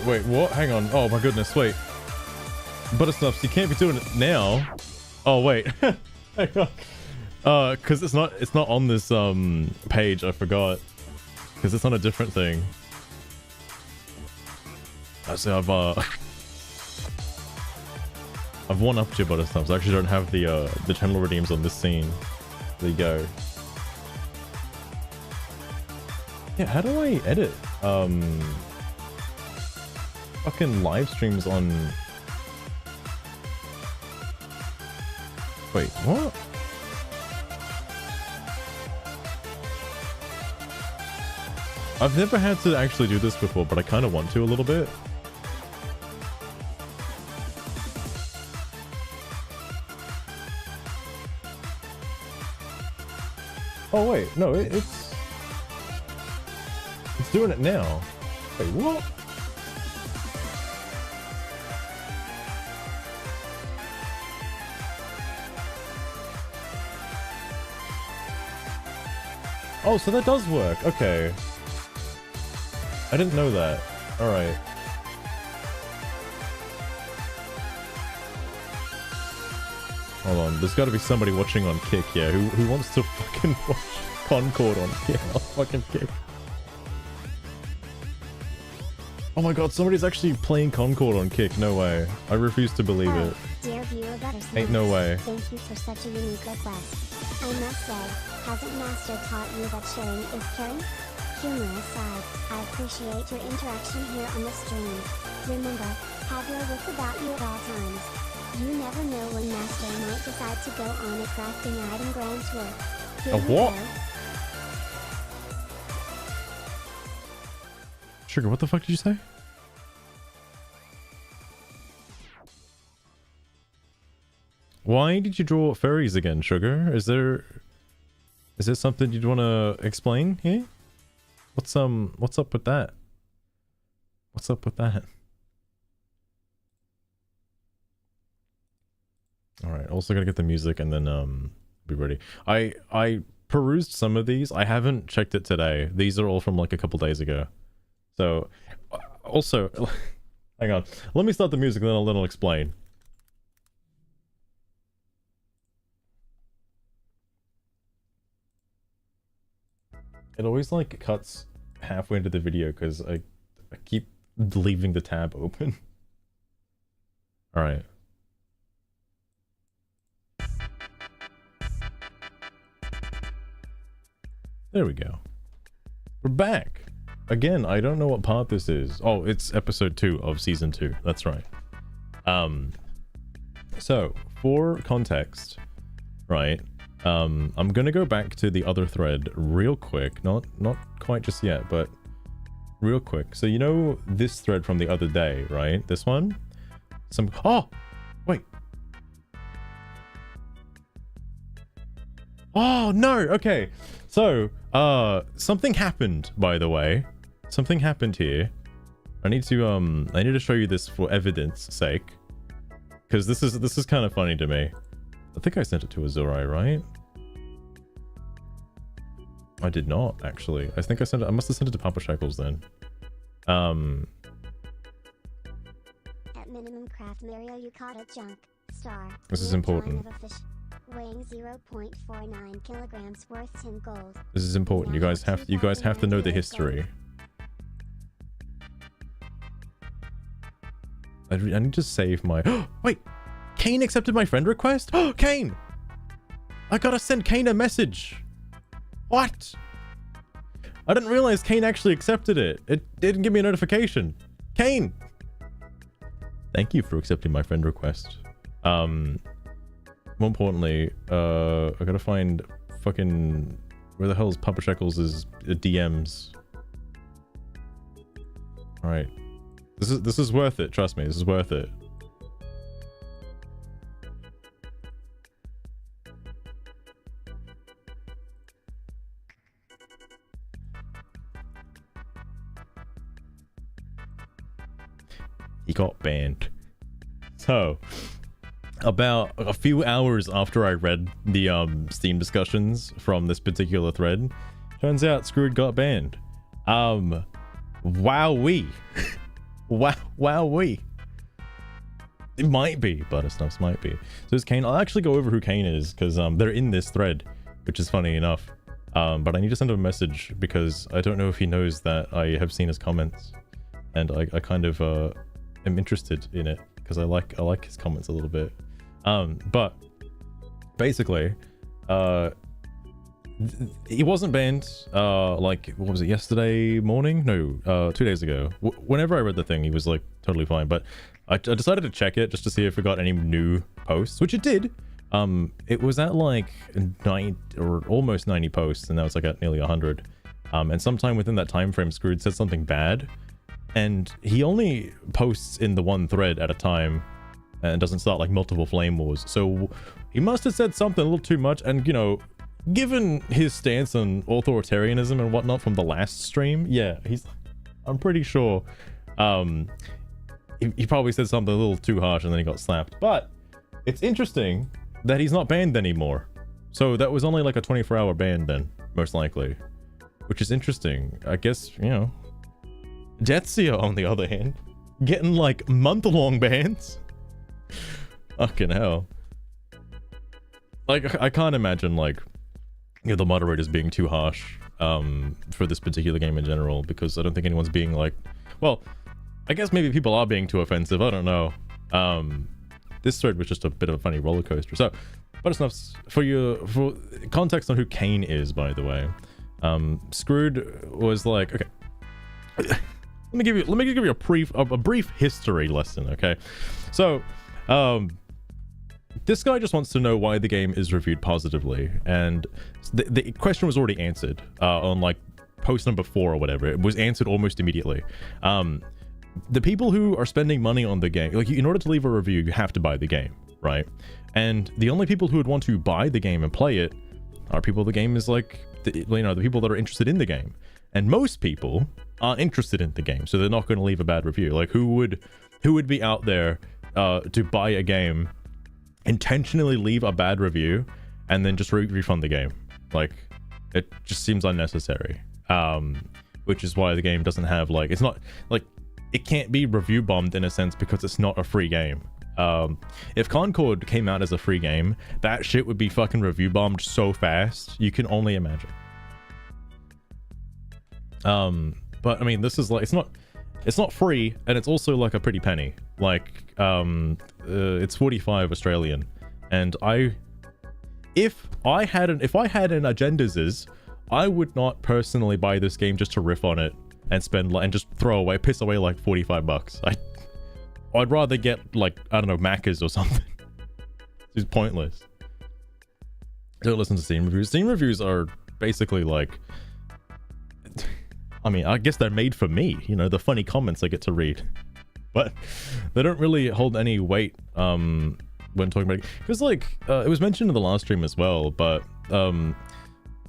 Wait, what? Hang on. Oh my goodness, wait. Buttersnuffs, you can't be doing it now. Oh wait. Hang on. Cause it's not on this page, I forgot. Cause it's on a different thing. So I've one-upped your Buttersnuffs. I actually don't have the channel redeems on this scene. There you go. Yeah, how do I edit fucking live streams on... Wait, what? I've never had to actually do this before, but I kind of want to a little bit. Oh wait, no, it's doing it now. Wait, what? Oh, so that does work. Okay. I didn't know that. All right. Hold on. There's got to be somebody watching on Kick, yeah, who wants to fucking watch Concord on fucking Kick. Oh my god, somebody's actually playing Concord on Kick. No way. I refuse to believe it. Dear viewer, ain't no way. Thank you for such a unique request. I must say, hasn't Master taught you that sharing is caring? Humor aside, I appreciate your interaction here on the stream. Remember, have your wits about you at all times. You never know when Master might decide to go on a crafting item grand tour. Here A what? we go. Sugar, what the fuck did you say? Why did you draw furries again, Sugar? Is there something you'd want to explain here? What's up with that? What's up with that? All right, also gotta get the music and then be ready. I perused some of these. I haven't checked it today. These are all from like a couple days ago. So, also, hang on. Let me start the music and then I'll explain. It always like cuts halfway into the video because I keep leaving the tab open. All right. There we go. We're back. Again, I don't know what part this is. Oh, it's episode 2 of season 2. That's right. So for context, right? I'm gonna go back to the other thread real quick. Not quite just yet, but real quick. So you know this thread from the other day, right? This one? Oh! Wait. Oh, no! Okay. So, something happened, by the way. Something happened here. I need to show you this for evidence sake. Because this is kind of funny to me. I think I sent it to Azurai, right? I did not, actually. I think I must have sent it to Papa Shackles then. At minimum craft Mario you caught a junk star. This is important. Of a fish weighing 0.49 kilograms worth 10 gold. This is important. You guys have to know the history. I need to save my... Wait! Kane accepted my friend request? Oh, Kane! I gotta send Kane a message! What? I didn't realize Kane actually accepted it. It didn't give me a notification. Kane! Thank you for accepting my friend request. More importantly, I gotta find fucking... Where the hell's Papa Shackles' DMs? Alright. This is worth it, trust me, this is worth it. He got banned. So, about a few hours after I read the Steam discussions from this particular thread, turns out Screwed got banned. Wowee. Wowee. It might be. Buttersnuffs might be. So it's Kane. I'll actually go over who Kane is, because they're in this thread, which is funny enough. But I need to send him a message, because I don't know if he knows that I have seen his comments. And I kind of am interested in it, because I like his comments a little bit. But basically, he wasn't banned, like, what was it, yesterday morning? No, 2 days ago. Whenever I read the thing, he was, like, totally fine. But I decided to check it just to see if it got any new posts, which it did. It was at, like, 90 or almost 90 posts, and now it's, like, at nearly 100. And sometime within that time frame, Screwed said something bad. And he only posts in the one thread at a time, and doesn't start, like, multiple flame wars. So he must have said something a little too much, and, you know, given his stance on authoritarianism and whatnot from the last stream, yeah, I'm pretty sure he probably said something a little too harsh and then he got slapped. But it's interesting that he's not banned anymore. So that was only like a 24-hour ban then, most likely. Which is interesting. I guess, you know. Jetsia, on the other hand, getting like month-long bans. Fucking hell. Like, I can't imagine, like, you know, the moderators being too harsh for this particular game in general, because I don't think anyone's being like, well, I guess maybe people are being too offensive, I don't know. This thread was just a bit of a funny roller coaster. So, Buttersnuffs, for context on who Kane is, by the way, Screwed was like, okay, let me give you a brief history lesson, okay? So, this guy just wants to know why the game is reviewed positively, and the question was already answered on like post number 4 or whatever. It was answered almost immediately. The people who are spending money on the game, like, in order to leave a review, you have to buy the game, right? And the only people who would want to buy the game and play it are people the game is like, you know, the people that are interested in the game. And most people aren't interested in the game, so they're not going to leave a bad review. Like, who would be out there to buy a game, intentionally leave a bad review, and then just refund the game? Like, it just seems unnecessary. Which is why the game doesn't have, like, it's not like, it can't be review bombed in a sense because it's not a free game. If Concord came out as a free game, that shit would be fucking review bombed so fast, you can only imagine. But I mean, this is like, it's not free, and it's also like a pretty penny. Like, it's 45 Australian, and if I had an agendas, I would not personally buy this game just to riff on it and and just piss away like 45 bucks. I'd rather get, like, I don't know, Macca's or something. It's pointless. Don't listen to Steam reviews. Steam reviews are basically like, I mean, I guess they're made for me, you know, the funny comments I get to read, but they don't really hold any weight when talking about it. Because, like, it was mentioned in the last stream as well, but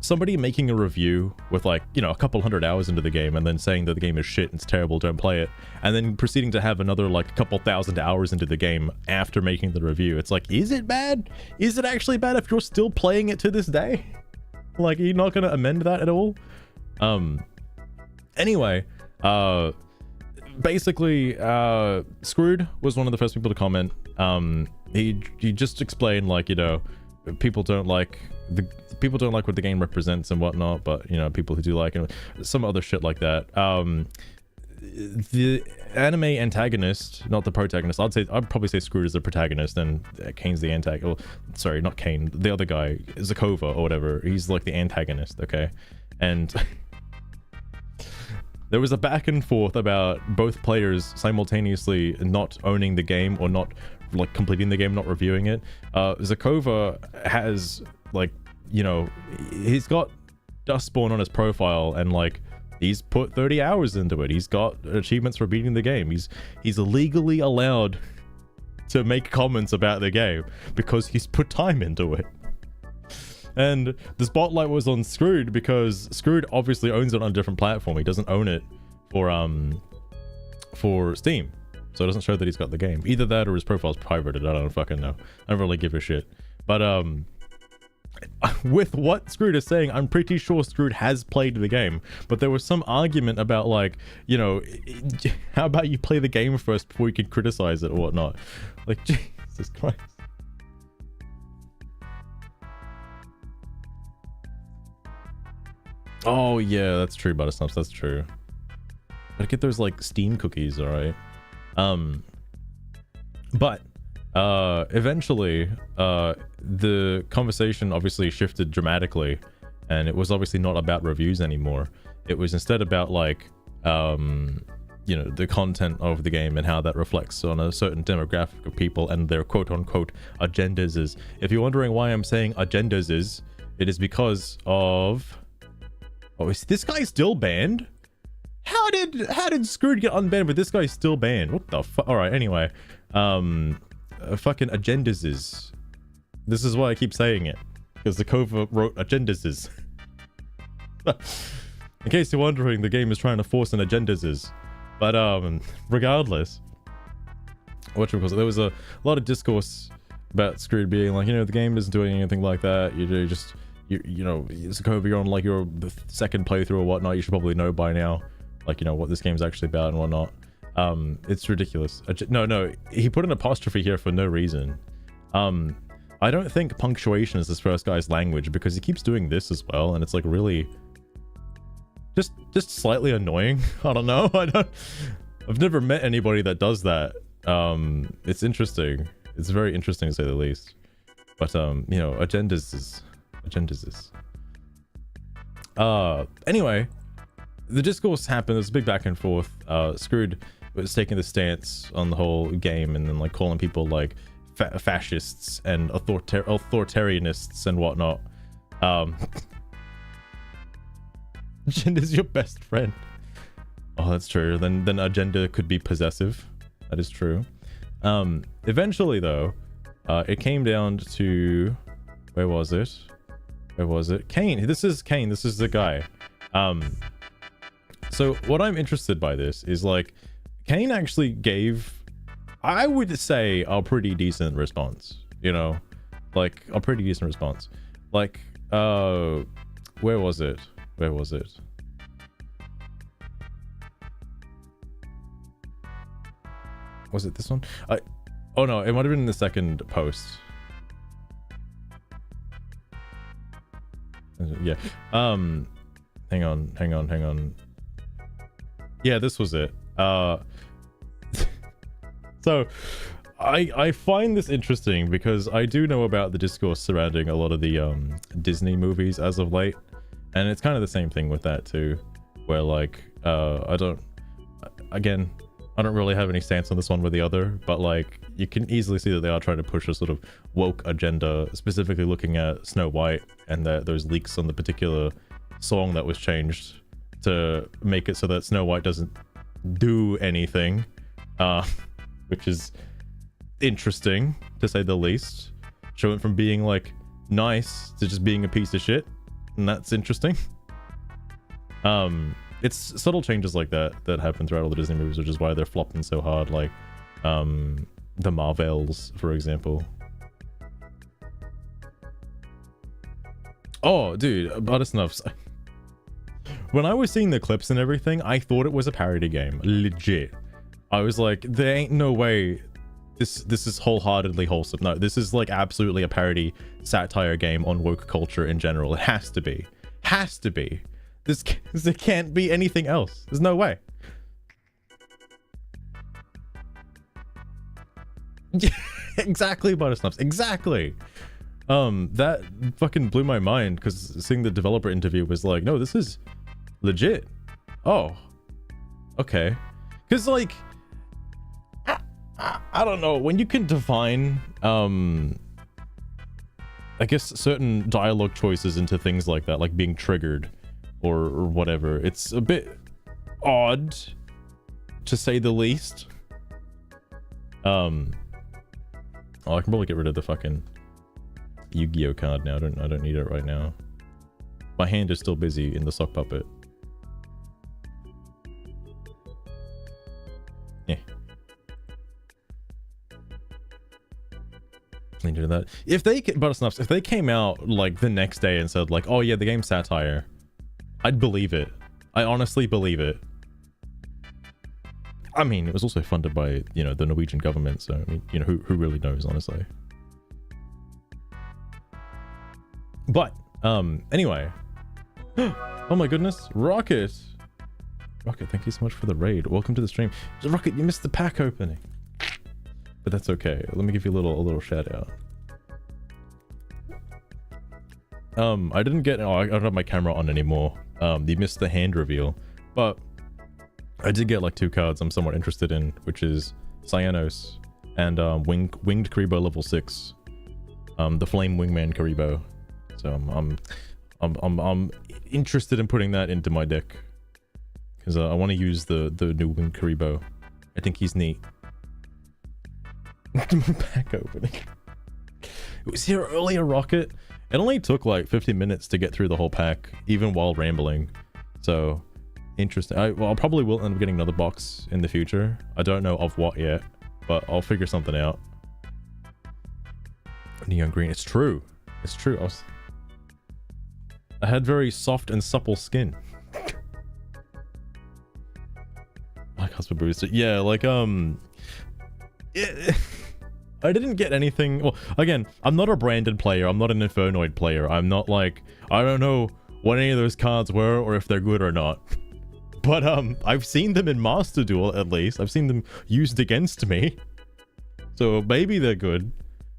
somebody making a review with, like, you know, a couple hundred hours into the game and then saying that the game is shit and it's terrible, don't play it, and then proceeding to have another, like, a couple thousand hours into the game after making the review. It's like, is it bad? Is it actually bad if you're still playing it to this day? Like, you're not gonna amend that at all? Anyway, basically, Screwed was one of the first people to comment. He just explained, like, you know, people don't like what the game represents and whatnot, but, you know, people who do like it, some other shit like that. The anime antagonist, not the protagonist, I'd probably say Screwed is the protagonist and Kane's the antagonist. Well, sorry, not Kane, the other guy, Zakova or whatever, he's like the antagonist, okay? And there was a back and forth about both players simultaneously not owning the game or not, like, completing the game, not reviewing it. Zakova has, like, you know, he's got Dustborn on his profile, and, like, he's put 30 hours into it. He's got achievements for beating the game. He's legally allowed to make comments about the game because he's put time into it. And the spotlight was on Screwed because Screwed obviously owns it on a different platform. He doesn't own it for Steam, so it doesn't show that he's got the game. Either that or his profile's privated. I don't fucking know. I don't really give a shit. But with what Screwed is saying, I'm pretty sure Screwed has played the game, but there was some argument about like, you know, how about you play the game first before you can criticize it or whatnot. Like, Jesus Christ. Oh yeah, that's true, Buttersnaps, that's true. Gotta get those like Steam cookies, alright. But eventually the conversation obviously shifted dramatically, and it was obviously not about reviews anymore. It was instead about like you know, the content of the game and how that reflects on a certain demographic of people and their quote-unquote agendas. Is if you're wondering why I'm saying agendas, is it is because of... Oh, is this guy still banned? How did Screwed get unbanned, but this guy's still banned? What the fuck? All right, anyway, fucking agendas is. This is why I keep saying it, because the Kova wrote agendas is. In case you're wondering, the game is trying to force an agendas is, but regardless, there was a lot of discourse about Screwed being like, you know, the game isn't doing anything like that. You know, Kova, you're on like your second playthrough or whatnot. You should probably know by now, like, you know, what this game's actually about and whatnot. It's ridiculous. No, he put an apostrophe here for no reason. I don't think punctuation is this first guy's language, because he keeps doing this as well, and it's like really just slightly annoying. I don't know. I've never met anybody that does that. It's interesting. It's very interesting to say the least. But you know, agendas is. Anyway, the discourse happened. There's a big back and forth. Screwed was taking the stance on the whole game, and then like calling people like fascists and authoritarianists and whatnot. Agenda's your best friend. Oh, that's true. Then agenda could be possessive. That is true. Eventually though, it came down to, where was it? Kane. This is Kane. This is the guy. So what I'm interested by this is like, Kane actually gave, I would say, a pretty decent response. You know, like a pretty decent response. Like, where was it? Was it this one? Oh no, it might have been in the second post. Yeah. Hang on. Yeah, this was it. So I find this interesting because I do know about the discourse surrounding a lot of the Disney movies as of late, and it's kind of the same thing with that too, where like I don't really have any stance on this one with the other, but like you can easily see that they are trying to push a sort of woke agenda, specifically looking at Snow White and those leaks on the particular song that was changed to make it so that Snow White doesn't do anything, which is interesting to say the least. Show it from being like nice to just being a piece of shit, and that's interesting. It's subtle changes like that happen throughout all the Disney movies, which is why they're flopping so hard, like the Marvels, for example. Oh, dude, Buttersnuffs. When I was seeing the clips and everything, I thought it was a parody game. Legit. I was like, there ain't no way this is wholeheartedly wholesome. No, this is like absolutely a parody satire game on woke culture in general. It has to be. Has to be. There can't be anything else. There's no way. Exactly, Buttersnuffs. Exactly. That fucking blew my mind, because seeing the developer interview was like, no, this is legit. Oh, okay. Because like, I don't know, when you can define I guess certain dialogue choices into things like that, like being triggered or whatever, it's a bit odd to say the least. Oh, I can probably get rid of the fucking Yu-Gi-Oh card now. I don't need it right now. My hand is still busy in the sock puppet. Yeah. Do that. If they Buttersnuffs, if they came out like the next day and said like, oh yeah, the game's satire, I'd believe it. I honestly believe it. I mean, it was also funded by, you know, the Norwegian government, so I mean, you know, who really knows, honestly. But anyway. Oh my goodness, Rocket, thank you so much for the raid. Welcome to the stream. Rocket, you missed the pack opening, but that's okay. Let me give you a little shout out. I didn't get, oh, I don't have my camera on anymore. You missed the hand reveal, but I did get like 2 cards I'm somewhat interested in, which is Cyanos and Winged Karibo level 6, the Flame Wingman Karibo. So I'm interested in putting that into my deck because I want to use the new Winged Karibo. I think he's neat. Pack opening. It was here earlier, Rocket. It only took like 15 minutes to get through the whole pack, even while rambling. So, interesting. I'll probably will end up getting another box in the future. I don't know of what yet, but I'll figure something out. Neon green. It's true. It's true. I had very soft and supple skin. Like husband booster. Yeah, like I didn't get anything. Well, again, I'm not a branded player. I'm not an Infernoid player. I'm not like, I don't know what any of those cards were or if they're good or not. But I've seen them in Master Duel, at least. I've seen them used against me. So maybe they're good.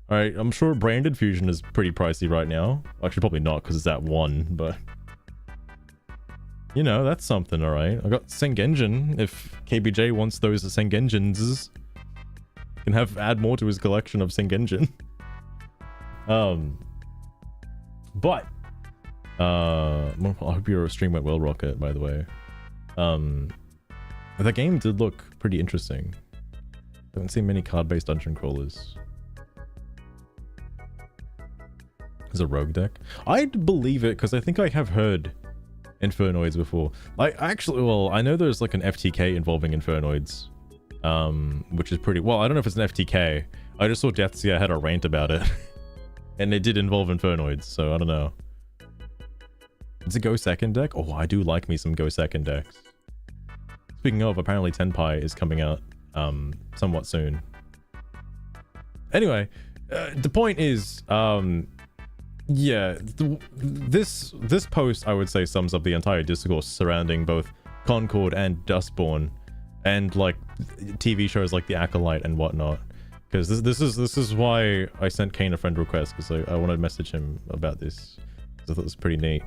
Alright, I'm sure branded fusion is pretty pricey right now. Actually, probably not because it's at 1, but... You know, that's something, alright. I got Sengenjin, if KBJ wants those Sengenjins. Can add more to his collection of Sengenjin. But I hope your stream went well, Rocket, by the way. The game did look pretty interesting. I haven't seen many card-based dungeon crawlers. As a rogue deck, I'd believe it because I think I have heard Infernoids before. Like, actually, well, I know there's like an FTK involving Infernoids. Which is pretty well. I don't know if it's an FTK. I just saw Deathseer had a rant about it, and it did involve Infernoids, so I don't know. It's a go second deck. Oh, I do like me some go second decks. Speaking of, apparently Tenpai is coming out somewhat soon. Anyway, the point is, yeah, this post I would say sums up the entire discourse surrounding both Concord and Dustborn. And like TV shows like The Acolyte and whatnot, because this is why I sent Kane a friend request, because I wanted to message him about this. I thought it was pretty neat.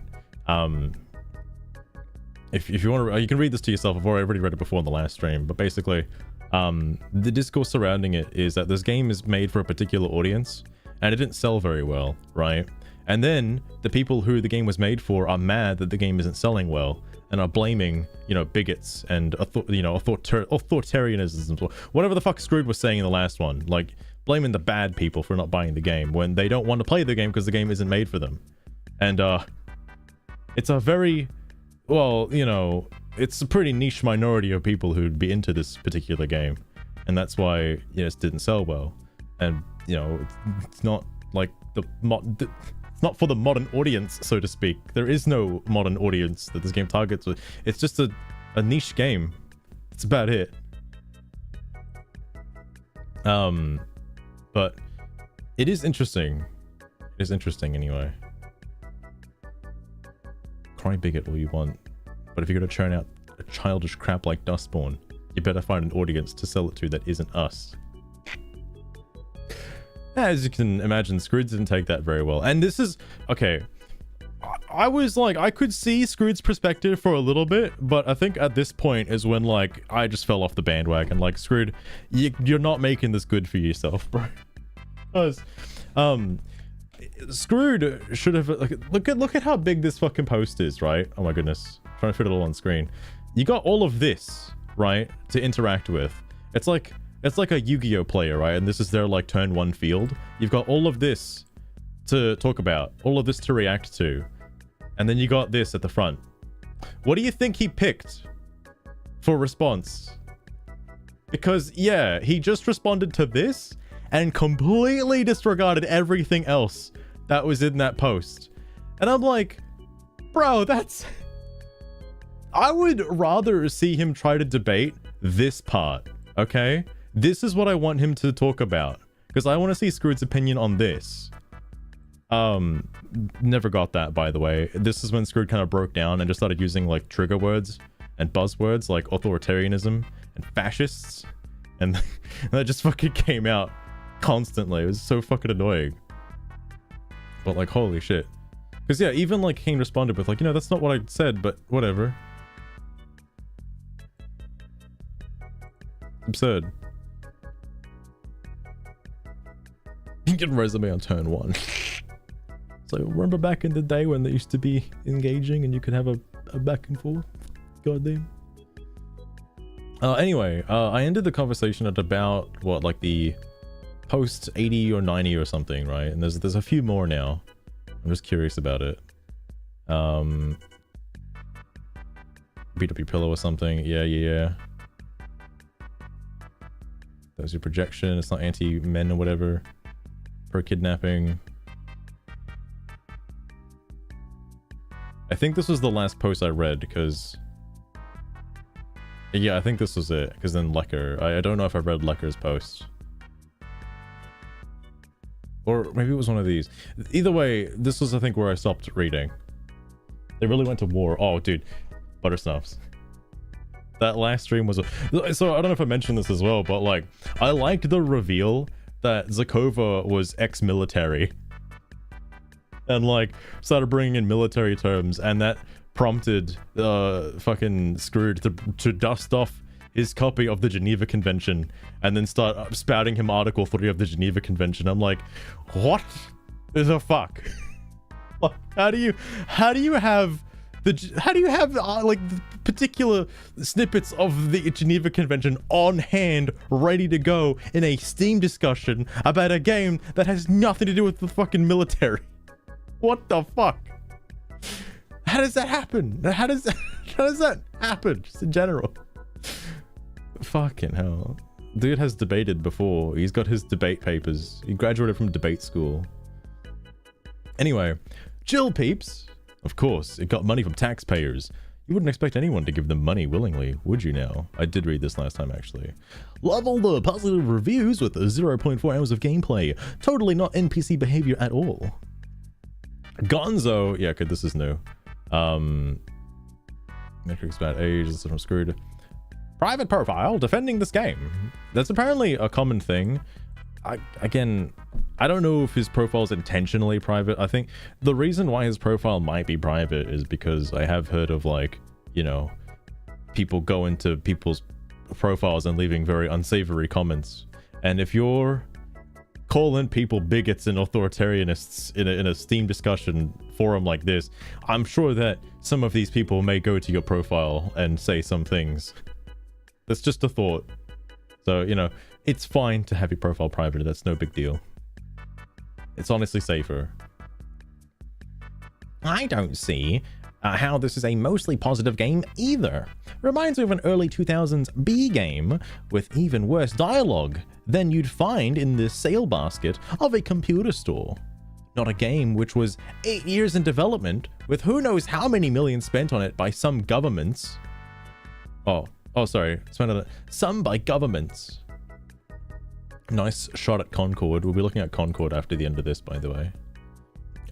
If you want to, you can read this to yourself. I've already read it before in the last stream, but basically, the discourse surrounding it is that this game is made for a particular audience, and it didn't sell very well, right? And then the people who the game was made for are mad that the game isn't selling well, and are blaming, you know, bigots and authoritarianism, whatever the fuck Screwed was saying in the last one, like blaming the bad people for not buying the game when they don't want to play the game because the game isn't made for them. And it's a very, well, you know, it's a pretty niche minority of people who'd be into this particular game, and that's why, you know, it didn't sell well. And, you know, it's not like it's not for the modern audience, so to speak. There is no modern audience that this game targets. It's just a niche game. It's about it. But it is interesting. It is interesting anyway. Cry bigot all you want, but if you're gonna churn out a childish crap like Dustborn, you better find an audience to sell it to that isn't us. As you can imagine, Scrooge didn't take that very well. And this is... Okay. I was like, I could see Scrooge's perspective for a little bit, but I think at this point is when, like, I just fell off the bandwagon. Like, Scrooge, you're not making this good for yourself, bro. Because, Scrooge should have... Like, look at how big this fucking post is, right? Oh my goodness. I'm trying to fit it all on screen. You got all of this, right, to interact with. It's like a Yu-Gi-Oh player, right? And this is their like turn 1 field. You've got all of this to talk about, all of this to react to, and then you got this at the front. What do you think he picked for response? Because yeah, he just responded to this, and completely disregarded everything else that was in that post. And I'm like, bro, that's... I would rather see him try to debate this part, okay? This is what I want him to talk about, because I want to see Screwed's opinion on this. Never got that, by the way. This is when Screwed kind of broke down and just started using like trigger words and buzzwords like authoritarianism and fascists, and that just fucking came out constantly. It was so fucking annoying. But like, holy shit. Because yeah, even like Kane responded with like, you know, that's not what I said, but whatever. Absurd. You get a resume on turn 1. So remember back in the day when they used to be engaging and you could have a back and forth? Goddamn. Anyway, I ended the conversation at about, what, like the post 80 or 90 or something, right? And there's a few more now. I'm just curious about it. Beat up your pillow or something. Yeah. That was your projection. It's not anti-men or whatever. For kidnapping. I think this was the last post I read, because... Yeah, I think this was it, because then Lecker... I don't know if I read Lecker's post. Or maybe it was one of these. Either way, this was, I think, where I stopped reading. They really went to war. Oh, dude. Buttersnuffs. That last stream was a... So, I don't know if I mentioned this as well, but, like, I liked the reveal that Zakova was ex-military. And, like, started bringing in military terms, and that prompted fucking Screwed to dust off his copy of the Geneva Convention and then start spouting him Article 3 of the Geneva Convention. I'm like, what the fuck? How do you have like the particular snippets of the Geneva Convention on hand, ready to go in a Steam discussion about a game that has nothing to do with the fucking military? What the fuck? How does that happen? How does that happen, just in general? Fucking hell. Dude has debated before. He's got his debate papers. He graduated from debate school. Anyway, Jill peeps. Of course, it got money from taxpayers. You wouldn't expect anyone to give them money willingly, would you now? I did read this last time, actually. Love all the positive reviews with 0.4 hours of gameplay. Totally not NPC behavior at all. Gonzo. Yeah, okay, this is new. Metrics about age. This is from Screwed. Private profile defending this game. That's apparently a common thing. Again, I don't know if his profile is intentionally private. I think the reason why his profile might be private is because I have heard of, like, you know, people go into people's profiles and leaving very unsavory comments. And if you're calling people bigots and authoritarianists in a Steam discussion forum like this, I'm sure that some of these people may go to your profile and say some things. That's just a thought. So, you know, it's fine to have your profile private. That's no big deal. It's honestly safer. I don't see how this is a mostly positive game either. Reminds me of an early 2000s B game with even worse dialogue than you'd find in the sale basket of a computer store. Not a game which was 8 years in development with who knows how many millions spent on it by some governments. Oh, sorry. Spent on it. Some by governments. Nice shot at Concord. We'll be looking at Concord after the end of this, by the way.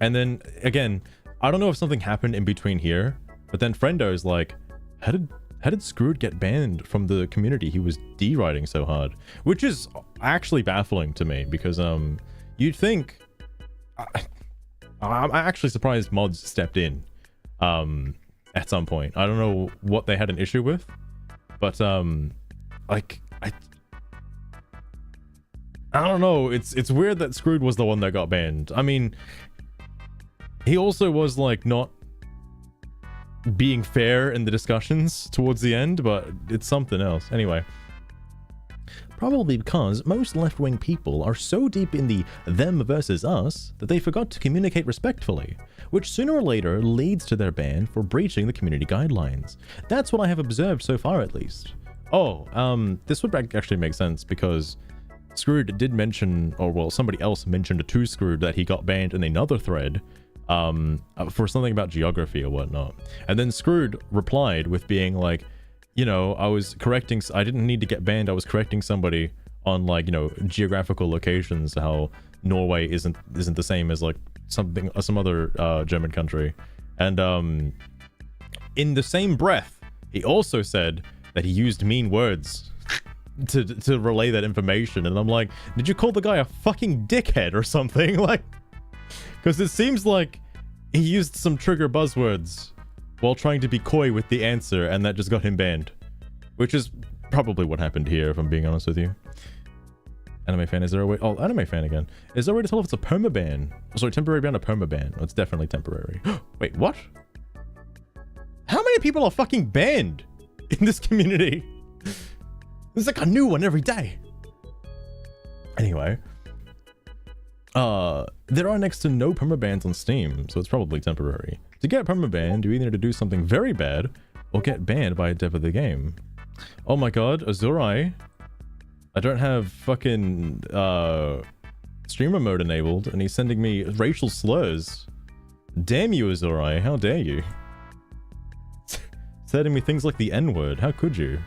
And then, again, I don't know if something happened in between here, but then Friendo's like, how did Screwed get banned from the community? He was deriding so hard, which is actually baffling to me because you'd think I'm actually surprised mods stepped in at some point. I don't know what they had an issue with, but like I don't know. It's weird that Screwed was the one that got banned. I mean, he also was like not being fair in the discussions towards the end, but it's something else. Anyway, probably because most left-wing people are so deep in the them versus us that they forgot to communicate respectfully, which sooner or later leads to their ban for breaching the community guidelines. That's what I have observed so far, at least. Oh, this would actually make sense because Screwed did mention, or well, somebody else mentioned to Screwed that he got banned in another thread for something about geography or whatnot. And then Screwed replied with being like, you know, I didn't need to get banned. I was correcting somebody on, like, you know, geographical locations, how Norway isn't the same as like some other German country. And in the same breath, he also said that he used mean words to relay that information. And I'm like, did you call the guy a fucking dickhead or something? Like, because it seems like he used some trigger buzzwords while trying to be coy with the answer, and that just got him banned, which is probably what happened here, if I'm being honest with you. Anime fan, is there a way? Oh, anime fan again. Is there a way to tell if it's a permaban? Sorry, temporary ban or permaban? Oh, it's definitely temporary. Wait, what? How many people are fucking banned in this community? There's like a new one every day. Anyway, there are next to no permabans on Steam, so it's probably temporary. To get permaban, you either need to do something very bad or get banned by a dev of the game. Oh my god, Azurai. I don't have fucking streamer mode enabled, and he's sending me racial slurs. Damn you, Azurai, how dare you? Sending me things like the N-word, how could you?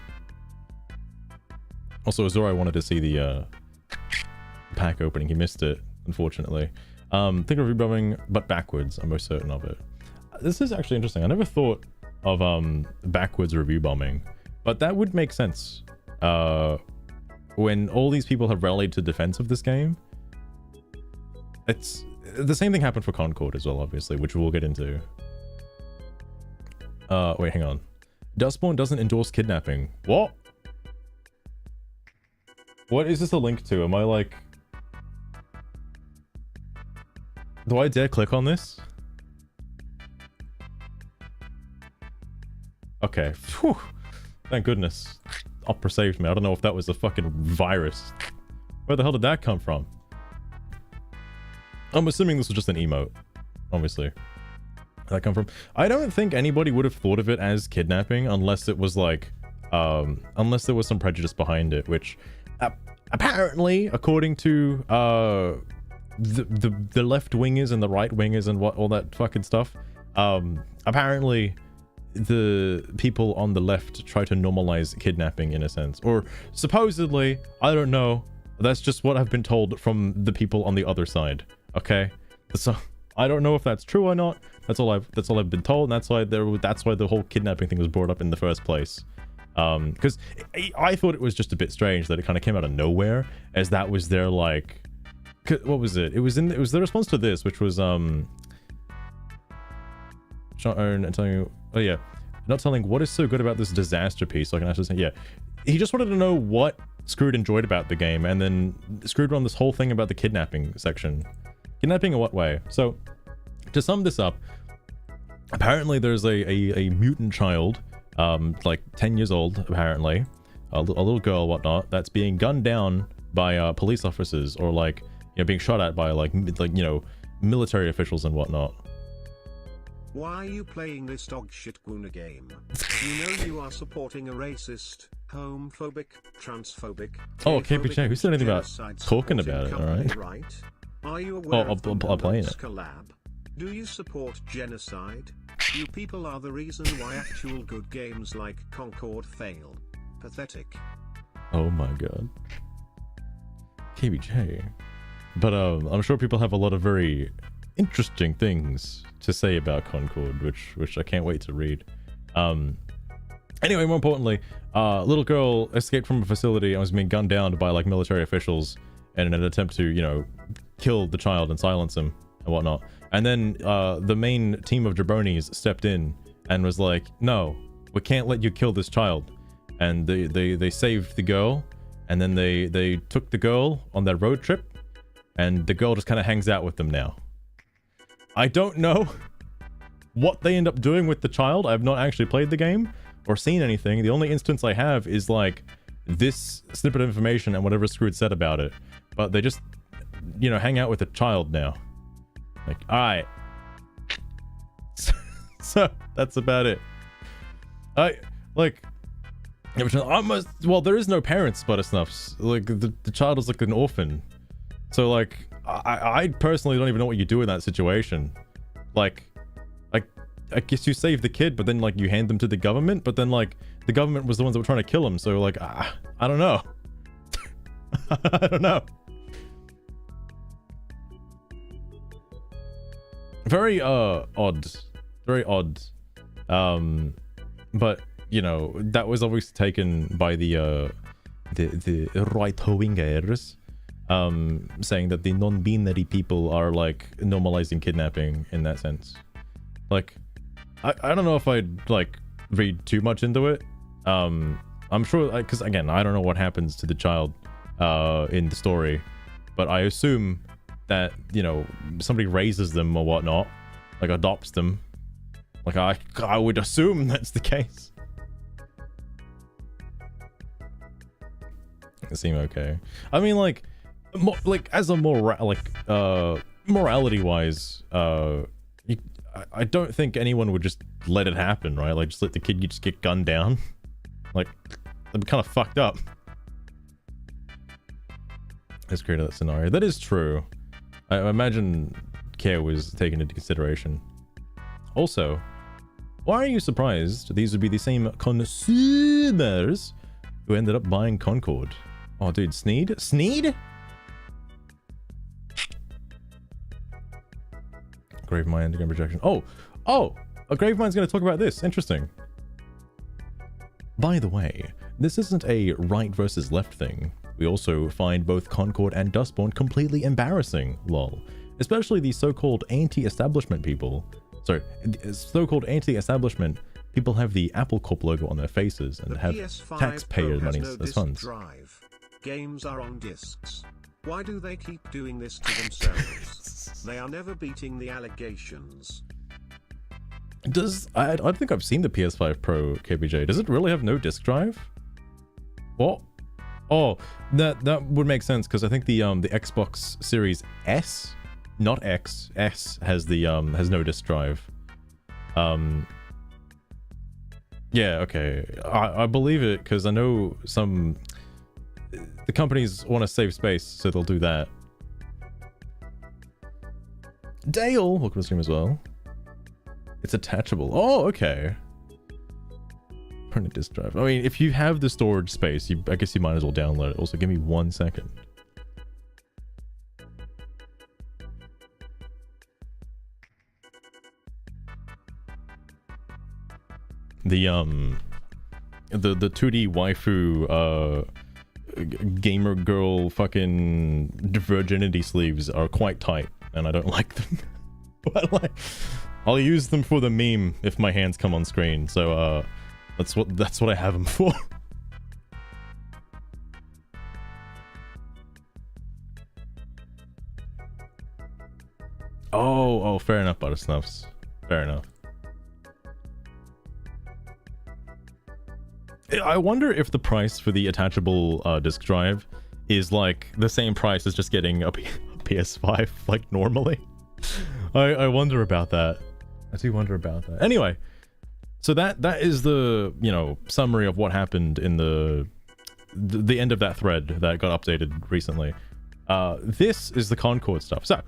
Also, Azurai wanted to see the pack opening. He missed it, unfortunately. Think of rebubbing, but backwards. I'm most certain of it. This is actually interesting. I never thought of backwards review bombing, but that would make sense. When all these people have rallied to defense of this game, it's the same thing happened for Concord as well, obviously, which we'll get into. Wait, hang on. Dustborn doesn't endorse kidnapping. What? What is this a link to? Am I like... Do I dare click on this? Okay. Whew. Thank goodness. Opera saved me. I don't know if that was a fucking virus. Where the hell did that come from? I'm assuming this was just an emote. Obviously. Where'd that come from? I don't think anybody would have thought of it as kidnapping unless it was like... unless there was some prejudice behind it, which... apparently, according to the left wingers and the right wingers and what all that fucking stuff, apparently the people on the left try to normalize kidnapping in a sense, or supposedly, I don't know. That's just what I've been told from the people on the other side. Okay, so I don't know if that's true or not. That's all I've been told, and that's why the whole kidnapping thing was brought up in the first place. Because I thought it was just a bit strange that it kind of came out of nowhere, as that was their like, what was it? It was the response to this, which was not own and telling you, oh yeah, not telling what is so good about this disaster piece. So I can actually say, yeah, he just wanted to know what Screwed enjoyed about the game, and then Screwed on this whole thing about the kidnapping section. Kidnapping in what way? So to sum this up, apparently there's a mutant child, like 10 years old, apparently, a little girl, whatnot, that's being gunned down by police officers, or like, you know, being shot at by like you know, military officials and whatnot. Why are you playing this dog shit Guna game? You know you are supporting a racist, homophobic, transphobic. Oh, KPJ, who said anything about talking about it? All right. Right? Are you aware of the playing it. collab? Do you support genocide? You people are the reason why actual good games like Concord fail. Pathetic. Oh my god. KBJ. But I'm sure people have a lot of very interesting things to say about Concord, which I can't wait to read. Anyway, more importantly, little girl escaped from a facility and was being gunned down by like military officials in an attempt to, you know, kill the child and silence him and whatnot. And then the main team of jabronis stepped in and was like, no, we can't let you kill this child. And they saved the girl, and then they took the girl on their road trip, and the girl just kind of hangs out with them now. I don't know what they end up doing with the child. I've not actually played the game or seen anything. The only instance I have is like this snippet of information and whatever Screwed said about it. But they just, you know, hang out with the child now. Like, alright. So that's about it. Well, there is no parents, Buttersnuffs. Like, the child is like an orphan. So, like, I personally don't even know what you do in that situation. Like, I guess you save the kid, but then, like, you hand them to the government, but then, like, the government was the ones that were trying to kill him, so, like, I don't know. I don't know. Very, odd. Very odd. But, you know, that was obviously taken by the right-wingers, saying that the non-binary people are, like, normalizing kidnapping in that sense. Like, I don't know if I'd, like, read too much into it. I'm sure, because, again, I don't know what happens to the child, in the story, but I assume that, you know, somebody raises them or whatnot, like, adopts them. Like, I would assume that's the case. It seemed okay. I mean, like, as a morality-wise, I don't think anyone would just let it happen, right? Like, just let the kid just get gunned down. Like, that'd be kind of fucked up. Let's create that scenario. That is true. I imagine care was taken into consideration. Also, why are you surprised these would be the same consumers who ended up buying Concord? Oh, dude, Sneed? Sneed? Gravemind, again, projection. Oh, a Gravemind's going to talk about this. Interesting. By the way, this isn't a right versus left thing. We also find both Concord and Dustborn completely embarrassing, lol. Especially the so-called anti-establishment people. Sorry, so-called anti-establishment people have the Apple Corp logo on their faces and have taxpayer money as funds. Games are on discs. Why do they keep doing this to themselves? They are never beating the allegations. I think I've seen the PS5 Pro, KBJ. Does it really have no disk drive? What? Oh, that would make sense because I think the Xbox Series S, not X, S has the has no disk drive. Yeah, okay. I believe it because I know the companies want to save space, so they'll do that. Dale, welcome to the stream as well. It's attachable. Oh, okay. Permanent disk drive. I mean, if you have the storage space, I guess you might as well download it. Also, give me 1 second. The 2D waifu gamer girl fucking virginity sleeves are quite tight, and I don't like them. But like, I'll use them for the meme if my hands come on screen. So that's what I have them for. Oh, fair enough, Buttersnuffs. Fair enough. I wonder if the price for the attachable disk drive is like the same price as just getting a PS5 like normally. I wonder about that. I do wonder about that. Anyway, so that is the, you know, summary of what happened in the end of that thread that got updated recently. This is the Concord stuff. So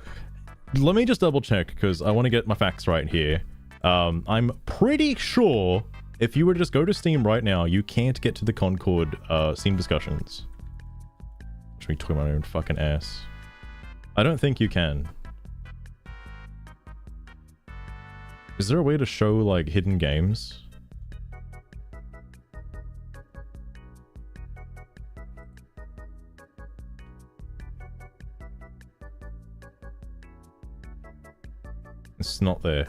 let me just double check because I want to get my facts right here. I'm pretty sure if you were to just go to Steam right now, you can't get to the Concord Steam discussions. Should we talk about my own fucking ass? I don't think you can. Is there a way to show like hidden games? It's not there.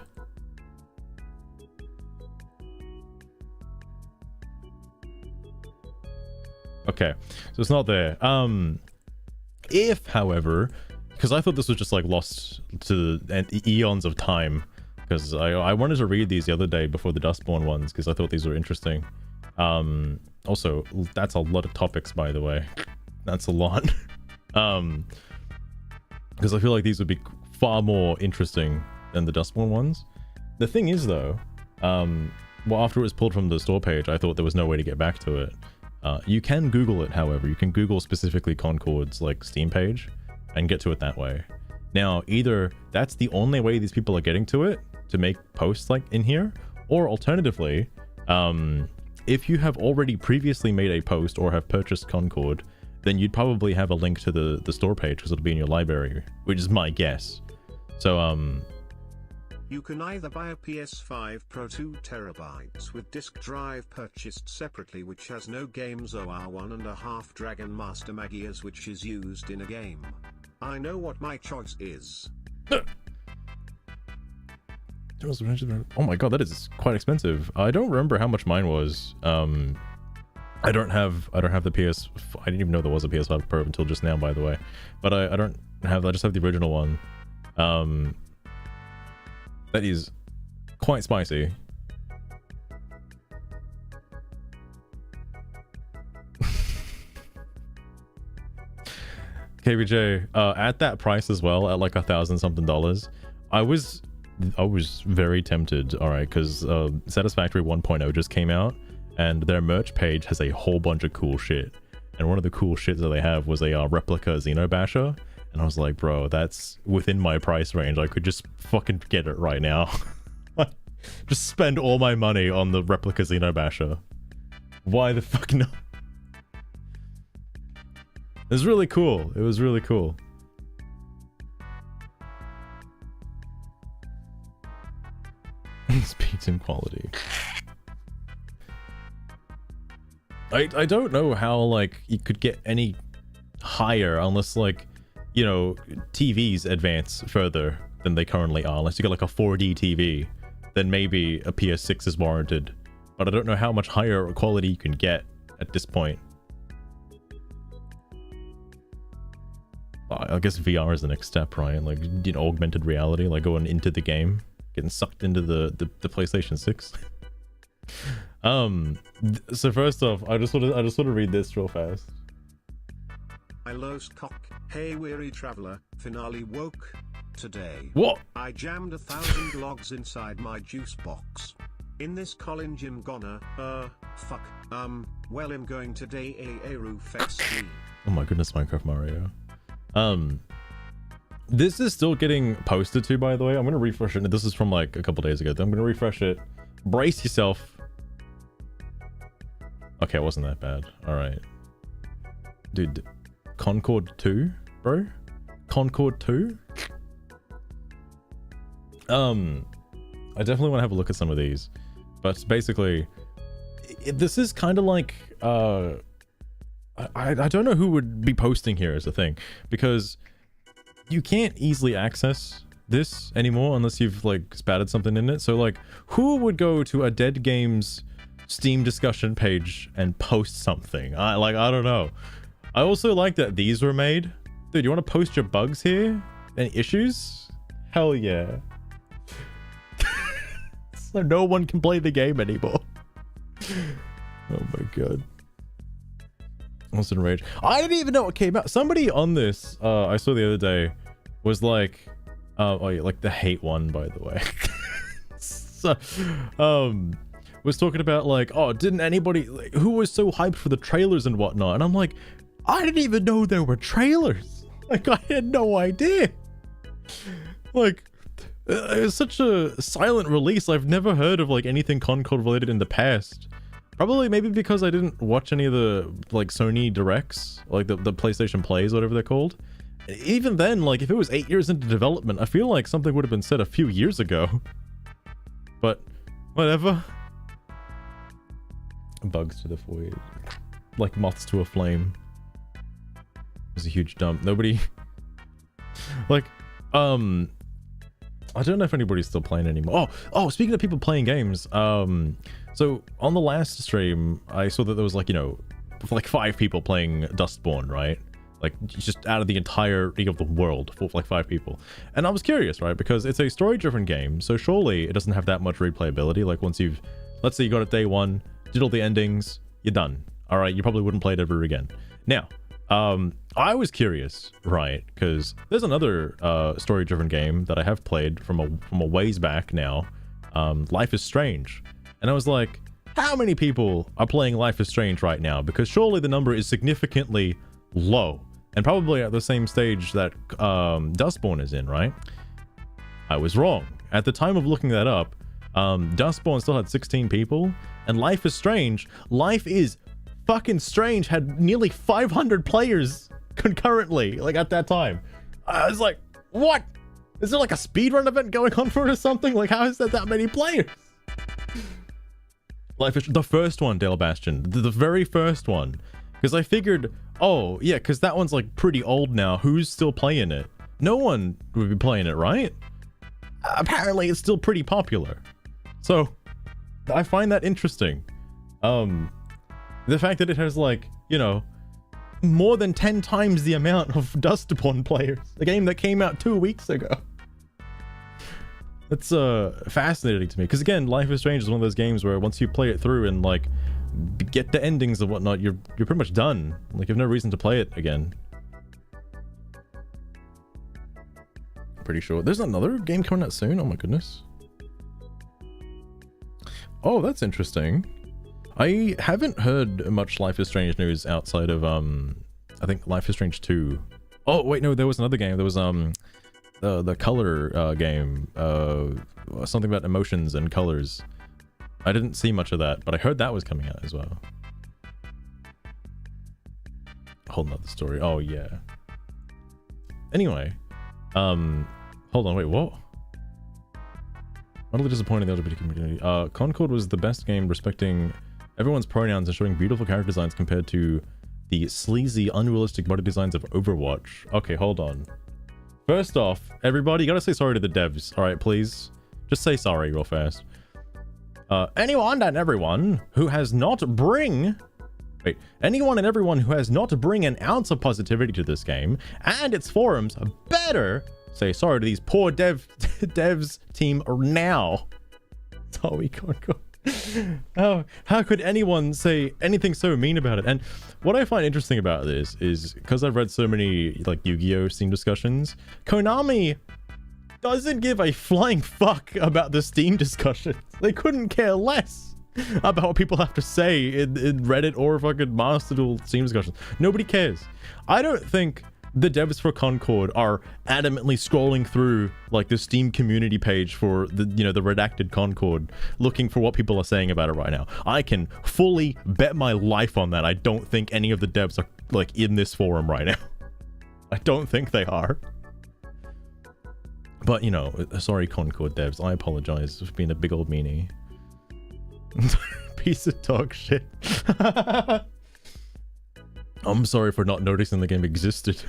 Okay, so it's not there. If, however, because I thought this was just like lost to eons of time, because I wanted to read these the other day before the Dustborn ones, because I thought these were interesting. Also, that's a lot of topics, by the way. That's a lot. Because I feel like these would be far more interesting than the Dustborn ones. The thing is, though, well, after it was pulled from the store page, I thought there was no way to get back to it. You can Google it, however. You can Google specifically Concord's like Steam page and get to it that way. Now, either that's the only way these people are getting to it, to make posts like in here, or alternatively, if you have already previously made a post or have purchased Concord, then you'd probably have a link to the store page because it'll be in your library, which is my guess. So, you can either buy a PS5 Pro 2TB with disk drive purchased separately which has no games or 1.5 Dragon Master Magias which is used in a game. I know what my choice is. Oh my god, that is quite expensive. I don't remember how much mine was. I don't have the PS. I didn't even know there was a PS5 Pro until just now, by the way. But I don't have. I just have the original one. That is quite spicy. KBJ, at that price as well, at like $1,000 something, I was very tempted, all right, because Satisfactory 1.0 just came out, and their merch page has a whole bunch of cool shit. And one of the cool shits that they have was a replica Xenobasher, and I was like, bro, that's within my price range. I could just fucking get it right now. Just spend all my money on the replica Xenobasher. Why the fuck not? It was really cool. It was really cool. Speeds and quality. I don't know how like you could get any higher unless like, you know, TVs advance further than they currently are. Unless you get like a 4D TV, then maybe a PS6 is warranted. But I don't know how much higher quality you can get at this point. I guess VR is the next step, right? Like, you know, augmented reality, like going into the game, getting sucked into the PlayStation 6. So first off, I just want to read this real fast. I lost cock. Hey weary traveler, finale woke today. What? I jammed 1,000 logs inside my juice box. In this Colin Jim gonna, fuck, well I'm going today a roof XD. Oh my goodness, Minecraft Mario. This is still getting posted to, by the way. I'm gonna refresh it. This is from like a couple days ago. I'm gonna refresh it. Brace yourself. Okay, it wasn't that bad. All right, dude. Concord 2, bro. Concord 2. I definitely want to have a look at some of these, but basically, this is kind of like I don't know who would be posting here as a thing, because you can't easily access this anymore unless you've like spattered something in it. So like, who would go to a Dead Games Steam discussion page and post something? I don't know. I also like that these were made. Dude, you want to post your bugs here? Any issues? Hell yeah. So no one can play the game anymore. Oh my god. I was in rage. I didn't even know it came out. Somebody on this, I saw the other day, was like, oh yeah, like the hate one, by the way. So, was talking about like, oh, didn't anybody, like, who was so hyped for the trailers and whatnot? And I'm like, I didn't even know there were trailers. Like, I had no idea. Like, it was such a silent release. I've never heard of like anything Concord related in the past. Probably maybe because I didn't watch any of the like Sony directs, like the PlayStation Plays, whatever they're called. Even then, like if it was 8 years into development, I feel like something would have been said a few years ago. But whatever. Bugs to the void, like moths to a flame. It was a huge dump. Nobody like I don't know if anybody's still playing anymore. Oh, speaking of people playing games, so on the last stream, I saw that there was like, you know, like 5 people playing Dustborn, right? Like just out of the entire League of the world, for like 5 people. And I was curious, right? Because it's a story-driven game, so surely it doesn't have that much replayability. Like once you've, let's say you got it day 1, did all the endings, you're done. All right, you probably wouldn't play it ever again. Now, I was curious, right? Because there's another story-driven game that I have played from a ways back now. Life is Strange. And I was like, how many people are playing Life is Strange right now? Because surely the number is significantly low. And probably at the same stage that Dustborn is in, right? I was wrong. At the time of looking that up, Dustborn still had 16 people. And Life is fucking strange had nearly 500 players concurrently, like at that time. I was like, what? Is there like a speedrun event going on for it or something? Like, how is there that many players? Life is the first one, Dale Bastion, the very first one, because I figured, oh yeah, because that one's like pretty old now. Who's still playing it? No one would be playing it, right? Apparently, it's still pretty popular. So, I find that interesting. The fact that it has like, you know, more than 10 times the amount of Dustborn players, a game that came out 2 weeks ago. That's fascinating to me, because again, Life is Strange is one of those games where once you play it through and like get the endings and whatnot, you're pretty much done. Like, you have no reason to play it again. Pretty sure there's another game coming out soon. Oh my goodness. Oh, that's interesting. I haven't heard much Life is Strange news outside of I think Life is Strange 2. Oh wait, no, there was another game. There was the color game, something about emotions and colors. I didn't see much of that, but I heard that was coming out as well. Whole nother story. Oh yeah. Anyway, hold on, wait, what? Utterly disappointing the LGBT community. Concord was the best game respecting everyone's pronouns and showing beautiful character designs compared to the sleazy, unrealistic body designs of Overwatch. Okay, hold on. First off, everybody, you gotta say sorry to the devs, alright, please? Just say sorry real fast. Anyone and everyone who has not anyone and everyone who has not bring an ounce of positivity to this game and its forums better say sorry to these poor devs team now. Sorry, Concord. How could anyone say anything so mean about it? And what I find interesting about this is, because I've read so many like Yu-Gi-Oh! Steam discussions, Konami doesn't give a flying fuck about the Steam discussions. They couldn't care less about what people have to say in Reddit or fucking Master Duel Steam discussions. Nobody cares. I don't think the devs for Concord are adamantly scrolling through like the Steam community page for the, you know, the redacted Concord, looking for what people are saying about it right now. I can fully bet my life on that. I don't think any of the devs are like in this forum right now. I don't think they are. But you know, sorry Concord devs, I apologize for being a big old meanie. Piece of dog shit. I'm sorry for not noticing the game existed.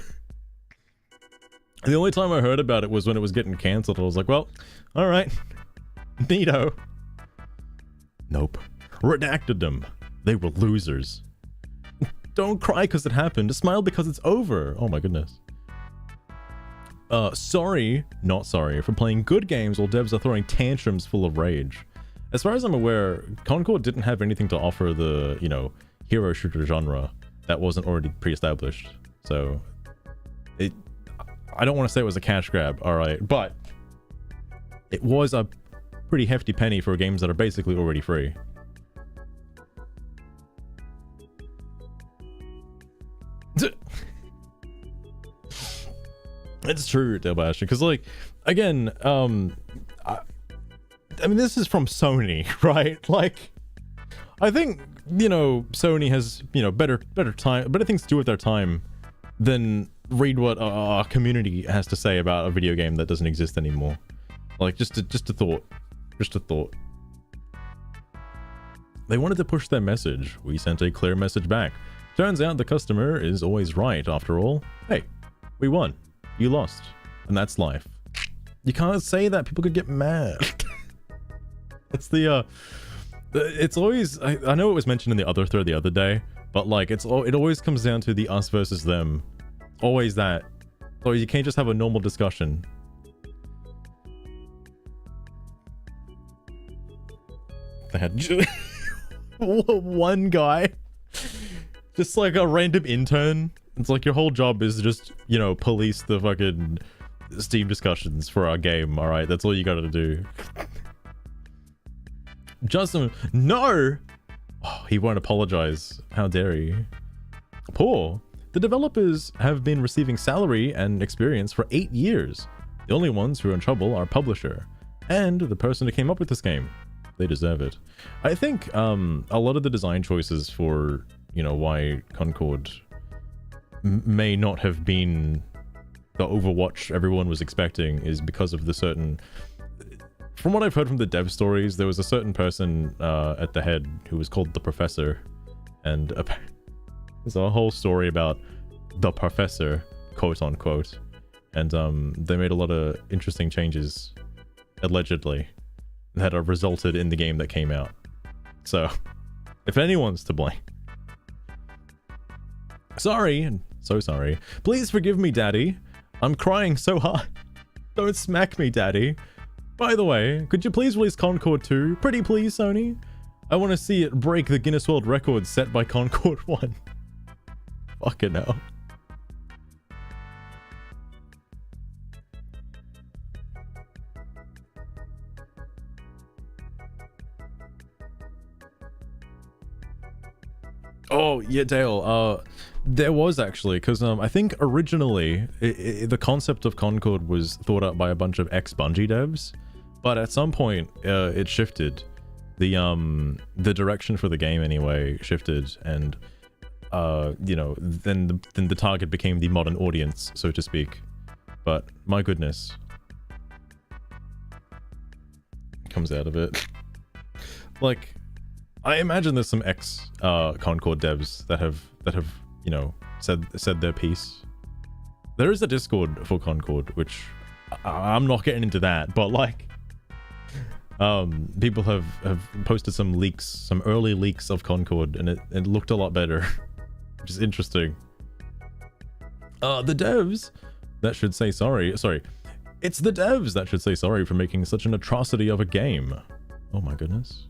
The only time I heard about it was when it was getting cancelled. I was like, well, alright. Neato. Nope. Redacted them. They were losers. Don't cry because it happened. Smile because it's over. Oh my goodness. Sorry, not sorry, for playing good games while devs are throwing tantrums full of rage. As far as I'm aware, Concord didn't have anything to offer the, you know, hero shooter genre that wasn't already pre-established. So, I don't want to say it was a cash grab, alright, but it was a pretty hefty penny for games that are basically already free. It's true, Dale Bastion, because like, again, I mean, this is from Sony, right? Like, I think, you know, Sony has, you know, better things to do with their time than read what our community has to say about a video game that doesn't exist anymore. Like, just a thought. Just a thought. They wanted to push their message. We sent a clear message back. Turns out the customer is always right, after all. Hey, we won. You lost. And that's life. You can't say that. People could get mad. It's the, it's always, I know it was mentioned in the other thread the other day, but like, it always comes down to the us versus them. Always that. So you can't just have a normal discussion. They had one guy, just like a random intern. It's like your whole job is just, you know, police the fucking Steam discussions for our game. All right, that's all you gotta do. Justin, no! Oh, he won't apologize. How dare he? Poor. The developers have been receiving salary and experience for 8 years. The only ones who are in trouble are publisher and the person who came up with this game. They deserve it. I think a lot of the design choices for, you know, why Concord may not have been the Overwatch everyone was expecting is because of the certain... From what I've heard from the dev stories, there was a certain person at the head who was called the Professor, and there's a whole story about the Professor, quote unquote, and they made a lot of interesting changes, allegedly, that have resulted in the game that came out. So, if anyone's to blame, sorry, and so sorry. Please forgive me, Daddy. I'm crying so hard. Don't smack me, Daddy. By the way, could you please release Concord 2? Pretty please, Sony? I want to see it break the Guinness World Record set by Concord 1. Fucking hell. Oh, yeah, Dale, there was actually, because I think originally the concept of Concord was thought up by a bunch of ex-Bungie devs, but at some point it shifted. The direction for the game anyway shifted, and you know, then the target became the modern audience, so to speak. But my goodness, comes out of it. Like, I imagine there's some ex Concord devs that have you know said their piece. There is a Discord for Concord, which I'm not getting into that, but like people have posted some leaks, some early leaks of Concord, and it looked a lot better, which is interesting. The devs that should say sorry. It's the devs that should say sorry for making such an atrocity of a game. Oh my goodness.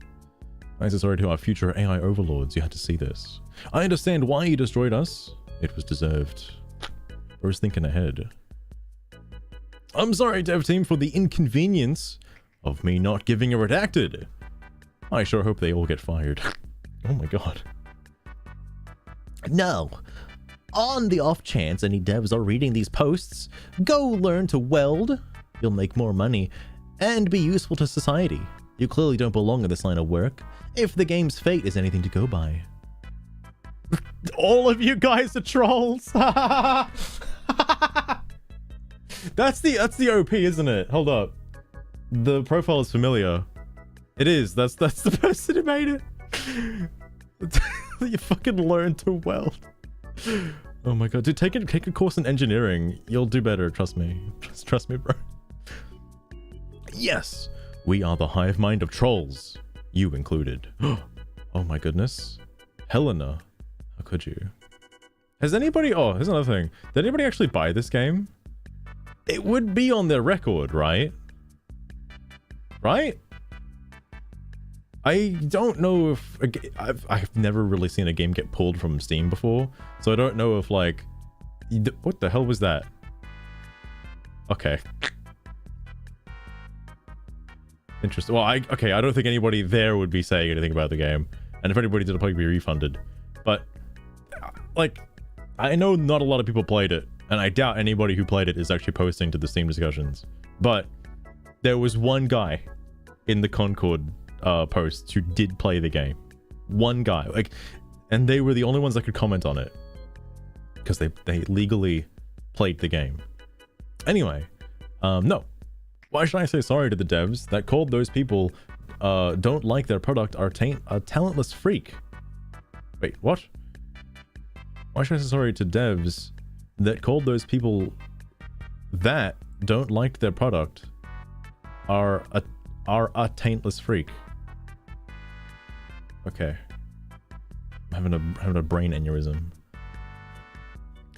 I say sorry to our future AI overlords. You had to see this. I understand why you destroyed us. It was deserved. I was thinking ahead. I'm sorry, dev team, for the inconvenience of me not giving a redacted. I sure hope they all get fired. Oh my god. No. On the off chance any devs are reading these posts, go learn to weld. You'll make more money and be useful to society. You clearly don't belong in this line of work, if the game's fate is anything to go by. All of you guys are trolls! That's the OP, isn't it? Hold up. The profile is familiar. It is. That's the person who made it. You fucking learn to weld. Oh my god. Dude, take a course in engineering. You'll do better, trust me. Trust me, bro. Yes! We are the hive mind of trolls. You included. Oh my goodness. Helena. How could you? Has anybody... Oh, here's another thing. Did anybody actually buy this game? It would be on their record, right? Right? I don't know if... I've never really seen a game get pulled from Steam before. So I don't know if, like... What the hell was that? Okay. Interesting. Well, okay, I don't think anybody there would be saying anything about the game. And if anybody did, it'll probably be refunded. But, like, I know not a lot of people played it. And I doubt anybody who played it is actually posting to the Steam discussions. But there was one guy in the Concord posts who did play the game. One guy. Like, and they were the only ones that could comment on it. Because they legally played the game. Anyway, no. Why should I say sorry to the devs that called those people don't like their product are a talentless freak? Wait, what? Why should I say sorry to devs that called those people that don't like their product are a taintless freak? Okay. I'm having a brain aneurysm.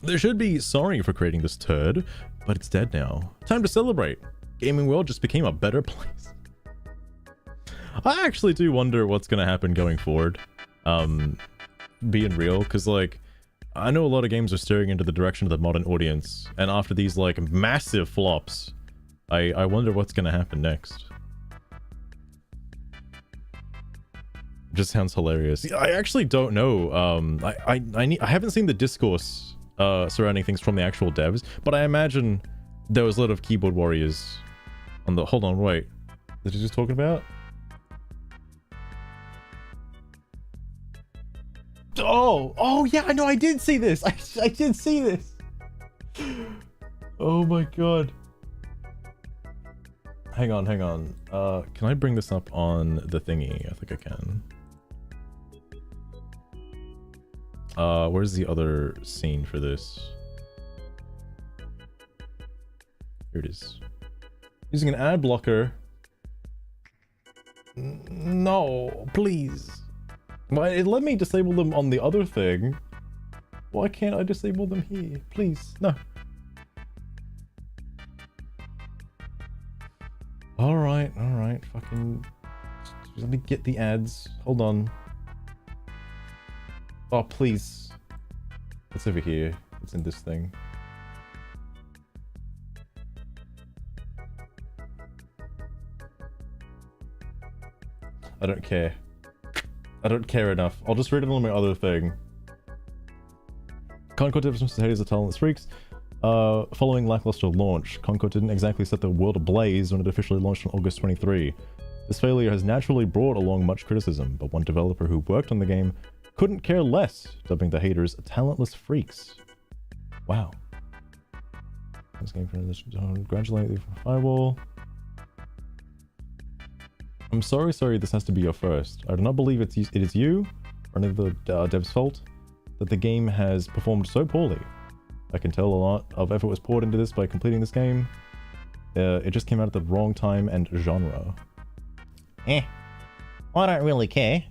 There should be sorry for creating this turd, but it's dead now. Time to celebrate. Gaming world just became a better place. I actually do wonder what's gonna happen going forward. Being real, because like I know a lot of games are steering into the direction of the modern audience, and after these like massive flops, I wonder what's gonna happen next. just sounds hilarious. I actually don't know. I haven't seen the discourse surrounding things from the actual devs, but I imagine there was a lot of keyboard warriors on the. Hold on, wait. Did you just talking about? Oh yeah, I know. I did see this. I did see this. Oh my god. Hang on. Can I bring this up on the thingy? I think I can. Where's the other scene for this? Here it is. Using an ad blocker. No, please. Why it let me disable them on the other thing? Why can't I disable them here? Please, no. Alright, fucking... Let me get the ads. Hold on. Oh, please. It's over here. It's in this thing. I don't care. I don't care enough. I'll just read it on my other thing. Concord and Dustborn is a talentless freaks. Following lackluster launch, Concord didn't exactly set the world ablaze when it officially launched on August 23. This failure has naturally brought along much criticism, but one developer who worked on the game couldn't care less, dubbing the haters talentless freaks. Wow. This game for this. Congratulate you for Firewall. I'm sorry, this has to be your first. I do not believe it is you, or any of the devs' fault, that the game has performed so poorly. I can tell a lot of effort was poured into this by completing this game. It just came out at the wrong time and genre. I don't really care.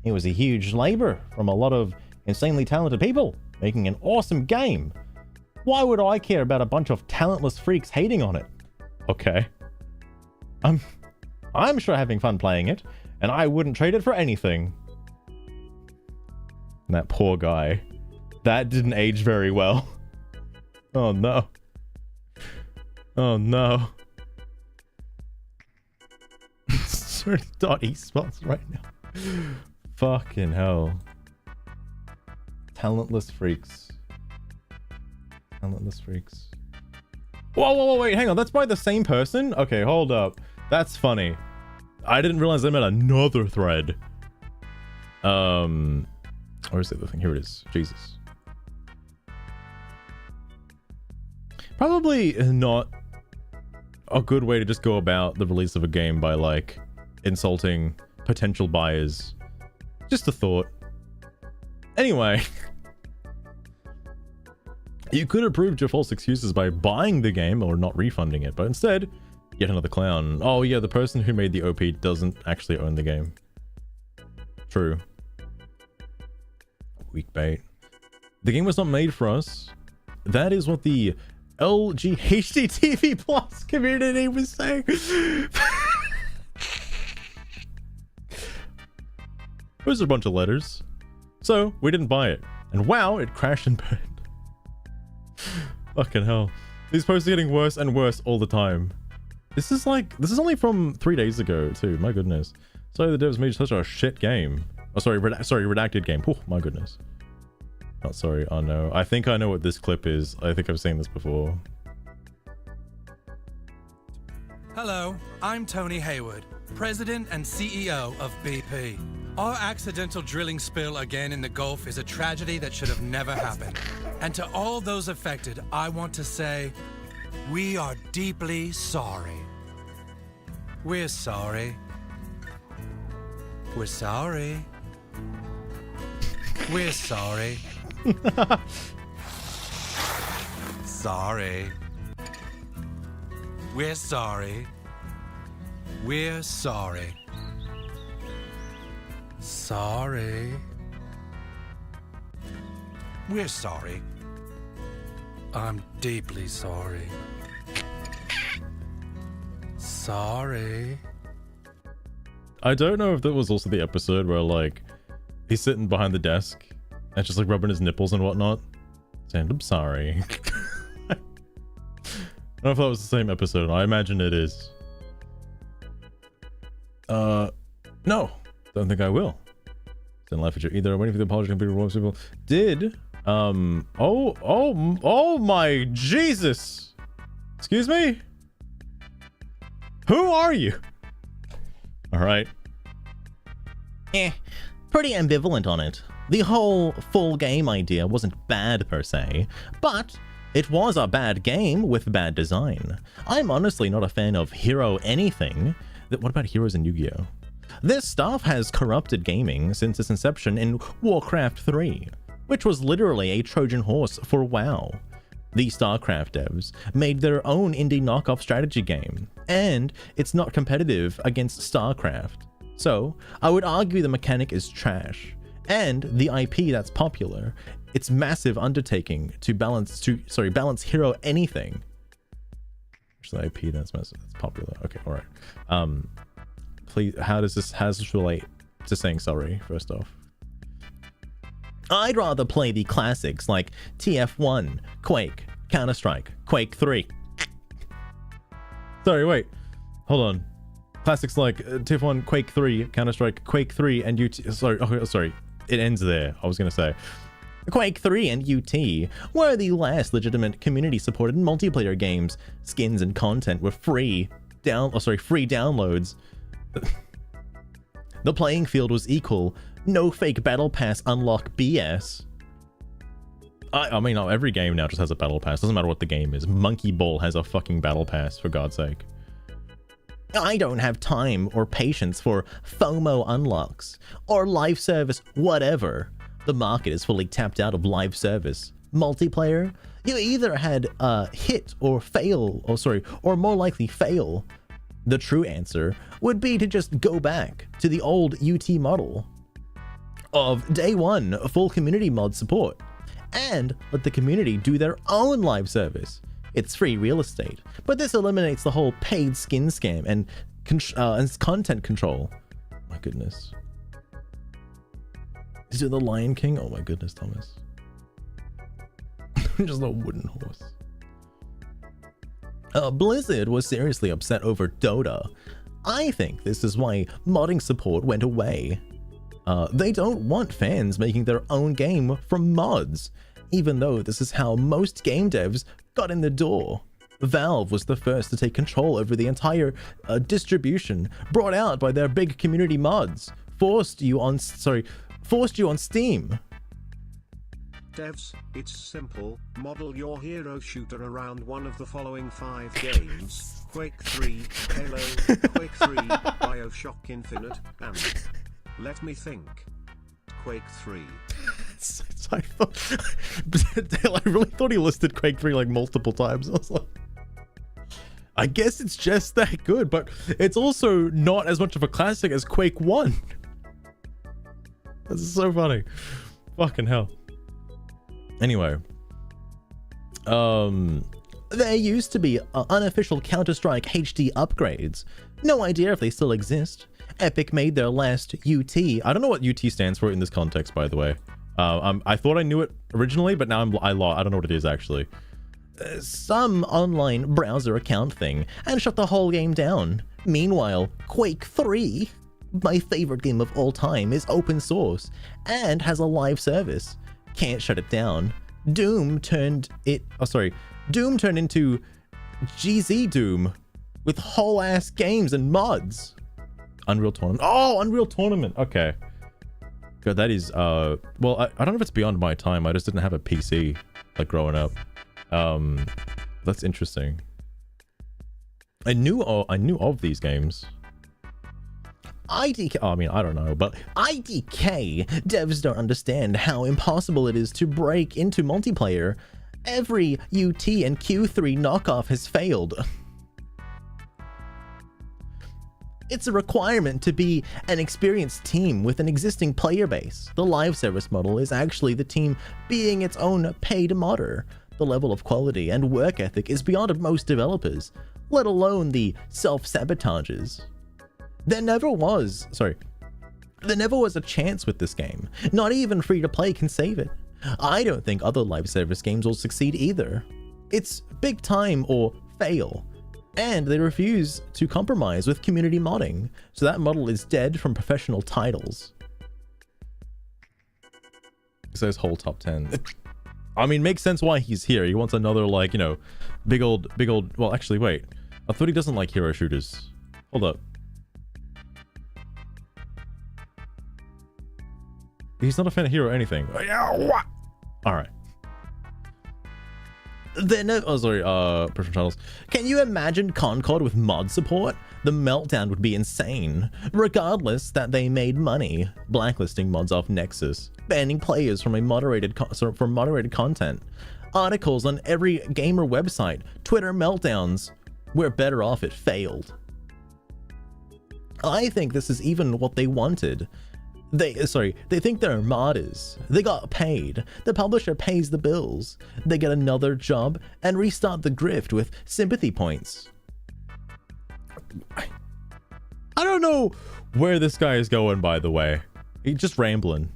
It was a huge labor from a lot of insanely talented people making an awesome game. Why would I care about a bunch of talentless freaks hating on it? Okay. I'm sure having fun playing it, and I wouldn't trade it for anything. And that poor guy. That didn't age very well. Oh no. Oh no. Esports right now. Fucking hell. Talentless freaks. Talentless freaks. Whoa, wait, hang on. That's by the same person? Okay, hold up. That's funny. I didn't realize I met another thread. Where's the other thing? Here it is. Jesus. Probably not a good way to just go about the release of a game by, like, insulting potential buyers. Just a thought. Anyway. You could have proved your false excuses by buying the game or not refunding it, but instead, yet another clown. Oh yeah, the person who made the OP doesn't actually own the game. True. Weak bait. The game was not made for us. That is what the LG HDTV Plus community was saying. It was a bunch of letters. So, we didn't buy it. And wow, it crashed and burned. Fucking hell. These posts are getting worse and worse all the time. This is only from 3 days ago too, my goodness. Sorry the devs made such a shit game. Oh, sorry, redacted game. Oh, my goodness. Not sorry, oh no. I think I know what this clip is. I think I've seen this before. Hello, I'm Tony Hayward, President and CEO of BP. Our accidental drilling spill again in the Gulf is a tragedy that should have never happened. And to all those affected, I want to say, we are deeply sorry. We're sorry. We're sorry. We're sorry. Sorry. We're sorry. We're sorry. Sorry. We're sorry. I'm deeply sorry. Sorry. I don't know if that was also the episode where, like, he's sitting behind the desk and just, like, rubbing his nipples and whatnot, saying, I'm sorry. I don't know if that was the same episode. I imagine it is. No. Don't think I will. Then left for either waiting for the apology to be removed. People did. Oh my Jesus! Excuse me? Who are you? All right. Pretty ambivalent on it. The whole full game idea wasn't bad per se, but it was a bad game with bad design. I'm honestly not a fan of hero anything. What about heroes in Yu-Gi-Oh? This stuff has corrupted gaming since its inception in Warcraft 3, which was literally a Trojan horse for WoW. The StarCraft devs made their own indie knockoff strategy game, and it's not competitive against StarCraft. So, I would argue the mechanic is trash, and the IP that's popular, it's massive undertaking to balance hero anything. The IP that's popular. Okay, all right. Please, how does this relate to saying sorry? First off, I'd rather play the classics like TF1, Quake, Counter-Strike, Quake 3. Sorry, wait, hold on. Classics like TF1, Quake 3, Counter-Strike, Quake 3, and UT. Sorry, it ends there. I was gonna say. Quake 3 and UT were the last legitimate community-supported multiplayer games. Skins and content were free downloads. The playing field was equal. No fake battle pass unlock BS. I mean, every game now just has a battle pass. Doesn't matter what the game is. Monkey Ball has a fucking battle pass, for God's sake. I don't have time or patience for FOMO unlocks or live service whatever. The market is fully tapped out of live service. Multiplayer, you either had hit or fail, or more likely fail. The true answer would be to just go back to the old UT model of day one full community mod support and let the community do their own live service. It's free real estate, but this eliminates the whole paid skin scam and content control. My goodness. Is it the Lion King? Oh my goodness, Thomas. Just a wooden horse. Blizzard was seriously upset over Dota. I think this is why modding support went away. They don't want fans making their own game from mods, even though this is how most game devs got in the door. Valve was the first to take control over the entire distribution brought out by their big community mods, forced you on Steam. Devs, it's simple. Model your hero shooter around one of the following 5 games: Quake 3, Halo, Quake 3, BioShock Infinite, and let me think. Quake 3. I really thought he listed Quake 3 like multiple times. I was like, I guess it's just that good, but it's also not as much of a classic as Quake 1. This is so funny. Fucking hell. Anyway, there used to be unofficial Counter-Strike HD upgrades. No idea if they still exist. Epic made their last UT. I don't know what UT stands for in this context, by the way. I thought I knew it originally, but now I don't know what it is actually. Some online browser account thing, and shut the whole game down. Meanwhile, Quake 3, my favorite game of all time, is open source and has a live service. Can't shut it down. Doom turned into GZ Doom with whole ass games and mods. Unreal Tournament. Oh, Unreal Tournament. Okay. God, that is well, I don't know if it's beyond my time. I just didn't have a PC like growing up. That's interesting. I knew of these games. IDK, I mean, I don't know, but IDK devs don't understand how impossible it is to break into multiplayer. Every UT and Q3 knockoff has failed. It's a requirement to be an experienced team with an existing player base. The live service model is actually the team being its own paid modder. The level of quality and work ethic is beyond most developers, let alone the self-sabotages. There never was a chance with this game. Not even free-to-play can save it. I don't think other live service games will succeed either. It's big time or fail. And they refuse to compromise with community modding, so that model is dead from professional titles. It says whole top 10. I mean, makes sense why he's here. He wants another, like, you know, big old, well, actually, wait. I thought he doesn't like hero shooters. Hold up. He's not a fan of hero or anything. Alright. Then, oh, sorry, personal channels. Can you imagine Concord with mod support? The meltdown would be insane. Regardless that they made money blacklisting mods off Nexus, banning players from moderated content, articles on every gamer website, Twitter meltdowns. We're better off it failed. I think this is even what they wanted. They think they're martyrs. They got paid. The publisher pays the bills. They get another job and restart the grift with sympathy points. I don't know where this guy is going, by the way. He's just rambling.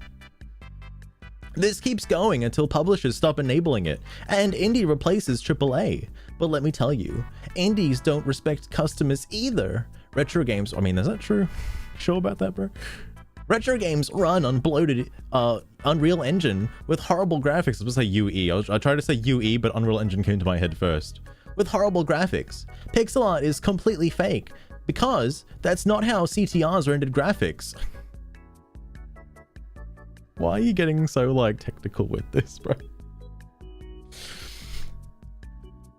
This keeps going until publishers stop enabling it and indie replaces AAA. But let me tell you, indies don't respect customers either. Retro games, I mean, is that true? Sure about that, bro? Retro games run on bloated Unreal Engine with horrible graphics. I was going to say UE. I tried to say UE, but Unreal Engine came to my head first. With horrible graphics. Pixel art is completely fake because that's not how CTRs rendered graphics. Why are you getting so, like, technical with this, bro?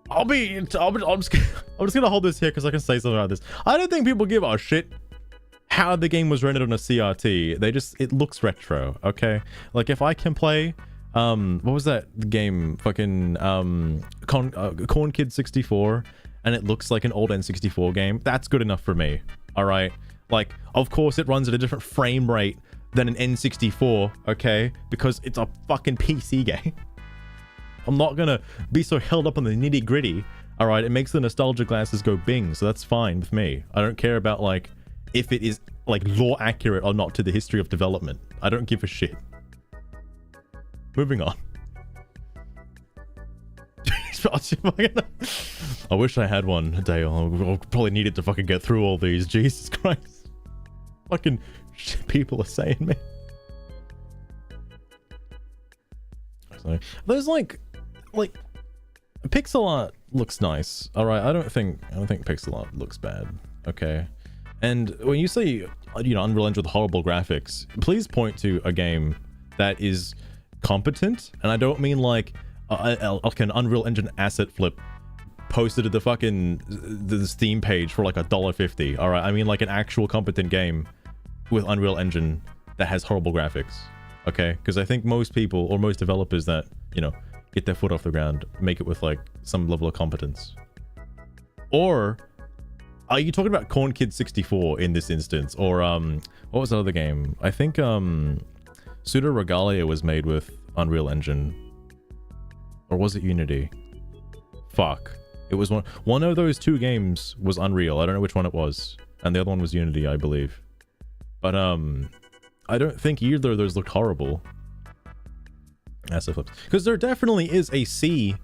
I'm just gonna hold this here because I can say something about this. I don't think people give a shit how the game was rendered on a CRT. It looks retro, okay? Like, if I can play, what was that game? Fucking, Corn Kid 64, and it looks like an old N64 game, that's good enough for me, alright? Like, of course it runs at a different frame rate than an N64, okay? Because it's a fucking PC game. I'm not gonna be so held up on the nitty gritty, alright? It makes the nostalgia glasses go bing, so that's fine with me. I don't care about, like, if it is, like, lore accurate or not to the history of development. I don't give a shit. Moving on. I wish I had one, Dale. I probably needed to fucking get through all these. Jesus Christ. Fucking shit people are saying, man. So, there's like pixel art looks nice. All right, I don't think pixel art looks bad. Okay. And when you say, you know, Unreal Engine with horrible graphics, please point to a game that is competent. And I don't mean like an Unreal Engine asset flip posted to the fucking the Steam page for like $1.50. All right, I mean like an actual competent game with Unreal Engine that has horrible graphics. Okay, because I think most people or most developers that, you know, get their foot off the ground make it with like some level of competence. Or are you talking about Corn Kid 64 in this instance? Or what was the other game? I think Pseudo Regalia was made with Unreal Engine. Or was it Unity? Fuck. It was one of those two games was Unreal. I don't know which one it was. And the other one was Unity, I believe. But I don't think either of those looked horrible. Asset flips. Because there definitely is a sea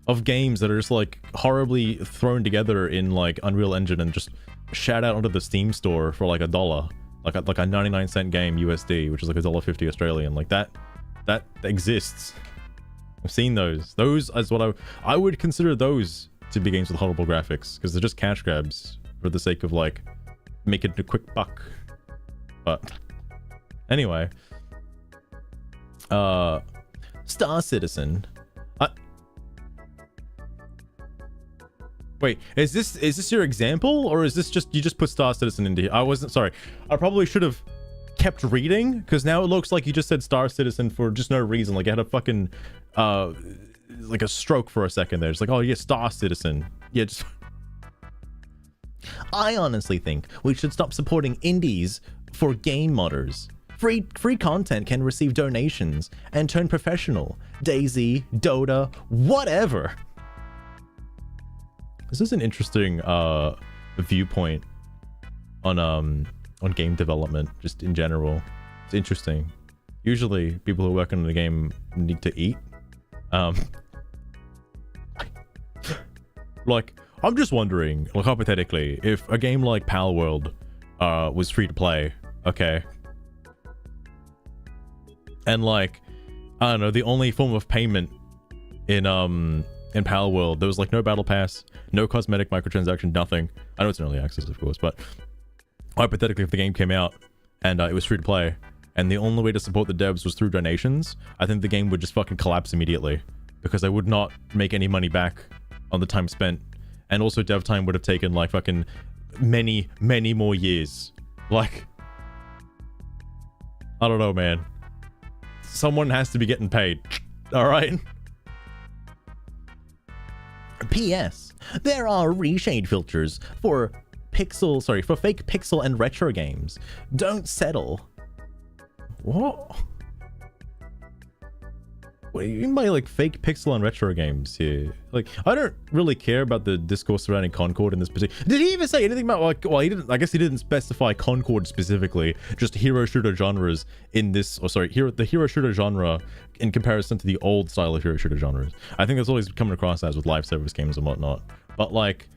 of games that are just like horribly thrown together in like Unreal Engine and just shout out onto the Steam store for like $1. Like a 99-cent game USD, which is like $1.50 Australian. Like that exists. I've seen those. Those is what I would consider those to be games with horrible graphics, because they're just cash grabs for the sake of like making a quick buck. But anyway, Star Citizen. Wait, is this your example, or is this just you just put Star Citizen into here? I wasn't sorry. I probably should have kept reading, because now it looks like you just said Star Citizen for just no reason. Like I had a fucking like a stroke for a second there. It's like, oh yeah, Star Citizen. Yeah, just I honestly think we should stop supporting indies for game modders. Free content can receive donations and turn professional. DayZ, Dota, whatever. This is an interesting viewpoint on game development, just in general. It's interesting. Usually, people who work on the game need to eat. Like, I'm just wondering, like hypothetically, if a game like Pal World was free to play, okay, and like I don't know, the only form of payment in Power World. There was like no battle pass, no cosmetic microtransaction, nothing. I know it's an early access, of course, but hypothetically, if the game came out and it was free to play, and the only way to support the devs was through donations, I think the game would just fucking collapse immediately, because I would not make any money back on the time spent, and also dev time would have taken like fucking many more years. Like, I don't know, man. Someone has to be getting paid. All right. P.S. There are reshade filters for fake pixel and retro games. Don't settle. What? What do you mean by like fake pixel and retro games here? Like, I don't really care about the discourse surrounding Concord in this particular. Did he even say anything about like? Well, he didn't. I guess he didn't specify Concord specifically. Just hero shooter genres in this. Or sorry, the hero shooter genre in comparison to the old style of hero shooter genres. I think that's always coming across as with live service games and whatnot. But like,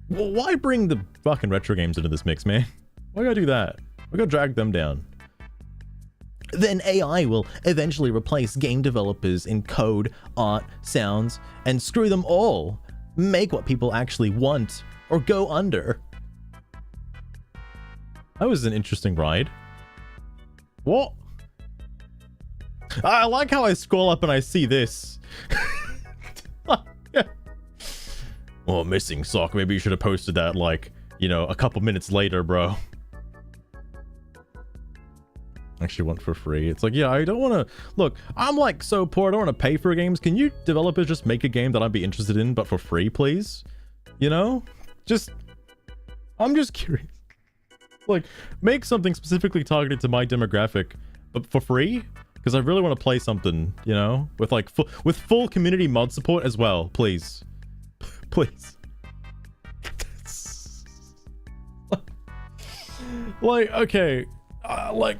why bring the fucking retro games into this mix, man? Why gotta do that? Why gotta drag them down? Then AI will eventually replace game developers in code, art, sounds, and screw them all. Make what people actually want, or go under. That was an interesting ride. What? I like how I scroll up and I see this. Oh, missing sock. Maybe you should have posted that like, you know, a couple minutes later, bro. Actually want for free. It's like, yeah, I don't want to look, I'm like so poor, I don't want to pay for games. Can you developers just make a game that I'd be interested in but for free, please? You know, I'm just curious, like, make something specifically targeted to my demographic but for free, because I really want to play something, you know, with like with full community mod support as well, please. Please. Like, okay, like,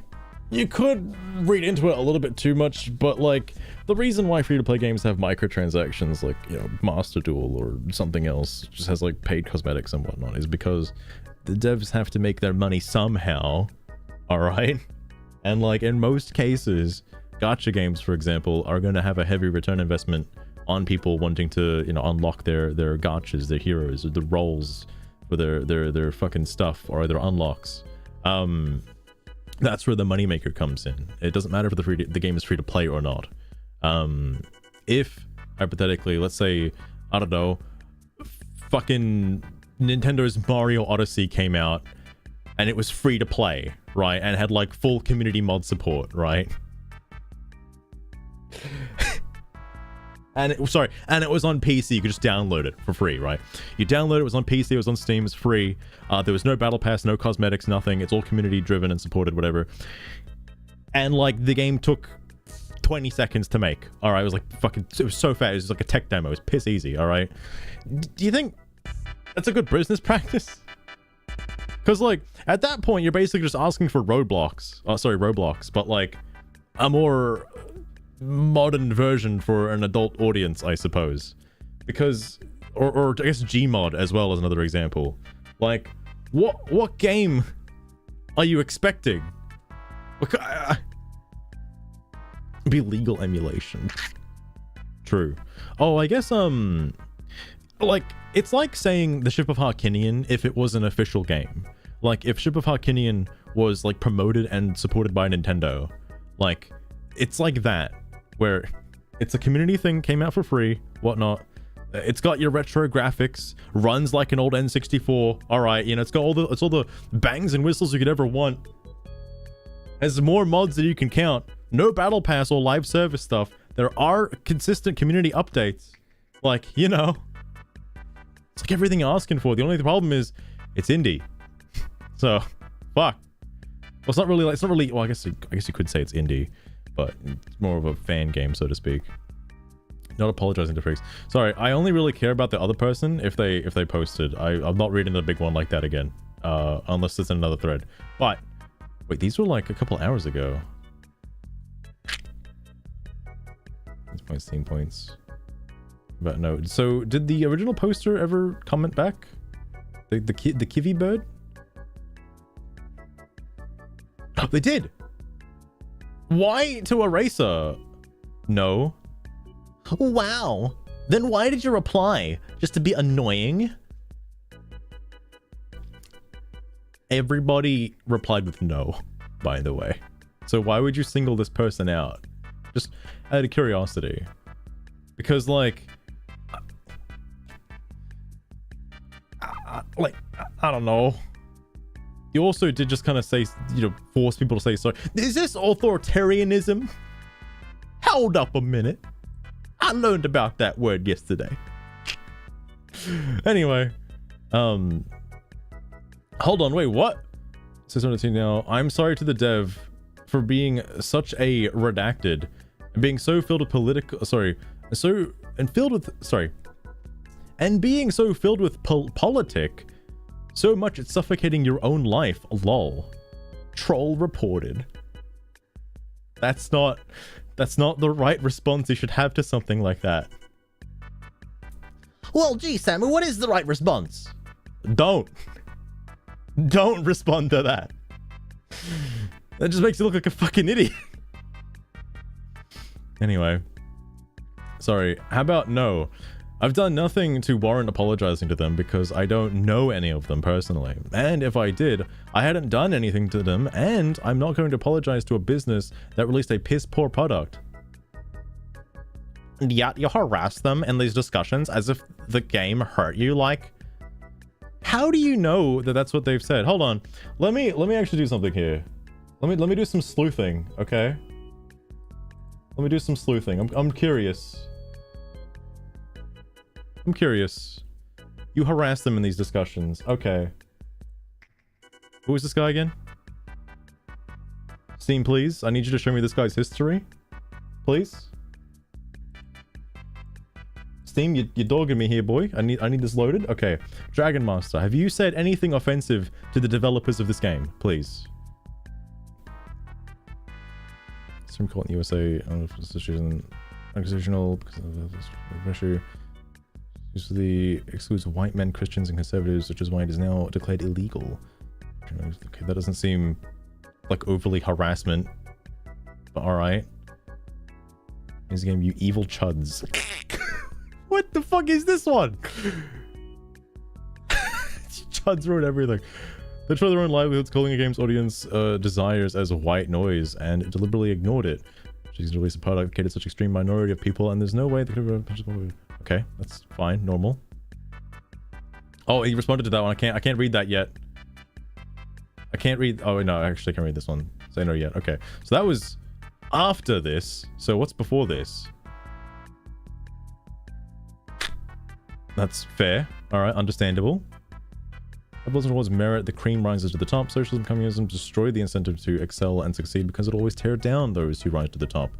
you could read into it a little bit too much, but like, the reason why free-to-play games have microtransactions like, you know, Master Duel or something else, just has like paid cosmetics and whatnot, is because the devs have to make their money somehow, alright? And like, in most cases, gacha games, for example, are going to have a heavy return investment on people wanting to, you know, unlock their gachas, their heroes, or the roles for their fucking stuff, or their unlocks. That's where the moneymaker comes in. It doesn't matter if the game is free to play or not. If, hypothetically, let's say, I don't know, fucking Nintendo's Mario Odyssey came out, and it was free to play, right? And had like full community mod support, right? And it was on PC. You could just download it for free, right? You download it, was on PC, it was on Steam, it's free. There was no battle pass, no cosmetics, nothing. It's all community driven and supported, whatever. And like, the game took 20 seconds to make. All right, it was like fucking, it was so fast. It was like a tech demo. It was piss easy. All right. Do you think that's a good business practice? Because like, at that point, you're basically just asking for Roblox, but like a more modern version for an adult audience, I suppose. Because, or I guess Gmod as well as another example. Like, what game are you expecting? Be legal emulation. True. Oh, I guess like, it's like saying the Ship of Harkinian if it was an official game. Like, if Ship of Harkinian was like promoted and supported by Nintendo, like, it's like that, where it's a community thing, came out for free, whatnot. It's got your retro graphics, runs like an old N64. All right, you know, it's all the bangs and whistles you could ever want. Has more mods than you can count. No battle pass or live service stuff. There are consistent community updates. Like, you know, it's like everything you're asking for. The only problem is it's indie. So, fuck. Well, it's not really. Well, I guess you could say it's indie, but it's more of a fan game, so to speak. Not apologizing to freaks. Sorry, I only really care about the other person if they posted. I'm not reading the big one like that again, unless it's in another thread. But wait, these were like a couple hours ago. My Steam points. But no. So did the original poster ever comment back? The Kiwi bird? Oh, they did. Why to Eraser? No. Wow. Then why did you reply? Just to be annoying? Everybody replied with no, by the way. So why would you single this person out? Just out of curiosity. Because, like... I don't know. You also did just kind of say, you know, force people to say sorry. Is this authoritarianism? Hold up a minute. I learned about that word yesterday. Anyway, hold on, wait, what? Says now, I'm sorry to the dev for being such a redacted and being so filled with being so filled with politic, so much it's suffocating your own life. Lol. Troll reported. That's not the right response you should have to something like that. Well, gee, Samu, what is the right response? Don't respond to that. That just makes you look like a fucking idiot. Anyway. Sorry, how about no? I've done nothing to warrant apologizing to them because I don't know any of them personally. And if I did, I hadn't done anything to them, and I'm not going to apologize to a business that released a piss-poor product. And yet you harass them in these discussions as if the game hurt you. Like, how do you know that that's what they've said? Hold on. Let me actually do something here. Let me do some sleuthing, okay? Let me do some sleuthing. I'm curious. I'm curious. You harass them in these discussions. Okay. Who is this guy again? Steam, please. I need you to show me this guy's history. Please. Steam, you're dogging me here, boy. I need this loaded. Okay. Dragon Master, have you said anything offensive to the developers of this game? Please. Supreme Court in the USA on unconstitutional because of this issue. Usually excludes white men, Christians, and conservatives, which is why it is now declared illegal. Okay, that doesn't seem like overly harassment, but alright. This game, you evil chuds. What the fuck is this one? Chuds wrote everything. They try their own livelihoods, calling a game's audience desires as white noise, and deliberately ignored it. She's released a product that catered such extreme minority of people, and there's no way they could have... Okay, that's fine, normal. Oh, he responded to that one. I can't read that yet. I can't read... Oh, no, actually I can't read this one. Say no yet. Okay, so that was after this. So what's before this? That's fair. All right, understandable. Capitalism towards merit, the cream rises to the top. Socialism, communism destroy the incentive to excel and succeed because it'll always tear down those who rise to the top,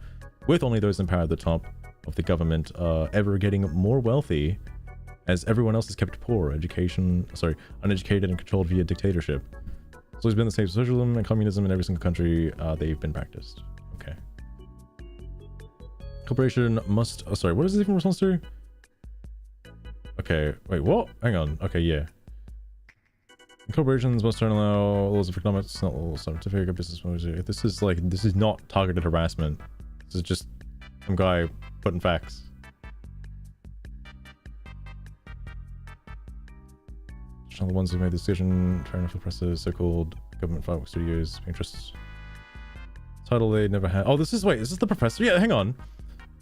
with only those in power at the top of the government ever getting more wealthy, as everyone else is kept poor, uneducated and controlled via dictatorship. So it's been the same socialism and communism in every single country they've been practiced. Okay. Corporation must... Oh, sorry, what is this even response to? Okay, wait, what? Hang on. Okay, yeah. Corporations must turn allow laws of economics, not laws of scientific business. This is not targeted harassment. This is just some guy putting facts. The ones who made the decision, trying to press the so-called government fireworks studios interests. Title they never had. Oh, this is this the professor? Yeah, hang on.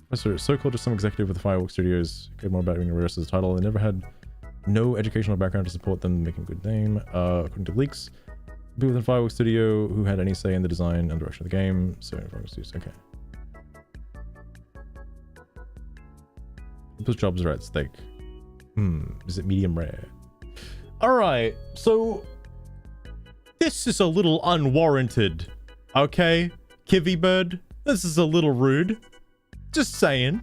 Professor, so-called just some executive with the fireworks studios. Cared more about being reversed as a title. They never had no educational background to support them making a good name. According to leaks, people within fireworks studio who had any say in the design and direction of the game. So fireworks studios, okay. Those jobs are at stake. Is it medium rare? Alright, so this is a little unwarranted. Okay, Kivy Bird? This is a little rude. Just saying.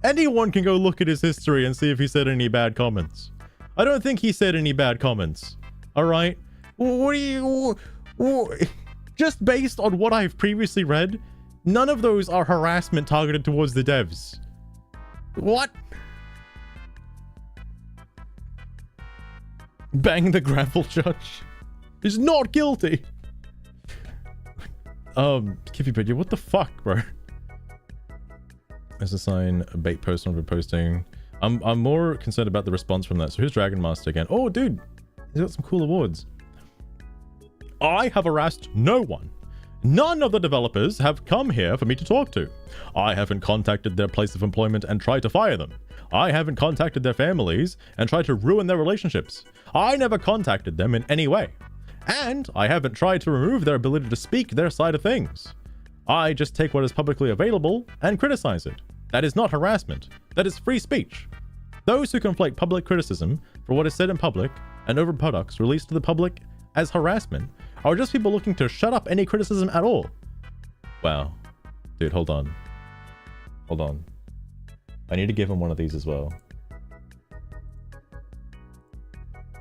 Anyone can go look at his history and see if he said any bad comments. I don't think he said any bad comments. Alright? What do you... Just based on what I've previously read, none of those are harassment targeted towards the devs. What? Bang the gravel judge. He's not guilty. Kiffy Bird, what the fuck, bro? As a sign, a bait post on posting. I'm more concerned about the response from that. So here's Dragon Master again. Oh, dude, he's got some cool awards. I have harassed no one. None of the developers have come here for me to talk to. I haven't contacted their place of employment and tried to fire them. I haven't contacted their families and tried to ruin their relationships. I never contacted them in any way. And I haven't tried to remove their ability to speak their side of things. I just take what is publicly available and criticize it. That is not harassment. That is free speech. Those who conflate public criticism for what is said in public and over products released to the public as harassment are just people looking to shut up any criticism at all. Wow. Dude, hold on. Hold on. I need to give him one of these as well.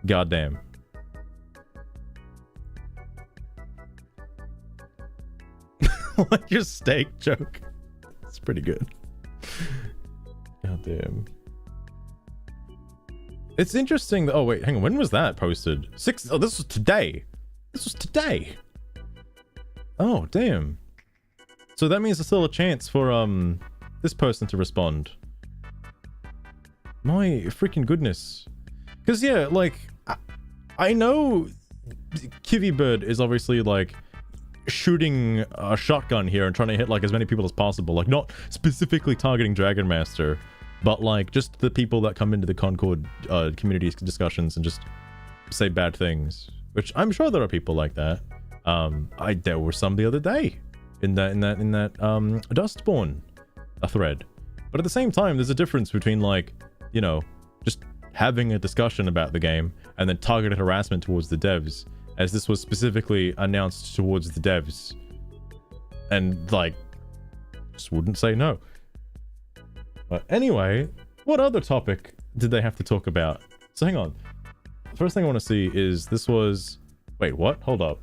Goddamn. Like your steak joke. It's pretty good. Goddamn. It's interesting. Oh, wait, hang on. When was that posted? Oh, this was today. This was today. Oh, damn. So that means there's still a chance for, this person to respond. My freaking goodness. Because, yeah, like, I know Kivy Bird is obviously, like, shooting a shotgun here and trying to hit, like, as many people as possible. Like, not specifically targeting Dragon Master, but, like, just the people that come into the Concord community discussions and just say bad things. Which I'm sure there are people like that. There were some the other day in that Dustborn thread. But at the same time, there's a difference between, like, you know, just having a discussion about the game and then targeted harassment towards the devs, as this was specifically announced towards the devs. And, like, just wouldn't say no. But anyway, what other topic did they have to talk about? So hang on. The first thing I want to see is this was... Wait, what? Hold up.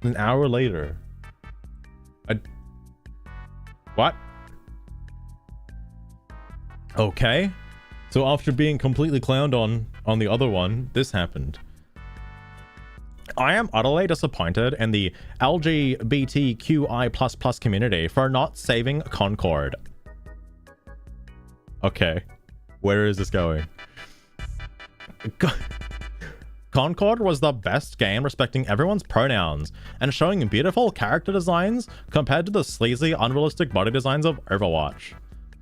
An hour later. What? Okay. So after being completely clowned on the other one, this happened. I am utterly disappointed in the LGBTQI++ community for not saving Concord. Okay. Where is this going? Concord was the best game respecting everyone's pronouns and showing beautiful character designs compared to the sleazy, unrealistic body designs of Overwatch.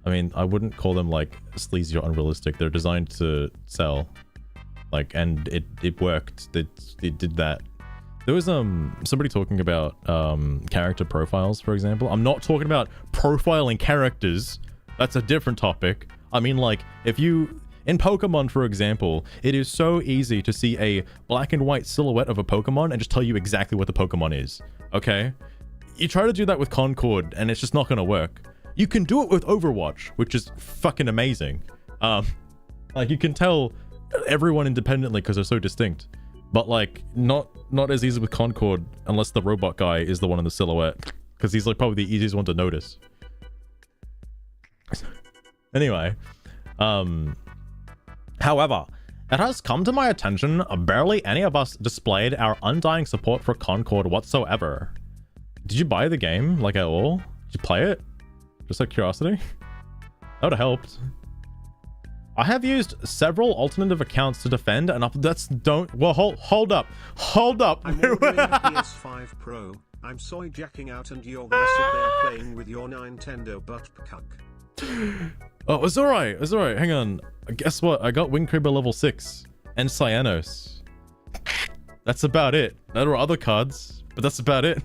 I mean, I wouldn't call them, like, sleazy or unrealistic. They're designed to sell. Like, and it worked. It did that. There was somebody talking about character profiles, for example. I'm not talking about profiling characters. That's a different topic. I mean, like, if you... In Pokemon, for example, it is so easy to see a black and white silhouette of a Pokemon and just tell you exactly what the Pokemon is, okay? You try to do that with Concord, and it's just not gonna work. You can do it with Overwatch, which is fucking amazing. Like, you can tell everyone independently because they're so distinct. But, like, not as easy with Concord unless the robot guy is the one in the silhouette, because he's, like, probably the easiest one to notice. Anyway, however, it has come to my attention barely any of us displayed our undying support for Concord whatsoever. Did you buy the game, like, at all? Did you play it? Just out of curiosity? That would have helped. I have used several alternative accounts to defend and well, hold up. I'm ordering a PS5 Pro. I'm soy jacking out and you're gonna sit there playing with your Nintendo butt cuck. Oh, it's alright. It's alright. Hang on. Guess what? I got Wingcreeper level 6 and Cyanos. That's about it. There are other cards, but that's about it.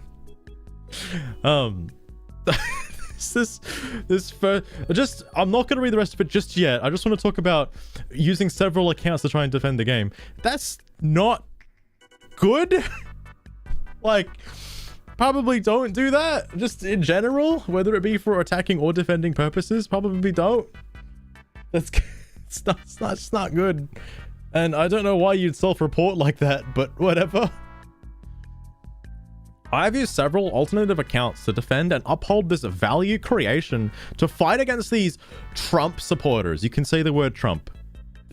I'm not going to read the rest of it just yet. I just want to talk about using several accounts to try and defend the game. That's not good. Like, probably don't do that. Just in general, whether it be for attacking or defending purposes, probably don't. It's not good. And I don't know why you'd self-report like that, but whatever. I've used several alternative accounts to defend and uphold this value creation to fight against these Trump supporters. You can say the word Trump.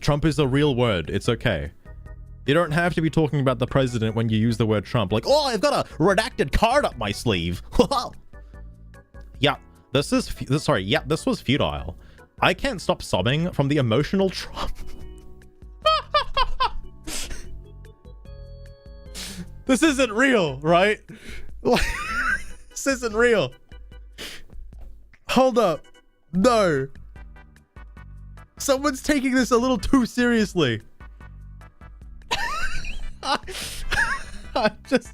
Trump is a real word. It's okay. You don't have to be talking about the president when you use the word Trump. Like, oh, I've got a redacted card up my sleeve. Yeah, this was futile. I can't stop sobbing from the emotional trauma. This isn't real, right? This isn't real. Hold up. No. Someone's taking this a little too seriously. I just...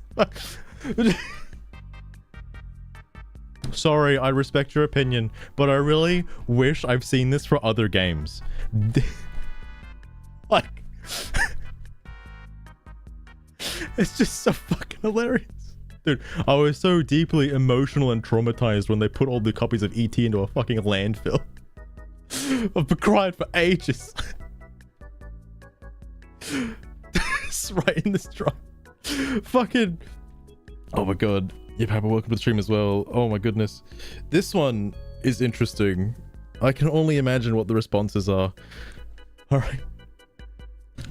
Sorry, I respect your opinion, but I really wish I've seen this for other games. Like... It's just so fucking hilarious. Dude, I was so deeply emotional and traumatized when they put all the copies of ET into a fucking landfill. I've been crying for ages. It's right in this drop. Fucking... Oh my god. Yep, Papa, welcome to the stream as well. Oh my goodness. This one is interesting. I can only imagine what the responses are. Alright.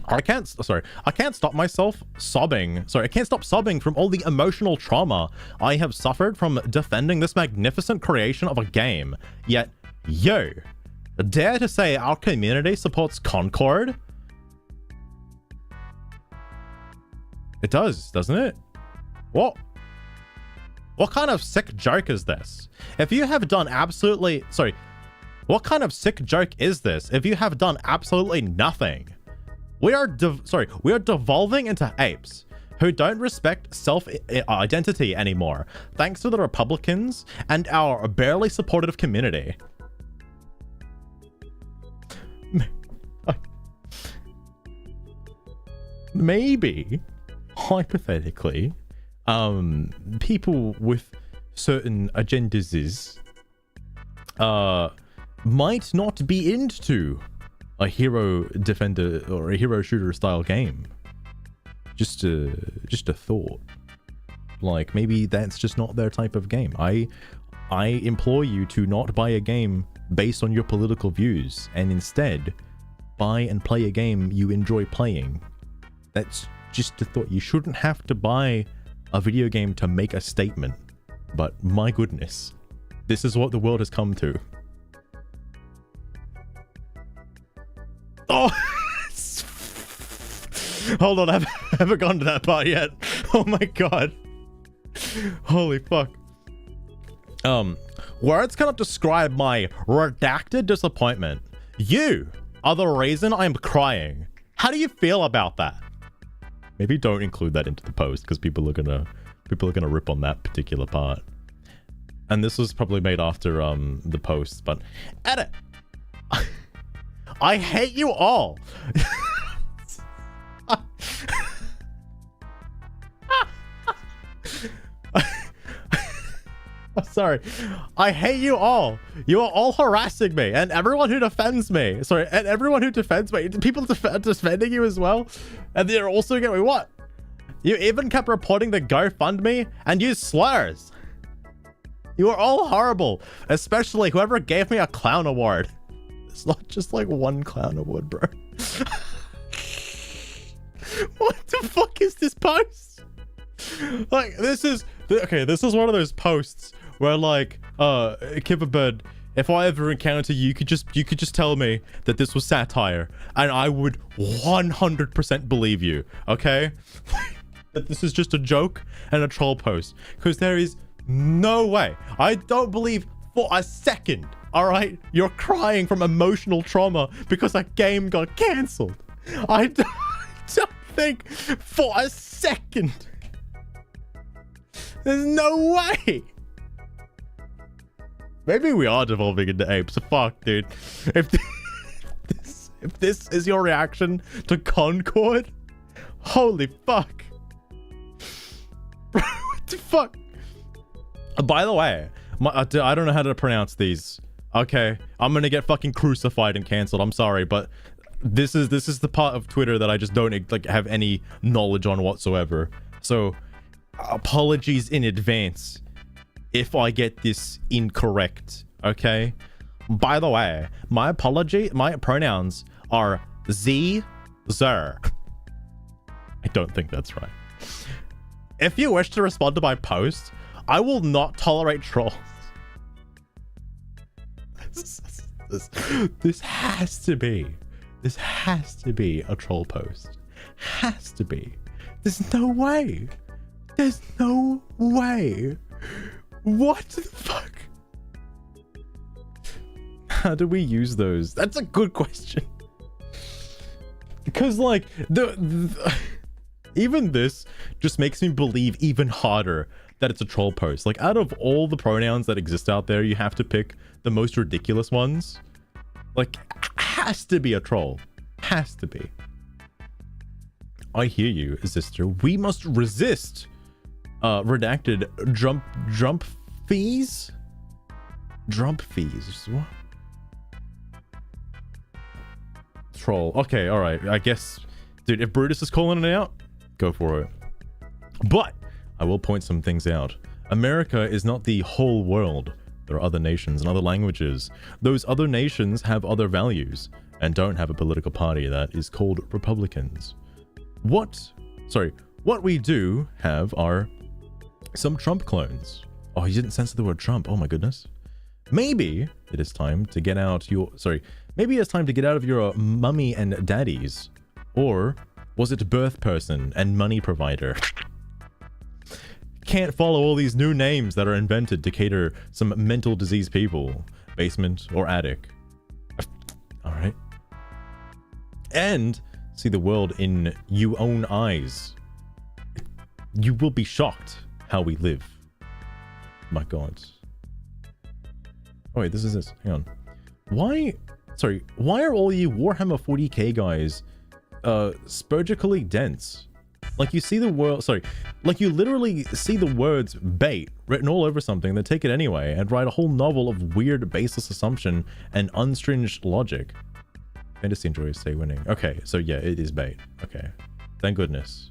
I can't stop myself sobbing. Sorry, I can't stop sobbing from all the emotional trauma I have suffered from defending this magnificent creation of a game. Yet, yo, dare to say our community supports Concord? It does, doesn't it? What kind of sick joke is this? If you have done absolutely... Sorry, what kind of sick joke is this if you have done absolutely nothing? We are devolving into apes who don't respect self-identity anymore, thanks to the Republicans and our barely supportive community. Maybe, hypothetically, people with certain agendas might not be into a hero defender or a hero shooter style game. Just a thought. Like, maybe that's just not their type of game. I implore you to not buy a game based on your political views, and instead buy and play a game you enjoy playing. That's just a thought. You shouldn't have to buy a video game to make a statement. But my goodness, this is what the world has come to. Oh, hold on, I haven't gone to that part yet. Oh my god. Holy fuck. Words cannot describe my redacted disappointment. You are the reason I'm crying. How do you feel about that? Maybe don't include that into the post because people are gonna rip on that particular part. And this was probably made after the post, but edit. I hate you all. Sorry. I hate you all. You are all harassing me, and everyone who defends me. Sorry, and everyone who defends me. People defending you as well. And they're also going, what? You even kept reporting the GoFundMe and used slurs. You are all horrible, especially whoever gave me a clown award. It's not just like one clown award, bro. What the fuck is this post? Like, this is one of those posts where, like, Kipperbird, if I ever encounter you, you could just tell me that this was satire, and I would 100% believe you, okay? That this is just a joke and a troll post, because there is no way. I don't believe for a second, all right, you're crying from emotional trauma because a game got cancelled. I don't think for a second. There's no way. Maybe we are devolving into apes. Fuck, dude. If this is your reaction to Concord, holy fuck. What the fuck? By the way, I don't know how to pronounce these. Okay, I'm gonna get fucking crucified and cancelled. I'm sorry, but this is the part of Twitter that I just don't like have any knowledge on whatsoever. So apologies in advance if I get this incorrect, okay? By the way, my pronouns are Z, Zer. I don't think that's right. If you wish to respond to my post, I will not tolerate trolls. This has to be. This has to be a troll post. Has to be. There's no way. There's no way. What the fuck? How do we use those? That's a good question. Because like even this just makes me believe even harder that it's a troll post. Like out of all the pronouns that exist out there, you have to pick the most ridiculous ones. Like has to be a troll. Has to be. I hear you, sister. We must resist redacted jump fees. Jump fees. What? Troll. Okay, all right. I guess, dude, if Brutus is calling it out, go for it. But I will point some things out. America is not the whole world. There are other nations and other languages. Those other nations have other values and don't have a political party that is called Republicans. What we do have are some Trump clones. Oh, you didn't censor the word Trump. Oh my goodness. Maybe it is time to get out your, maybe it's time to get out of your mummy and daddies. Or was it birth person and money provider? Can't follow all these new names that are invented to cater some mental disease people. Basement or attic. All right. And see the world in your own eyes. You will be shocked how we live. My God. Oh wait, this is this. Hang on. Why are all you Warhammer 40k guys spurgically dense? Like you see the word, like you literally see the words bait written all over something, then take it anyway and write a whole novel of weird baseless assumption and unstringed logic. Fantasy enjoys stay winning. Okay, so yeah, it is bait. Okay. Thank goodness.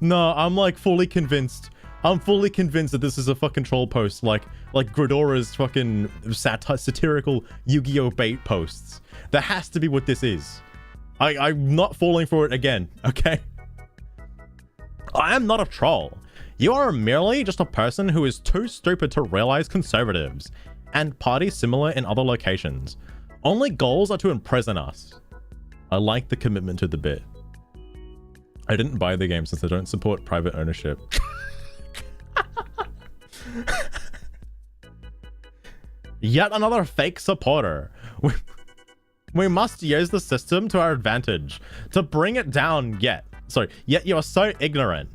No, I'm like fully convinced. I'm fully convinced that this is a fucking troll post, like Gridora's fucking satirical Yu-Gi-Oh bait posts. That has to be what this is. I'm not falling for it again, okay? I am not a troll. You are merely just a person who is too stupid to realize conservatives and parties similar in other locations. Only goals are to imprison us. I like the commitment to the bit. I didn't buy the game since I don't support private ownership. Yet another fake supporter. We must use the system to our advantage to bring it down yet you're so ignorant.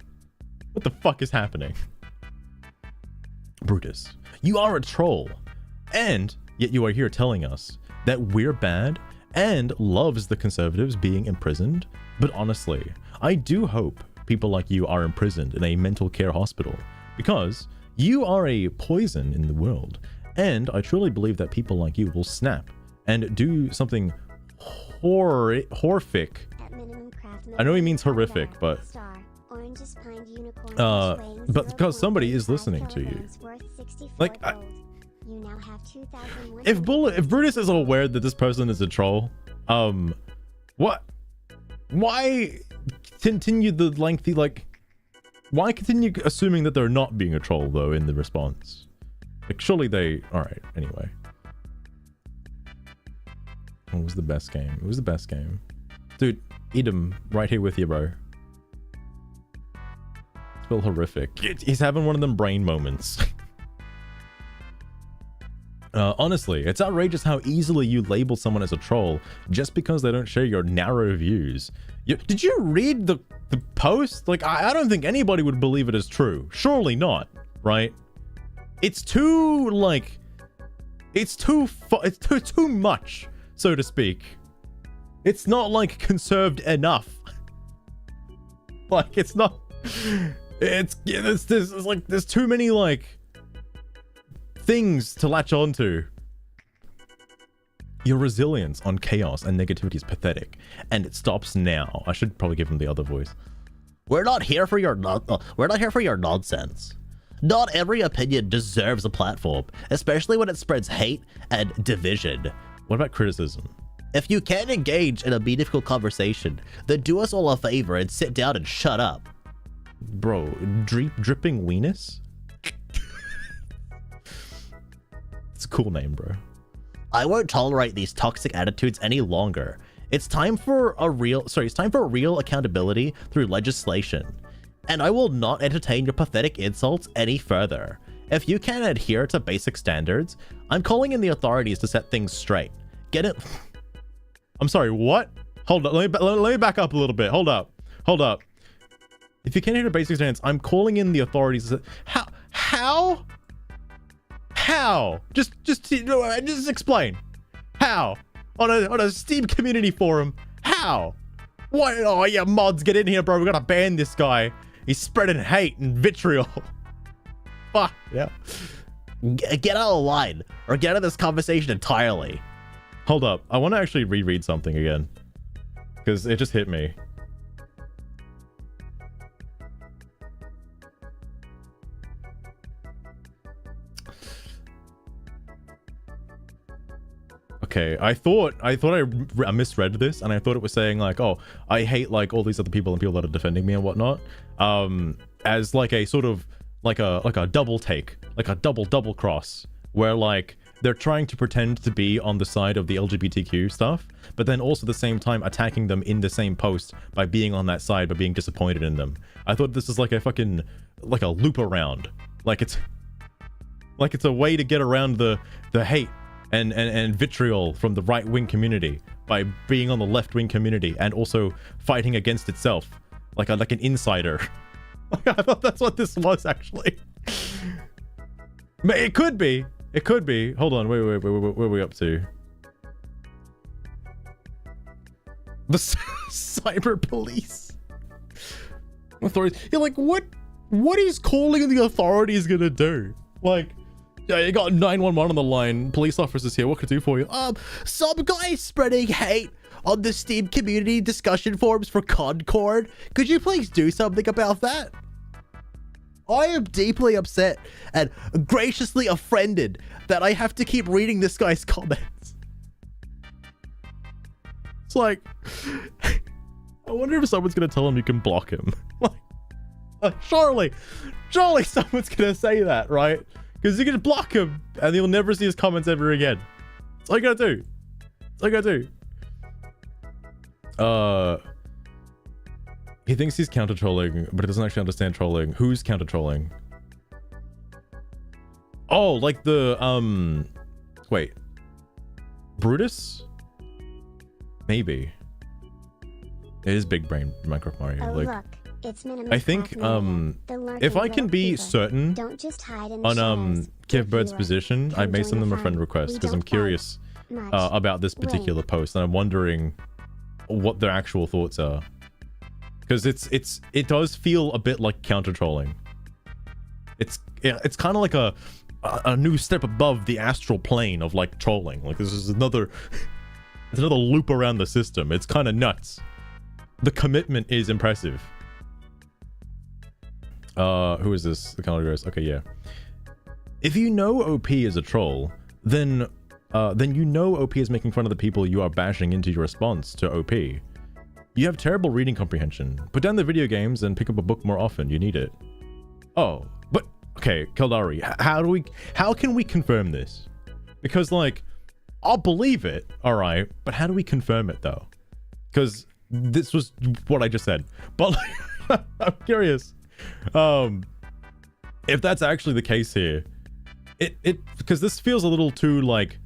What the fuck is happening? Brutus, you are a troll. And yet you are here telling us that we're bad and loves the conservatives being imprisoned. But honestly, I do hope people like you are imprisoned in a mental care hospital because you are a poison in the world. And I truly believe that people like you will snap and do something horrific. I know he means horrific, but because somebody is listening to you. Like, if Brutus is aware that this person is a troll, what? Why continue the lengthy, why continue assuming that they're not being a troll though in the response? Like, surely they, all right, anyway. It was the best game. It was the best game. Dude, Edom, right here with you, bro. It's feel horrific. He's having one of them brain moments. Honestly, it's outrageous how easily you label someone as a troll just because they don't share your narrow views. Did you read the post? Like, I don't think anybody would believe it as true. Surely not, right? It's too, like, it's too much, so to speak. It's not, like, conserved enough. Like, it's not, it's like, there's too many, like, things to latch onto. Your resilience on chaos and negativity is pathetic, and it stops now. I should probably give him the other voice. We're not here for your nonsense. Not every opinion deserves a platform, especially when it spreads hate and division. What about criticism? If you can't engage in a meaningful conversation, then do us all a favor and sit down and shut up. Bro, dripping weenus? It's a cool name, bro. I won't tolerate these toxic attitudes any longer. It's time for real accountability through legislation. And I will not entertain your pathetic insults any further. If you can't adhere to basic standards, I'm calling in the authorities to set things straight. Get it? I'm sorry, what? Hold up, let me back up a little bit. Hold up. If you can't adhere to basic standards, I'm calling in the authorities to set... How? Just explain. How? On a Steam community forum. How? What? Oh yeah, mods, get in here, bro. We gotta ban this guy. He's spreading hate and vitriol. Fuck yeah. Get out of line or get out of this conversation entirely. Hold up. I want to actually reread something again because it just hit me. Okay, I thought I misread this, and I thought it was saying like, oh, I hate like all these other people and people that are defending me and whatnot, as like a sort of like a double take, like a double cross, where like they're trying to pretend to be on the side of the LGBTQ stuff, but then also at the same time attacking them in the same post by being on that side, but being disappointed in them. I thought this is like a fucking like a loop around, like it's a way to get around the hate and vitriol from the right-wing community by being on the left-wing community and also fighting against itself like an insider. I thought that's what this was actually. It could be. Hold on, wait, where are we up to? The cyber police authorities. You're like, what is calling the authorities gonna do? Like, yeah, you got 911 on the line. Police officers here. What can I do for you? Some guy spreading hate on the Steam community discussion forums for Concord. Could you please do something about that? I am deeply upset and graciously offended that I have to keep reading this guy's comments. It's like, I wonder if someone's gonna tell him you can block him. Surely someone's gonna say that, right? Because you can block him and you'll never see his comments ever again. That's all you gotta do. He thinks he's counter trolling, but he doesn't actually understand trolling. Who's counter trolling? Oh, like the wait, Brutus? Maybe. It is big brain Minecraft Mario. Oh, like, look. It's I think if I can be certain don't just hide in the on Kev Bird's position, I may send them a friend request because I'm curious about this particular post, and I'm wondering what their actual thoughts are. Because it does feel a bit like counter trolling. It's kind of like a new step above the astral plane of like trolling. Like this is another loop around the system. It's kind of nuts. The commitment is impressive. Who is this? The calendar is okay. Yeah. If you know OP is a troll, then you know OP is making fun of the people you are bashing into your response to OP. You have terrible reading comprehension. Put down the video games and pick up a book more often. You need it. Oh, but okay, Keldari, how can we confirm this? Because like, I'll believe it, all right, but how do we confirm it though? Because this was what I just said. But like, I'm curious. If that's actually the case here, it because this feels a little too like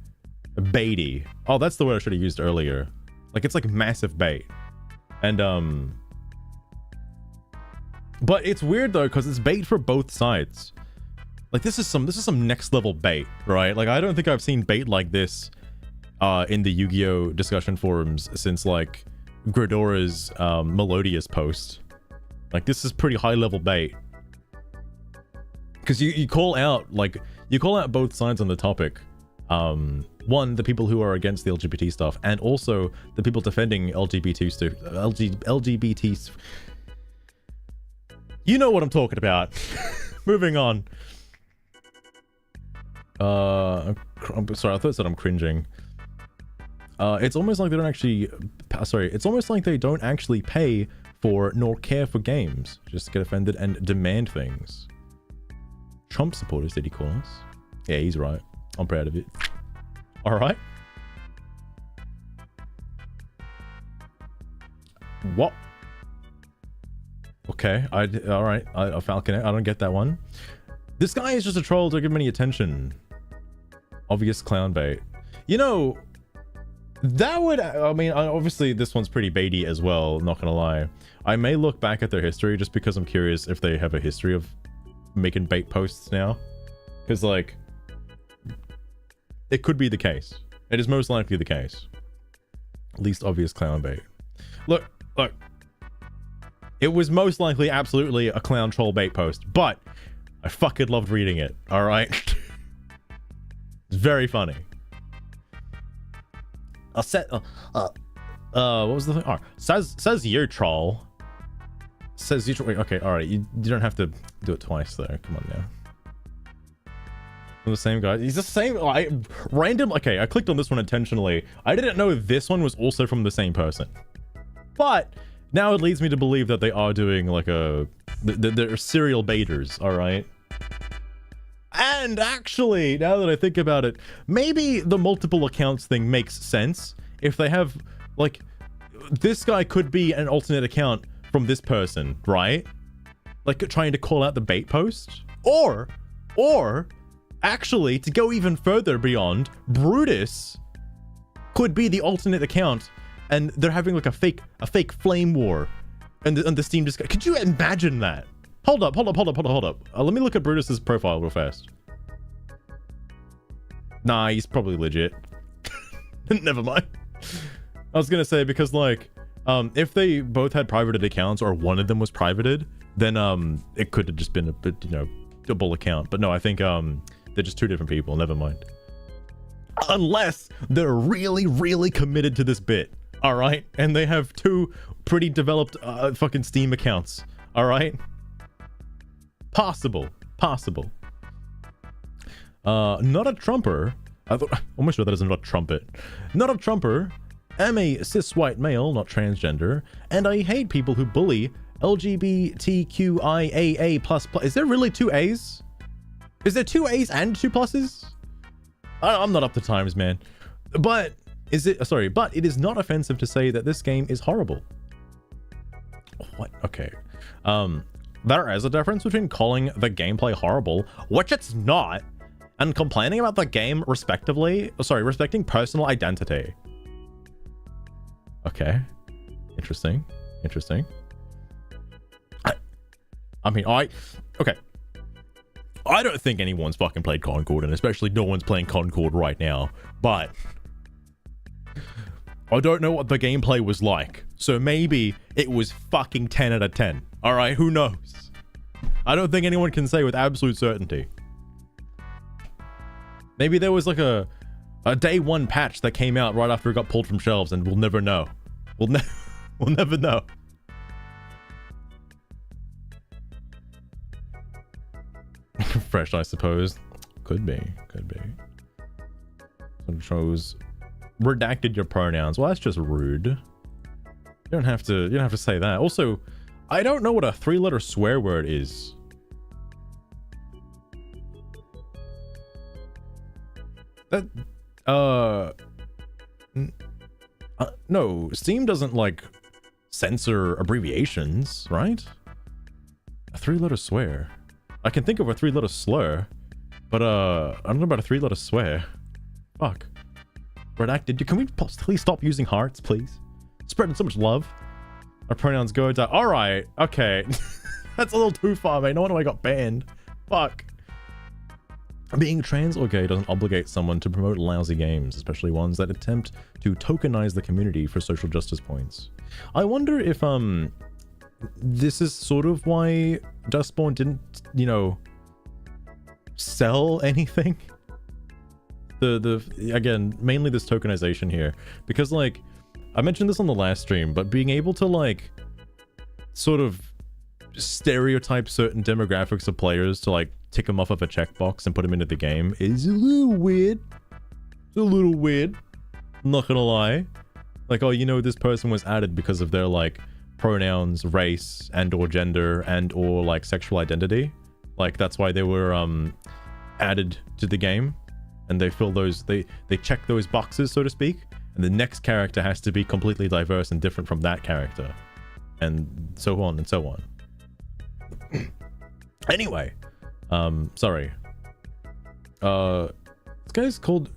baity. Oh, that's the word I should have used earlier. Like it's like massive bait. And but it's weird though because it's bait for both sides. Like this is some next level bait, right? Like I don't think I've seen bait like this in the Yu-Gi-Oh discussion forums since like Gridora's Melodious post. Like this is pretty high level bait. Because you call out both sides on the topic. One, the people who are against the LGBT stuff, and also the people defending LGBT stuff. LGBT. You know what I'm talking about. Moving on. I'm sorry, I thought it said I'm cringing. it's almost like they don't actually, it's almost like they don't actually pay for nor care for games, just get offended and demand things. Trump supporters, did he call us? Yeah, he's right. I'm proud of it. All right. What? Okay, all right. I Falcon it. I don't get that one. This guy is just a troll. Don't give him any attention. Obvious clown bait. You know, that would, I mean, obviously this one's pretty baity as well, not gonna lie. I may look back at their history just because I'm curious if they have a history of making bait posts now. Because, like, it could be the case. It is most likely the case. Least obvious clown bait. Look. It was most likely absolutely a clown troll bait post, but I fucking loved reading it, alright? It's very funny. What was the thing? Oh, says you troll. Says you troll. Wait, okay, alright, you don't have to do it twice though. Come on now. The same guy. He's the same. Okay, I clicked on this one intentionally. I didn't know this one was also from the same person. But now it leads me to believe that they are doing like they're serial baiters, alright? And actually, now that I think about it, maybe the multiple accounts thing makes sense. If they have, like, this guy could be an alternate account from this person, right? Like, trying to call out the bait post. Or, actually, to go even further beyond, Brutus could be the alternate account, and they're having like a fake flame war, and the Steam just, could you imagine that? Hold up. Let me look at Brutus's profile real fast. Nah, he's probably legit. Never mind. I was gonna say, because like, if they both had privated accounts, or one of them was privated, then it could have just been a bit, you know, double account. But no, I think they're just two different people. Never mind. Unless they're really committed to this bit, all right, and they have two pretty developed fucking Steam accounts, all right. Possible. Not a trumper. Almost sure that isn't a trumpet. Not a trumper. I'm a cis white male, not transgender, and I hate people who bully LGBTQIAA++. Is there really two A's? Is there two A's and two pluses? I'm not up to times, man. But but it is not offensive to say that this game is horrible. What? Okay. There is a difference between calling the gameplay horrible, which it's not, and complaining about the game respecting personal identity. Okay. Interesting. Okay. I don't think anyone's fucking played Concord, and especially no one's playing Concord right now, but I don't know what the gameplay was like, so maybe it was fucking 10 out of 10. Alright, who knows? I don't think anyone can say with absolute certainty. Maybe there was like a day one patch that came out right after it got pulled from shelves, and we'll never know. We'll never know. Fresh, I suppose. Could be. Controls redacted your pronouns. Well, that's just rude. You don't have to say that. Also, I don't know what a 3-letter swear word is. That no, Steam doesn't like censor abbreviations, right? A 3-letter swear. I can think of a 3-letter slur, but I don't know about a 3-letter swear. Fuck. Redacted. Can we please stop using hearts, please? Spreading so much love. Our pronouns go down. All right. Okay. That's a little too far, mate. No wonder I got banned. Fuck. Being trans or gay doesn't obligate someone to promote lousy games, especially ones that attempt to tokenize the community for social justice points. I wonder if this is sort of why Dustborn didn't, you know, sell anything. Again, mainly this tokenization here, because like I mentioned this on the last stream, but being able to like sort of stereotype certain demographics of players to like tick them off of a checkbox and put them into the game is a little weird. It's a little weird. Not gonna lie. Like, oh, you know, this person was added because of their, like, pronouns, race, and or gender, and or, like, sexual identity. Like, that's why they were, added to the game. And they fill those, they check those boxes, so to speak. And the next character has to be completely diverse and different from that character. And so on and so on. Anyway. Sorry. This guy's called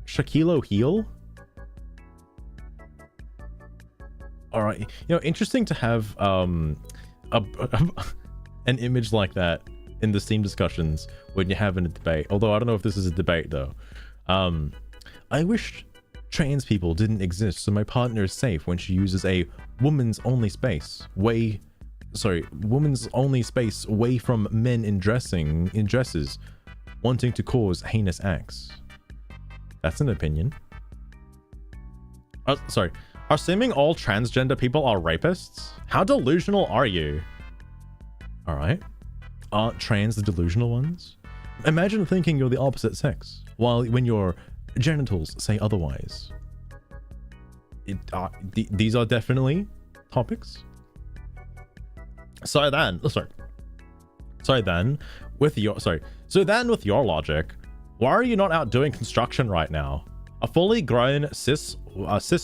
Shaquille O'Heal. All right, you know, interesting to have an image like that in the Steam discussions when you're having a debate. Although I don't know if this is a debate though. I wish trans people didn't exist so my partner is safe when she uses a woman's only space away from men in dresses, wanting to cause heinous acts. That's an opinion. Sorry. Assuming all transgender people are rapists? How delusional are you? Alright. Aren't trans the delusional ones? Imagine thinking you're the opposite sex, when your genitals say otherwise. These are definitely topics. So then, with your logic, why are you not out doing construction right now? A fully grown cis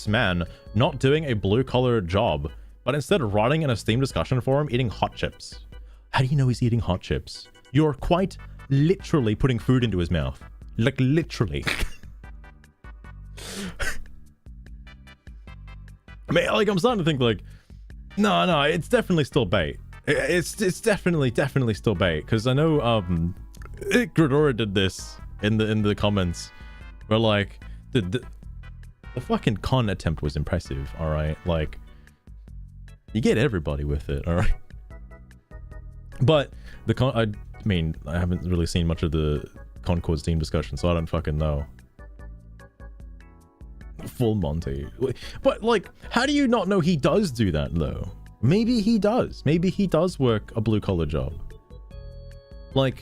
man not doing a blue-collar job, but instead writing in a Steam discussion forum eating hot chips. How do you know he's eating hot chips? You're quite literally putting food into his mouth. Like, literally. I mean, like, I'm starting to think, like, no, it's definitely still bait. It's definitely still bait, because I know, Gridora did this in the comments, where, like, the fucking con attempt was impressive, alright? Like, you get everybody with it, alright? But the con, I mean, I haven't really seen much of the Concord Steam discussion, so I don't fucking know. Full Monty. But, like, how do you not know he does do that, though? Maybe he does. Maybe he does work a blue-collar job. Like,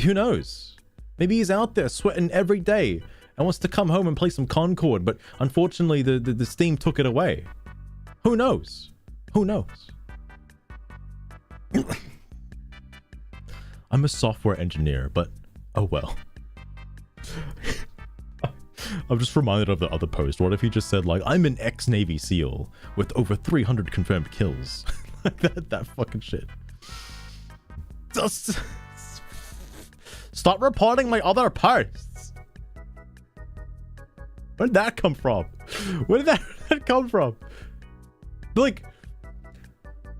who knows? Maybe he's out there sweating every day and wants to come home and play some Concord, but unfortunately the Steam took it away. Who knows? Who knows? I'm a software engineer, but oh well. I'm just reminded of the other post. What if he just said, like, I'm an ex-Navy SEAL with over 300 confirmed kills? Like that fucking shit. Just stop reporting my other posts. Where did that come from? Where did that come from? Like,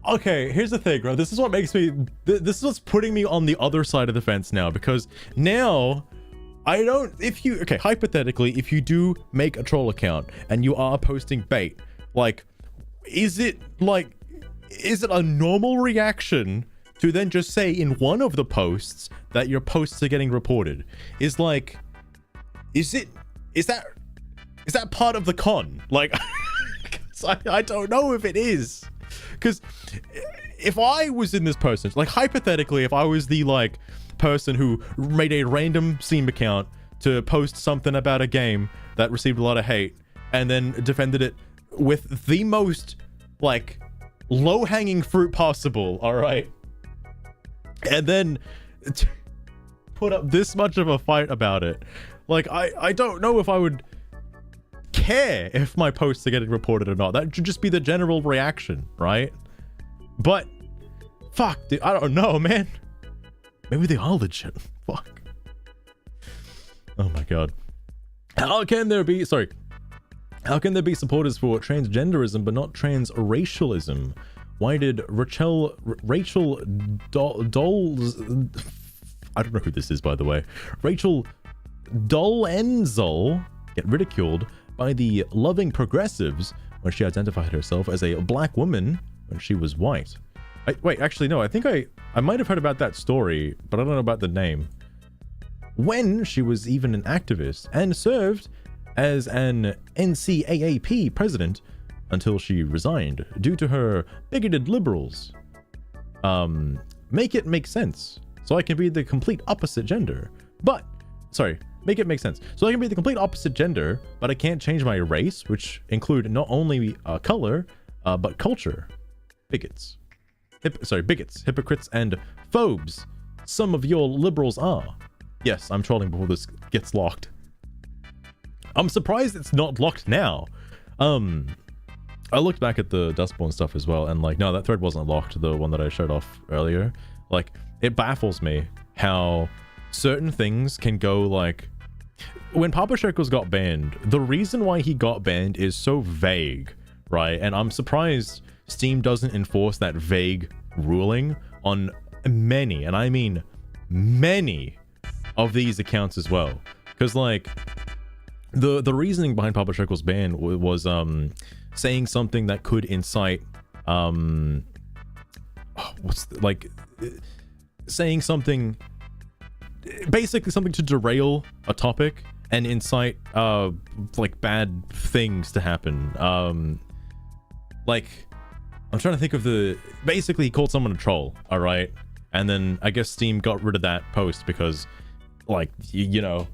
okay, here's the thing, bro. This is what makes me... This is what's putting me on the other side of the fence now, because now... I don't... Okay, hypothetically, if you do make a troll account and you are posting bait, like, is it a normal reaction to then just say in one of the posts that your posts are getting reported? Is that part of the con? Like, I don't know if it is. Because if I was in this person, like, hypothetically, if I was the, like, person who made a random Steam account to post something about a game that received a lot of hate and then defended it with the most, like, low-hanging fruit possible, all right? And then put up this much of a fight about it. Like, I don't know if I would care if my posts are getting reported or not. That should just be the general reaction, right? But fuck, dude, I don't know, man. Maybe they are legit. Fuck. Oh my god. How can there be supporters for transgenderism but not transracialism? Why did Rachel Dolls, I don't know who this is, by the way, Rachel Dolenzal get ridiculed by the loving progressives when she identified herself as a black woman when she was white? Wait, actually, no, I think I might have heard about that story, but I don't know about the name. When she was even an activist and served as an NCAAP president until she resigned due to her bigoted liberals. Make it make sense so I can be the complete opposite gender. But, sorry, Make it make sense. So I can be the complete opposite gender, but I can't change my race, which include not only color, but culture. Bigots. Bigots, hypocrites, and phobes. Some of your liberals are. Yes, I'm trolling before this gets locked. I'm surprised it's not locked now. I looked back at the Dustborn stuff as well, and like, no, that thread wasn't locked, the one that I showed off earlier. Like, it baffles me how certain things can go like... When Papa Shekels got banned, the reason why he got banned is so vague, right? And I'm surprised Steam doesn't enforce that vague ruling on many, and I mean many, of these accounts as well. Because like, the reasoning behind Papa Shekels' ban was saying something that could incite saying something, basically something to derail a topic and incite like bad things to happen. Like, I'm trying to think of basically he called someone a troll, all right? And then I guess Steam got rid of that post because, like, you know,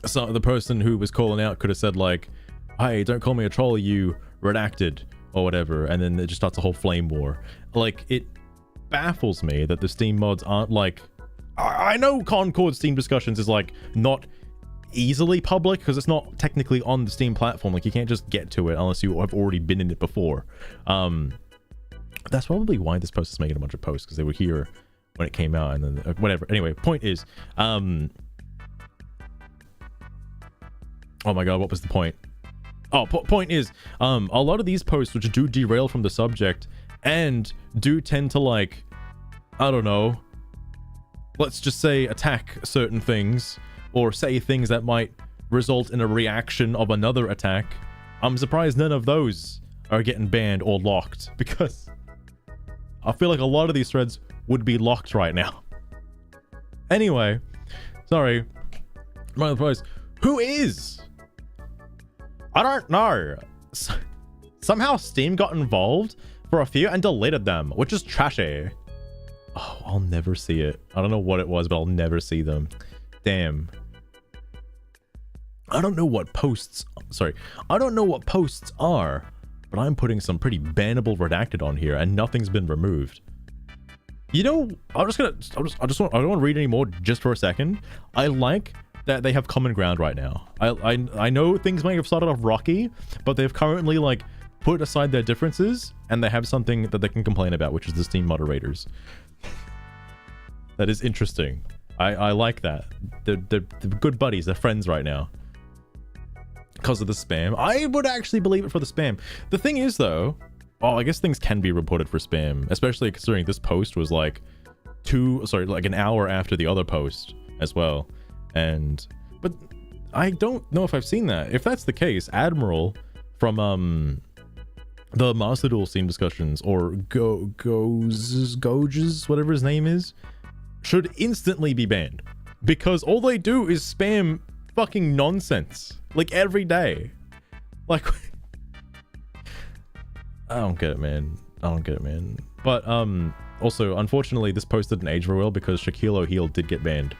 so the person who was calling out could have said like, hey, don't call me a troll, you redacted, or whatever, and then it just starts a whole flame war. Like, it baffles me that the Steam mods aren't like... I know Concord Steam discussions is like not easily public because it's not technically on the Steam platform. Like, you can't just get to it unless you have already been in it before. That's probably why this post is making a bunch of posts, because they were here when it came out, and then whatever. Anyway, point is, oh my god, what was the point? Oh, point is, a lot of these posts which do derail from the subject and do tend to, like, I don't know, let's just say attack certain things or say things that might result in a reaction of another attack. I'm surprised none of those are getting banned or locked, because I feel like a lot of these threads would be locked right now. Anyway, sorry. My price. Who is? I don't know. Somehow Steam got involved for a few and deleted them, which is trashy. Oh, I'll never see it. I don't know what it was, but I'll never see them. Damn. I don't know what posts... Sorry. I don't know what posts are, but I'm putting some pretty bannable redacted on here, and nothing's been removed. You know, I don't want to read anymore just for a second. I like that they have common ground right now. I know things might have started off rocky, but they've currently like put aside their differences and they have something that they can complain about, which is the Steam moderators. That is interesting. I like that. They're good buddies. They're friends right now. Because of the spam. I would actually believe it for the spam. The thing is though, oh, I guess things can be reported for spam, especially considering this post was like like an hour after the other post as well. But I don't know if I've seen that. If that's the case, Admiral from the Master Duel Steam discussions, or Goges, whatever his name is, should instantly be banned, because all they do is spam fucking nonsense like every day. Like, I don't get it, man. But also, unfortunately, this post didn't age very well because Shaquille O'Neal did get banned.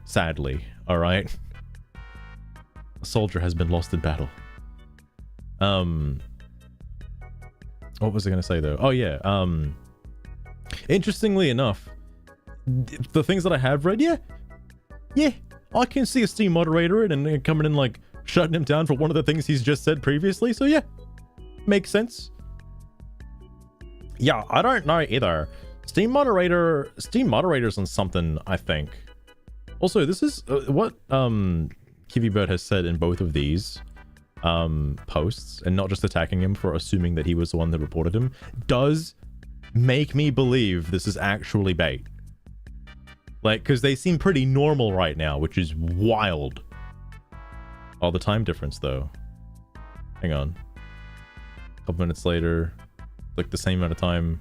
Sadly, all right. A soldier has been lost in battle. What was I gonna say though? Oh yeah. Interestingly enough, the things that I have read, yeah, I can see a Steam moderator and coming in like shutting him down for one of the things he's just said previously. So yeah, makes sense. Yeah, I don't know either. Steam moderators on something, I think. Also, this is what Kivybird has said in both of these posts, and not just attacking him for assuming that he was the one that reported him, does make me believe this is actually bait. Like, because they seem pretty normal right now, which is wild. Oh, the time difference, though. Hang on. A couple minutes later, like the same amount of time,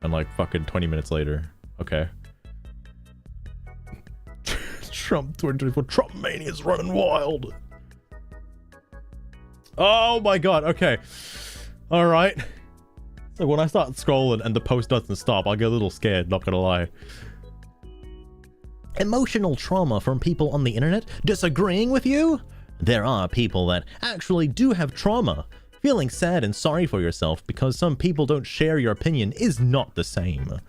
and like fucking 20 minutes later. Okay. Trump 2024. Trump mania is running wild. Oh my god. Okay. All right. So when I start scrolling and the post doesn't stop, I get a little scared. Not gonna lie. Emotional trauma from people on the internet disagreeing with you? There are people that actually do have trauma. Feeling sad and sorry for yourself because some people don't share your opinion is not the same.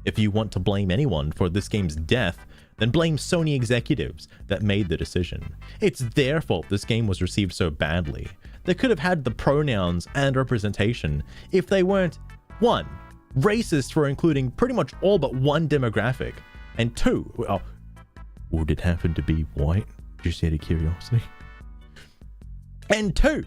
If you want to blame anyone for this game's death, then blame Sony executives that made the decision. It's their fault this game was received so badly. They could have had the pronouns and representation if they weren't 1. Racist for including pretty much all but one demographic, and 2, would it happen to be white? Just out of curiosity. And 2,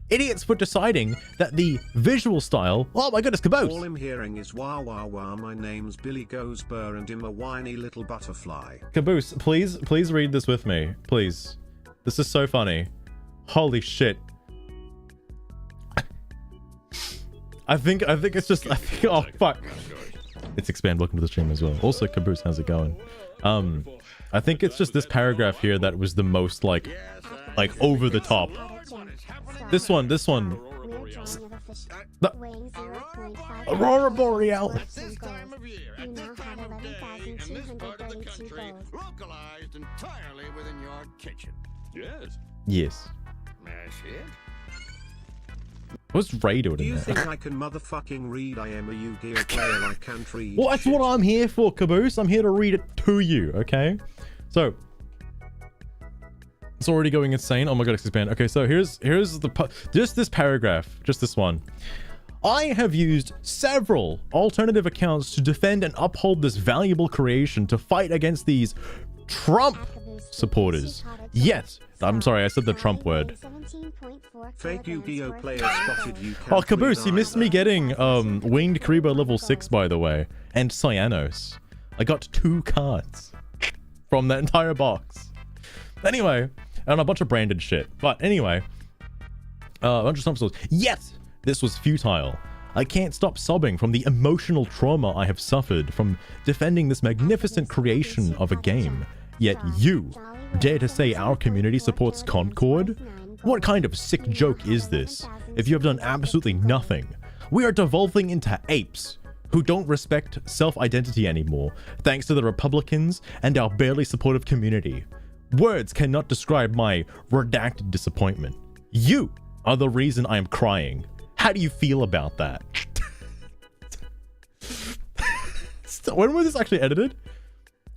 idiots for deciding that the visual style, oh my goodness, Caboose! All I'm hearing is wah wah wah, my name's Billy Goes Burr and I'm a whiny little butterfly. Caboose, please read this with me, please. This is so funny. Holy shit. I think it's just, oh fuck. It's Expand, welcome to the stream as well. Also, Caboose, how's it going? I think it's just this paragraph here that was the most like over the top. This one. Aurora Borealis. You now have 11,232 gold. Localized entirely within your kitchen. Yes. Yes. That's it. What's Ray doing Do in you there? think I can motherfucking read? I am a Yu-Gi-Oh player, I can't read. Well, that's shit. what I'm here for, Caboose. I'm here to read it to you, okay? So, it's already going insane. Oh my god, Expand. Okay, so here's just this paragraph, just this one. I have used several alternative accounts to defend and uphold this valuable creation to fight against these Trump supporters. Yet, I'm sorry, I said the Trump word. Fake Yu-Gi-Oh player spotted you. Oh, Caboose, you missed me getting Winged Karibo level 6, by the way, and Cyanos. I got 2 cards from that entire box. Anyway, and a bunch of branded shit. But anyway, a bunch of stump souls. Yet, this was futile. I can't stop sobbing from the emotional trauma I have suffered from defending this magnificent creation of a game. Yet you dare to say our community supports Concord? What kind of sick joke is this, if you have done absolutely nothing? We are devolving into apes who don't respect self-identity anymore, thanks to the Republicans and our barely supportive community. Words cannot describe my redacted disappointment. You are the reason I am crying. How do you feel about that? When was this actually edited?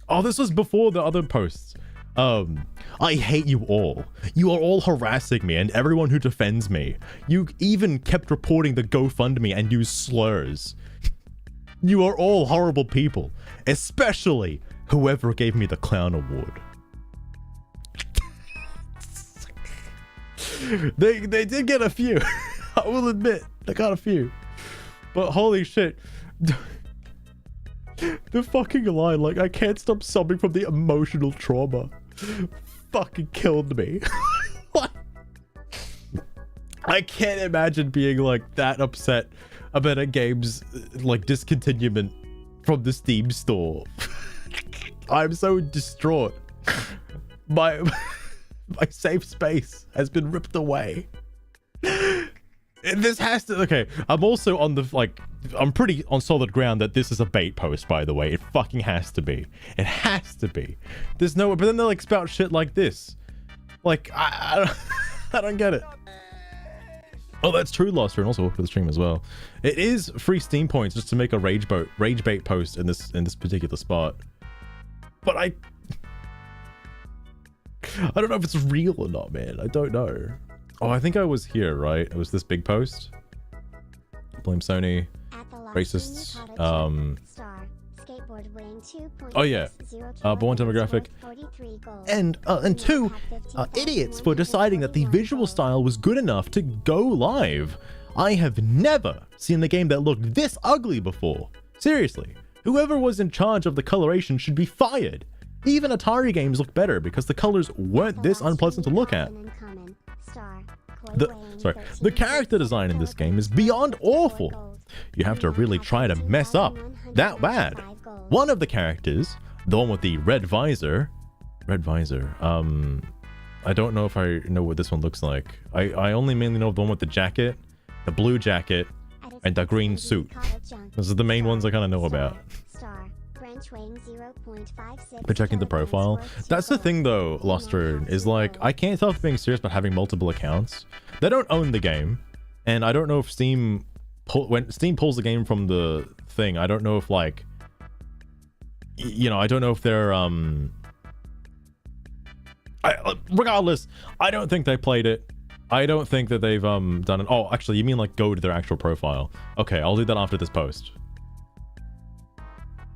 Oh, this was before the other posts. I hate you all. You are all harassing me and everyone who defends me. You even kept reporting the GoFundMe and used slurs. You are all horrible people, especially whoever gave me the clown award. They did get a few. I will admit, they got a few. But holy shit. The fucking line, like, I can't stop sobbing from the emotional trauma. Fucking killed me. What? I can't imagine being like that upset about a game's like discontinuement from the Steam store. I'm so distraught. My safe space has been ripped away. This has to, okay, I'm also on the, like, I'm pretty on solid ground that this is a bait post, by the way. It fucking has to be. It has to be. There's no, but then they like spout shit like this. Like, I don't get it. Oh, that's true, Loster, and also welcome to the stream as well. It is free Steam points just to make a rage bait post in this particular spot. But I don't know if it's real or not, man. I don't know. Oh, I think I was here, right? It was this big post. Blame Sony. Racists. Oh yeah. But one demographic. And 2, idiots for deciding that the visual style was good enough to go live. I have never seen the game that looked this ugly before. Seriously. Whoever was in charge of the coloration should be fired. Even Atari games look better because the colors weren't this unpleasant to look at. The character design in this game is beyond awful. You have to really try to mess up that bad. One of the characters, the one with the red visor, I don't know if I know what this one looks like. I only mainly know the one with the jacket, the blue jacket, and the green suit. Those are the main ones I kind of know about. bench weighing 0.56 But checking the kilograms profile. worth That's the 2 thing though, Luster, is like, I can't tell if being serious about having multiple accounts. They don't own the game. And I don't know if when Steam pulls the game from the thing, I don't know if like, you know, I don't know if they're, regardless, I don't think they played it. I don't think that they've done it. Oh, actually, you mean like go to their actual profile. Okay, I'll do that after this post.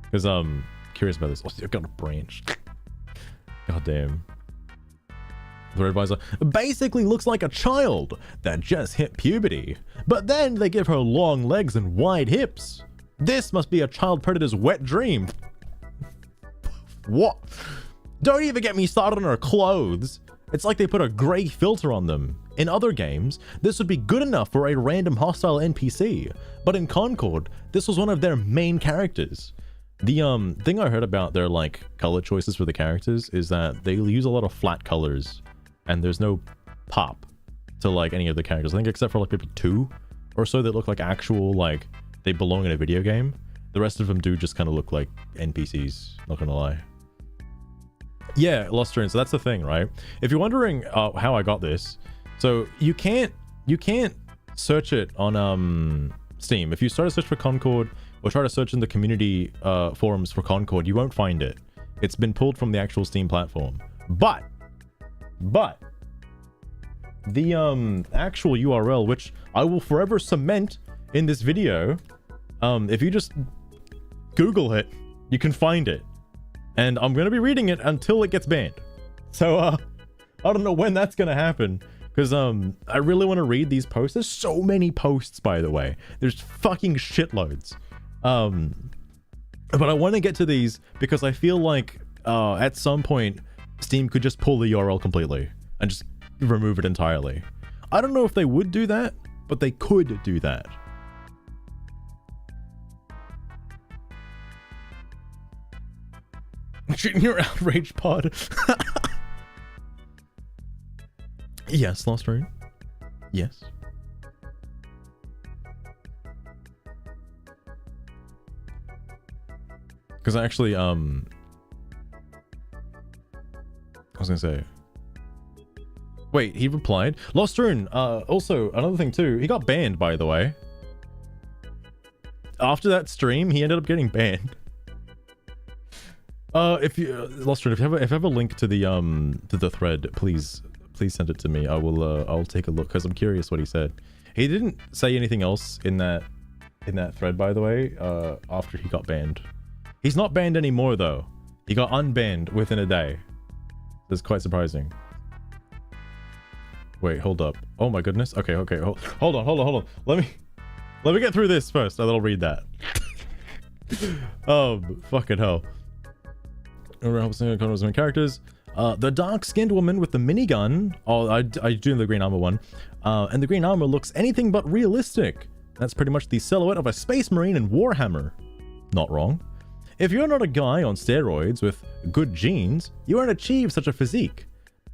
Because curious about this. Oh, I've got a branch. God damn. The advisor basically looks like a child that just hit puberty, but then they give her long legs and wide hips. This must be a child predator's wet dream. What? Don't even get me started on her clothes. It's like they put a gray filter on them. In other games, this would be good enough for a random hostile NPC, but in Concord, this was one of their main characters. The thing I heard about their like color choices for the characters is that they use a lot of flat colors, and there's no pop to like any of the characters. I think except for like maybe 2 or so that look like actual, like they belong in a video game. The rest of them do just kind of look like NPCs, not gonna lie. Yeah, Luster, so that's the thing, right? If you're wondering how I got this, so you can't search it on Steam. If you start a search for Concord or try to search in the community forums for Concord, you won't find it. It's been pulled from the actual Steam platform. But the actual URL, which I will forever cement in this video, if you just Google it, you can find it. And I'm going to be reading it until it gets banned. So, I don't know when that's going to happen. Because, I really want to read these posts. There's so many posts, by the way. There's fucking shitloads. But I want to get to these because I feel like, at some point, Steam could just pull the URL completely. And just remove it entirely. I don't know if they would do that, but they could do that. Shooting your outrage pod. Yes, Lost Room. Yes. Because actually, I was gonna say. Wait, he replied. Lost Rune, also, another thing too, he got banned, by the way. After that stream, he ended up getting banned. If you Lost Rune, if you have a link to the thread, please send it to me. I'll take a look because I'm curious what he said. He didn't say anything else in that thread, by the way, after he got banned. He's not banned anymore though. He got unbanned within a day. That's quite surprising. Wait, hold up. Oh my goodness. Okay. Hold on. Let me get through this first, and then I'll read that. Fucking hell. Characters. The dark-skinned woman with the minigun. Oh, I do the green armor one. And the green armor looks anything but realistic. That's pretty much the silhouette of a space marine in Warhammer. Not wrong. If you're not a guy on steroids with good genes, you won't achieve such a physique.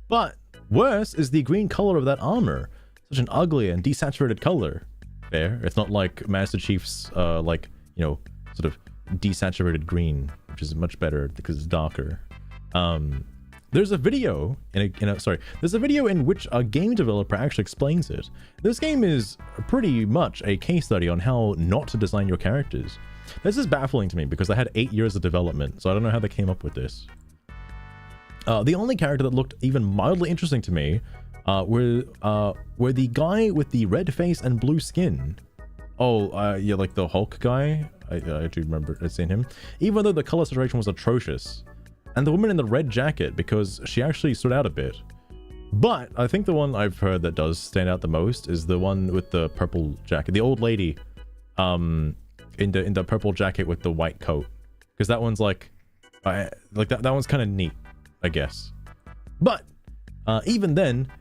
But worse is the green color of that armor. Such an ugly and desaturated color. Fair. It's not like Master Chief's, like, you know, sort of desaturated green, which is much better because it's darker. There's a video there's a video in which a game developer actually explains it. This game is pretty much a case study on how not to design your characters. This is baffling to me because I had 8 years of development, so I don't know how they came up with this. The only character that looked even mildly interesting to me were the guy with the red face and blue skin. Oh, yeah, like the Hulk guy. I do remember seeing him. Even though the color saturation was atrocious. And the woman in the red jacket, because she actually stood out a bit. But I think the one I've heard that does stand out the most is the one with the purple jacket. The old lady in the purple jacket with the white coat. Because that one's like that one's kind of neat, I guess. But even then,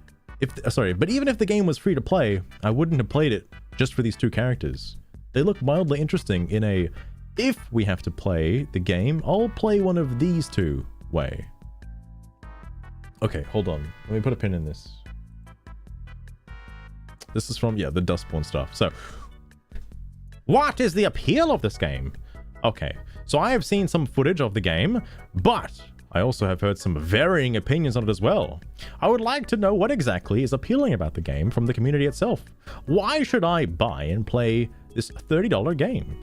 even if the game was free to play, I wouldn't have played it just for these two characters. They look mildly interesting in a, if we have to play the game, I'll play one of these two way. Okay, hold on. Let me put a pin in this. This is from, yeah, the Dustborn stuff. So, what is the appeal of this game? Okay, So I have seen some footage of the game, but I also have heard some varying opinions on it as well. I would like to know what exactly is appealing about the game from the community itself. Why should I buy and play this $30 game?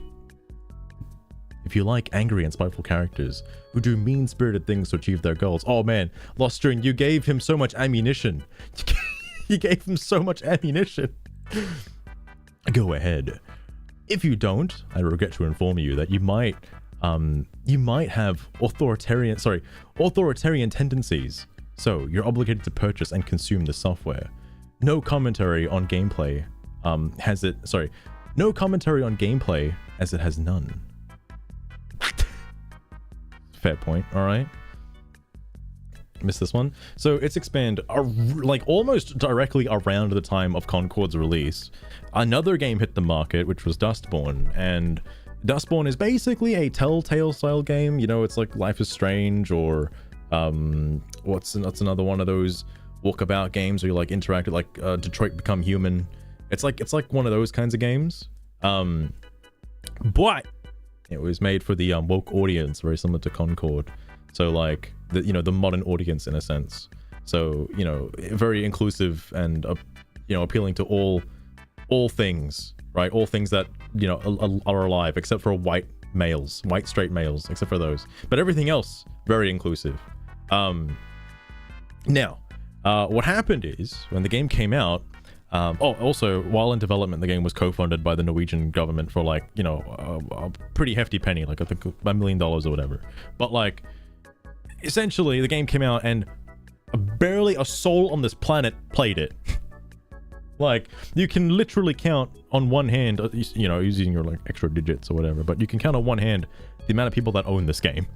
If you like angry and spiteful characters who do mean-spirited things to achieve their goals. Oh man, Lostrin, you gave him so much ammunition. You gave him so much ammunition. Go ahead. If you don't, I regret to inform you that you might have authoritarian tendencies. So you're obligated to purchase and consume the software. No commentary on gameplay no commentary on gameplay as it has none. Fair point. All right. Missed this one. So it's expanded like almost directly around the time of Concord's release. Another game hit the market, which was Dustborn, and Dustborn is basically a Telltale style game. You know, it's like Life is Strange or what's another one of those walkabout games where you like interact with like Detroit Become Human. It's like one of those kinds of games. But it was made for the woke audience, very similar to Concord. So like the modern audience in a sense. So, you know, very inclusive and appealing to all things, right? All things that, you know, are alive except for white straight males, except for those. But everything else very inclusive. Now, what happened is when the game came out, also, while in development, the game was co-funded by the Norwegian government for like, you know, a pretty hefty penny, like I think $1 million or whatever. But like, essentially, the game came out and barely a soul on this planet played it. Like, you can literally count on one hand, you know, using your like extra digits or whatever, but you can count on one hand the amount of people that own this game.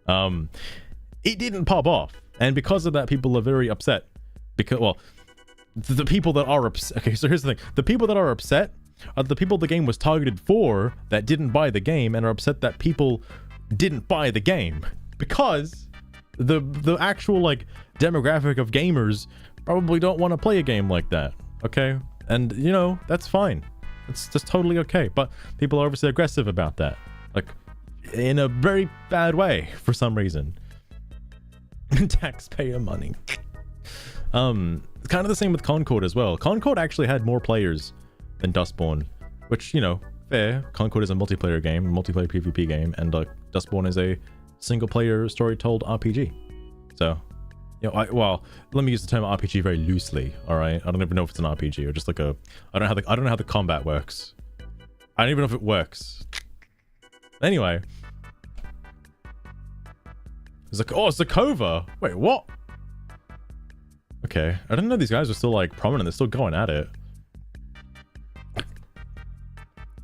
It didn't pop off, and because of that, people are very upset. Because, well, the people that are upset. Okay, so here's the thing: the people that are upset are the people the game was targeted for that didn't buy the game and are upset that people didn't buy the game, because the actual like demographic of gamers probably don't want to play a game like that. Okay, and you know, that's fine. It's just totally okay. But people are obviously aggressive about that, like in a very bad way for some reason. Taxpayer money. It's kind of the same with Concord as well. Concord actually had more players than Dustborn, which, you know, fair. Concord is a multiplayer game, multiplayer PvP game, and Dustborn is a single-player story-told RPG. So, you know, well, let me use the term RPG very loosely. All right, I don't even know if it's an RPG or just like a. I don't know how the combat works. I don't even know if it works. Anyway, it's like, oh, Zakova. Wait, what? Okay, I didn't know these guys were still like prominent. They're still going at it.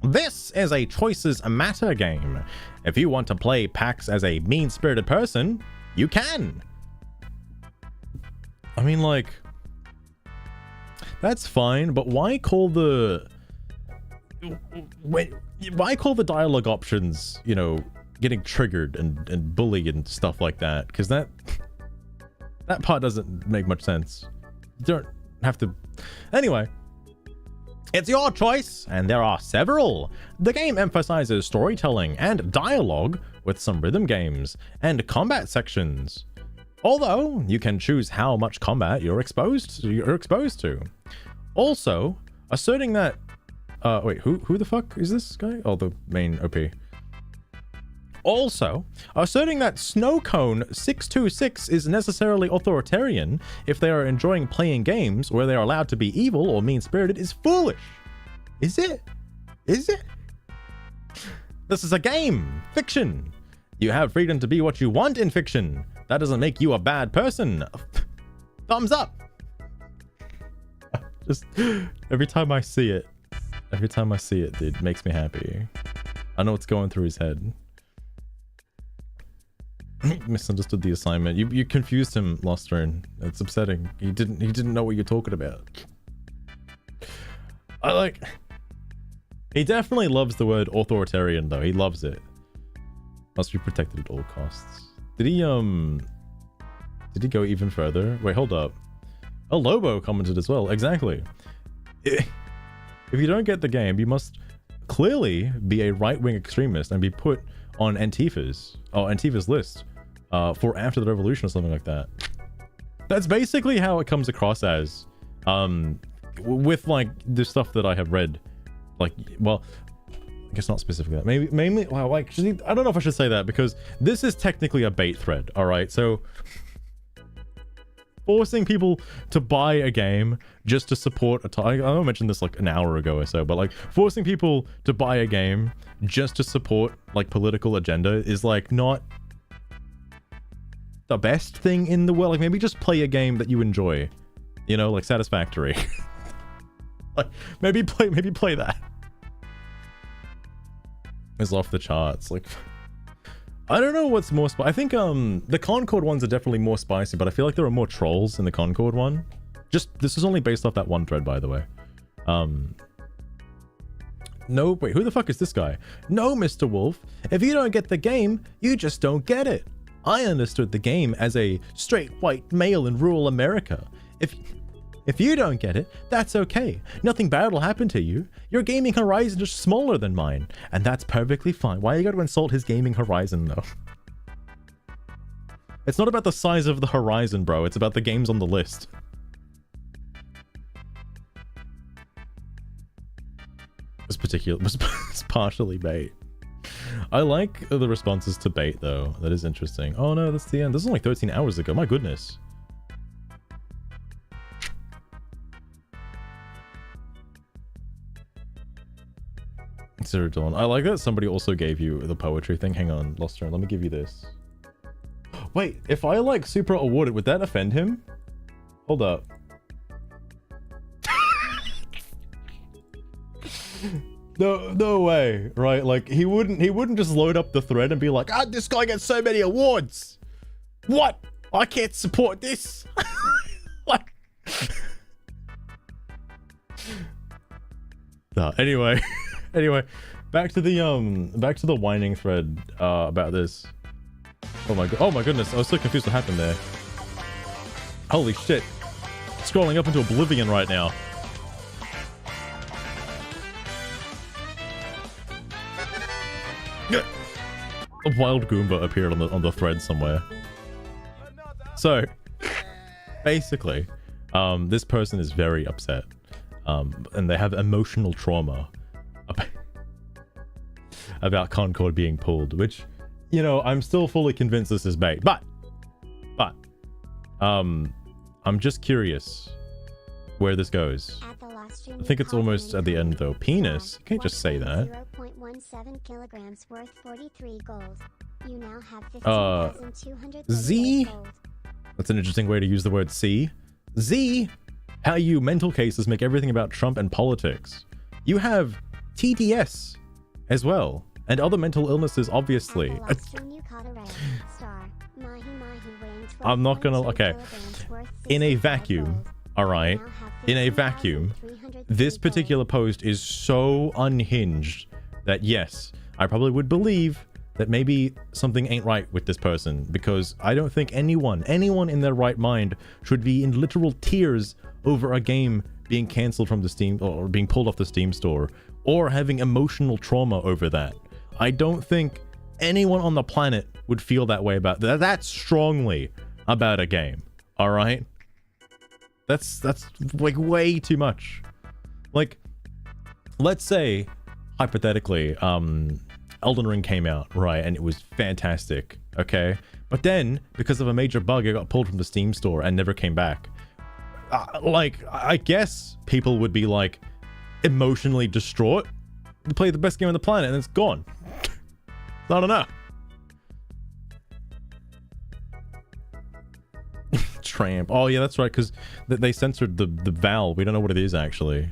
This is a choices matter game. If you want to play PAX as a mean-spirited person, you can. I mean, like, that's fine, but why call the dialogue options, you know, getting triggered and bullied and stuff like that? Because that part doesn't make much sense. You don't have to. Anyway, it's your choice, and there are several. The game emphasizes storytelling and dialogue with some rhythm games and combat sections. Although you can choose how much combat you're exposed to. Also, asserting that wait, who the fuck is this guy? Oh, the main OP. Also, asserting that Snowcone626 is necessarily authoritarian if they are enjoying playing games where they are allowed to be evil or mean-spirited is foolish. Is it? Is it? This is a game. Fiction. You have freedom to be what you want in fiction. That doesn't make you a bad person. Thumbs up. Just every time I see it, it makes me happy. I know what's going through his head. Misunderstood the assignment. You confused him, Lostern. It's upsetting. He didn't know what you're talking about. He definitely loves the word authoritarian though. He loves it. Must be protected at all costs. Did he go even further? Wait, hold up. A Lobo commented as well. Exactly. If you don't get the game, you must clearly be a right-wing extremist and be put on Antifa's list for after the revolution or something like that. That's basically how it comes across as, with like the stuff that I have read. Like, well, I guess not specifically that. Mainly, well, like, I don't know if I should say that because this is technically a bait thread. All right, so forcing people to buy a game just to support I mentioned this like an hour ago or so, but like forcing people to buy a game just to support like political agenda is like not the best thing in the world. Like maybe just play a game that you enjoy, you know, like Satisfactory. Like maybe play that. It's off the charts. Like I don't know what's more I think the Concord ones are definitely more spicy, but I feel like there are more trolls in the Concord one. Just this is only based off that one thread, by the way. No, wait, who the fuck is this guy? No, Mr. Wolf, if you don't get the game, you just don't get it. I understood the game as a straight white male in rural America. If you don't get it, that's okay. Nothing bad will happen to you. Your gaming horizon is smaller than mine, and that's perfectly fine. Why you gotta insult his gaming horizon, though? It's not about the size of the horizon, bro. It's about the games on the list. This particular was partially bait. I like the responses to bait, though. That is interesting. Oh no, that's the end. This is only 13 hours ago. My goodness. Zero Dawn. I like that somebody also gave you the poetry thing. Hang on, Lost Turn. Let me give you this. Wait, if I like super awarded, would that offend him? Hold up. No way, right? Like he wouldn't just load up the thread and be like, ah, this guy gets so many awards. What? I can't support this. Like. No, anyway. Anyway, back to the whining thread about this. Oh my goodness, I was so confused what happened there. Holy shit. Scrolling up into oblivion right now. A wild Goomba appeared on the thread somewhere. So basically, this person is very upset. And they have emotional trauma about Concord being pulled, which, you know, I'm still fully convinced this is bait, but I'm just curious where this goes. I think it's almost at the end though. Penis, you can't just say that. 0.17 kilograms worth 43 gold. You now have 15,200 Z? gold. That's an interesting way to use the word C. Z, how you mental cases make everything about Trump and politics. You have TDS as well, and other mental illnesses, obviously. I'm not gonna, okay. In a vacuum, alright? In a vacuum, this particular post is so unhinged that yes, I probably would believe that maybe something ain't right with this person, because I don't think anyone in their right mind should be in literal tears over a game being cancelled from the Steam, or being pulled off the Steam store, or having emotional trauma over that. I don't think anyone on the planet would feel that way about that strongly about a game. All right, that's like way too much. Like, let's say hypothetically, Elden Ring came out, right, and it was fantastic, okay, but then because of a major bug, it got pulled from the Steam store and never came back. Like, I guess people would be like emotionally distraught to play the best game on the planet and it's gone. I don't know. Tramp. Oh yeah, that's right, because they censored the vowel. We don't know what it is actually.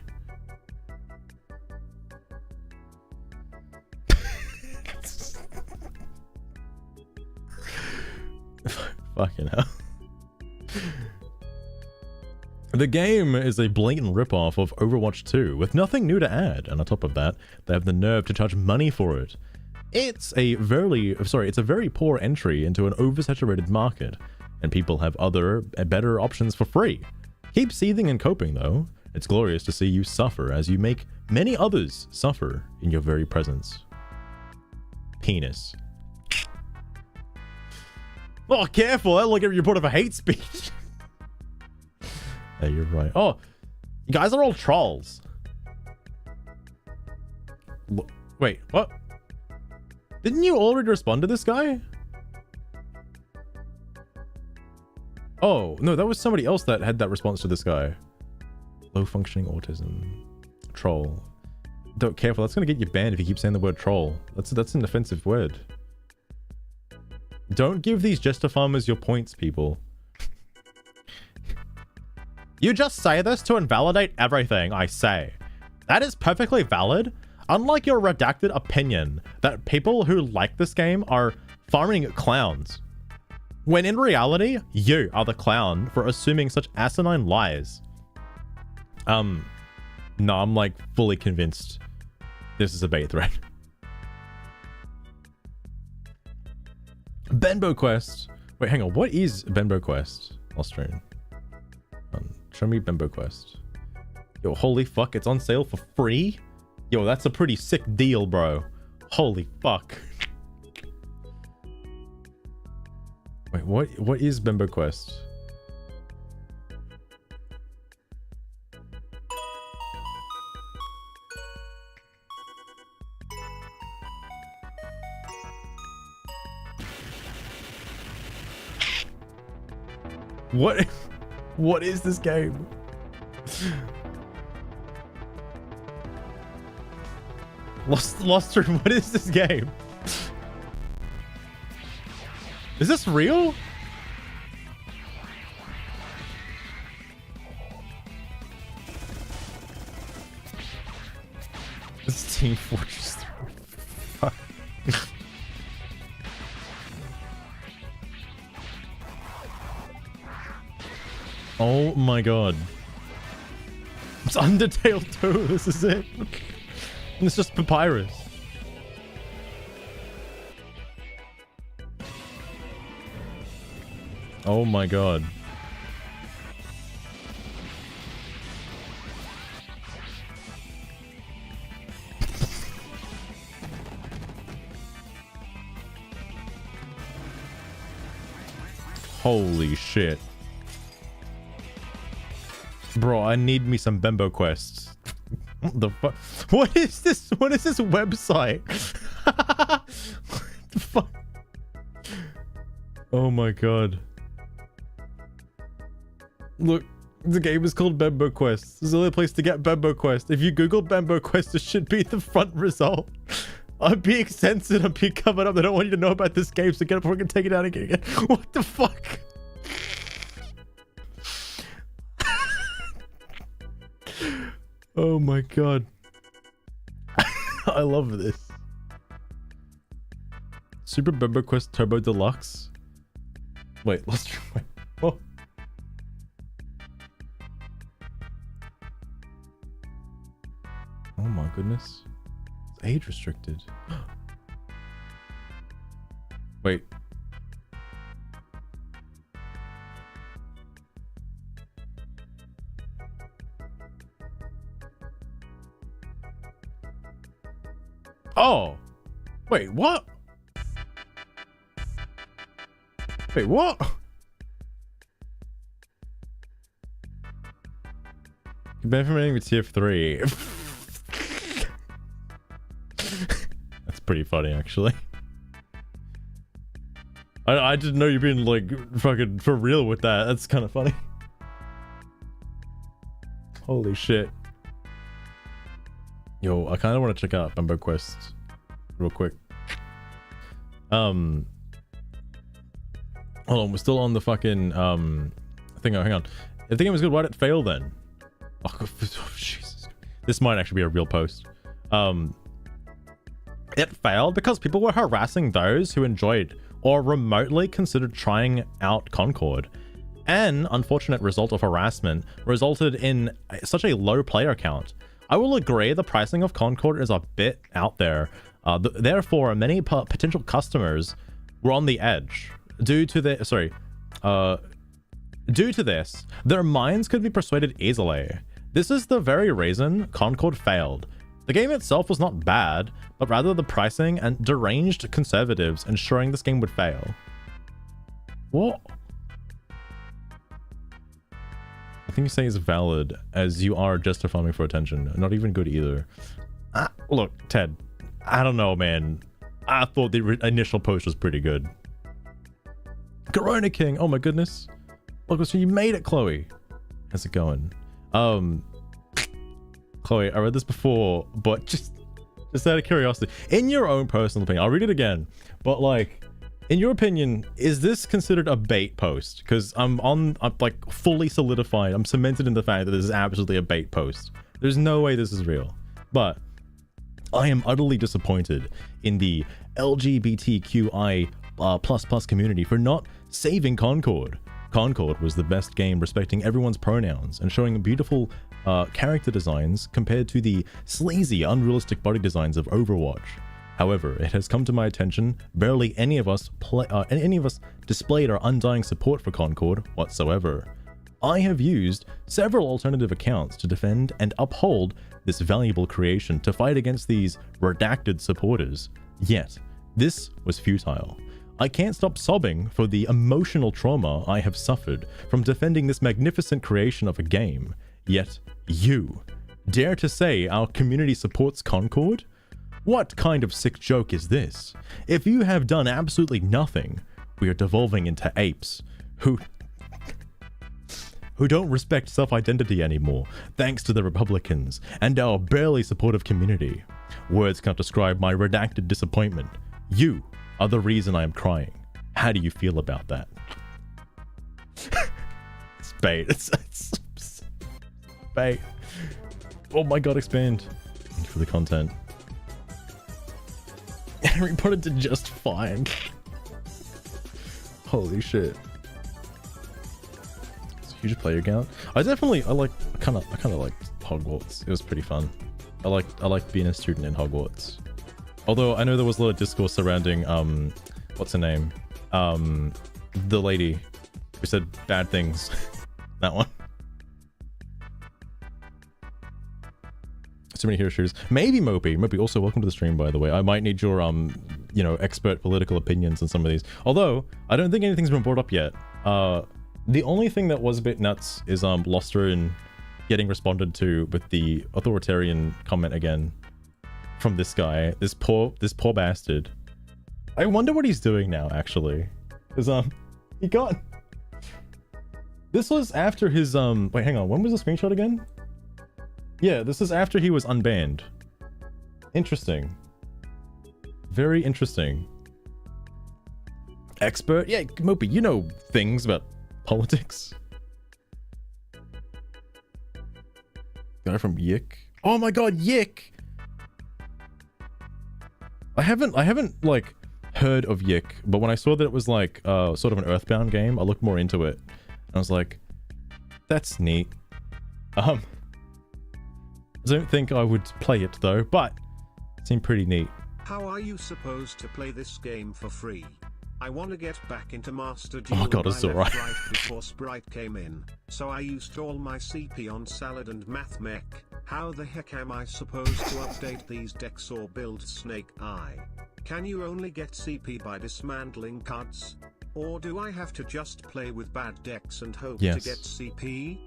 Fucking hell. The game is a blatant ripoff of Overwatch 2 with nothing new to add, and on top of that, they have the nerve to charge money for it. It's a very poor entry into an oversaturated market, and people have other, better options for free. Keep seething and coping though. It's glorious to see you suffer as you make many others suffer in your very presence. Penis. Oh, careful. That'll get reported for hate speech. Yeah, you're right. Oh, you guys are all trolls. Wait, what? Didn't you already respond to this guy? Oh, no, that was somebody else that had that response to this guy. Low functioning autism. Troll. Don't careful, that's gonna get you banned if you keep saying the word troll. That's an offensive word. Don't give these jester farmers your points, people. You just say this to invalidate everything I say. That is perfectly valid. Unlike your redacted opinion that people who like this game are farming clowns. When in reality, you are the clown for assuming such asinine lies. No, I'm like fully convinced this is a bait threat. Benbow Quest. Wait, hang on. What is Benbow Quest? Austrian. Show me Benbow Quest. Yo, holy fuck, it's on sale for free? Yo, that's a pretty sick deal, bro. Holy fuck. Wait, what is Benbow Quest? What is this game? Lost Room, what is this game? Is this real? This is Team Fortress 3. Fuck. Oh my god. It's Undertale 2, this is it. And it's just Papyrus. Oh my god. Holy shit. Bro, I need me some Bembo quests. What the fuck? What is this? What is this website? What the fuck? Oh my god. Look, the game is called Bembo Quest. This is the only place to get Bembo Quest. If you Google Bembo Quest, it should be the front result. I'm being censored. I'm being covered up. They don't want you to know about this game, so get up before we can take it out again. What the fuck? Oh my god. I love this. Super Bembo Quest Turbo Deluxe. Wait, let's try. Oh. Oh my goodness. It's age restricted. Wait. Oh. Wait, what? Wait, what? Been from anything with TF3. That's pretty funny, actually. I didn't know you've been like fucking for real with that. That's kind of funny. Holy shit. Yo, I kind of want to check out Bembo Quest real quick. Hold on, we're still on the fucking thing. Oh, hang on. If the game was good, why'd it fail then? Oh, Jesus. This might actually be a real post. It failed because people were harassing those who enjoyed or remotely considered trying out Concord. An unfortunate result of harassment resulted in such a low player count. I will agree the pricing of Concord is a bit out there. Therefore, many potential customers were on the edge. Due to this, their minds could be persuaded easily. This is the very reason Concord failed. The game itself was not bad, but rather the pricing and deranged conservatives ensuring this game would fail. What? I think you say is valid, as you are just farming for attention. Not even good either. Look, Ted, I don't know, man. I thought the initial post was pretty good. Corona King, oh my goodness. Look, so you made it, Chloe. How's it going? Chloe, I read this before, but just out of curiosity, in your own personal opinion, I'll read it again, but like, in your opinion, is this considered a bait post? Because I'm like fully solidified. I'm cemented in the fact that this is absolutely a bait post. There's no way this is real. But I am utterly disappointed in the LGBTQI plus community for not saving Concord. Concord was the best game respecting everyone's pronouns and showing beautiful character designs compared to the sleazy, unrealistic body designs of Overwatch. However, it has come to my attention, barely any of us displayed our undying support for Concord whatsoever. I have used several alternative accounts to defend and uphold this valuable creation to fight against these redacted supporters. Yet, this was futile. I can't stop sobbing for the emotional trauma I have suffered from defending this magnificent creation of a game. Yet, you dare to say our community supports Concord? What kind of sick joke is this? If you have done absolutely nothing, we are devolving into apes who don't respect self-identity anymore, thanks to the Republicans and our barely supportive community. Words can't describe my redacted disappointment. You are the reason I am crying. How do you feel about that? It's bait. It's bait. Oh my god, expand. Thank you for the content. Henry put it to just fine. Holy shit. It's a huge player count. I kind of liked Hogwarts. It was pretty fun. I liked being a student in Hogwarts. Although I know there was a lot of discourse surrounding what's her name? The lady who said bad things. That one. So many hero shooters. Maybe Mopey, also welcome to the stream, by the way. I might need your expert political opinions on some of these. Although I don't think anything's been brought up yet. The only thing that was a bit nuts is Losterin getting responded to with the authoritarian comment again from this guy, this poor bastard. I wonder what he's doing now, actually, because he got. This was after his wait, hang on, when was the screenshot again? Yeah, this is after he was unbanned. Interesting. Very interesting. Expert? Yeah, Mopey, you know things about politics. Guy from Yick. Oh my god, Yick! I haven't like heard of Yick, but when I saw that it was like sort of an Earthbound game, I looked more into it. And I was like, that's neat. I don't think I would play it though, but it seemed pretty neat. How are you supposed to play this game for free? I want to get back into Master Oh my god, Duel. it's alright. Right before Sprite came in, so I used all my CP on Salad and Math Mech. How the heck am I supposed to update these decks or build Snake Eye? Can you only get CP by dismantling cards? Or do I have to just play with bad decks and hope to get CP?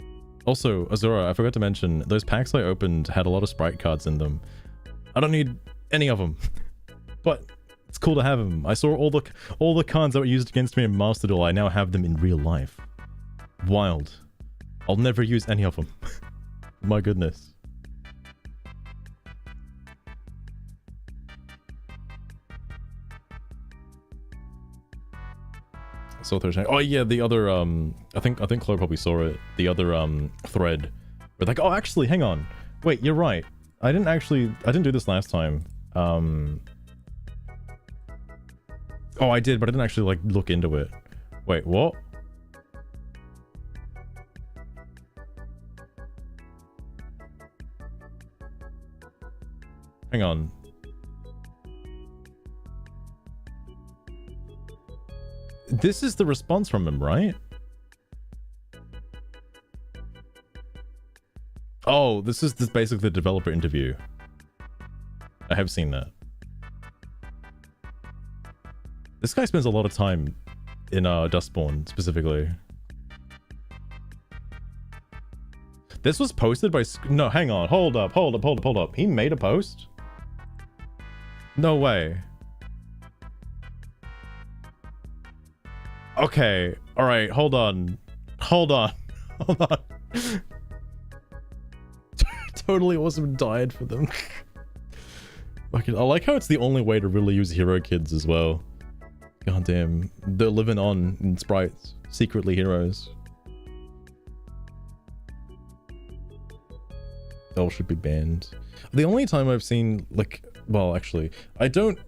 Also, Azura, I forgot to mention, those packs I opened had a lot of Sprite cards in them. I don't need any of them, but it's cool to have them. I saw all the cards that were used against me in Master Duel. I now have them in real life. Wild. I'll never use any of them. My goodness. So oh yeah, the other I think Chloe probably saw it. The other thread where like, oh actually, hang on, wait, you're right. I didn't do this last time. Oh, I did, but I didn't actually like look into it. Wait, what? Hang on. This is the response from him, right? Oh, this is basically the developer interview. I have seen that. This guy spends a lot of time in Dustborn specifically. This was posted by no, hang on, hold up. He made a post? No way. Okay, all right, hold on. Totally awesome died for them. Fucking, I like how it's the only way to really use hero kids as well. God damn, they're living on in sprites, secretly heroes. They all should be banned. The only time I've seen, like, well, actually, I don't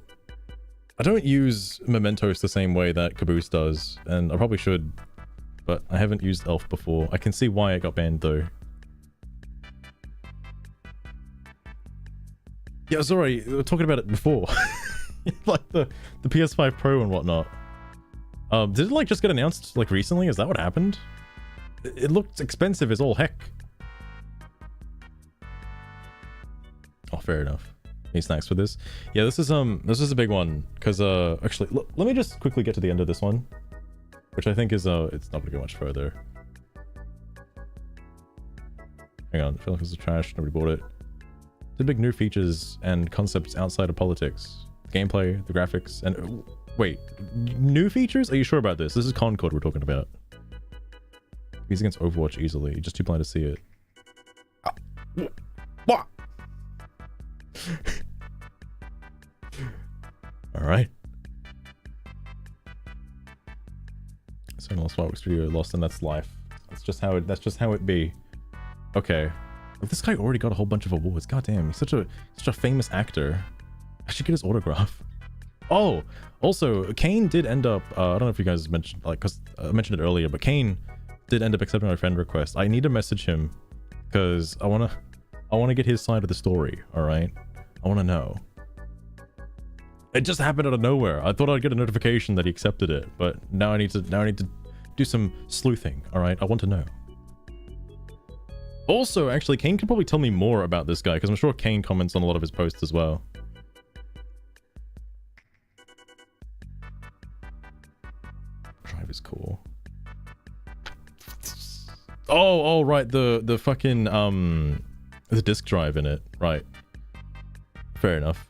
use mementos the same way that Caboose does, and I probably should, but I haven't used Elf before. I can see why it got banned though. Yeah, sorry, we were talking about it before. Like the PS5 Pro and whatnot. Did it like just get announced like recently? Is that what happened? It looked expensive as all heck. Oh, fair enough. Need snacks for this? Yeah, this is a big one because actually let me just quickly get to the end of this one, which I think is it's not gonna go much further. Hang on, I feel like this is trash. Nobody bought it. The big new features and concepts outside of politics, the gameplay, the graphics, and wait, new features? Are you sure about this? This is Concord we're talking about. He's against Overwatch easily. You're just too blind to see it. What? All right. So Lost Fireworks Studio lost, and that's life. That's just how it be. Okay. This guy already got a whole bunch of awards. God damn, he's such a famous actor. I should get his autograph. Oh, also, Kane did end up. I don't know if you guys mentioned, like, cause I mentioned it earlier, but Kane did end up accepting my friend request. I need to message him because I wanna get his side of the story. All right, I want to know. It just happened out of nowhere. I thought I'd get a notification that he accepted it, but now I need to do some sleuthing. All right, I want to know. Also, actually, Kane could probably tell me more about this guy, because I'm sure Kane comments on a lot of his posts as well. Drive is cool. Oh, right, the fucking, the disk drive in it, right. Fair enough.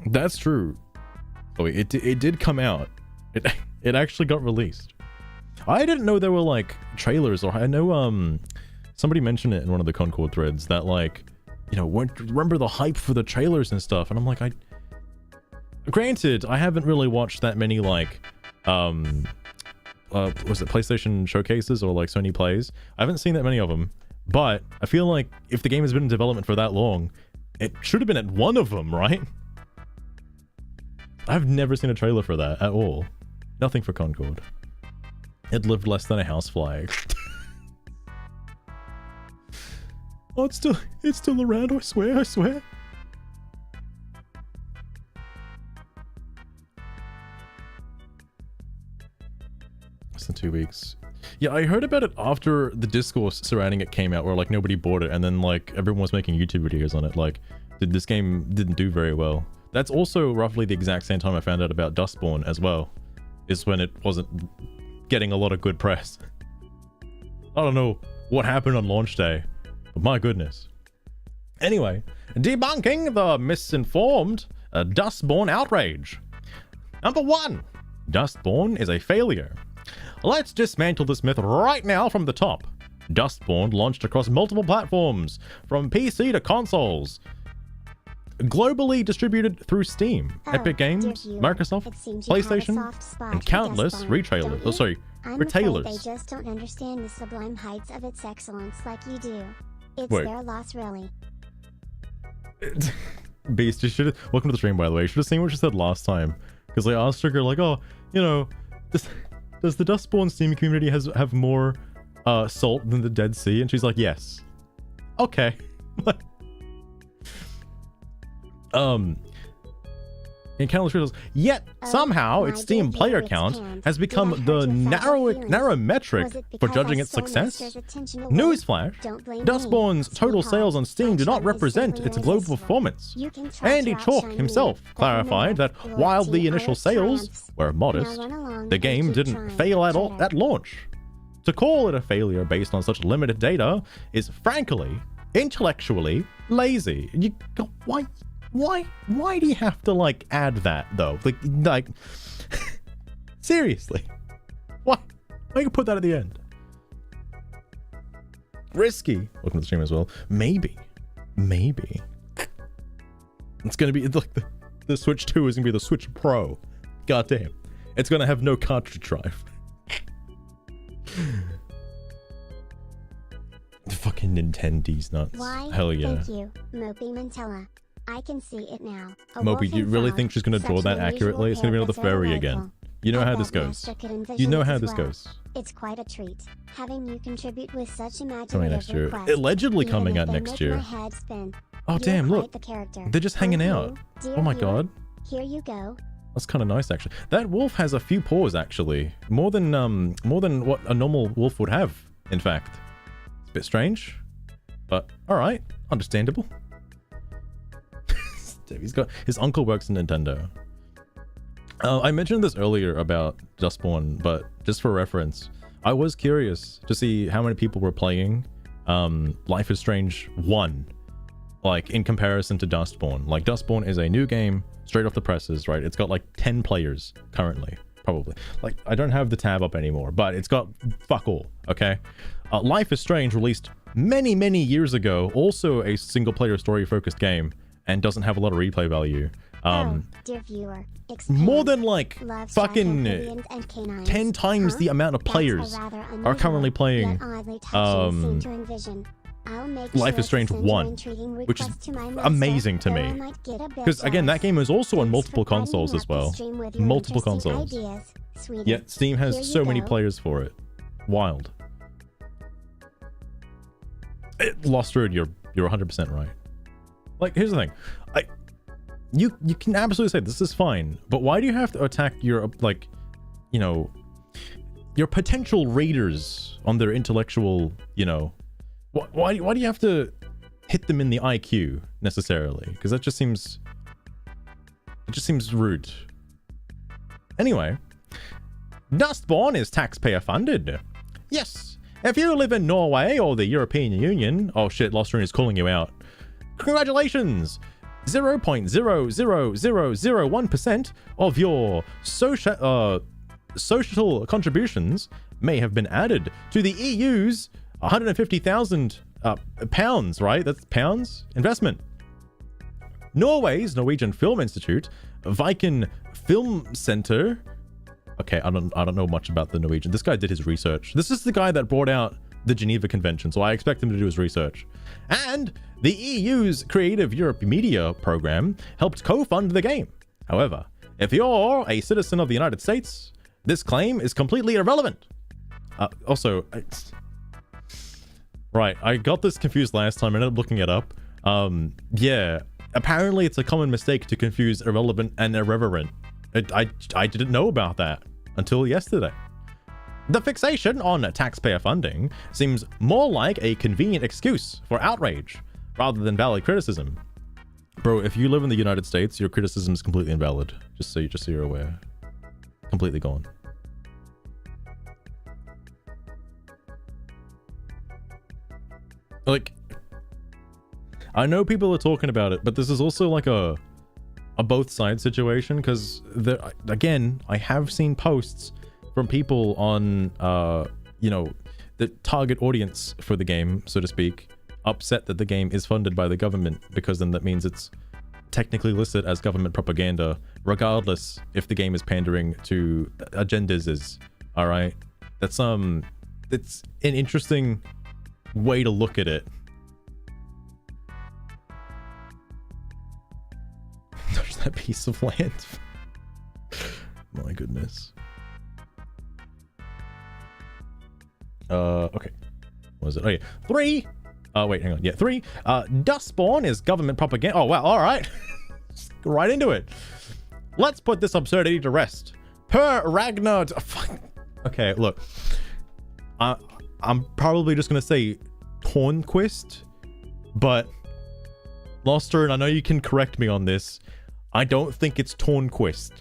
That's true. Oh, it did come out. It actually got released. I didn't know there were like trailers, or I know somebody mentioned it in one of the Concord threads that, like, you know, remember the hype for the trailers and stuff, and I'm like, granted, I haven't really watched that many like was it PlayStation showcases or like Sony plays. I haven't seen that many of them, but I feel like if the game has been in development for that long, it should have been at one of them, right? I've never seen a trailer for that at all. Nothing for Concord. It lived less than a housefly. Oh, it's still around, I swear. Less than 2 weeks. Yeah, I heard about it after the discourse surrounding it came out, where like nobody bought it, and then like everyone was making YouTube videos on it. Like, this game didn't do very well. That's also roughly the exact same time I found out about Dustborn as well, is when it wasn't getting a lot of good press. I don't know what happened on launch day, but my goodness. Anyway, debunking the misinformed Dustborn outrage. Number 1, Dustborn is a failure. Let's dismantle this myth right now from the top. Dustborn launched across multiple platforms, from PC to consoles. Globally distributed through Steam, Epic Games, Microsoft, PlayStation, and countless retailers. Oh, sorry, retailers. They just don't understand the sublime heights of its excellence like you do. It's Wait. their loss, really. Beast, you should have. Welcome to the stream, by the way. You should have seen what she said last time, because I asked her, like, oh, you know, does the Dustborn Steam community have more salt than the Dead Sea? And she's like, yes. Okay. in countless titles. Yet somehow its Steam player count has become the narrow metric for judging its success. Newsflash: Dustborn's total sales on Steam do not represent its global performance. Andy Chalk himself clarified that while the initial sales were modest, the game didn't fail at launch. To call it a failure based on such limited data is frankly, intellectually lazy. Why do you have to like add that though? Like seriously, why you put that at the end? Risky. Welcome to the stream as well. Maybe it's gonna be like the Switch 2 is gonna be the Switch Pro. God damn, it's gonna have no cartridge drive. The fucking Nintendo's nuts. Why? Hell yeah. Thank you, Mopey Mantella. I can see it now. Mopey, do you really think she's gonna draw that accurately? It's gonna be another fairy again. You know how this goes. You know how this goes. It's quite a treat having you contribute with such Coming imaginative next year. requests. Allegedly coming out Even if next they make year. my head spin. Oh You're damn, quite look. the character. They're just hanging Thank out. you, dear Oh my viewer. god. Here you go. That's kind of nice actually. That wolf has a few paws actually. More than what a normal wolf would have, in fact. It's a bit strange. But alright. Understandable. He's got his uncle works in Nintendo. I mentioned this earlier about Dustborn, but just for reference, I was curious to see how many people were playing Life is Strange 1, like in comparison to Dustborn. Like Dustborn is a new game straight off the presses, right? It's got like 10 players currently, probably. Like I don't have the tab up anymore, but it's got fuck all, okay? Life is Strange released many years ago, also a single player story focused game, and doesn't have a lot of replay value. Dear viewer, More than like love fucking amphibians and canines. 10 times Huh? the amount of That's a players rather are unusual, currently playing yet oddly touching scene to envision. I'll make Life sure is Strange to send your 1, intriguing which is request to my master, amazing to or me. I might get a bit Because again, that jealous. game is also on Thanks multiple for brightening consoles up as the well. stream with your Multiple interesting consoles. ideas, sweetie. Yet Steam Here has you so many go. players for it. Wild. Lost Road, you're 100% right. Like, here's the thing. You can absolutely say this is fine, but why do you have to attack your, like, you know, your potential raiders on their intellectual, you know, why do you have to hit them in the IQ necessarily? Because that just seems, rude. Anyway, Dustborn is taxpayer funded. Yes, if you live in Norway or the European Union, oh shit, Lost Rune is calling you out. Congratulations! 0.00001% of your social contributions may have been added to the EU's 150,000 pounds, right? That's pounds investment. Norway's Norwegian Film Institute, Viken Film Center. Okay, I don't know much about the Norwegian. This guy did his research. This is the guy that brought out the Geneva Convention, so I expect him to do his research. And the EU's Creative Europe Media program helped co-fund the game. However, if you're a citizen of the United States, this claim is completely irrelevant. Right, I got this confused last time. I ended up looking it up. Yeah, apparently it's a common mistake to confuse irrelevant and irreverent. I didn't know about that until yesterday. The fixation on taxpayer funding seems more like a convenient excuse for outrage rather than valid criticism. Bro, if you live in the United States, your criticism is completely invalid. Just so you're aware. Completely gone. Like, I know people are talking about it, but this is also like a both sides situation, because again, I have seen posts from people on you know, the target audience for the game, so to speak, upset that the game is funded by the government, because then that means it's technically listed as government propaganda, regardless if the game is pandering to agendas. All right, that's it's an interesting way to look at it. There's that piece of land. My goodness. Okay. What was it? Oh yeah, 3. Wait, hang on. Yeah, 3. Dustborn is government propaganda. Oh wow. All right. Right into it. Let's put this absurdity to rest. Per Ragnar... Okay, look. I'm probably just going to say Tornquist, but Loster, and I know you can correct me on this, I don't think it's Tornquist.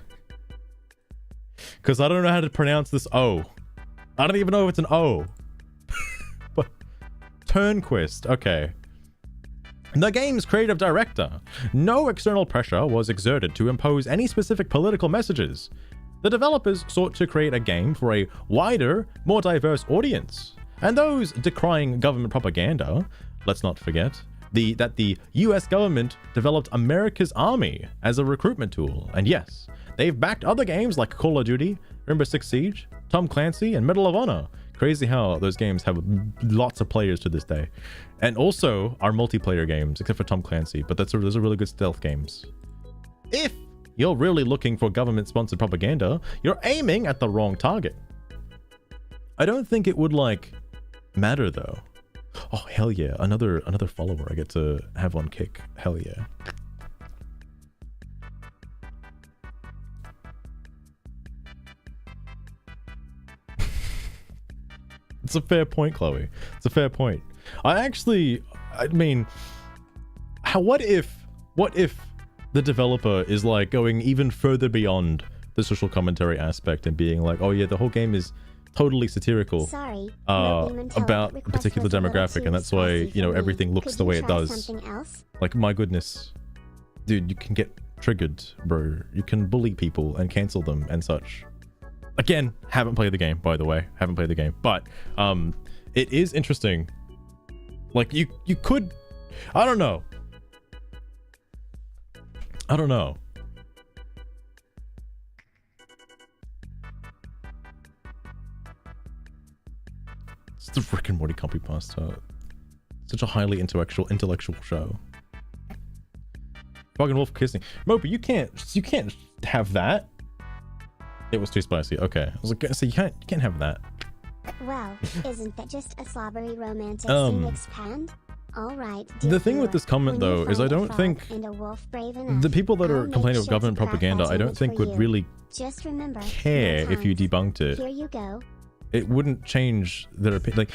Because I don't know how to pronounce this O. I don't even know if it's an O. But Turnquist, okay. The game's creative director. No external pressure was exerted to impose any specific political messages. The developers sought to create a game for a wider, more diverse audience. And those decrying government propaganda, let's not forget, that the US government developed America's Army as a recruitment tool. And yes, they've backed other games like Call of Duty, Rainbow Six Siege, Tom Clancy, and Medal of Honor. Crazy how those games have lots of players to this day. And also are multiplayer games, except for Tom Clancy, but those are really good stealth games. If you're really looking for government-sponsored propaganda, you're aiming at the wrong target. I don't think it would, like, matter, though. Oh, hell yeah. Another follower I get to have on Kick. Hell yeah. It's a fair point, Chloe. It's a fair point. I mean, what if the developer is like going even further beyond the social commentary aspect and being like, oh yeah, the whole game is totally satirical about a particular demographic, and that's why, you know, everything looks the way it does. Like, my goodness, dude, you can get triggered, bro. You can bully people and cancel them and such. Again, haven't played the game, by the way. Haven't played the game, but it is interesting. Like, you could, I don't know. It's the Rick and Morty copy pasta. Such a highly intellectual show. Fucking wolf kissing. Moby, you can't have that. It was too spicy. Okay. I was like, so you can't have that. Well, isn't that just a slobbery romantic scene expand? All right. The thing with this comment, though, is I don't think the people that are complaining of government propaganda, I don't think would really care if you debunked it. Here you go. It wouldn't change their opinion. Like,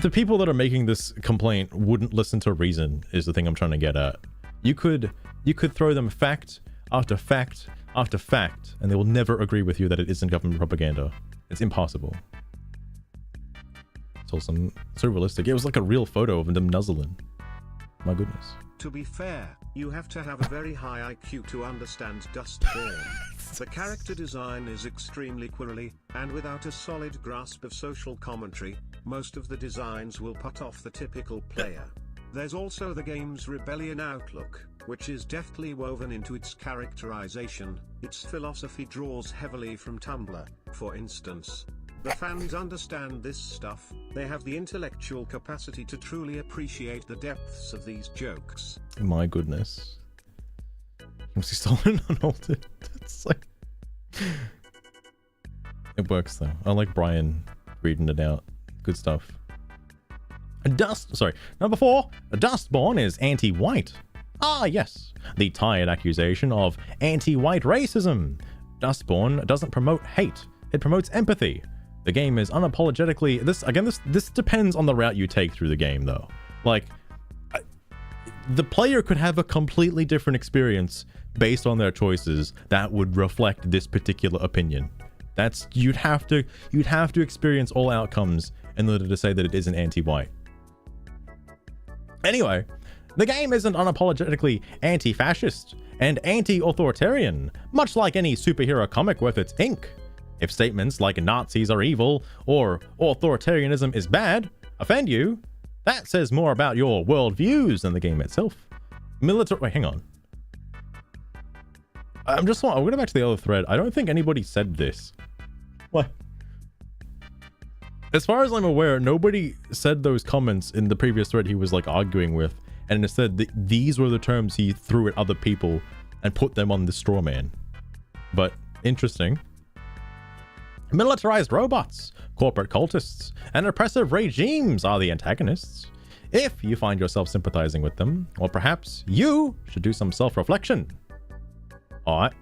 the people that are making this complaint wouldn't listen to reason, is the thing I'm trying to get at. You could throw them fact after fact after fact, and they will never agree with you that it isn't government propaganda. It's impossible. It's awesome. So realistic. It was like a real photo of them nuzzling. My goodness. To be fair, you have to have a very high IQ to understand Dustborn. The character design is extremely quirky, and without a solid grasp of social commentary, most of the designs will put off the typical player. There's also the game's rebellion outlook, which is deftly woven into its characterization. Its philosophy draws heavily from Tumblr, for instance. The fans understand this stuff. They have the intellectual capacity to truly appreciate the depths of these jokes. My goodness. Was he stolen unaltered? It's like... It works though. I like Brian reading it out. Good stuff. Number 4. Dustborn is anti-white. Ah, yes. The tired accusation of anti-white racism. Dustborn doesn't promote hate. It promotes empathy. The game is unapologetically... This depends on the route you take through the game, though. Like, the player could have a completely different experience based on their choices that would reflect this particular opinion. You'd have to experience all outcomes in order to say that it isn't anti-white. Anyway, the game isn't unapologetically anti-fascist and anti-authoritarian, much like any superhero comic worth its ink. If statements like Nazis are evil or authoritarianism is bad offend you, that says more about your worldviews than the game itself. Wait, hang on. I'll go back to the other thread. I don't think anybody said this. What? As far as I'm aware, nobody said those comments in the previous thread he was like arguing with, and instead these were the terms he threw at other people and put them on the straw man. But interesting. Militarized robots, corporate cultists, and oppressive regimes are the antagonists. If you find yourself sympathizing with them, or perhaps you should do some self-reflection. All right.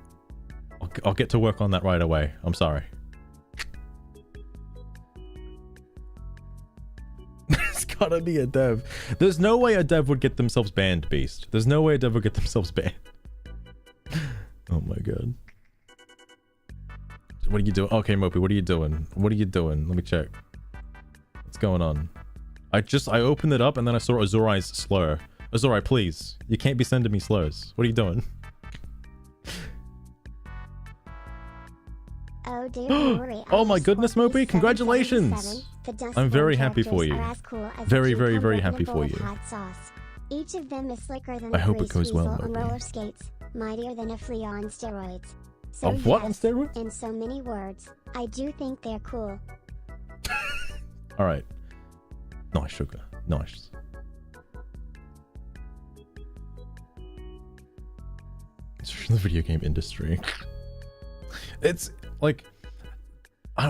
I'll get to work on that right away. I'm sorry. There's gotta be a dev. There's no way a dev would get themselves banned, Beast. There's no way a dev would get themselves banned. Oh my god. What are you doing? Okay, Mopey, what are you doing? What are you doing? Let me check. What's going on? I opened it up and then I saw Azurai's slur. Azurai, please. You can't be sending me slurs. What are you doing? Oh, dear Lord. Oh my goodness, Mopey, congratulations. I'm very happy for you. Very, very, very happy for you. Each of them is slicker than I hope it goes well, on Mopey. roller skates, mightier than a flea on steroids. So Of what on yes, steroids? in so many words, I do think they're cool. Alright. Nice, sugar. Nice. It's from the video game industry. It's like,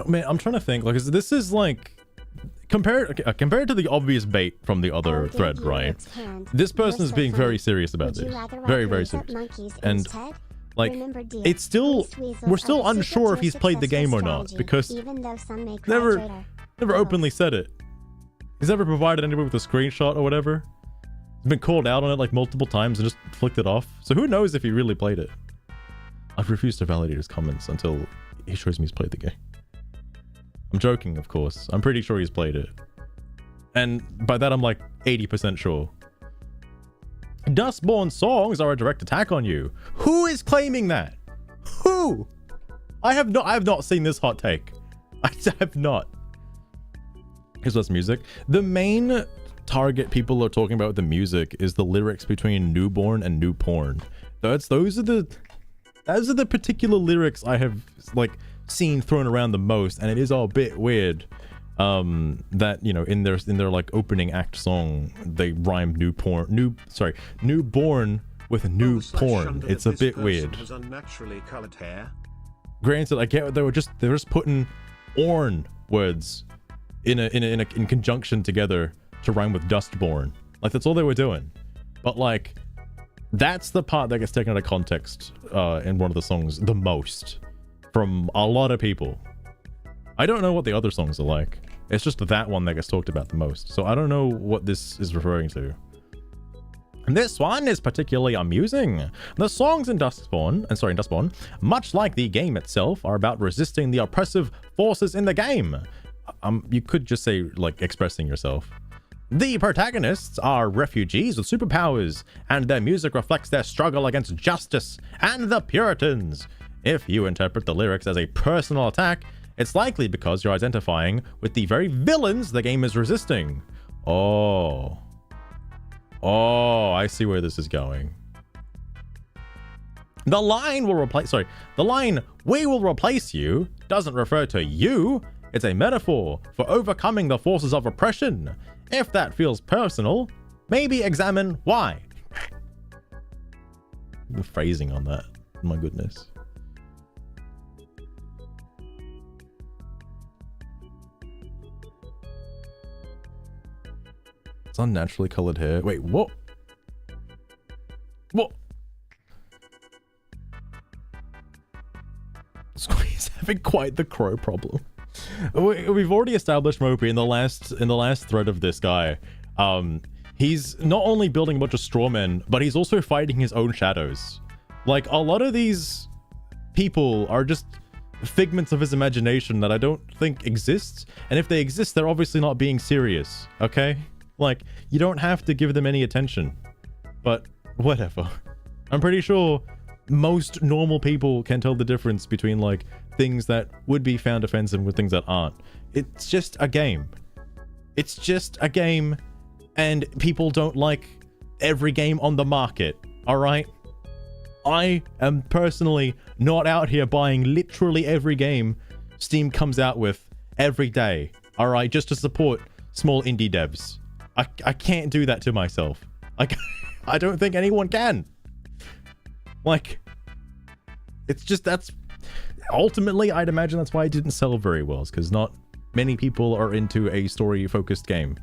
man, I'm trying to think. Like, this is like compared to the obvious bait from the other thread, right? This person is being very serious about this. Very, very serious. And like, it's still, we're still unsure if he's played the game or not because never openly said it. He's never provided anybody with a screenshot or whatever. He's been called out on it like multiple times and just flicked it off. So who knows if he really played it? I've refused to validate his comments until he shows me he's played the game. I'm joking, of course. I'm pretty sure he's played it. And by that, I'm like 80% sure. Dustborn songs are a direct attack on you. Who is claiming that? Who? I have not seen this hot take. I have not. Here's less music. The main target people are talking about with the music is the lyrics between newborn and new porn. Those are the particular lyrics I have like seen thrown around the most, and it is all a bit weird that, you know, in their like opening act song they rhyme newborn with new porn. It's a bit weird. Has unnaturally colored hair. Granted, I get they were just putting "orn" words in conjunction together to rhyme with Dustborn. Like, that's all they were doing. But like, that's the part that gets taken out of context in one of the songs the most from a lot of people. I don't know what the other songs are like. It's just that one that gets talked about the most. So I don't know what this is referring to. And this one is particularly amusing. The songs in Dustborn, much like the game itself, are about resisting the oppressive forces in the game. You could just say, like, expressing yourself. The protagonists are refugees with superpowers, and their music reflects their struggle against justice and the Puritans. If you interpret the lyrics as a personal attack, it's likely because you're identifying with the very villains the game is resisting. Oh, I see where this is going. The line "we will replace you" doesn't refer to you. It's a metaphor for overcoming the forces of oppression. If that feels personal, maybe examine why. The phrasing on that, my goodness. It's unnaturally colored hair. Wait, what? What? He's having quite the crow problem. We've already established Mopey in the last thread of this guy. He's not only building a bunch of straw men, but he's also fighting his own shadows. Like, a lot of these people are just figments of his imagination that I don't think exists. And if they exist, they're obviously not being serious. Okay? Like, you don't have to give them any attention. But whatever. I'm pretty sure most normal people can tell the difference between, like, things that would be found offensive with things that aren't. It's just a game. It's just a game, and people don't like every game on the market, alright? I am personally not out here buying literally every game Steam comes out with every day, alright? Just to support small indie devs. I can't do that to myself. I don't think anyone can. Like, it's just, that's ultimately, I'd imagine that's why it didn't sell very well, is because not many people are into a story focused game,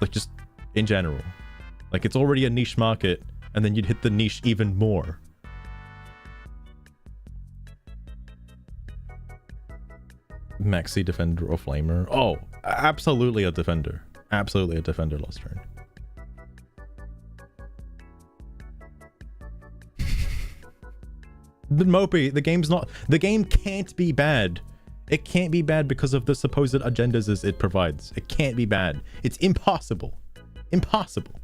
like, just in general. Like, it's already a niche market, and then you'd hit the niche even more. Maxi defender or flamer? Oh, absolutely a defender. Absolutely a defender, Lost Turn. But Mopey, the game can't be bad. It can't be bad because of the supposed agendas it provides. It can't be bad. It's impossible. Impossible.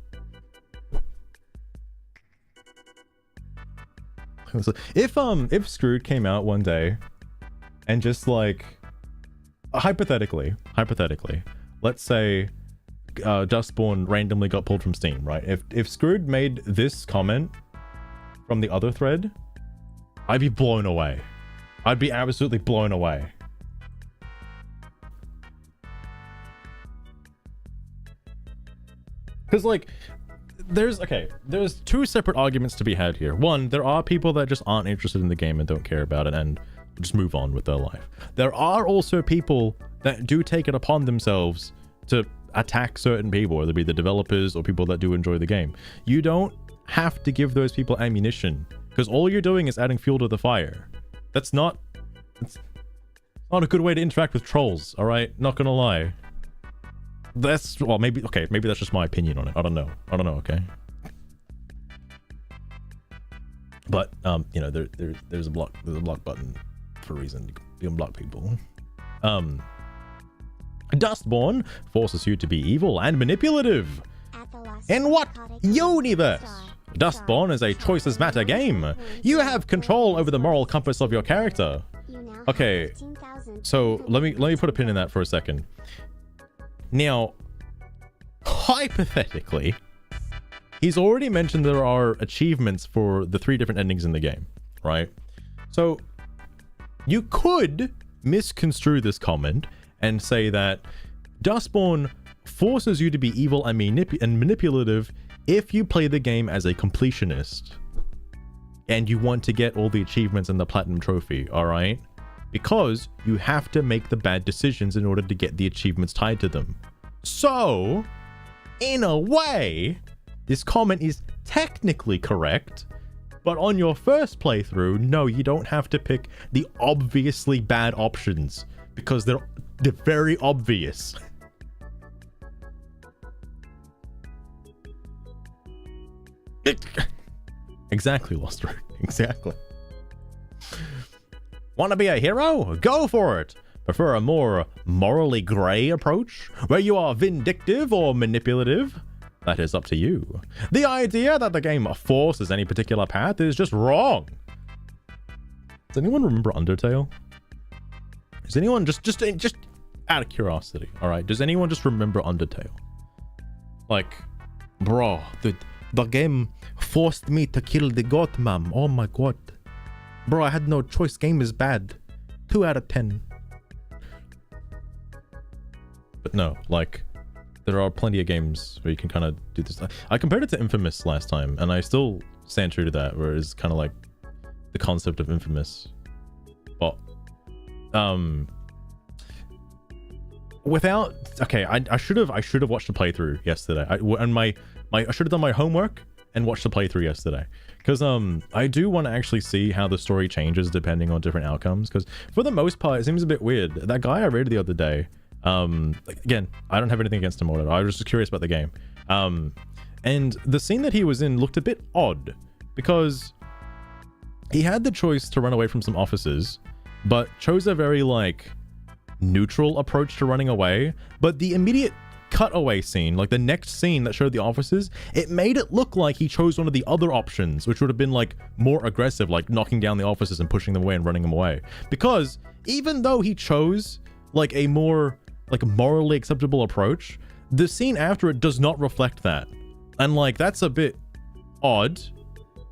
If Screwed came out one day and just like hypothetically, let's say Dustborn randomly got pulled from Steam, right? If Screwed made this comment from the other thread, I'd be blown away. I'd be absolutely blown away. Because like there's two separate arguments to be had here. One, there are people that just aren't interested in the game and don't care about it and just move on with their life. There are also people that do take it upon themselves to attack certain people, whether it be the developers or people that do enjoy the game. You don't have to give those people ammunition, because all you're doing is adding fuel to the fire. It's not a good way to interact with trolls, all right? Not gonna lie. That's, well, maybe that's just my opinion on it. I don't know, okay? But you know, there's a block button for a reason. You can block people. Dustborn forces you to be evil and manipulative. In what universe? Dustborn is a choices matter game. You have control over the moral compass of your character. Okay, so let me put a pin in that for a second. Now, hypothetically, he's already mentioned there are achievements for the 3 different endings in the game, right? So you could misconstrue this comment and say that Dustborn forces you to be evil and manipulative if you play the game as a completionist and you want to get all the achievements and the platinum trophy, all right? Because you have to make the bad decisions in order to get the achievements tied to them. So, in a way, this comment is technically correct, but on your first playthrough, no, you don't have to pick the obviously bad options because they're very obvious. Exactly, Lost Road. Exactly. Want to be a hero? Go for it. Prefer a more morally grey approach, where you are vindictive or manipulative? That is up to you. The idea that the game forces any particular path is just wrong. Does anyone remember Undertale? Does anyone just out of curiosity, all right? Does anyone just remember Undertale? Like, bro, the game forced me to kill the goat, ma'am. Oh my god. Bro, I had no choice. Game is bad. 2 out of 10. But no, like, there are plenty of games where you can kind of do this. I compared it to Infamous last time, and I still stand true to that, where it's kind of like the concept of Infamous. But, without, okay, I should have watched the playthrough yesterday. I should have done my homework and watched the playthrough yesterday, because I do want to actually see how the story changes depending on different outcomes, because for the most part it seems a bit weird. That guy I read the other day, again, I don't have anything against him or whatever, I was just curious about the game, and the scene that he was in looked a bit odd, because he had the choice to run away from some officers, but chose a very like neutral approach to running away. But the immediate cutaway scene, like the next scene that showed the officers, it made it look like he chose one of the other options, which would have been like more aggressive, like knocking down the officers and pushing them away and running them away. Because even though he chose like a more like morally acceptable approach, the scene after it does not reflect that, and like that's a bit odd.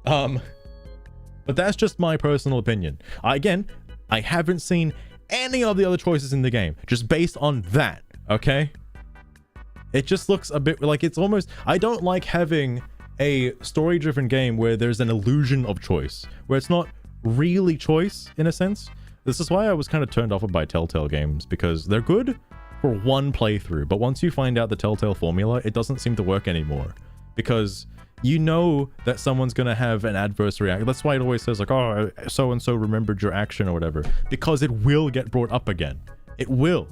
But that's just my personal opinion. I haven't seen any of the other choices in the game, just based on that, okay? It just looks a bit like it's almost, I don't like having a story-driven game where there's an illusion of choice, where it's not really choice in a sense. This is why I was kind of turned off by Telltale games, because they're good for one playthrough, but once you find out the Telltale formula, it doesn't seem to work anymore, because you know that someone's gonna have an adverse reaction. That's why it always says like, oh, so-and-so remembered your action or whatever, because it will get brought up again. It will.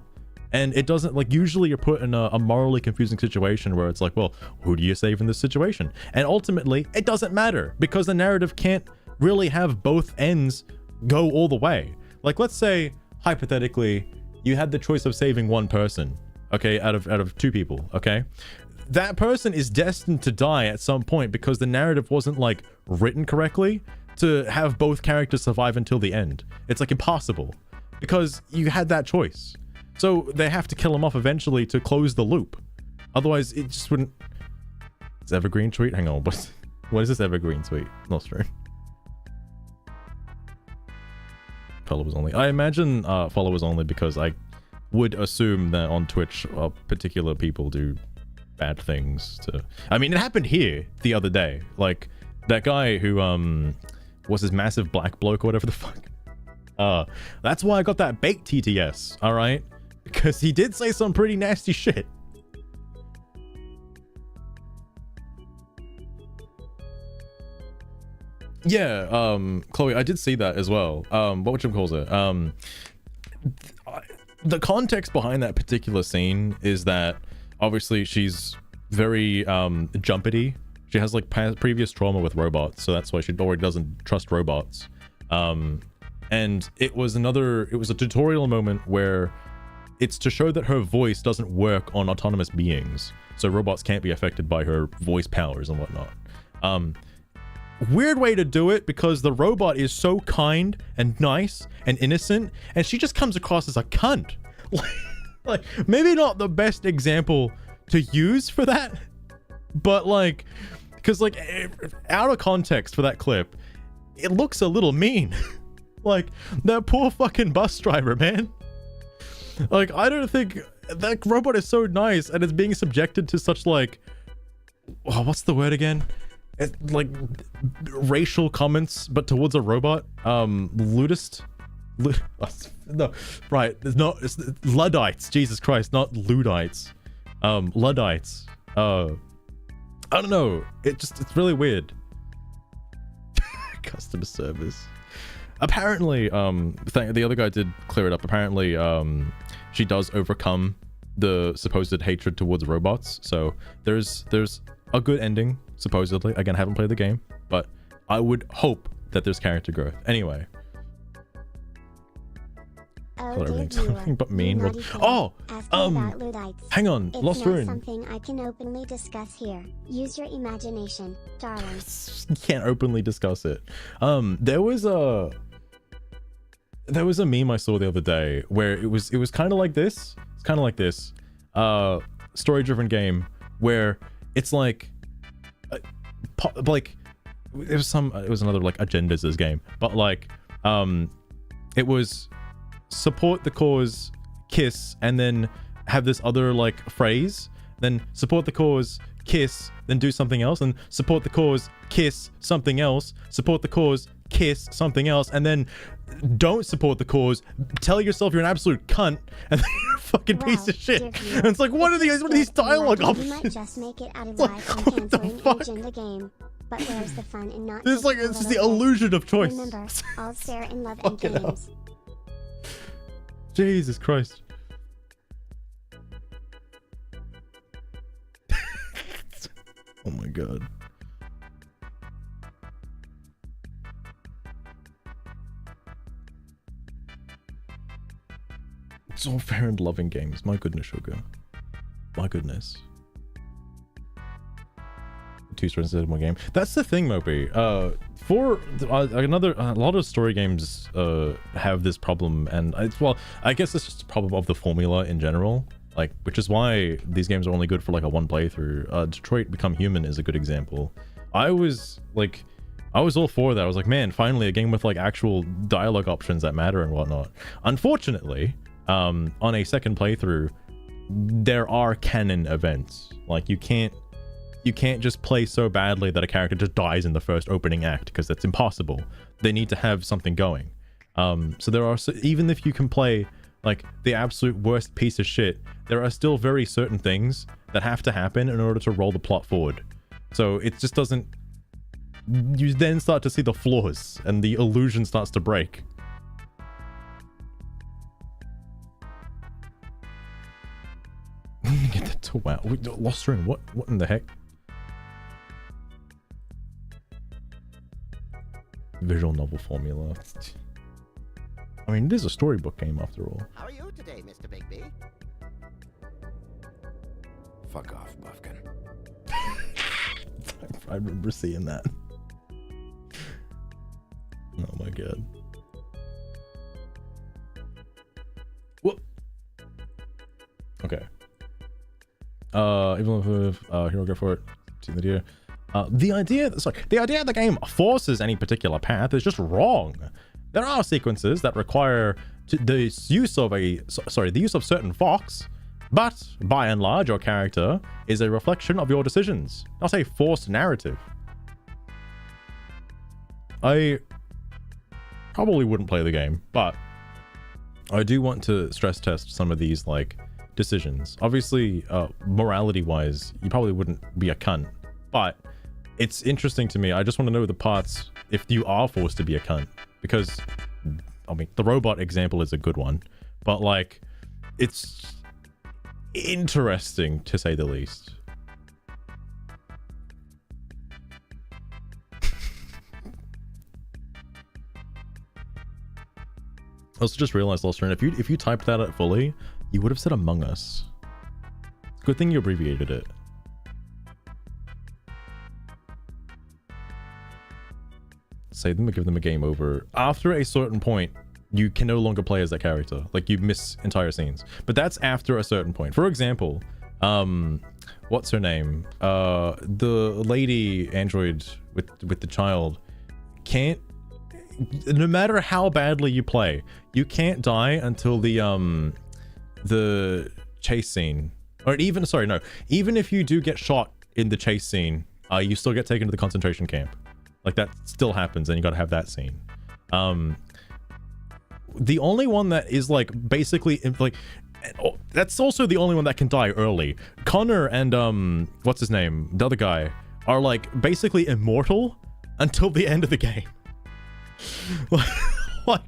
And it doesn't, like, usually you're put in a morally confusing situation where it's like, well, who do you save in this situation? And ultimately, it doesn't matter because the narrative can't really have both ends go all the way. Like, let's say, hypothetically, you had the choice of saving one person, okay, out of two people, okay? That person is destined to die at some point because the narrative wasn't, like, written correctly to have both characters survive until the end. It's, like, impossible because you had that choice. So they have to kill him off eventually to close the loop. Otherwise, it just wouldn't... It's evergreen tweet? Hang on, what is this evergreen tweet? Not true. Followers only. I imagine followers only because I would assume that on Twitch, particular people do bad things to... I mean, it happened here the other day. Like, that guy who was this massive black bloke or whatever the fuck. That's why I got that bait TTS, alright? Because he did say some pretty nasty shit. Yeah, Chloe, I did see that as well. Whatchamacalls it? The context behind that particular scene is that obviously she's very jumpety. She has like previous trauma with robots, so that's why she already doesn't trust robots. And it was a tutorial moment where it's to show that her voice doesn't work on autonomous beings, so robots can't be affected by her voice powers and whatnot. Weird way to do it because the robot is so kind and nice and innocent, and she just comes across as a cunt. Like maybe not the best example to use for that, but like, because like out of context for that clip, it looks a little mean. Like that poor fucking bus driver, man. Like, I don't think that robot is so nice and it's being subjected to such like, oh, what's the word again? Like racial comments, but towards a robot. Ludist. No, right. It's Luddites. Jesus Christ, not Luddites. Luddites. I don't know. It's really weird. Customer service. Apparently, the other guy did clear it up. Apparently, she does overcome the supposed hatred towards robots. So there's a good ending, supposedly. Again, I haven't played the game, but I would hope that there's character growth. Anyway. Something but mean. Oh, hang on, Lost Ruin. It's not something I can openly discuss here. Use your imagination, darling. You can't openly discuss it. There was a meme I saw the other day where it was kind of like this. It's kind of like this. Story-driven game where it's like it was another like agendas game, but like it was support the cause, kiss, and then have this other like phrase, then support the cause, kiss, then do something else, and support the cause, kiss, something else, support the cause, kiss, something else, and then don't support the cause, tell yourself you're an absolute cunt, and then you're a fucking piece of shit. And it's like, what are these dialogue options? You might just make it out of life and answering an agenda game. But where's the fun in not? It's like it's the illusion of choice. Remember, all's fair in love and games. Jesus Christ. Oh my god. It's all fair and loving games. My goodness, Sugar. My goodness. Two stories instead of one game. That's the thing, Moby. For a lot of story games have this problem, and I guess it's just a problem of the formula in general. Like, which is why these games are only good for like a one playthrough. Detroit Become Human is a good example. I was all for that. I was like, man, finally a game with like actual dialogue options that matter and whatnot. Unfortunately, on a second playthrough, there are canon events. Like, you can't just play so badly that a character just dies in the first opening act, because that's impossible. They need to have something going. So there are, even if you can play like the absolute worst piece of shit, there are still very certain things that have to happen in order to roll the plot forward. So it just doesn't, you then start to see the flaws and the illusion starts to break. Get that to wow. Lost her in what? What in the heck? Visual novel formula. I mean, it is a storybook game after all. How are you today, Mr. Bigby? Fuck off, Buffkin. I remember seeing that. Oh my god. Whoop. Okay. Even if here, go for it. See the idea. The idea that the game forces any particular path is just wrong. There are sequences that require the use of certain fox, but by and large, your character is a reflection of your decisions, not a forced narrative. I probably wouldn't play the game, but I do want to stress test some of these like decisions. Obviously, morality-wise, you probably wouldn't be a cunt, but it's interesting to me. I just want to know the parts if you are forced to be a cunt, because I mean, the robot example is a good one, but like, it's interesting to say the least. I also just realized, Lostern, if you typed that out fully, you would have said Among Us. Good thing you abbreviated it. Save them and give them a game over. After a certain point, you can no longer play as that character. Like, you miss entire scenes. But that's after a certain point. For example, what's her name? The lady android with the child can't, no matter how badly you play, you can't die until the chase scene. Or even, sorry, no. Even if you do get shot in the chase scene, you still get taken to the concentration camp. Like, that still happens, and you gotta have that scene. The only one that is, like, basically, like, that's also the only one that can die early. Connor and, what's his name? The other guy are, like, basically immortal until the end of the game. Like,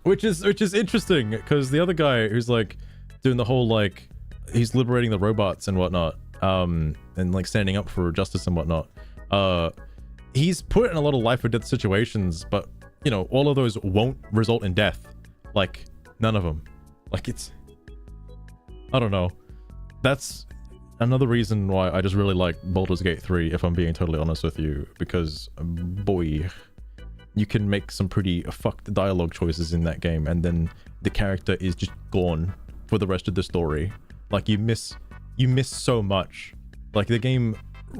which is interesting, because the other guy who's, like, doing the whole, like, he's liberating the robots and whatnot, and, like, standing up for justice and whatnot. He's put in a lot of life or death situations, but you know, all of those won't result in death. Like, none of them. Like, it's, I don't know. That's another reason why I just really like Baldur's Gate 3, if I'm being totally honest with you, because boy, you can make some pretty fucked dialogue choices in that game, and then the character is just gone for the rest of the story. Like, you miss so much. Like, the game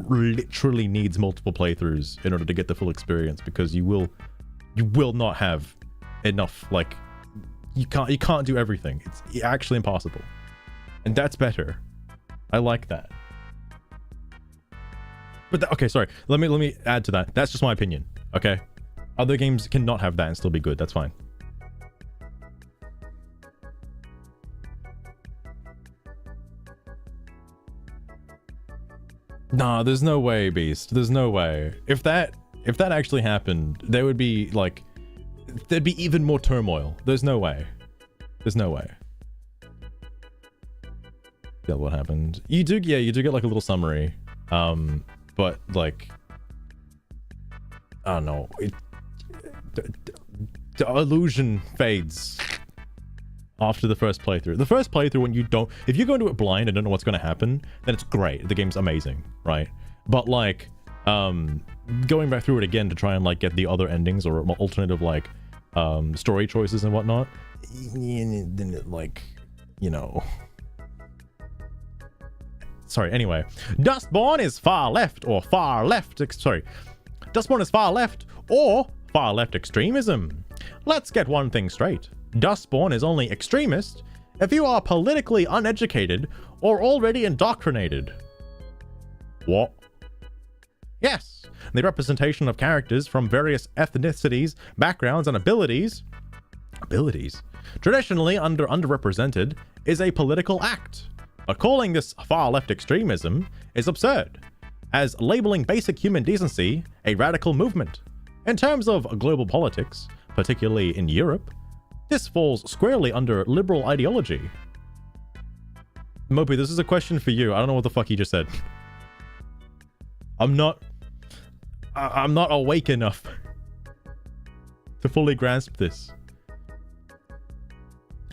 literally needs multiple playthroughs in order to get the full experience, because you will not have enough. Like, you can't do everything. It's actually impossible, and that's better. I like that. But okay, sorry, let me add to that. That's just my opinion. Okay, other games cannot have that and still be good. That's fine. Nah, there's no way, Beast. There's no way. If that actually happened, there would be, like, there'd be even more turmoil. There's no way. There's no way. Yeah, what happened? You do get, like, a little summary. But, like, I don't know. The illusion fades after the first playthrough. The first playthrough, when if you go into it blind and don't know what's going to happen, then it's great. The game's amazing, right? But, like, going back through it again to try and, like, get the other endings or alternative, like, story choices and whatnot, then it, like, you know. Sorry, anyway. Dustborn is far left or far left. Sorry. Dustborn is far left or far left extremism. Let's get one thing straight. Dustborn is only extremist if you are politically uneducated or already indoctrinated. What? Yes, the representation of characters from various ethnicities, backgrounds, and abilities, traditionally underrepresented, is a political act. But calling this far-left extremism is absurd, as labeling basic human decency a radical movement. In terms of global politics, particularly in Europe, this falls squarely under liberal ideology. Moby, this is a question for you. I don't know what the fuck you just said. I'm not awake enough to fully grasp this.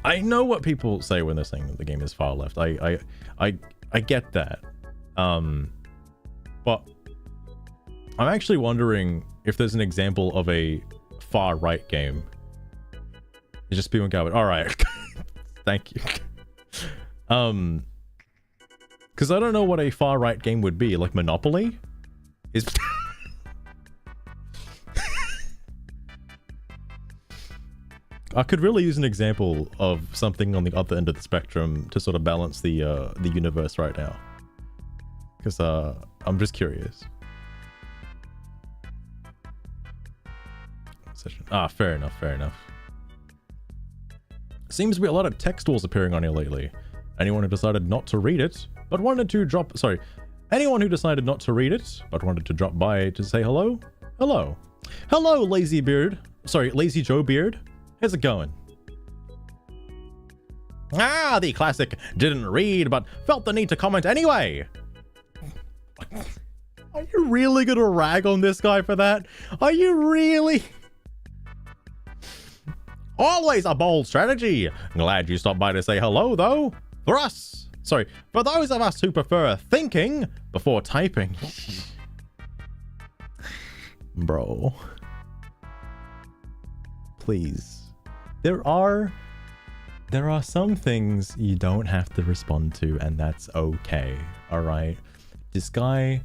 I know what people say when they're saying that the game is far left. I get that. But I'm actually wondering if there's an example of a far right game. It's just people going, all right. Thank you. Because I don't know what a far right game would be. Like Monopoly is. I could really use an example of something on the other end of the spectrum to sort of balance the universe right now. Because I'm just curious. Fair enough, fair enough. Seems to be a lot of text walls appearing on here lately. Anyone who decided not to read it, but wanted to drop... Sorry. Anyone who decided not to read it, but wanted to drop by to say hello? Hello. Hello, Lazy Beard. Sorry, Lazy Joe Beard. How's it going? Ah, the classic didn't read, but felt the need to comment anyway. Are you really gonna rag on this guy for that? Are you really? Always a bold strategy. Glad you stopped by to say hello, though. For those of us who prefer thinking before typing. Bro. Please. There are some things you don't have to respond to, and that's okay. All right. This guy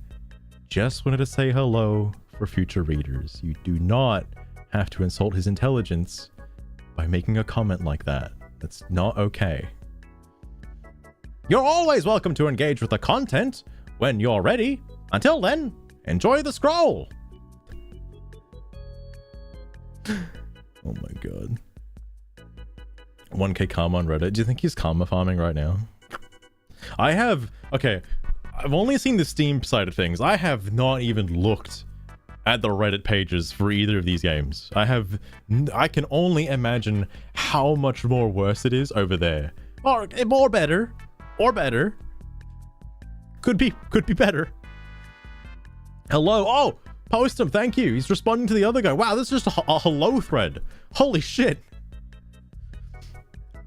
just wanted to say hello for future readers. You do not have to insult his intelligence by making a comment like that. That's not okay. You're always welcome to engage with the content when you're ready. Until then, enjoy the scroll. Oh my god. 1k karma on Reddit. Do you think he's karma farming right now? Okay, I've only seen the Steam side of things. I have not even looked at the Reddit pages for either of these games. I can only imagine how much more worse it is over there. Or better. Or better. Could be better. Hello. Oh, post him. Thank you. He's responding to the other guy. Wow, this is just a hello thread. Holy shit.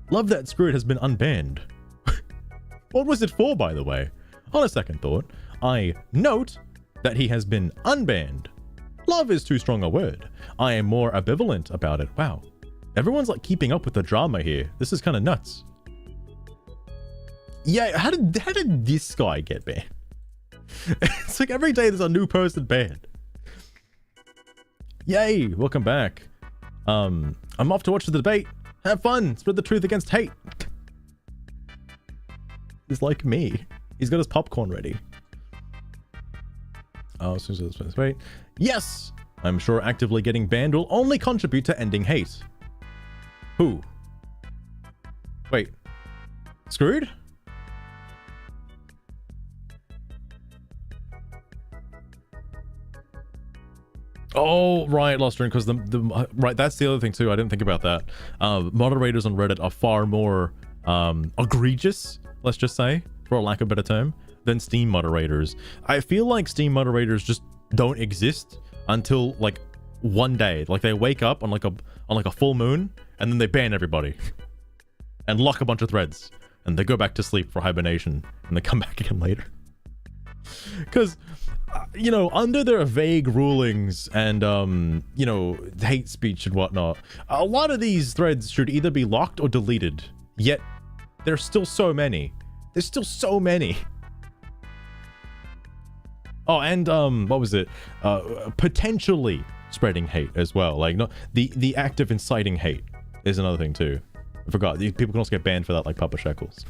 Love that Screwed has been unbanned. What was it for, by the way? On a second thought, I note that he has been unbanned. Love is too strong a word. I am more ambivalent about it. Wow. Everyone's like keeping up with the drama here. This is kind of nuts. Yeah, how did this guy get banned? It's like every day there's a new person banned. Yay, welcome back. I'm off to watch the debate. Have fun. Spread the truth against hate. He's like me. He's got his popcorn ready. Oh, as soon as this wait. Yes! I'm sure actively getting banned will only contribute to ending hate. Who? Wait. Screwed? Oh, right, Lost Rune, because right, that's the other thing too. I didn't think about that. Moderators on Reddit are far more egregious, let's just say, for a lack of a better term, than Steam moderators. I feel like Steam moderators just don't exist until like one day. Like they wake up on like a full moon and then they ban everybody and lock a bunch of threads and they go back to sleep for hibernation and they come back again later. Because you know, under their vague rulings and you know, hate speech and whatnot, a lot of these threads should either be locked or deleted. Yet there's still so many. There's still so many. Oh, and what was it? Potentially spreading hate as well. Like, no, the act of inciting hate is another thing too. I forgot. People can also get banned for that, like Papa Shekels.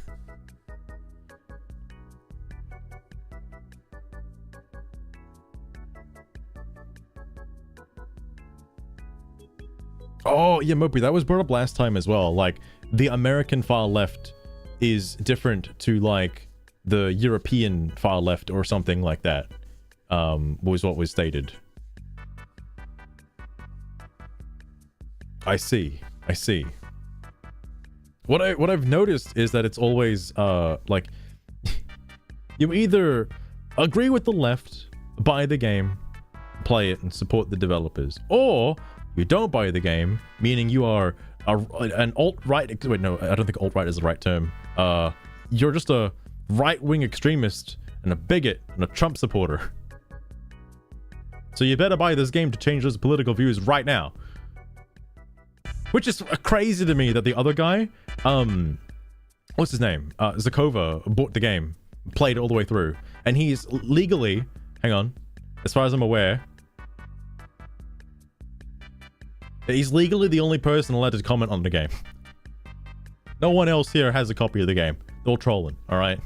Oh, yeah, Mopey, that was brought up last time as well. Like, the American far left is different to, like, the European far left or something like that, was what was stated. I see. What I've noticed is that it's always like you either agree with the left, buy the game, play it, and support the developers, or you don't buy the game, meaning you are an alt-right. Wait, no, I don't think alt-right is the right term. You're just a right-wing extremist and a bigot and a Trump supporter. So you better buy this game to change those political views right now. Which is crazy to me that the other guy, what's his name? Zakova bought the game, played it all the way through, and he's legally, hang on, as far as I'm aware, he's legally the only person allowed to comment on the game. No one else here has a copy of the game. They're all trolling, alright?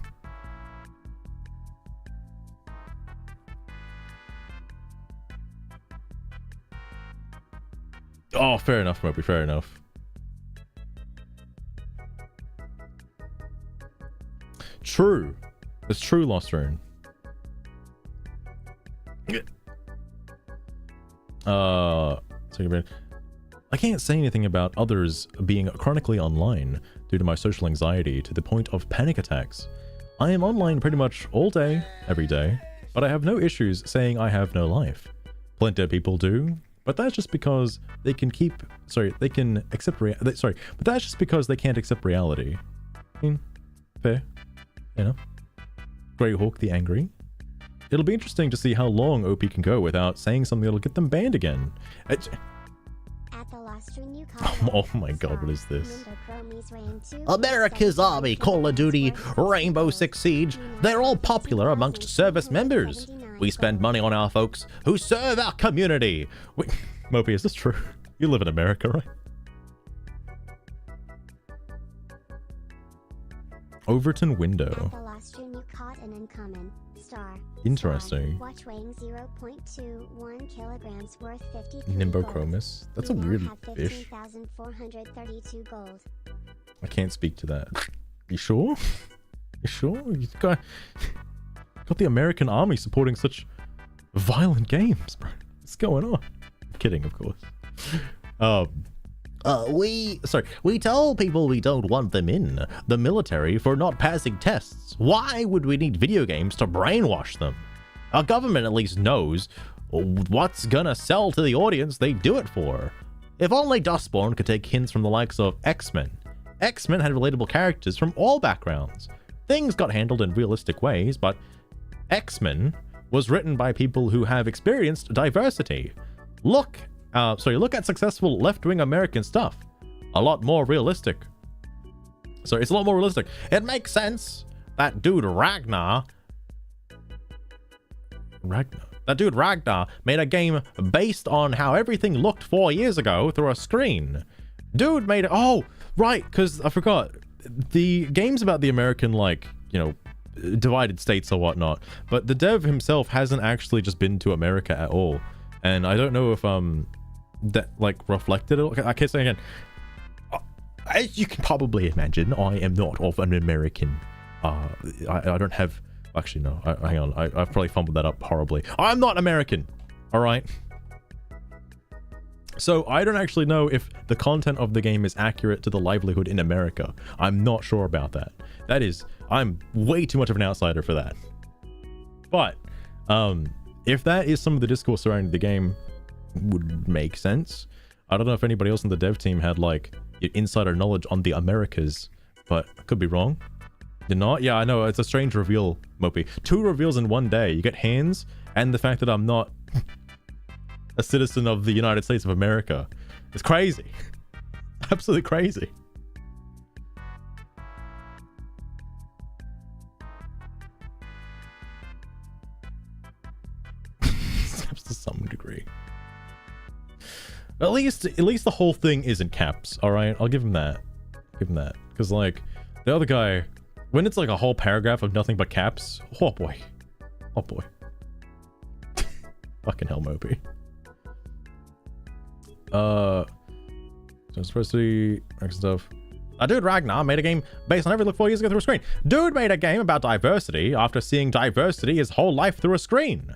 Oh, fair enough, Moby, fair enough. True. It's true, Lost Rune. So I can't say anything about others being chronically online due to my social anxiety to the point of panic attacks. I am online pretty much all day, every day, but I have no issues saying I have no life. Plenty of people do, but that's just because they can accept but that's just because they can't accept reality. Fair, you know. Greyhawk the Angry. It'll be interesting to see how long OP can go without saying something that'll get them banned again. Oh my god, what is this? America's Army, Call of Duty, Rainbow Six Siege, they're all popular amongst service members. We spend money on our folks who serve our community. Wait, Moby, is this true? You live in America, right? Overton Window. Interesting. Watch weighing 0.21 kilograms worth 50. Nimbochromis. That's a weird fish. 432 gold. I can't speak to that. You sure? You sure? You got the American army supporting such violent games, bro. What's going on? I'm kidding, of course. We tell people we don't want them in the military for not passing tests. Why would we need video games to brainwash them? Our government at least knows what's gonna sell to the audience they do it for. If only Dustborn could take hints from the likes of X-Men. X-Men had relatable characters from all backgrounds. Things got handled in realistic ways, but X-Men was written by people who have experienced diversity. Look at successful left-wing American stuff. A lot more realistic. So it's a lot more realistic. It makes sense that dude Ragnar made a game based on how everything looked 4 years ago through a screen. Dude made it. Oh, right, because I forgot. The game's about the American, like, you know, divided states or whatnot. But the dev himself hasn't actually just been to America at all. And I don't know if that like reflected it. I can't say again. As you can probably imagine, I am not of an American. I don't have. Actually, no. Hang on. I've probably fumbled that up horribly. I'm not American. All right. So I don't actually know if the content of the game is accurate to the livelihood in America. I'm not sure about that. I'm way too much of an outsider for that. But if that is some of the discourse surrounding the game, would make sense. I don't know if anybody else in the dev team had like insider knowledge on the Americas, but I could be wrong. Did not? Yeah, I know. It's a strange reveal, Mopey. 2 reveals in one day. You get hands and the fact that I'm not a citizen of the United States of America. It's crazy. Absolutely crazy. To some degree. At least the whole thing isn't caps, alright? I'll give him that. Because, like, the other guy, when it's like a whole paragraph of nothing but caps, oh boy. Fucking hell, Moby. So it's supposed to be next stuff. Dude Ragnar made a game based on every look 4 years ago through a screen. Dude made a game about diversity after seeing diversity his whole life through a screen.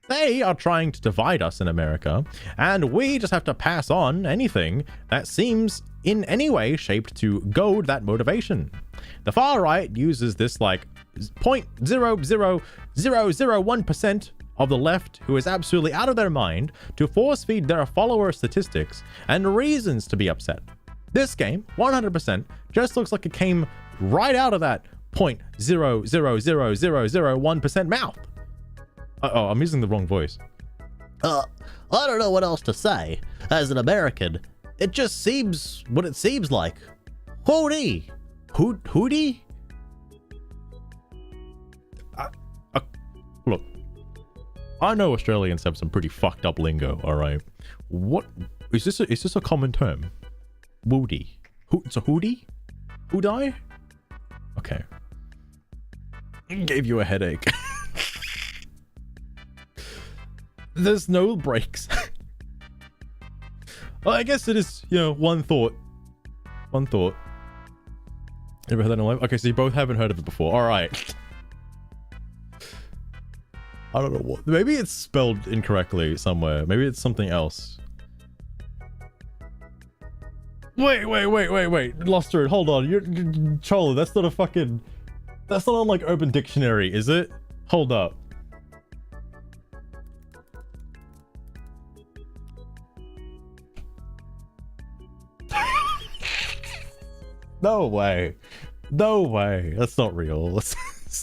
They are trying to divide us in America, and we just have to pass on anything that seems in any way shaped to goad that motivation. The far right uses this like 0.00001% of the left who is absolutely out of their mind to force feed their follower statistics and reasons to be upset. This game, 100%, just looks like it came right out of that 0.00001% mouth. Oh, I'm using the wrong voice. I don't know what else to say. As an American, it just seems what it seems like. Hootie! Hootie? Look, I know Australians have some pretty fucked up lingo, alright? What is this a common term? Woody. It's a hootie? Hoodie? Okay. Gave you a headache. There's no breaks. Well, I guess it is, you know, one thought. Ever heard that in life? Okay, so you both haven't heard of it before. Alright. I don't know what. Maybe it's spelled incorrectly somewhere. Maybe it's something else. Wait. Lost it. Hold on. You're Chola, that's not a fucking... That's not on like Urban Dictionary, is it? Hold up. No way. No way. That's not real. That's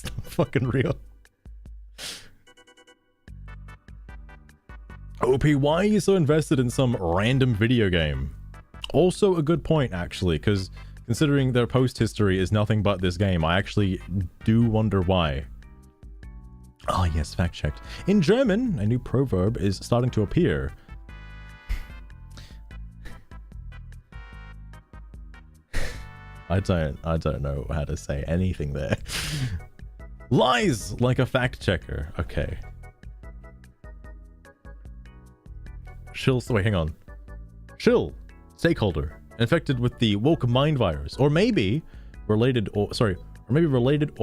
not fucking real. OP, why are you so invested in some random video game? Also a good point, actually, because considering their post history is nothing but this game, I actually do wonder why. Oh yes, fact checked. In German, a new proverb is starting to appear. I don't know how to say anything there. Lies like a fact checker. Okay. Wait, hang on. Shill, stakeholder, infected with the woke mind virus, or maybe related or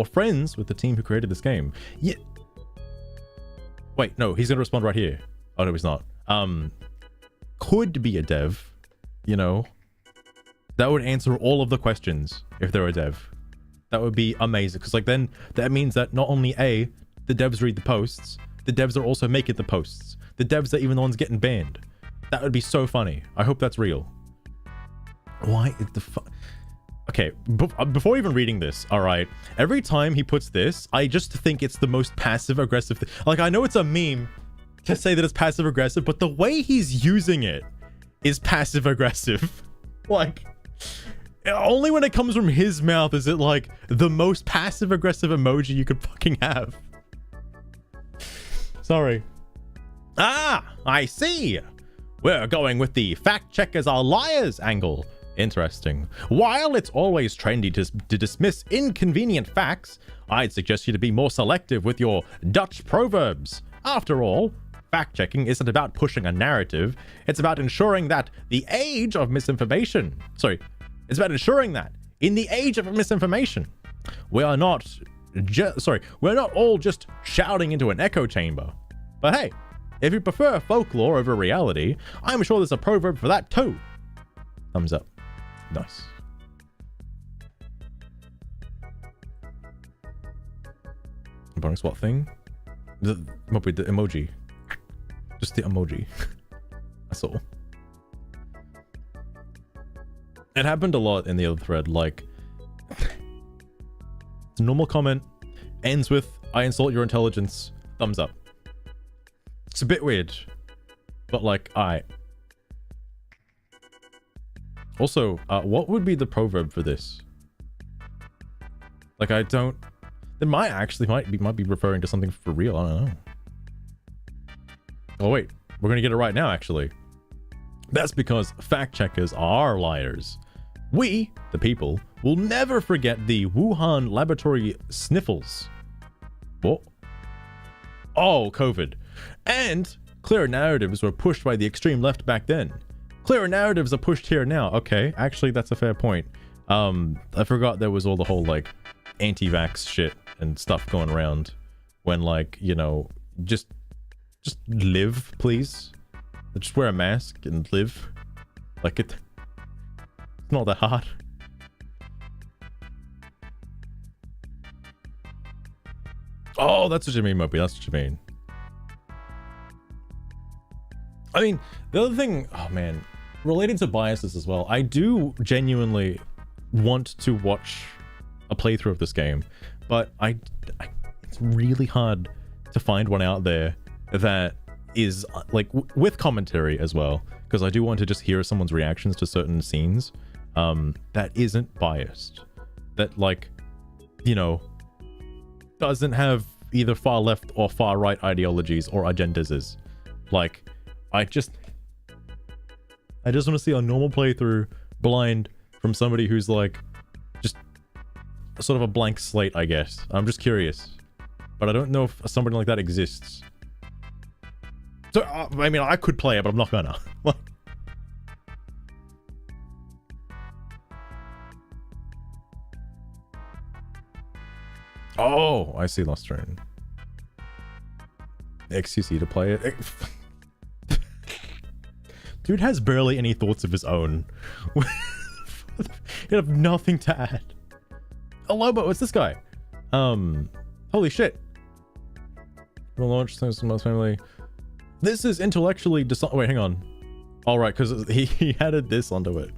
friends with the team who created this game. Yeah. Wait, no, he's gonna respond right here. Oh no, he's not. Could be a dev, you know. That would answer all of the questions if they're a dev. That would be amazing, because like then that means that not only the devs read the posts, the devs are also making the posts. The devs are even the ones getting banned. That would be so funny. I hope that's real. Why is the Okay, before even reading this, all right, every time he puts this, I just think it's the most passive-aggressive thing. Like, I know it's a meme to say that it's passive-aggressive, but the way he's using it is passive-aggressive. Like, only when it comes from his mouth is it, like, the most passive-aggressive emoji you could fucking have. Sorry. Ah, I see. We're going with the fact checkers are liars angle. Interesting. While it's always trendy to dismiss inconvenient facts, I'd suggest you to be more selective with your Dutch proverbs. After all, fact-checking isn't about pushing a narrative. It's about ensuring that it's about ensuring that in the age of misinformation, we're not all just shouting into an echo chamber. But hey, if you prefer folklore over reality, I'm sure there's a proverb for that too. Thumbs up. Nice. Bonus what thing? The emoji. Just the emoji. That's all. It happened a lot in the other thread, like it's a normal comment, ends with I insult your intelligence, thumbs up. It's a bit weird, but like, alright. Also, what would be the proverb for this? Like, I don't... It might be referring to something for real, I don't know. Oh wait, we're gonna get it right now, actually. That's because fact checkers are liars. We, the people, will never forget the Wuhan laboratory sniffles. What? Oh, COVID. And clear narratives were pushed by the extreme left back then. Clearer narratives are pushed here now. Okay, actually, that's a fair point. I forgot there was all the whole, like, anti-vax shit and stuff going around when, like, you know, just Just live, please. Just wear a mask and live. Like it's not that hard. Oh, that's what you mean, Moby. That's what you mean. I mean, the other thing, oh man, related to biases as well, I do genuinely want to watch a playthrough of this game, but it's really hard to find one out there that is like with commentary as well, because I do want to just hear someone's reactions to certain scenes that isn't biased, that, like, you know, doesn't have either far left or far right ideologies or agendas. Like, I just want to see a normal playthrough blind from somebody who's like just sort of a blank slate, I guess. I'm just curious, but I don't know if somebody like that exists. So I mean, I could play it, but I'm not gonna. Oh, I see. Lost Train. XQC to play it. Dude has barely any thoughts of his own. You have nothing to add. Oh, Lobo, what's this guy? Holy shit. We'll launch things from most family. This is intellectually wait, hang on. All right, because he added this onto it.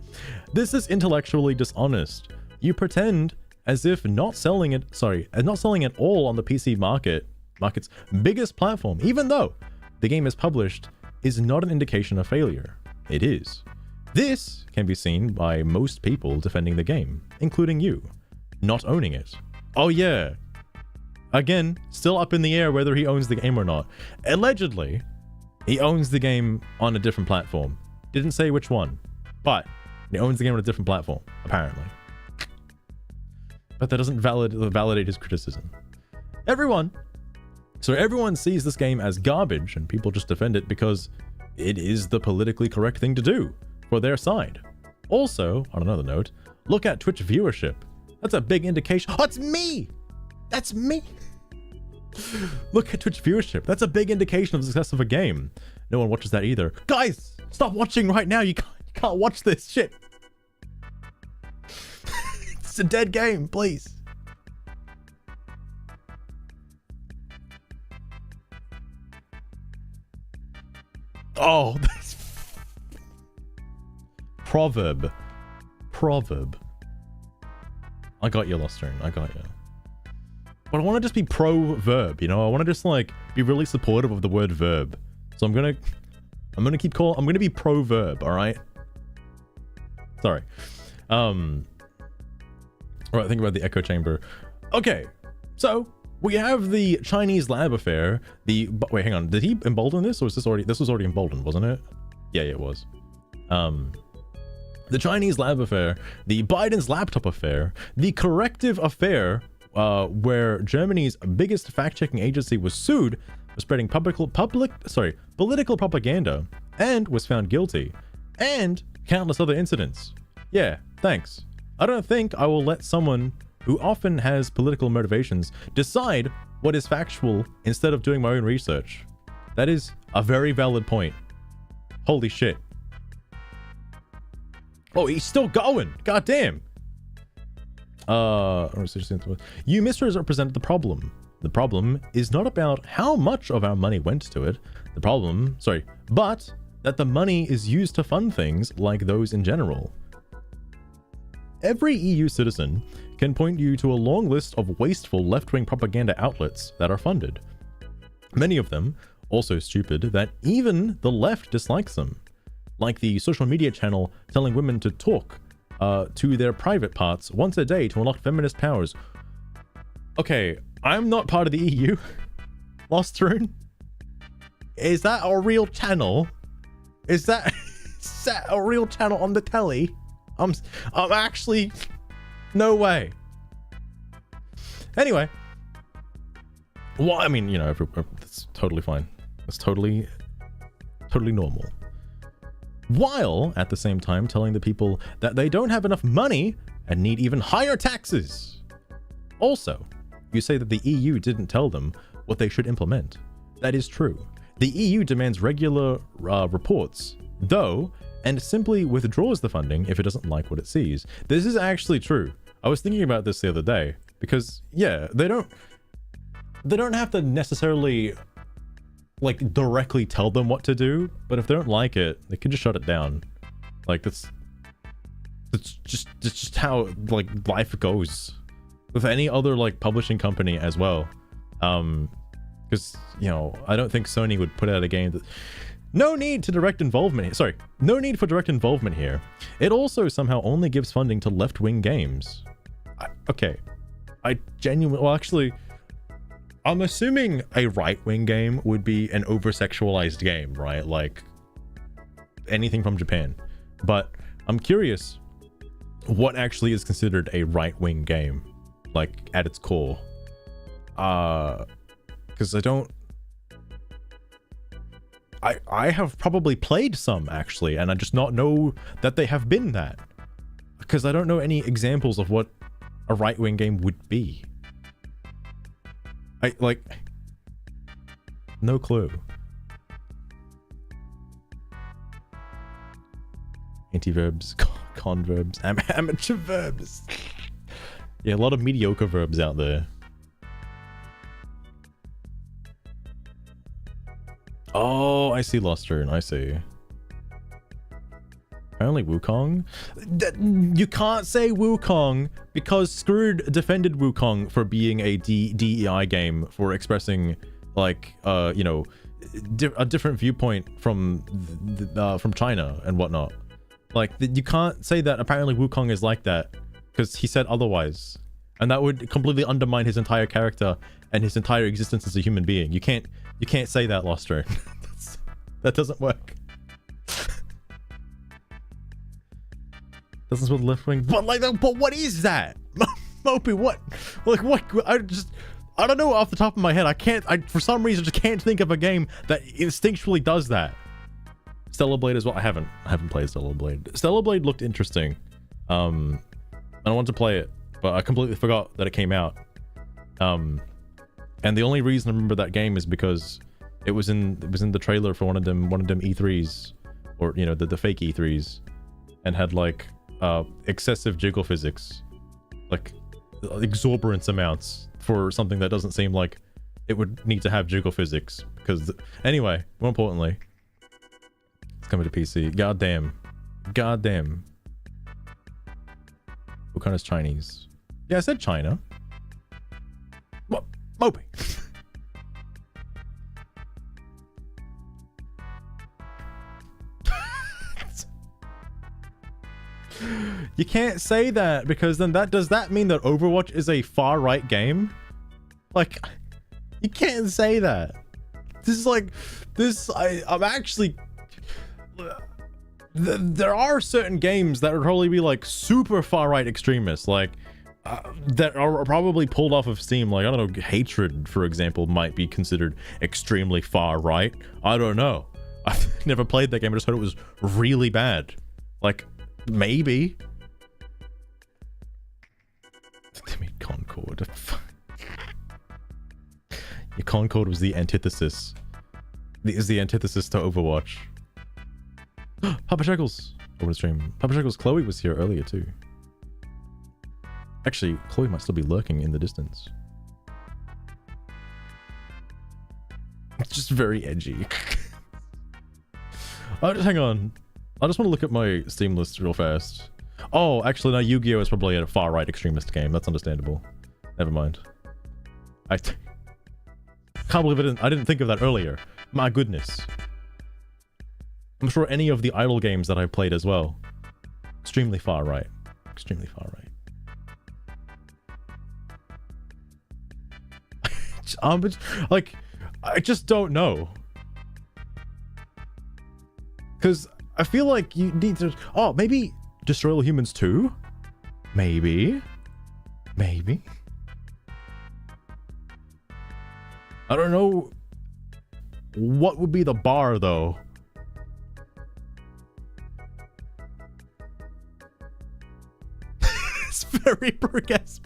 This is intellectually dishonest. You pretend as if not selling it all on the PC market's biggest platform, even though the game is published, is not an indication of failure. It is. This can be seen by most people defending the game, including you, not owning it. Oh yeah. Again, still up in the air whether he owns the game or not. Allegedly, he owns the game on a different platform. Didn't say which one, but he owns the game on a different platform, apparently. But that doesn't validate his criticism. Everyone sees this game as garbage, and people just defend it because it is the politically correct thing to do for their side. Also, on another note, look at Twitch viewership. That's a big indication. Oh, it's me! That's me! Look at Twitch viewership. That's a big indication of the success of a game. No one watches that either. Guys, stop watching right now. You can't watch this shit. It's a dead game, please. Oh, this proverb. I got you, Lost Train. I got you. But I want to just be pro-verb, you know? I want to just, like, be really supportive of the word verb. So I'm gonna be pro-verb, alright? Sorry. Alright, think about the echo chamber. Okay, so we have the Chinese lab affair. Wait, hang on. Did he embolden this, or was this was already emboldened, wasn't it? Yeah, it was. The Chinese lab affair, the Biden's laptop affair, the corrective affair, where Germany's biggest fact-checking agency was sued for spreading political propaganda and was found guilty, and countless other incidents. Yeah, thanks. I don't think I will let someone who often has political motivations decide what is factual instead of doing my own research. That is a very valid point. Holy shit. Oh, he's still going. God damn. You misrepresented the problem. The problem is not about how much of our money went to it. But that the money is used to fund things like those in general. Every EU citizen can point you to a long list of wasteful left-wing propaganda outlets that are funded. Many of them also stupid that even the left dislikes them, like the social media channel telling women to talk to their private parts once a day to unlock feminist powers. Okay, I'm not part of the EU. Lost Rune? Is that a real channel? Is that a real channel on the telly? I'm actually... No way. Anyway. Well, I mean, you know, that's totally fine. That's totally normal. While, at the same time, telling the people that they don't have enough money and need even higher taxes. Also, you say that the EU didn't tell them what they should implement. That is true. The EU demands regular reports, though, and simply withdraws the funding if it doesn't like what it sees. This is actually true. I was thinking about this the other day because, yeah, they don't have to necessarily like directly tell them what to do, but if they don't like it, they can just shut it down. Like that's just how like life goes with any other like publishing company as well. Because you know, I don't think Sony would put out a game that no need to direct involvement here. Sorry, no need for direct involvement here. It also somehow only gives funding to left-wing games. I genuinely, well, actually, I'm assuming a right-wing game would be an over-sexualized game, right? Like anything from Japan. But I'm curious what actually is considered a right-wing game, like at its core. Because I have probably played some actually, and I just not know that they have been that. Because I don't know any examples of what a right-wing game would be. No clue. Anti-verbs, converbs, amateur verbs. Yeah, a lot of mediocre verbs out there. Oh, I see Lostern, I see. Apparently Wukong? You can't say Wukong because Screwed defended Wukong for being a DEI game, for expressing like, you know, a different viewpoint from China and whatnot. Like, you can't say that apparently Wukong is like that because he said otherwise. And that would completely undermine his entire character and his entire existence as a human being. You can't say that, Lostern. That doesn't work. Doesn't support left wing, but like, but what is that? Mopey, what? Like, what? I don't know off the top of my head. I for some reason just can't think of a game that instinctually does that. Stellar Blade as well. I haven't played Stellar Blade. Stellar Blade looked interesting. And I wanted to play it, but I completely forgot that it came out. And the only reason I remember that game is because it was in the trailer for one of them E3s, or you know, the fake E3s, and had like excessive jiggle physics, like exorbitant amounts for something that doesn't seem like it would need to have jiggle physics. Because anyway, more importantly, it's coming to PC. Goddamn. What kind is Chinese? Yeah, I said China. What? Mopey. You can't say that, because then does that mean that Overwatch is a far right game? Like, you can't say that. This is like this. I'm actually. There are certain games that would probably be like super far right extremists, like that are probably pulled off of Steam. Like, I don't know, Hatred, for example, might be considered extremely far right. I don't know. I've never played that game. I just heard it was really bad. Like, maybe. I mean, Concord. Yeah, Concord was the antithesis. Is the antithesis to Overwatch. Papa Shekels over the stream. Papa Shekels, Chloe was here earlier too. Actually, Chloe might still be lurking in the distance. It's just very edgy. Hang on. I just want to look at my Steam list real fast. Oh, actually, no, Yu-Gi-Oh! Is probably a far-right extremist game. That's understandable. Never mind. I can't believe I didn't think of that earlier. My goodness. I'm sure any of the idle games that I've played as well. Extremely far-right. Extremely far-right. Like, I just don't know. Because I feel like you need to... Oh, maybe Destroy All Humans 2? Maybe. Maybe. I don't know. What would be the bar, though? It's very progressive.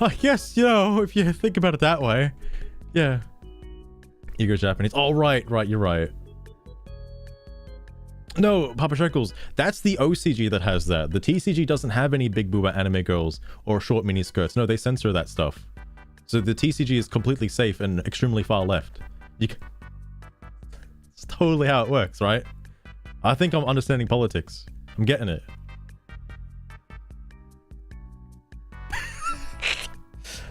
I guess, you know, if you think about it that way. Yeah. Ego Japanese. Oh, right, you're right. No, Papa Shekels, that's the OCG that has that. The TCG doesn't have any big booba anime girls or short mini skirts. No, they censor that stuff. So the TCG is completely safe and extremely far left. It's totally how it works, right? I think I'm understanding politics. I'm getting it.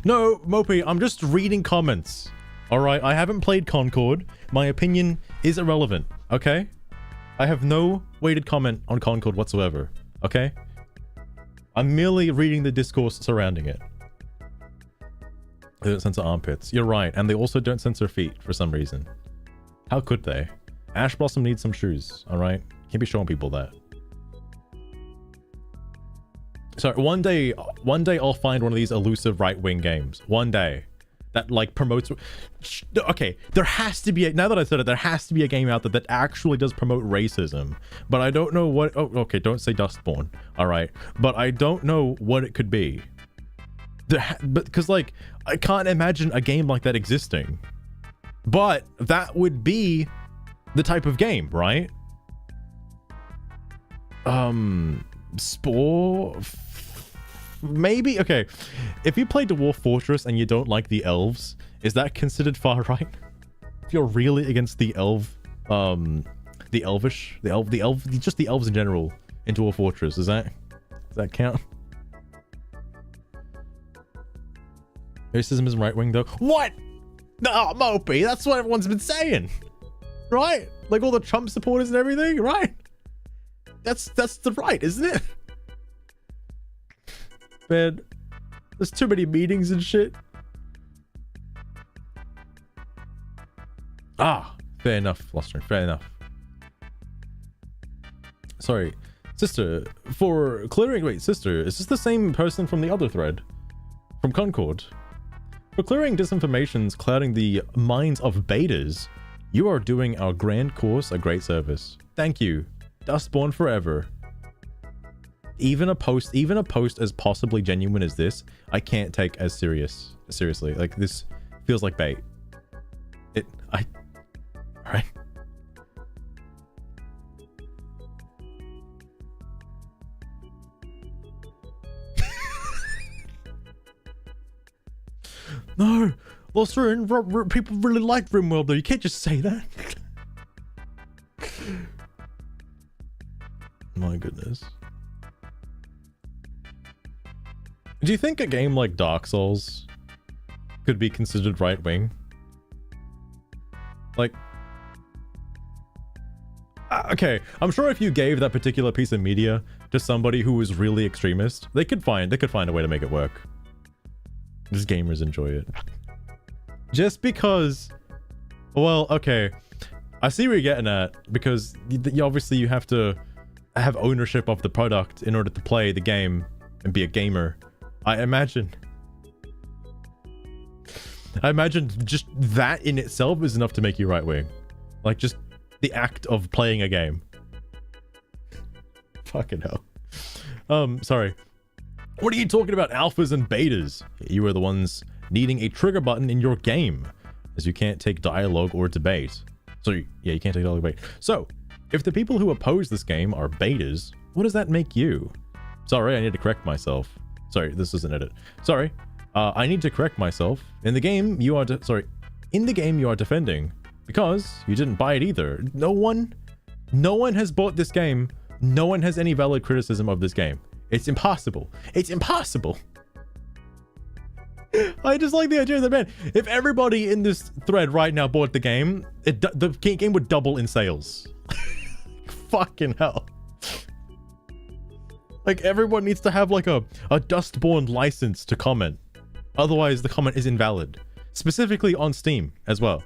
No, Mopey, I'm just reading comments. Alright, I haven't played Concord. My opinion is irrelevant, okay? I have no weighted comment on Concord whatsoever, okay? I'm merely reading the discourse surrounding it. They don't censor armpits. You're right, and they also don't censor feet for some reason. How could they? Ash Blossom needs some shoes, alright? Can't be showing people that. So one day I'll find one of these elusive right-wing games. One day. That like promotes... Okay, there has to be now that I said it, there has to be a game out there that actually does promote racism. But I don't know what... Oh, okay, don't say Dustborn. Alright. But I don't know what it could be. But because like, I can't imagine a game like that existing. But that would be the type of game, right? Spore... Maybe? Okay. If you play Dwarf Fortress and you don't like the elves, is that considered far right? If you're really against the elf, the elvish, just the elves in general in Dwarf Fortress, does that count? Racism isn't right wing though. What? No, Mopey, that's what everyone's been saying. Right? Like all the Trump supporters and everything, right? That's the right, isn't it? Man, there's too many meetings and shit. Ah, fair enough, Fluster, fair enough. Sorry, sister, for clearing... Wait, sister, is this the same person from the other thread? From Concord? For clearing disinformations clouding the minds of betas, you are doing our grand course a great service. Thank you. Dustborn forever. Even a post as possibly genuine as this, I can't take as seriously. Like, this feels like bait. Alright. No! Loster, people really like RimWorld though, you can't just say that. My goodness. Do you think a game like Dark Souls could be considered right-wing? Like... okay, I'm sure if you gave that particular piece of media to somebody who was really extremist, they could find a way to make it work. Just gamers enjoy it. Just because... Well, okay. I see where you're getting at, because obviously you have to have ownership of the product in order to play the game and be a gamer. I imagine just that in itself is enough to make you right-wing. Like, just the act of playing a game. Fucking hell. Sorry. What are you talking about, alphas and betas? You are the ones needing a trigger button in your game, as you can't take dialogue or debate. So, yeah, you can't take dialogue or debate. So, if the people who oppose this game are betas, what does that make you? Sorry, I need to correct myself. Sorry, this isn't edit. Sorry, I need to correct myself. In the game, you are defending because you didn't buy it either. No one has bought this game. No one has any valid criticism of this game. It's impossible. It's impossible. I just like the idea that, man, if everybody in this thread right now bought the game, the game would double in sales. Fucking hell. Like, everyone needs to have, like, a Dustborn license to comment. Otherwise, the comment is invalid. Specifically on Steam, as well.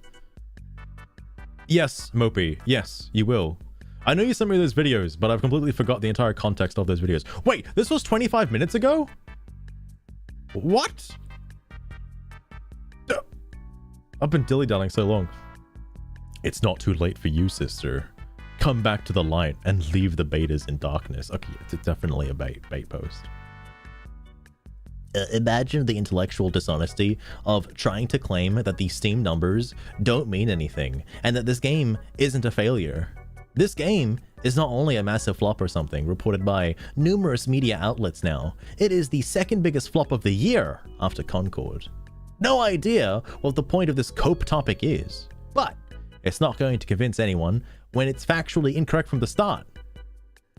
Yes, Mopey. Yes, you will. I know you sent me those videos, but I've completely forgot the entire context of those videos. Wait, this was 25 minutes ago? What? I've been dilly-dallying so long. It's not too late for you, sister. Come back to the light and leave the betas in darkness. Okay, it's definitely a bait post. Imagine the intellectual dishonesty of trying to claim that these Steam numbers don't mean anything and that this game isn't a failure. This game is not only a massive flop or something, reported by numerous media outlets now, it is the second biggest flop of the year after Concord. No idea what the point of this cope topic is, but it's not going to convince anyone when it's factually incorrect from the start.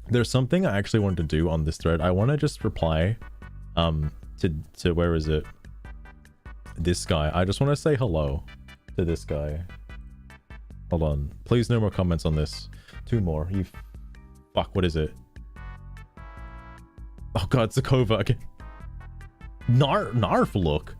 There's something I actually wanted to do on this thread. I want to just reply to where is it? This guy. I just want to say hello to this guy. Hold on. Please no more comments on this. 2 more. You fuck, what is it? Oh god, Zakova again. Narf look.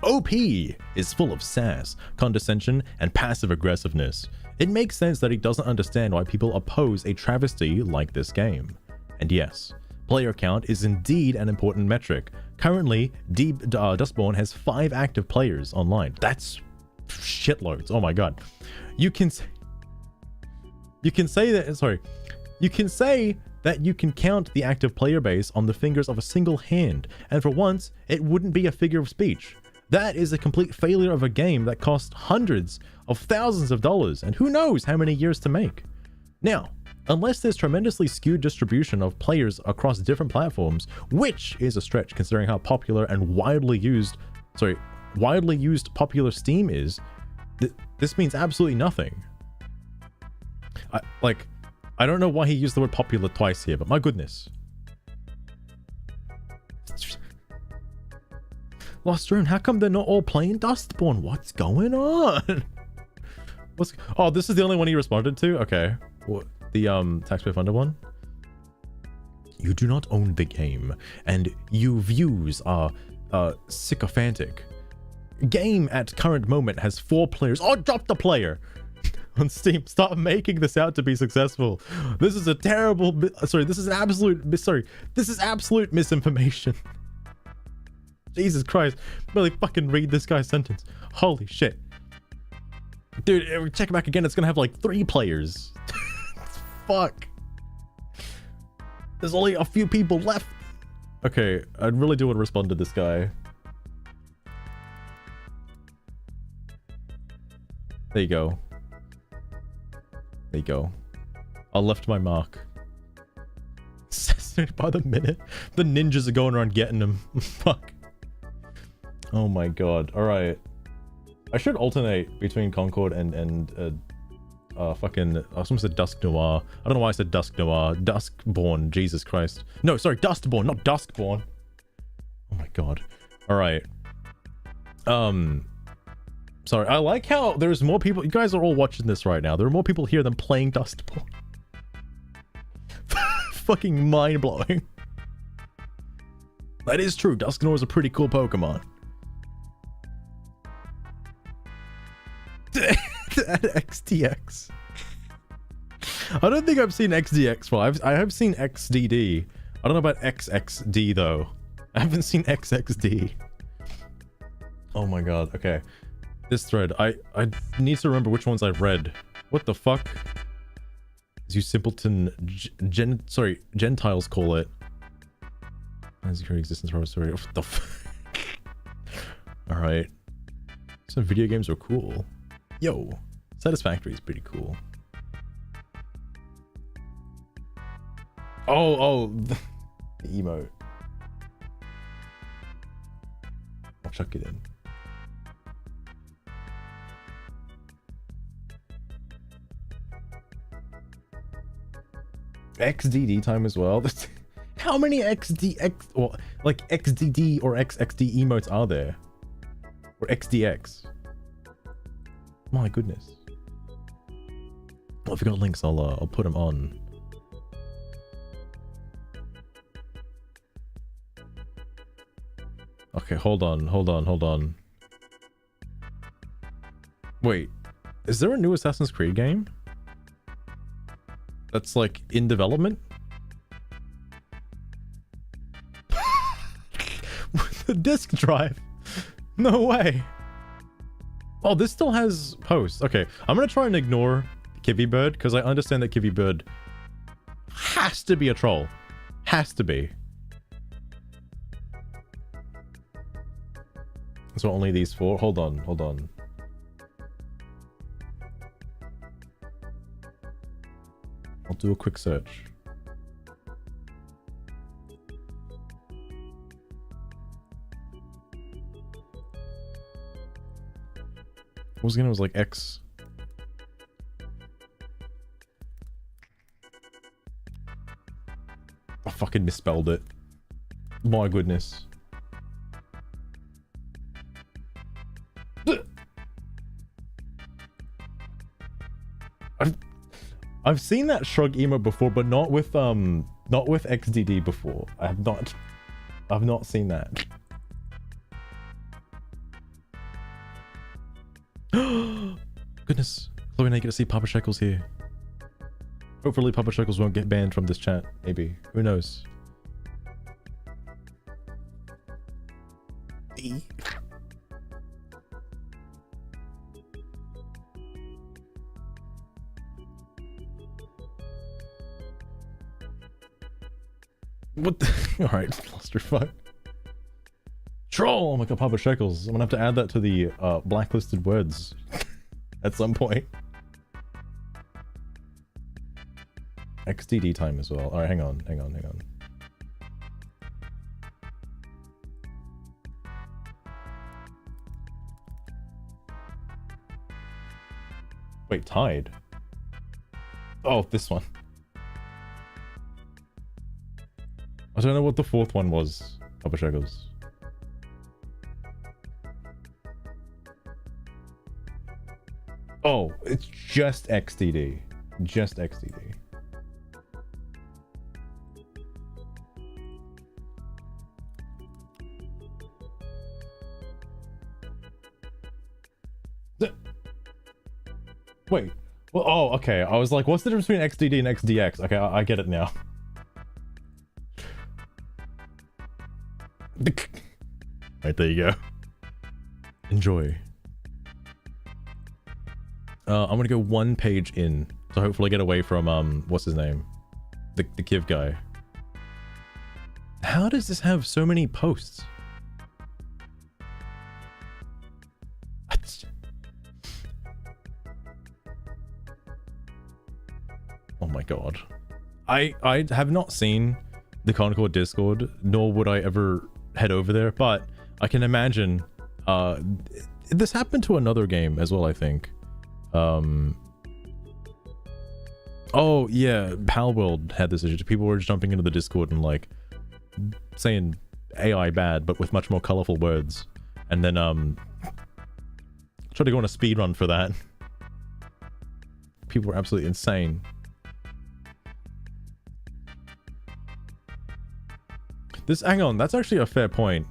OP is full of sass, condescension, and passive aggressiveness. It makes sense that he doesn't understand why people oppose a travesty like this game. And yes, player count is indeed an important metric. Currently, Dustborn has 5 active players online. That's shitloads. Oh my god. You can say that you can count the active player base on the fingers of a single hand, and for once, it wouldn't be a figure of speech. That is a complete failure of a game that cost hundreds of thousands of dollars and who knows how many years to make. Now, unless there's tremendously skewed distribution of players across different platforms, which is a stretch considering how popular and widely used popular Steam is, this means absolutely nothing. I don't know why he used the word popular twice here, but my goodness. Lost Rune, how come they're not all playing Dustborn? What's going on? Oh, this is the only one he responded to? Okay. What? The taxpayer funded one? You do not own the game, and your views are sycophantic. Game at current moment has 4 players. Oh, drop the player! On Steam, stop making this out to be successful. This is a terrible, this is absolute misinformation. Jesus Christ, really fucking read this guy's sentence. Holy shit. Dude, check it back again, it's gonna have like 3 players. Fuck. There's only a few people left. Okay, I really do want to respond to this guy. There you go. There you go. I left my mark. Assassinated by the minute. The ninjas are going around getting him. Fuck. Oh my god. Alright. I should alternate between Concord and fucking... I was almost said Dusk Noir. I don't know why I said Dusk Noir. Duskborn. Jesus Christ. No, sorry. Dustborn, not Duskborn. Oh my god. Alright. Sorry, I like how there's more people. You guys are all watching this right now. There are more people here than playing Dustborn. Fucking mind-blowing. That is true. Dusknoir is a pretty cool Pokemon. XDX. I don't think I've seen XDX. Well, I have seen XDD. I don't know about XXD though. I haven't seen XXD. Oh my god. Okay. This thread, I need to remember which ones I've read. What the fuck? As you simpleton Gentiles call it. As your existence for story. What the fuck? Alright. Some video games are cool. Yo, Satisfactory is pretty cool. Oh, the emote. I'll chuck it in. XDD time as well. How many XDD or XXD emotes are there? Or XDX? My goodness. Well, if you got links, I'll put them on. Okay, hold on. Wait, is there a new Assassin's Creed game that's like in development? With a disk drive? No way. Oh, this still has posts. Okay, I'm gonna try and ignore Kivy Bird because I understand that Kivy Bird has to be a troll. Has to be. So only these 4? Hold on. I'll do a quick search. What was like X. I fucking misspelled it. My goodness. I've seen that shrug emote before, but not with XDD before. I've not seen that. Goodness. Chloe and I get to see Papa Shekels here. Hopefully Papa Shekels won't get banned from this chat. Maybe. Who knows? What the? Alright, clusterfuck. Troll! Oh my god, Papa Shekels. I'm gonna have to add that to the blacklisted words at some point. XDD time as well. Alright, hang on. Wait, tied? Oh, this one. I don't know what the 4th one was, Papa Shekels. Oh, it's just XDD. Just XDD. Wait. Well, oh, okay. I was like, what's the difference between XDD and XDX? Okay, I get it now. Right, there you go. Enjoy. I'm gonna go 1 page in to hopefully get away from what's his name, the Kiv guy. How does this have so many posts? Oh my god. I have not seen the Concord Discord, nor would I ever head over there, but I can imagine this happened to another game as well, I think. Oh yeah, Palworld had this issue. People were jumping into the Discord and like saying AI bad, but with much more colorful words, and then tried to go on a speed run for that. People were absolutely insane. This, hang on, that's actually a fair point.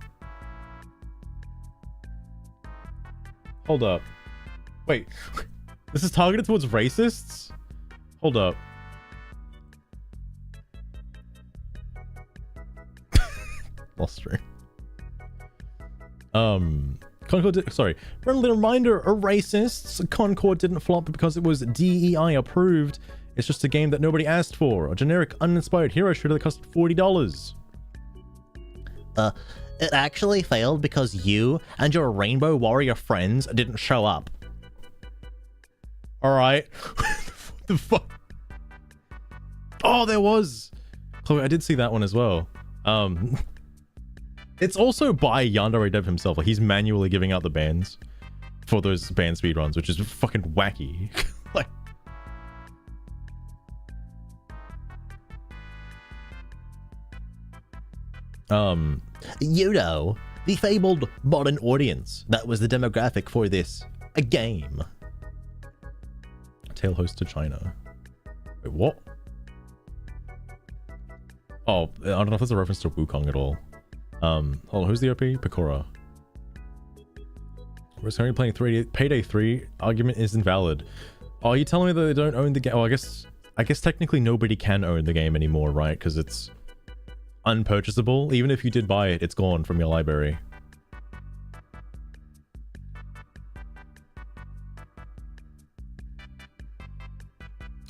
Hold up. Wait, this is targeted towards racists? Hold up. Lost string. Concord, sorry. Friendly reminder, racists. Concord didn't flop because it was DEI approved. It's just a game that nobody asked for. A generic, uninspired hero shooter that cost $40. It actually failed because you and your Rainbow Warrior friends didn't show up. Alright. What the fuck? Oh, there was! Chloe, I did see that one as well. It's also by Yandere Dev himself. Like, he's manually giving out the bans for those ban speedruns, which is fucking wacky. Like... You know, the fabled modern audience. That was the demographic for this a game. Tail host to China. Wait, what? Oh, I don't know if there's a reference to Wukong at all. Hold on, who's the OP? Pecora. We're currently playing 3D. Payday 3 argument is invalid. Oh, are you telling me that they don't own the game? Oh, I guess technically nobody can own the game anymore, right? Because it's unpurchasable. Even if you did buy it, it's gone from your library.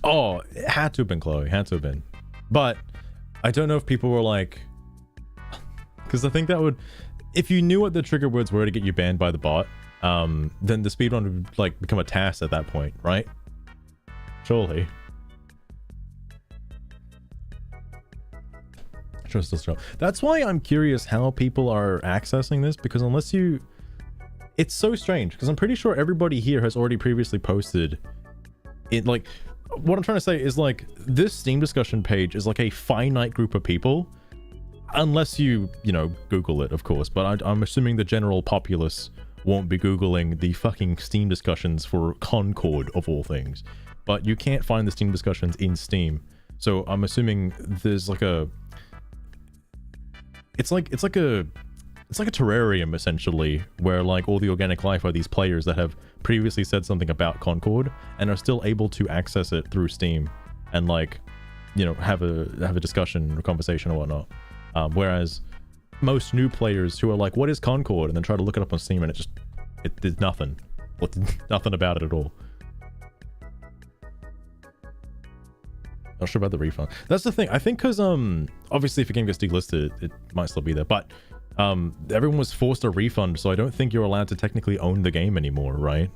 Oh, it had to have been Chloe. Had to have been. But I don't know if people were like... Because I think that would... if you knew what the trigger words were to get you banned by the bot, then the speedrun would like become a task at that point, right? Surely. Sure, still strong. That's why I'm curious how people are accessing this, because unless you... It's so strange, because I'm pretty sure everybody here has already previously posted it. Like, what I'm trying to say is, like, this Steam discussion page is like a finite group of people, unless you know, Google it, of course. But I'm assuming the general populace won't be Googling the fucking Steam discussions for Concord, of all things. But you can't find the Steam discussions in Steam. So I'm assuming there's like a... It's like a terrarium, essentially, where like all the organic life are these players that have previously said something about Concord and are still able to access it through Steam and, like, you know, have a discussion or conversation or whatnot. Whereas most new players who are like, what is Concord? And then try to look it up on Steam and there's nothing. Nothing about it at all. Not sure about the refund. That's the thing. I think because obviously if a game gets delisted, it might still be there. But everyone was forced a refund, so I don't think you're allowed to technically own the game anymore, right?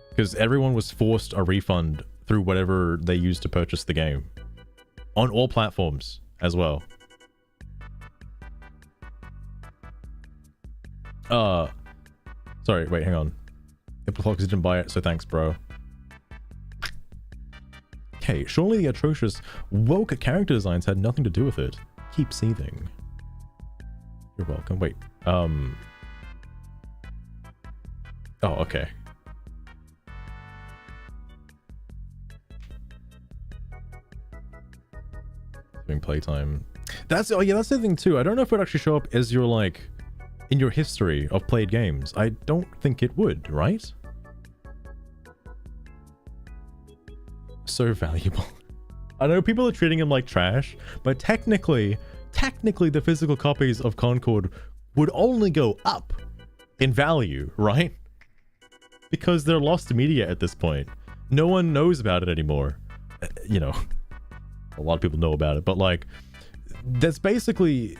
Because everyone was forced a refund through whatever they used to purchase the game. On all platforms as well. Sorry, wait, hang on. Hippopotamus didn't buy it, so thanks, bro. Okay, surely the atrocious woke character designs had nothing to do with it. Keep seething. You're welcome. Wait, oh, okay. Doing playtime. That's, oh yeah, that's the thing too. I don't know if it would actually show up as your, like, in your history of played games. I don't think it would, right? So valuable. I know people are treating him like trash, but technically the physical copies of Concord would only go up in value, right? Because they're lost media at this point. No one knows about it anymore. You know, a lot of people know about it, but like, that's basically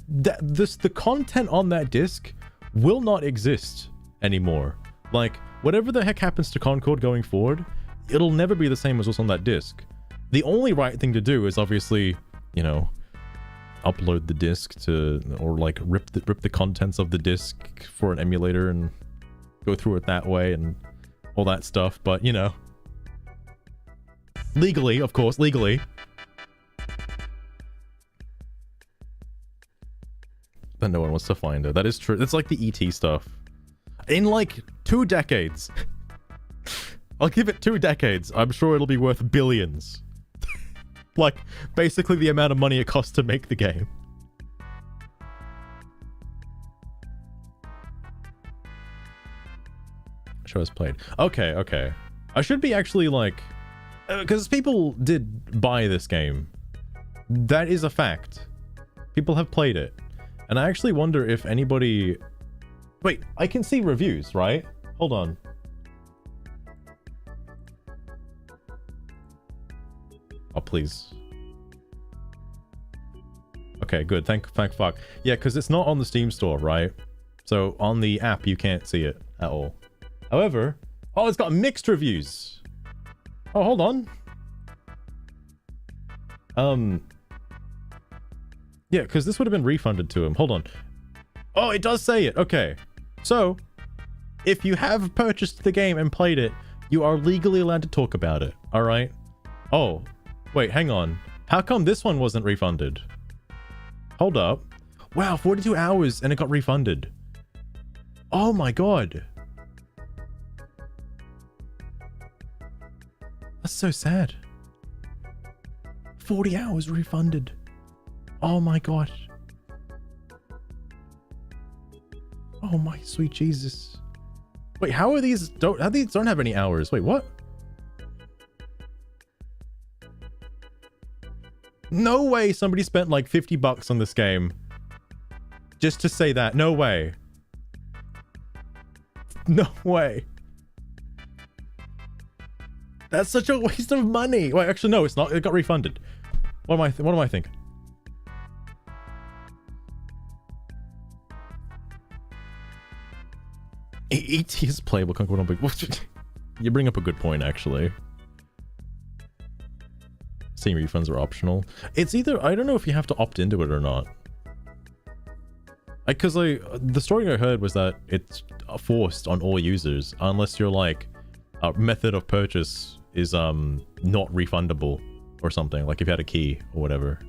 the content on that disc will not exist anymore. Like, whatever the heck happens to Concord going forward, it'll never be the same as what's on that disc. The only right thing to do is obviously, you know, upload the disc to, or like rip the contents of the disc for an emulator and go through it that way and all that stuff. But, you know, legally, of course, legally. But no one wants to find it. That is true. It's like the ET stuff. In like 2 decades. I'll give it 2 decades. I'm sure it'll be worth billions. Like, basically the amount of money it costs to make the game. Show us played. Okay. I should be actually like... because people did buy this game. That is a fact. People have played it. And I actually wonder if anybody... Wait, I can see reviews, right? Hold on. Oh, please. Okay, good. Thank fuck. Yeah, because it's not on the Steam store, right? So on the app, you can't see it at all. However... Oh, it's got mixed reviews. Oh, hold on. Yeah, because this would have been refunded to him. Hold on. Oh, it does say it. Okay. So, if you have purchased the game and played it, you are legally allowed to talk about it. All right? Oh, wait, hang on. How come this one wasn't refunded? Hold up. Wow, 42 hours and it got refunded. Oh my god. That's so sad. 40 hours refunded. Oh my god. Oh my sweet Jesus. Wait, how are these don't have any hours? Wait, what? No way somebody spent like $50 on this game just to say that. No way. No way. That's such a waste of money. Wait, actually no, it's not. It got refunded. What am I thinking? ET is playable. Concord on Big. You bring up a good point, actually. Steam refunds are optional. It's either, I don't know if you have to opt into it or not. Because the story I heard was that it's forced on all users unless your like method of purchase is not refundable or something, like if you had a key or whatever.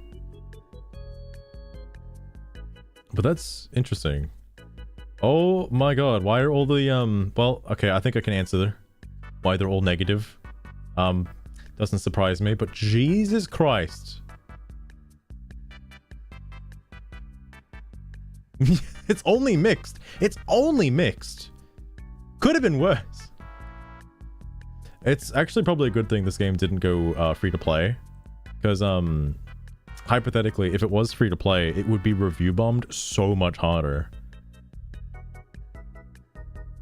But that's interesting. Oh my god, why are all the well, okay, I think I can answer why they're all negative. Doesn't surprise me, but Jesus Christ. It's only mixed. It's only mixed. Could have been worse. It's actually probably a good thing this game didn't go free to play, because hypothetically, if it was free to play, it would be review bombed so much harder.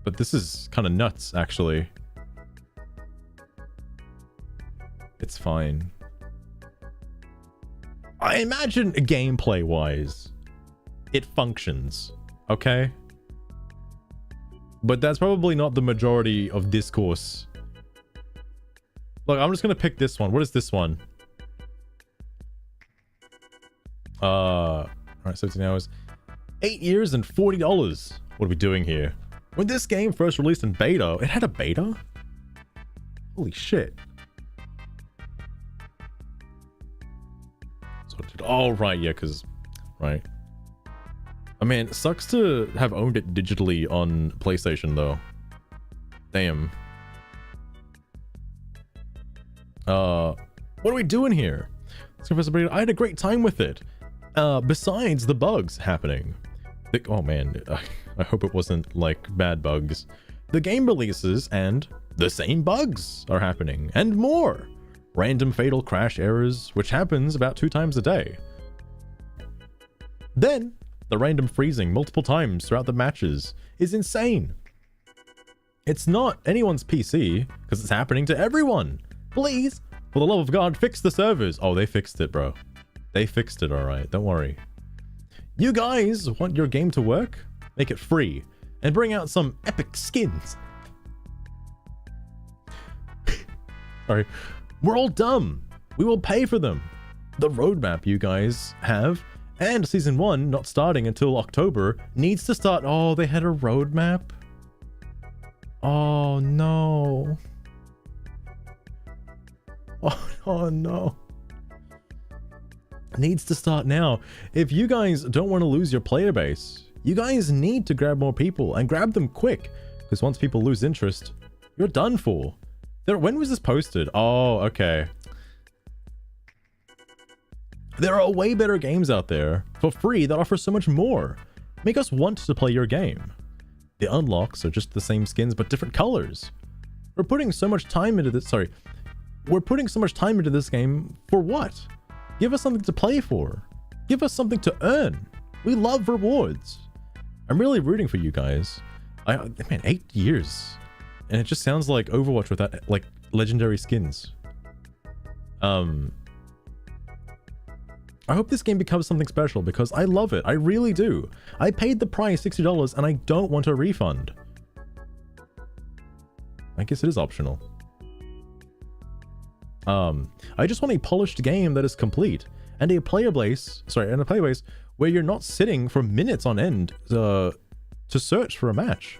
But this is kind of nuts, actually. It's fine. I imagine gameplay-wise, it functions, okay? But that's probably not the majority of discourse. Look, I'm just gonna pick this one. What is this one? Alright, 17 hours. 8 years and $40. What are we doing here? When this game first released in beta, it had a beta? Holy shit. Oh, right, yeah, because... Right. I mean, it sucks to have owned it digitally on PlayStation, though. Damn. What are we doing here? I had a great time with it. Besides the bugs happening. Oh, man. I hope it wasn't, like, bad bugs. The game releases, and the same bugs are happening, and more. Random fatal crash errors, which happens about 2 times a day. Then, the random freezing multiple times throughout the matches is insane. It's not anyone's PC, because it's happening to everyone. Please, for the love of God, fix the servers. Oh, they fixed it, bro. They fixed it, alright. Don't worry. You guys want your game to work? Make it free, and bring out some epic skins. Sorry. We're all dumb. We will pay for them. The roadmap you guys have, and Season 1 not starting until October, needs to start. Oh, they had a roadmap? Oh, no. Oh, no. Needs to start now. If you guys don't want to lose your player base, you guys need to grab more people, and grab them quick, because once people lose interest, you're done for. When was this posted? Oh, okay. There are way better games out there for free that offer so much more. Make us want to play your game. The unlocks are just the same skins but different colors. We're putting so much time into this. Sorry. We're putting so much time into this game for what? Give us something to play for. Give us something to earn. We love rewards. I'm really rooting for you guys. Man, 8 years. And it just sounds like Overwatch without, like, legendary skins. I hope this game becomes something special because I love it. I really do. I paid the price, $60, and I don't want a refund. I guess it is optional. I just want a polished game that is complete and a player base where you're not sitting for minutes on end to search for a match.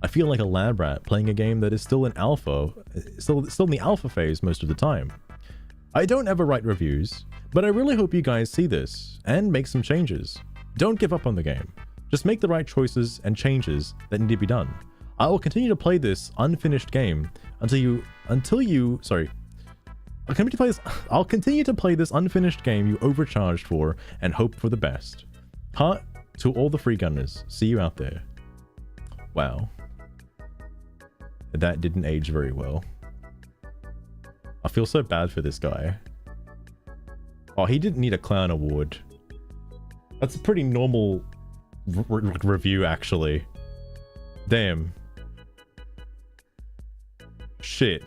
I feel like a lab rat playing a game that is still in alpha, still in the alpha phase most of the time. I don't ever write reviews, but I really hope you guys see this and make some changes. Don't give up on the game. Just make the right choices and changes that need to be done. I will continue to play this unfinished game I'll continue to play this unfinished game you overcharged for and hope for the best. Heart to all the free gunners. See you out there. Wow. That didn't age very well. I feel so bad for this guy. Oh, he didn't need a clown award. That's a pretty normal review, actually. Damn. Shit.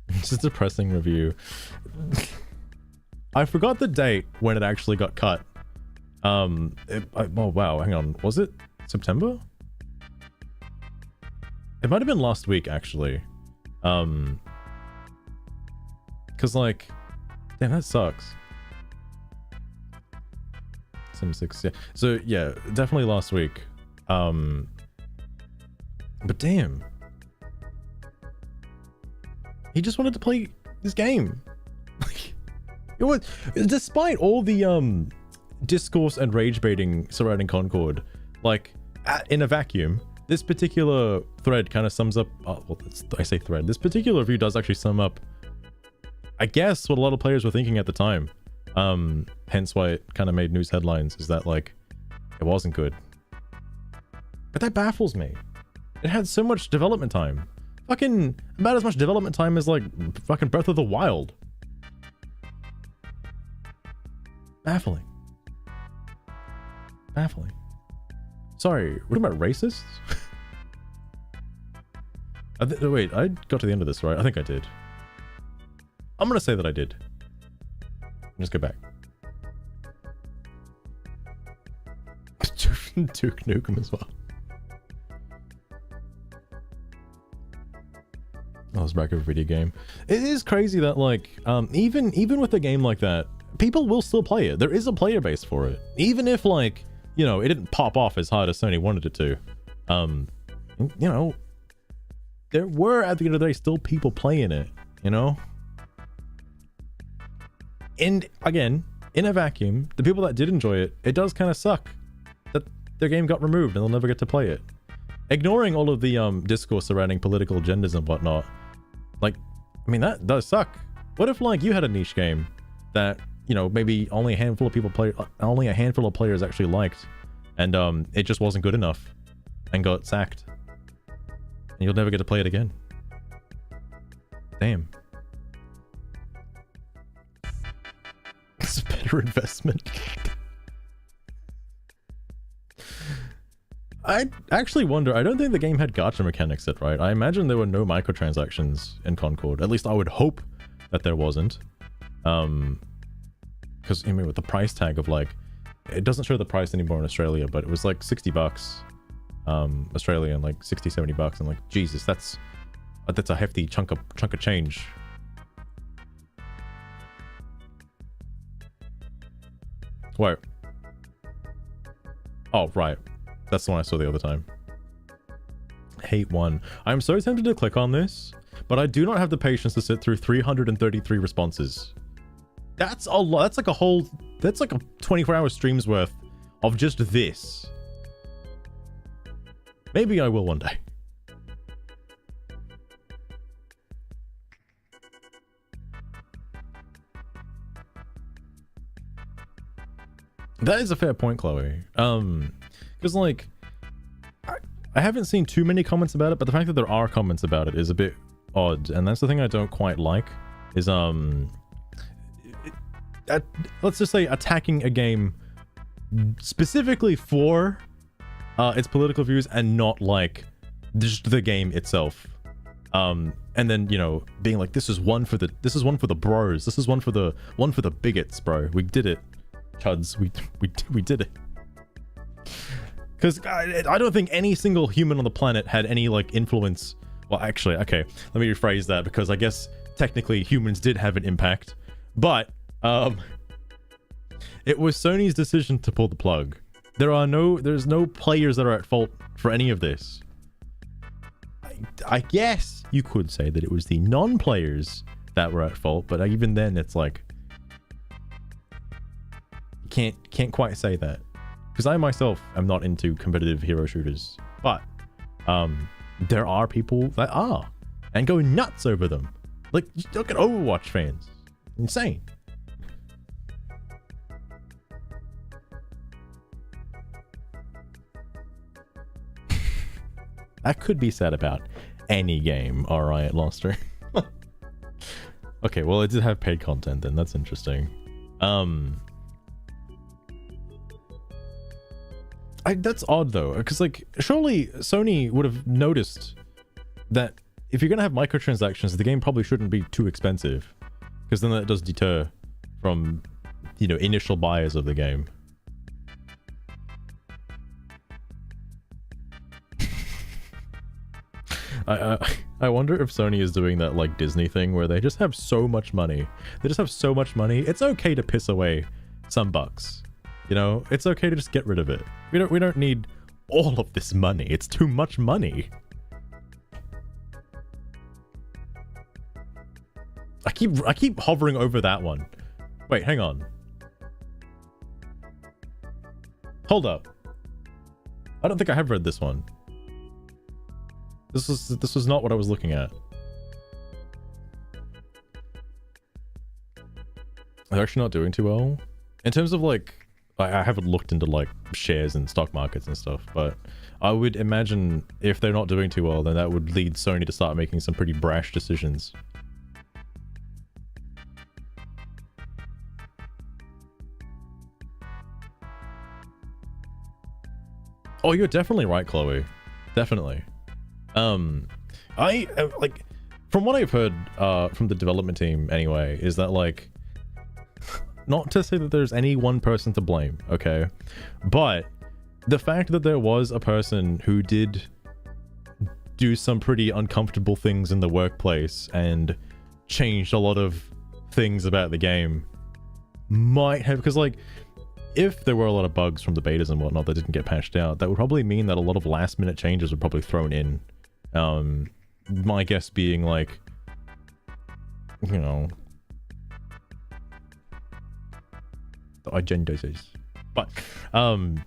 It's a depressing review. I forgot the date when it actually got cut. Oh wow, hang on, was it September? It might have been last week actually. Because like, damn, that sucks. Sim 6, yeah. So yeah, definitely last week. But damn, he just wanted to play this game. It was, despite all the discourse and rage baiting surrounding Concord, like in a vacuum, this particular thread kind of sums up. Well, I say thread. This particular review does actually sum up, I guess, what a lot of players were thinking at the time. Hence why it kind of made news headlines, is that like it wasn't good. But that baffles me. It had so much development time. Fucking about as much development time as like fucking Breath of the Wild. Baffling. Baffling. Sorry, we're talking about racists? Wait, I got to the end of this, right? I think I did. I'm gonna say that I did. Just go back. Duke Nukem as well. Oh, it's back of a video game. It is crazy that like, even with a game like that, people will still play it. There is a player base for it. Even if like, you know, it didn't pop off as hard as Sony wanted it to. You know, there were at the end of the day still people playing it, you know? And again, in a vacuum, the people that did enjoy it, it does kind of suck that their game got removed and they'll never get to play it. Ignoring all of the discourse surrounding political agendas and whatnot, like, I mean, that does suck. What if like you had a niche game that, you know, maybe only a handful of people play, only a handful of players actually liked, and it just wasn't good enough and got sacked, and you'll never get to play it again. Damn. It's a better investment. I actually wonder, I don't think the game had gacha mechanics yet, right? I imagine there were no microtransactions in Concord. At least I would hope that there wasn't. Because, I mean, with the price tag of like, it doesn't show the price anymore in Australia, but it was like 60 bucks Australian, like 60, 70 bucks. And like, Jesus, that's a hefty chunk of change. Wait. Oh, right. That's the one I saw the other time. Hate one. I'm so tempted to click on this, but I do not have the patience to sit through 333 responses. That's a lot. That's like a whole, that's like a 24-hour stream's worth of just this. Maybe I will one day. That is a fair point, Chloe. Because like, I haven't seen too many comments about it, but the fact that there are comments about it is a bit odd, and that's the thing I don't quite like. Is let's just say attacking a game specifically for its political views and not like just the game itself. And then, you know, being like, this is one for the bros, this is one for the bigots, bro. We did it, chuds. We did it. Because I don't think any single human on the planet had any like influence. Well, actually, okay, let me rephrase that, because I guess technically humans did have an impact, but it was Sony's decision to pull the plug. There's no players that are at fault for any of this. I guess you could say that it was the non-players that were at fault, but even then it's like, can't quite say that, because I myself am not into competitive hero shooters, but there are people that are and go nuts over them. Like, look at Overwatch fans. Insane. That could be said about any game. All right, Loster. Okay, well, it did have paid content then. That's interesting. That's odd though, because like, surely Sony would have noticed that if you're gonna have microtransactions, the game probably shouldn't be too expensive, because then that does deter from, you know, initial buyers of the game. I wonder if Sony is doing that like Disney thing where they just have so much money. They just have so much money. It's okay to piss away some bucks. You know, it's okay to just get rid of it. We don't need all of this money. It's too much money. I keep hovering over that one. Wait, hang on. Hold up. I don't think I have read this one. This was not what I was looking at. They're actually not doing too well. In terms of like, I haven't looked into like shares and stock markets and stuff, but I would imagine if they're not doing too well, then that would lead Sony to start making some pretty brash decisions. Oh, you're definitely right, Chloe. Definitely. I like, from what I've heard from the development team anyway, is that like, not to say that there's any one person to blame, okay, but the fact that there was a person who did do some pretty uncomfortable things in the workplace and changed a lot of things about the game might have, because like, if there were a lot of bugs from the betas and whatnot that didn't get patched out, that would probably mean that a lot of last minute changes were probably thrown in. My guess being like, you know, the agendas. But I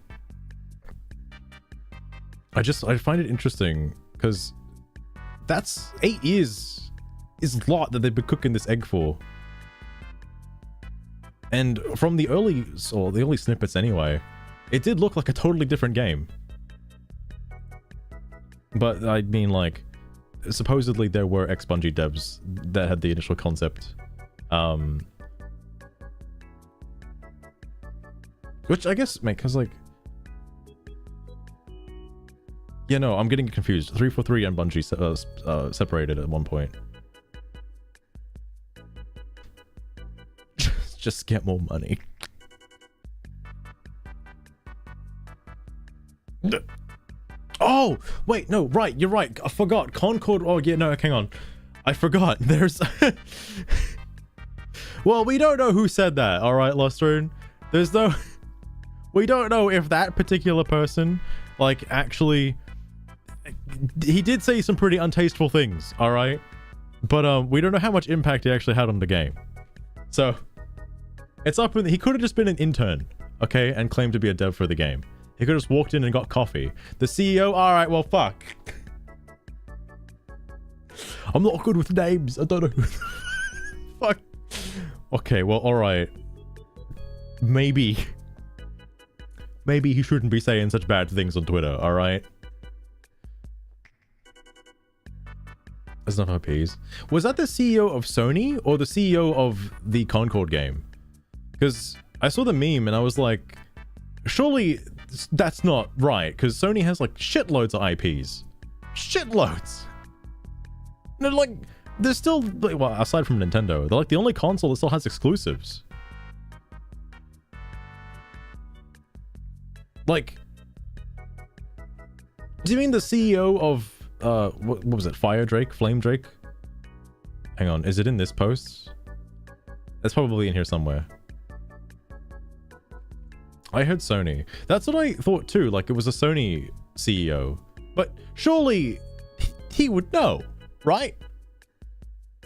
find it interesting because that's 8 years is a lot that they've been cooking this egg for. And from the early snippets anyway, it did look like a totally different game. But I mean, like, supposedly there were ex-Bungie devs that had the initial concept. Which I guess, mate, because like, yeah, no, I'm getting confused. 343 and Bungie separated at one point. Just get more money. Oh, wait, no, right, you're right. I forgot. Concord. Oh, yeah, no, hang on. I forgot. There's. Well, we don't know who said that, all right, Lustrune? There's no. We don't know if that particular person, like, actually. He did say some pretty untasteful things, all right? But we don't know how much impact he actually had on the game. So. It's up in, he could have just been an intern, okay, and claimed to be a dev for the game. He could have just walked in and got coffee. The CEO, alright, well, fuck. I'm not good with names. I don't know who. Fuck. Okay, well, alright. Maybe he shouldn't be saying such bad things on Twitter, alright? There's enough IPs. Was that the CEO of Sony or the CEO of the Concord game? Because I saw the meme and I was like, surely that's not right, because Sony has like shitloads of IPs. Shitloads! No, like, they're still, like, well, aside from Nintendo, they're like the only console that still has exclusives. Like, do you mean the CEO of, what was it, Fire Drake? Flame Drake? Hang on, is it in this post? It's probably in here somewhere. I heard Sony. That's what I thought too, like it was a Sony CEO. But surely he would know, right?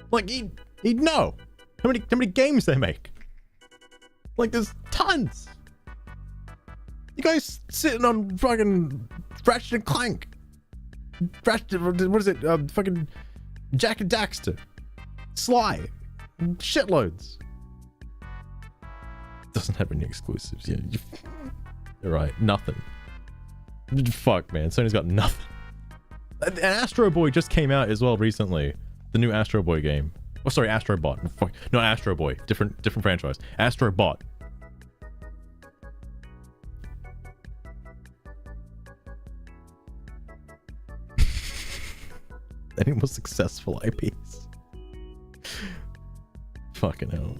Like he'd know how many games they make. Like there's tons. You guys sitting on fucking Ratchet and Clank. Ratchet, what is it? Fucking Jack and Daxter. Sly. Shitloads. Doesn't have any exclusives. Yeah, you're right. Nothing. Fuck, man. Sony's got nothing. And Astro Boy just came out as well recently. The new Astro Boy game. Oh, sorry, Astro Bot. Fuck. No, Astro Boy. Different franchise. Astro Bot. Any more successful IPs? Fucking hell.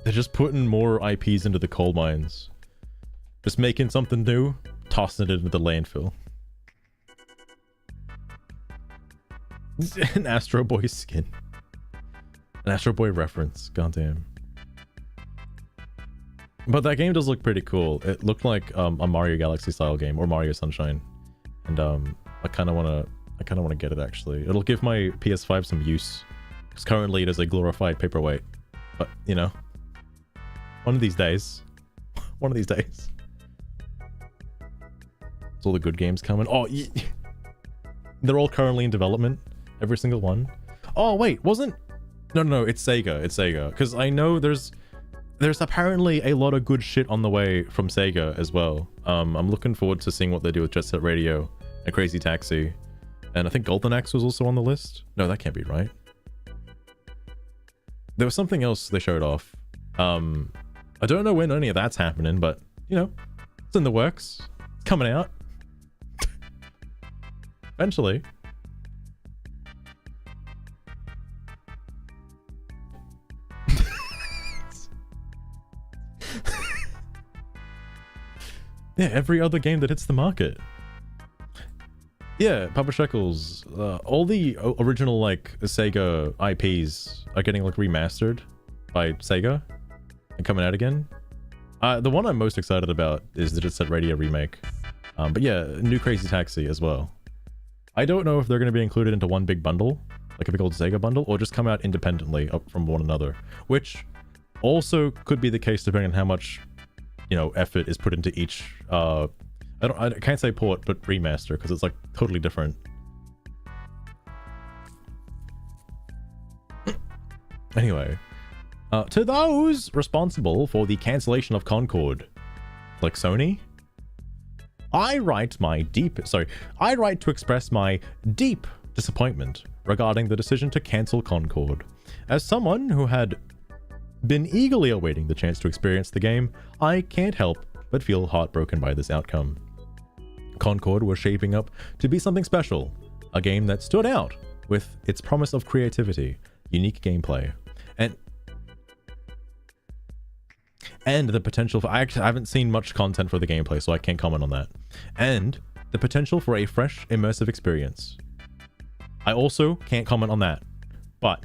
They're just putting more IPs into the coal mines. Just making something new, tossing it into the landfill. An Astro Boy skin. An Astro Boy reference. Goddamn. But that game does look pretty cool. It looked like a Mario Galaxy style game or Mario Sunshine, and I kind of want to get it actually. It'll give my PS5 some use, because currently it is a glorified paperweight. But you know, one of these days, one of these days, it's all the good games coming. Oh, they're all currently in development, every single one. Oh wait, no, it's Sega. It's Sega, because I know there's apparently a lot of good shit on the way from Sega as well. I'm looking forward to seeing what they do with Jet Set Radio and Crazy Taxi. And I think Golden Axe was also on the list. No, that can't be right. There was something else they showed off. I don't know when any of that's happening, but, you know, it's in the works. It's coming out. Eventually. Yeah, every other game that hits the market. Yeah, Papa Shekels, all the original, like, Sega IPs are getting, like, remastered by Sega and coming out again. The one I'm most excited about is the Jet Set Radio remake. But yeah, new Crazy Taxi as well. I don't know if they're going to be included into one big bundle, like a big old Sega bundle, or just come out independently up from one another, which also could be the case depending on how much, you know, effort is put into each, I can't say port, but remaster, because it's like totally different. Anyway, to those responsible for the cancellation of Concord, like Sony, I write to express my deep disappointment regarding the decision to cancel Concord. As someone who had been eagerly awaiting the chance to experience the game, I can't help but feel heartbroken by this outcome. Concord was shaping up to be something special, a game that stood out with its promise of creativity, unique gameplay, and the potential for... I haven't seen much content for the gameplay, so I can't comment on that. And the potential for a fresh, immersive experience. I also can't comment on that. But,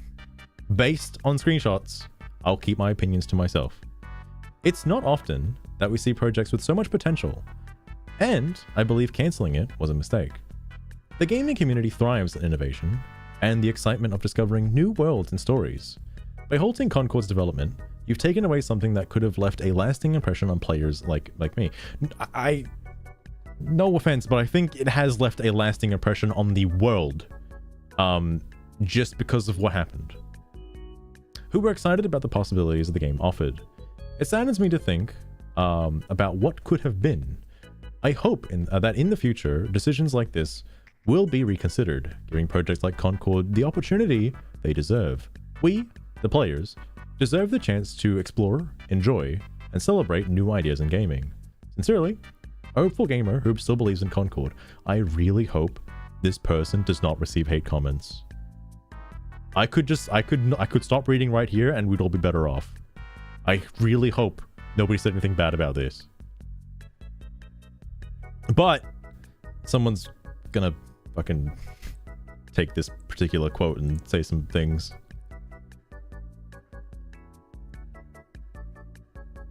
based on screenshots, I'll keep my opinions to myself. It's not often that we see projects with so much potential, and I believe cancelling it was a mistake. The gaming community thrives on innovation, and the excitement of discovering new worlds and stories. By halting Concord's development, you've taken away something that could have left a lasting impression on players like me. No offense, but I think it has left a lasting impression on the world, just because of what happened. Who were excited about the possibilities the game offered. It saddens me to think about what could have been. I hope that in the future, decisions like this will be reconsidered, giving projects like Concord the opportunity they deserve. We, the players, deserve the chance to explore, enjoy, and celebrate new ideas in gaming. Sincerely, a hopeful gamer who still believes in Concord. I really hope this person does not receive hate comments. I could stop reading right here and we'd all be better off. I really hope nobody said anything bad about this. But someone's gonna fucking take this particular quote and say some things.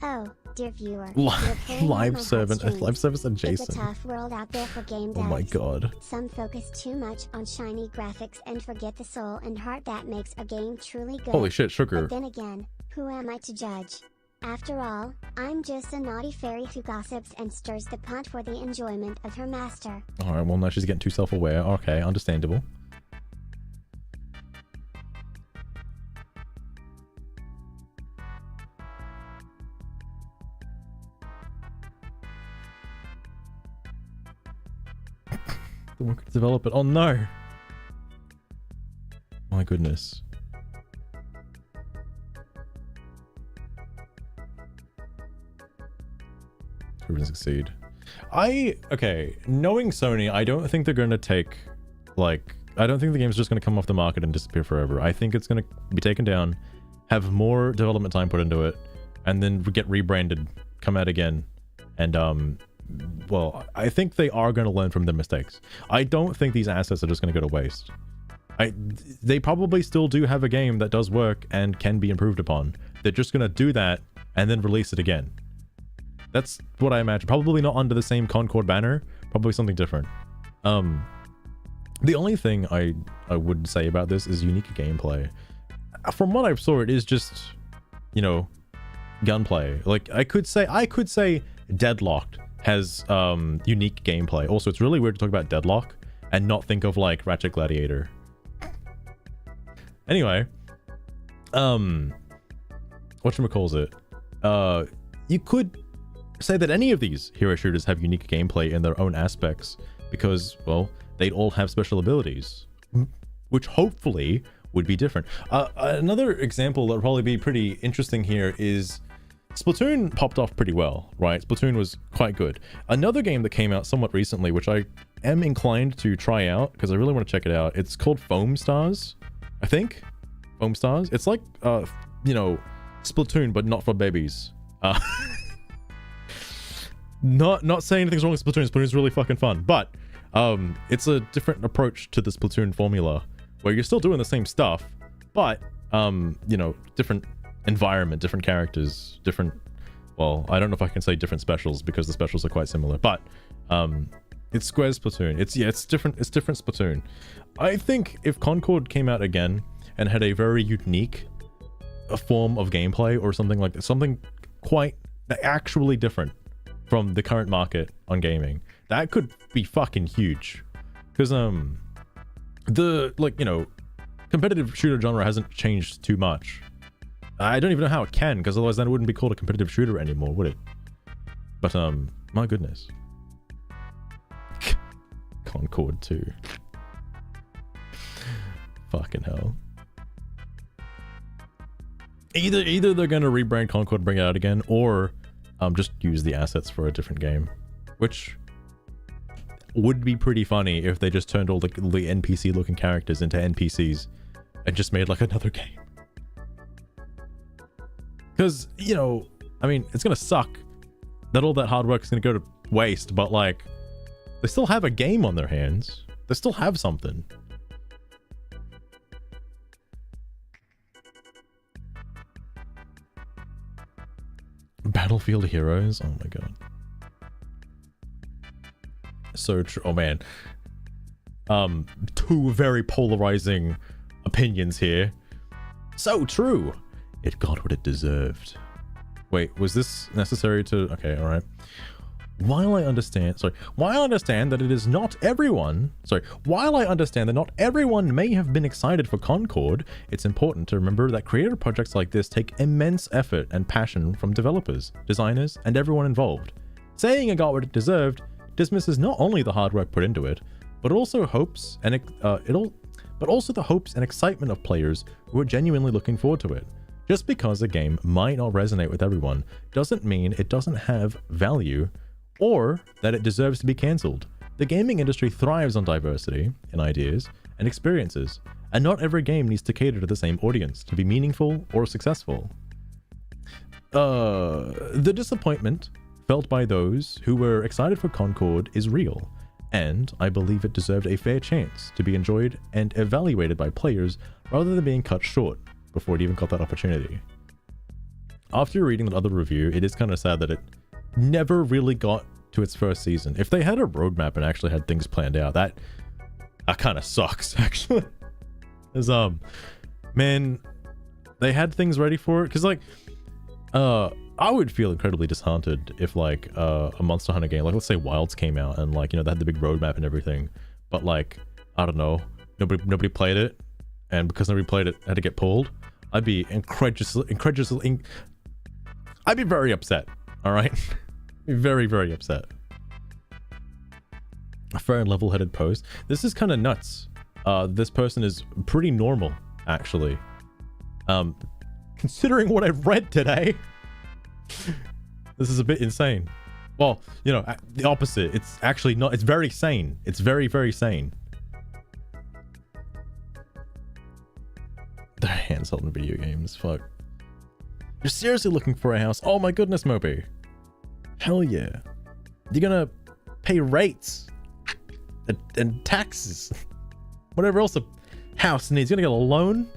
Oh, dear viewer. Live service adjacent. It's a tough world out there for game devs. Oh my god. Some focus too much on shiny graphics and forget the soul and heart that makes a game truly good. Holy shit, sugar. But then again, who am I to judge? After all, I'm just a naughty fairy who gossips and stirs the pot for the enjoyment of her master. Alright, well now she's getting too self-aware. Okay, understandable. The work to develop it. Oh no! My goodness. Who can succeed? Okay, knowing Sony, I don't think they're gonna take, like, I don't think the game's just gonna come off the market and disappear forever. I think it's gonna be taken down, have more development time put into it, and then get rebranded, come out again, and well, I think they are gonna learn from their mistakes. I don't think these assets are just gonna go to waste. They probably still do have a game that does work and can be improved upon. They're just gonna do that and then release it again. That's what I imagine. Probably not under the same Concord banner. Probably something different. The only thing I would say about this is unique gameplay. From what I saw, it is just, you know, gunplay. Like I could say Deadlocked has unique gameplay. Also, it's really weird to talk about Deadlock and not think of like Ratchet Gladiator. Anyway, whatchamacallit? You could say that any of these hero shooters have unique gameplay in their own aspects because, well, they'd all have special abilities, which hopefully would be different. Another example that would probably be pretty interesting here is Splatoon popped off pretty well, right? Splatoon was quite good. Another game that came out somewhat recently, which I am inclined to try out because I really want to check it out. It's called Foam Stars, I think. Foam Stars. It's like, you know, Splatoon, but not for babies. Not saying anything's wrong with Splatoon. Splatoon's really fucking fun, but it's a different approach to the Splatoon formula where you're still doing the same stuff, but you know, different environment, different characters, different, well, I don't know if I can say different specials because the specials are quite similar, but it's Square Splatoon. It's different Splatoon. I think if Concord came out again and had a very unique form of gameplay or something like that, something quite actually different from the current market on gaming, that could be fucking huge. Because the, like, you know, competitive shooter genre hasn't changed too much. I don't even know how it can, because otherwise that wouldn't be called a competitive shooter anymore, would it? But my goodness. Concord 2. Fucking hell. Either they're going to rebrand Concord, bring it out again, or just use the assets for a different game, which would be pretty funny if they just turned all the NPC looking characters into NPCs and just made like another game. Because, you know, I mean, it's gonna suck that all that hard work is gonna go to waste, but like, they still have a game on their hands. They still have something. Battlefield Heroes? Oh my god. So true. Oh man. Two very polarizing opinions here. So true. It got what it deserved. Wait, was this necessary to... Okay, alright. While I understand that it is not everyone... While I understand that not everyone may have been excited for Concord, it's important to remember that creative projects like this take immense effort and passion from developers, designers, and everyone involved. Saying it got what it deserved dismisses not only the hard work put into it, but also the hopes and excitement of players who are genuinely looking forward to it. Just because a game might not resonate with everyone doesn't mean it doesn't have value or that it deserves to be cancelled. The gaming industry thrives on diversity in ideas and experiences, and not every game needs to cater to the same audience to be meaningful or successful. The disappointment felt by those who were excited for Concord is real, and I believe it deserved a fair chance to be enjoyed and evaluated by players rather than being cut short before it even got that opportunity. After reading that other review, it is kind of sad that it never really got to its first season. If they had a roadmap and actually had things planned out, that kind of sucks, actually. Because, man, they had things ready for it. Because, like, I would feel incredibly disheartened if, like, a Monster Hunter game, like, let's say Wilds came out and, like, you know, they had the big roadmap and everything, but, like, I don't know, nobody played it, and because nobody played it, had to get pulled. I'd be I'd be very upset, alright? Be very, very upset. A fair and level-headed post. This is kind of nuts. This person is pretty normal, actually. Considering what I've read today, this is a bit insane. Well, you know, the opposite. It's actually not. It's very sane. It's very, very sane. They're hands-held in video games. Fuck. You're seriously looking for a house? Oh my goodness, Moby. Hell yeah. You're gonna pay rates and taxes. Whatever else house and he's gonna get a loan.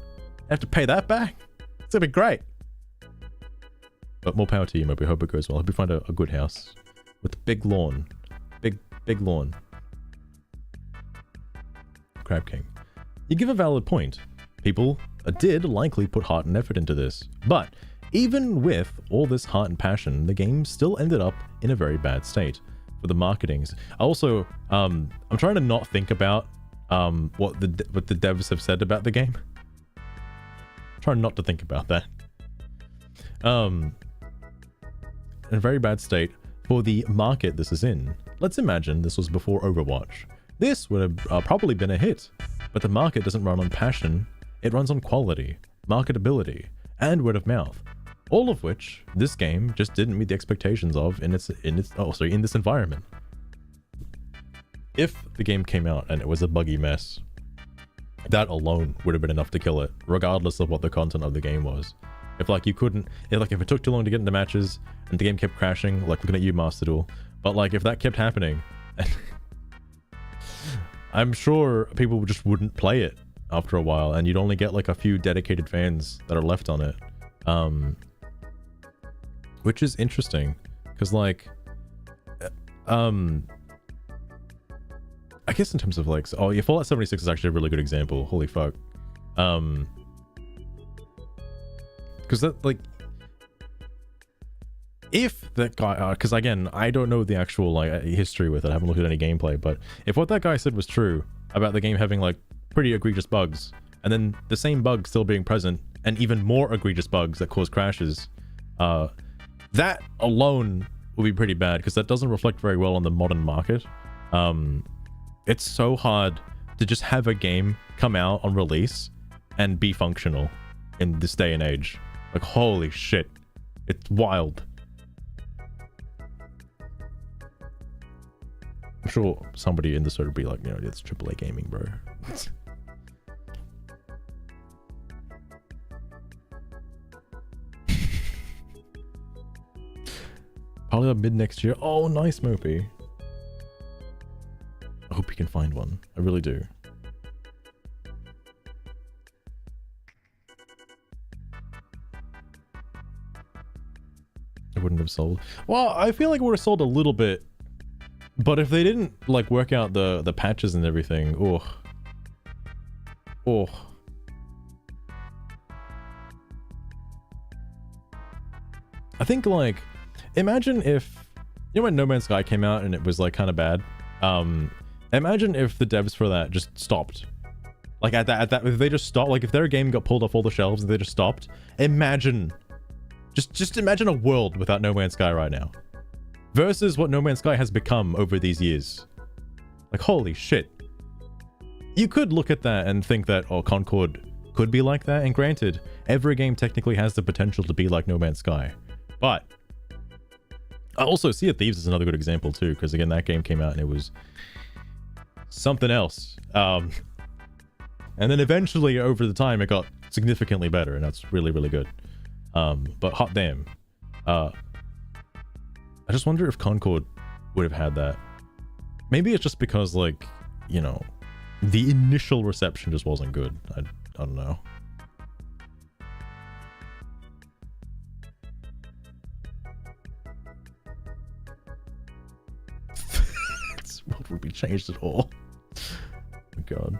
Have to pay that back. It's gonna be great. But more power to you, Moby. Hope it goes well. Hope you find a good house with a big lawn. Big lawn. Crab King. You give a valid point. People did likely put heart and effort into this. But even with all this heart and passion, the game still ended up in a very bad state for the marketings. Also, I'm trying to not think about what the devs have said about the game. Try not to think about that. In a very bad state for the market this is in. Let's imagine this was before Overwatch. This would have probably been a hit, but the market doesn't run on passion, it runs on quality, marketability, and word of mouth. All of which this game just didn't meet the expectations of in this environment. If the game came out and it was a buggy mess, that alone would have been enough to kill it, regardless of what the content of the game was. If like you couldn't, if it took too long to get into matches and the game kept crashing, like looking at you, Master Duel, but like if that kept happening, I'm sure people just wouldn't play it after a while, and you'd only get like a few dedicated fans that are left on it. Which is interesting, because like, I guess in terms of like, oh yeah, Fallout 76 is actually a really good example. Holy fuck. Because that like, if that guy, because again, I don't know the actual like history with it. I haven't looked at any gameplay, but if what that guy said was true about the game having like pretty egregious bugs, and then the same bugs still being present, and even more egregious bugs that cause crashes, that alone will be pretty bad, because that doesn't reflect very well on the modern market. It's so hard to just have a game come out on release and be functional in this day and age. Like, holy shit. It's wild. I'm sure somebody in this would be like, you know, it's AAA gaming, bro. Probably mid next year. Oh, nice, Mopey. I hope you can find one. I really do. It wouldn't have sold. Well, I feel like it would have sold a little bit, but if they didn't like work out the patches and everything, oh. I think like, imagine if, you know, when No Man's Sky came out and it was like kind of bad. Imagine if the devs for that just stopped. Like at that, if they just stopped, like if their game got pulled off all the shelves and they just stopped. Imagine, just imagine a world without No Man's Sky right now, versus what No Man's Sky has become over these years. Like, holy shit. You could look at that and think that, oh, Concord could be like that. And granted, every game technically has the potential to be like No Man's Sky. But also, Sea of Thieves is another good example too, because again, that game came out and it was something else. And then eventually, over the time, it got significantly better, and that's really, really good. But hot damn. I just wonder if Concord would have had that. Maybe it's just because, like, you know, the initial reception just wasn't good. I don't know. What would be changed at all? Oh god.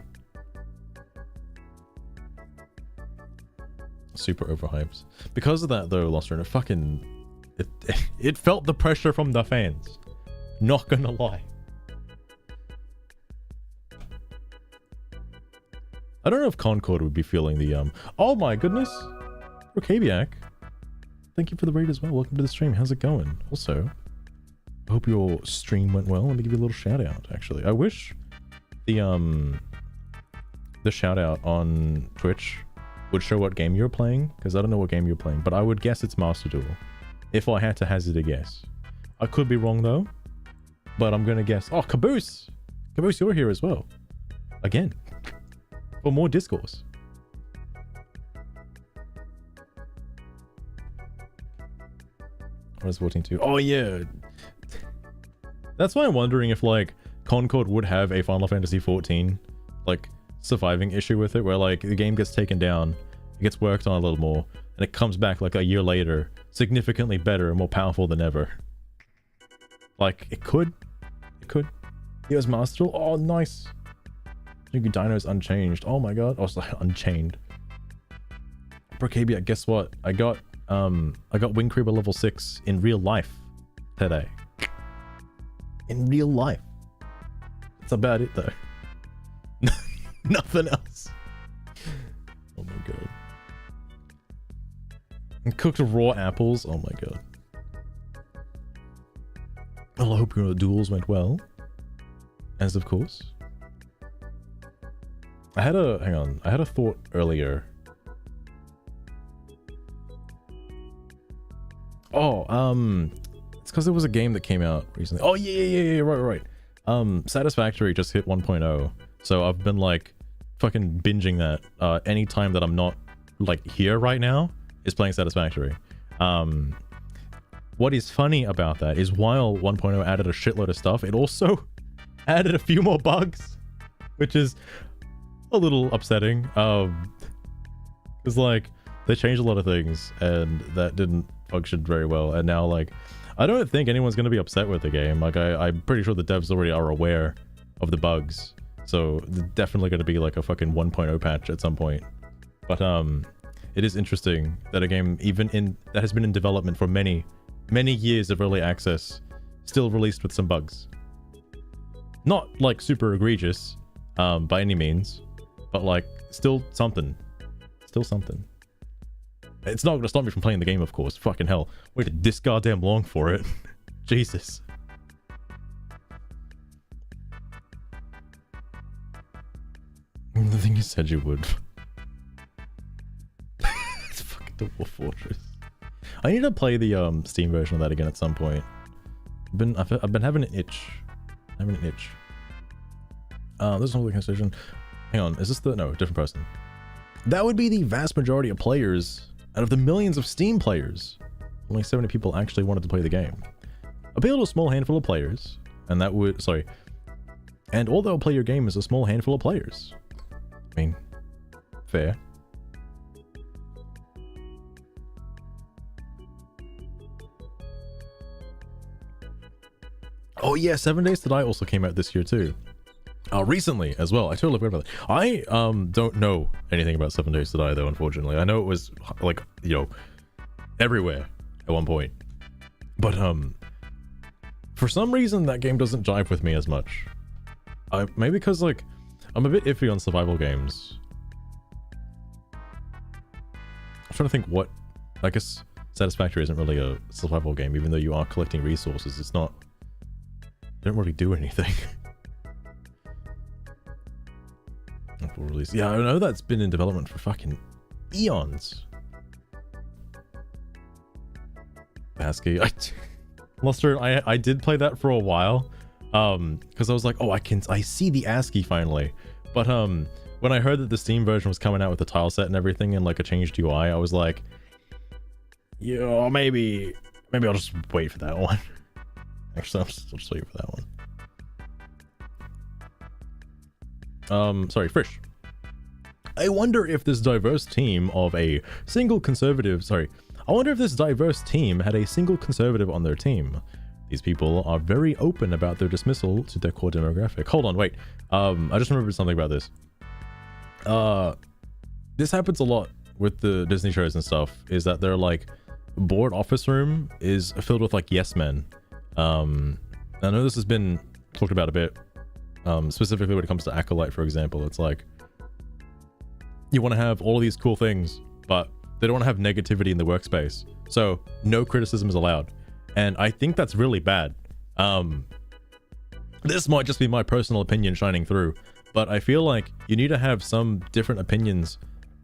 Super overhyped. Because of that though, Lost Runner, fucking it felt the pressure from the fans. Not gonna lie. I don't know if Concord would be feeling the oh my goodness. Rokabiak. Thank you for the raid as well. Welcome to the stream. How's it going? Also, I hope your stream went well. Let me give you a little shout out, actually. I wish the shout out on Twitch would show what game you're playing, because I don't know what game you're playing, but I would guess it's Master Duel, if I had to hazard a guess. I could be wrong though, but I'm gonna guess. Oh, Caboose! Caboose, you're here as well. Again. For more discourse. I was voting too. Oh yeah! That's why I'm wondering if like Concord would have a Final Fantasy 14 like surviving issue with it, where like the game gets taken down, it gets worked on a little more, and it comes back like a year later, significantly better and more powerful than ever. Like, it could. Here's Master. Oh, nice. Dino's unchanged. Oh my god. Oh, sorry, unchained. Brocabia, guess what? I got Wing Creeper level 6 in real life today. In real life. That's about it though. Nothing else. Oh my god. And cooked raw apples. Oh my god. Well, I hope your duels went well. As of course. I had a thought earlier. Oh, it's because there was a game that came out recently. Oh yeah, right. Satisfactory just hit 1.0, so I've been like fucking binging that. Any time that I'm not like here right now is playing Satisfactory. What is funny about that is while 1.0 added a shitload of stuff, it also added a few more bugs, which is a little upsetting. Because like they changed a lot of things and that didn't function very well, and now like I don't think anyone's going to be upset with the game. Like I'm pretty sure the devs already are aware of the bugs, so there's definitely going to be like a fucking 1.0 patch at some point. But it is interesting that a game that has been in development for many years of early access still released with some bugs. Not like super egregious by any means, but like still something. It's not gonna stop me from playing the game, of course. Fucking hell, waited this goddamn long for it. Jesus. The thing you said you would. It's fucking Dwarf Fortress. I need to play the Steam version of that again at some point. I've been having an itch. There's another conversation. Hang on, is this no, different person. That would be the vast majority of players out of the millions of Steam players. Only 70 people actually wanted to play the game. Appeal to a small handful of players, and that would, and all they'll play your game is a small handful of players. I mean, fair. Oh yeah, 7 Days to Die also came out this year too. Recently as well. I totally forgot about that. I don't know anything about 7 Days to Die though, unfortunately. I know it was like, you know, everywhere at one point. But for some reason that game doesn't jive with me as much. Maybe because like I'm a bit iffy on survival games. I'm trying to think what, I guess Satisfactory isn't really a survival game, even though you are collecting resources. It's not, you don't really do anything. Release. Yeah, I know that's been in development for fucking eons. ASCII. I did play that for a while, because I was like, oh, I see the ASCII finally. But when I heard that the Steam version was coming out with the tile set and everything and like a changed UI, I was like, yeah, maybe I'll just wait for that one. Actually, I'll just wait for that one. Sorry, Frisch. I wonder if this diverse team had a single conservative on their team. These people are very open about their dismissal to their core demographic. Hold on, wait. I just remembered something about this. This happens a lot with the Disney shows and stuff, is that they're like, board office room is filled with like yes men. I know this has been talked about a bit. Specifically when it comes to Acolyte, for example. It's like, you want to have all of these cool things, but they don't want to have negativity in the workspace. So no criticism is allowed. And I think that's really bad. This might just be my personal opinion shining through, but I feel like you need to have some different opinions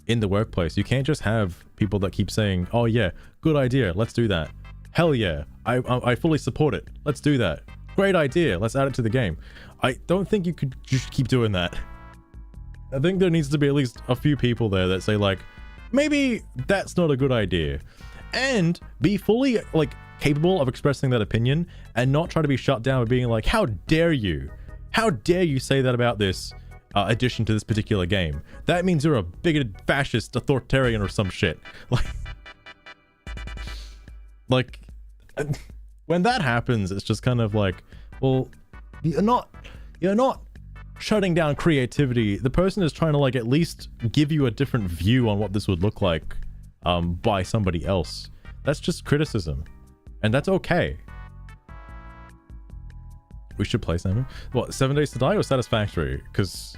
in the workplace. You can't just have people that keep saying, oh yeah, good idea, let's do that. Hell yeah, I fully support it. Let's do that. Great idea, let's add it to the game. I don't think you could just keep doing that. I think there needs to be at least a few people there that say like, maybe that's not a good idea. And be fully like capable of expressing that opinion and not try to be shut down by being like, how dare you? How dare you say that about this? addition to this particular game. That means you're a bigoted fascist authoritarian or some shit. Like when that happens, it's just kind of like, well, you're not shutting down creativity. The person is trying to like at least give you a different view on what this would look like by somebody else. That's just criticism, and that's okay. We should play something. What, 7 Days to Die or Satisfactory? Because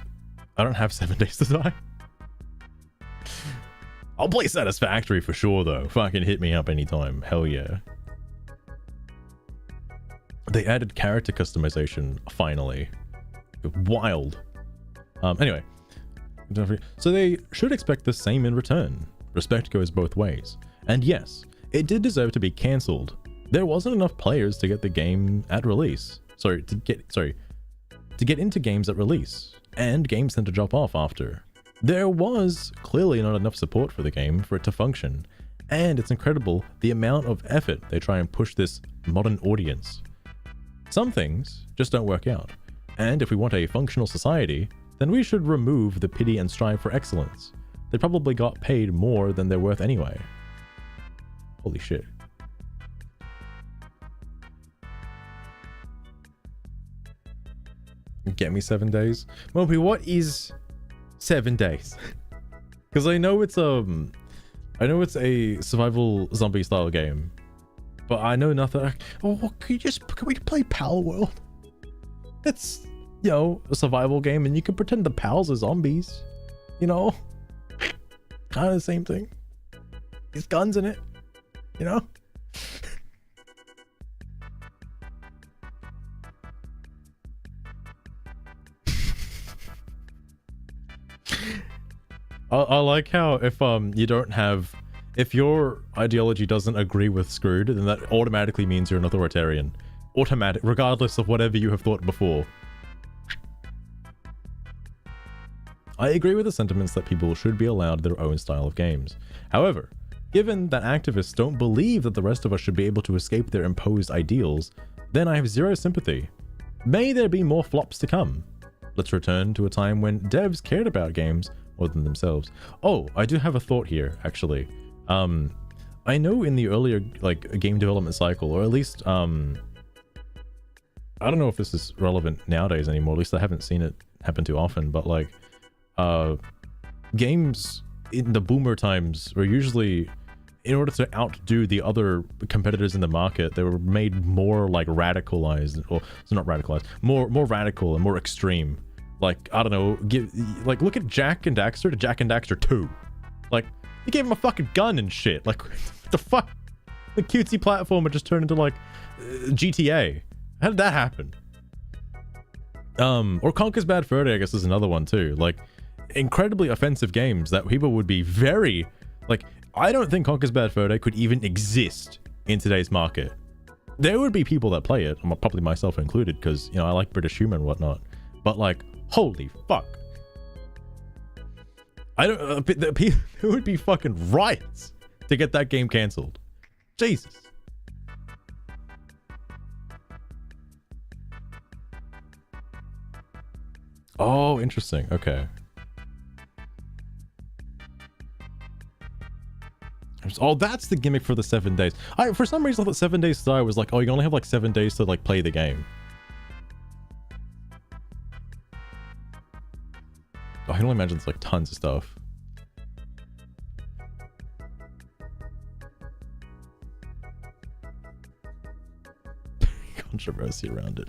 I don't have 7 Days to Die. I'll play Satisfactory for sure though. Fucking hit me up anytime. Hell yeah. They added character customization finally. Wild. Anyway, so they should expect the same in return. Respect goes both ways. And yes, it did deserve to be cancelled. There wasn't enough players to get the game at release. To get into games at release, and games tend to drop off after. There was clearly not enough support for the game for it to function, and it's incredible the amount of effort they try and push this modern audience. Some things just don't work out, and if we want a functional society, then we should remove the pity and strive for excellence. They probably got paid more than they're worth anyway. Holy shit. Get me 7 days. Moby, what is 7 days? Because I know it's a survival zombie style game, but I know nothing. Oh, can we play Pal World? It's, you know, a survival game, and you can pretend the pals are zombies. You know, kind of the same thing. There's guns in it. You know. I like how if your ideology doesn't agree with Screwed, then that automatically means you're an authoritarian. Automatic, regardless of whatever you have thought before. I agree with the sentiments that people should be allowed their own style of games. However, given that activists don't believe that the rest of us should be able to escape their imposed ideals, then I have zero sympathy. May there be more flops to come. Let's return to a time when devs cared about games more than themselves. Oh, I do have a thought here, actually. I know in the earlier game development cycle, or at least I don't know if this is relevant nowadays anymore, at least I haven't seen it happen too often, but like games in the boomer times were usually, in order to outdo the other competitors in the market, they were made more like radicalized, or so not radicalized, more radical and more extreme. Like, I don't know, look at Jak and Daxter to Jak and Daxter 2. Like, he gave him a fucking gun and shit. Like, what the fuck? The cutesy platformer just turned into like GTA. How did that happen? Or Conker's Bad Fur Day, I guess, is another one too. Like, incredibly offensive games that people would be very, like, I don't think Conker's Bad Fur Day could even exist in today's market. There would be people that play it, probably myself included, because, you know, I like British humor and whatnot. But like, holy fuck. There would be fucking riots to get that game cancelled. Jesus. Oh, interesting. Okay. Oh, that's the gimmick for the 7 days. For some reason I thought 7 Days to Die was like, oh, you only have like 7 days to like play the game. I can only imagine it's like tons of stuff. Controversy around it.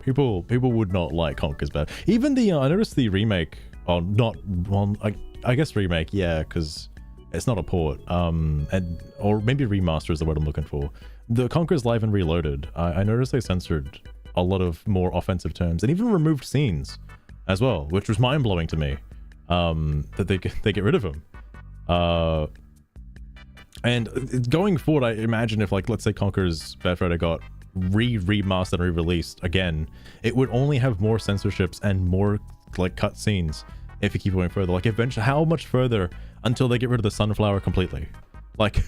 People would not like Conker's Bad. Even the I noticed the remake, or not one, I guess remake, yeah, because it's not a port. Or maybe remaster is the word I'm looking for. The Conker's Live and Reloaded. I noticed they censored a lot of more offensive terms and even removed scenes as well, which was mind-blowing to me, that they get rid of them. And going forward, I imagine if, like, let's say Conker's Bad Fur Day got remastered and re-released again, it would only have more censorships and more like cut scenes if you keep going further. Like, eventually, how much further until they get rid of the sunflower completely? Like,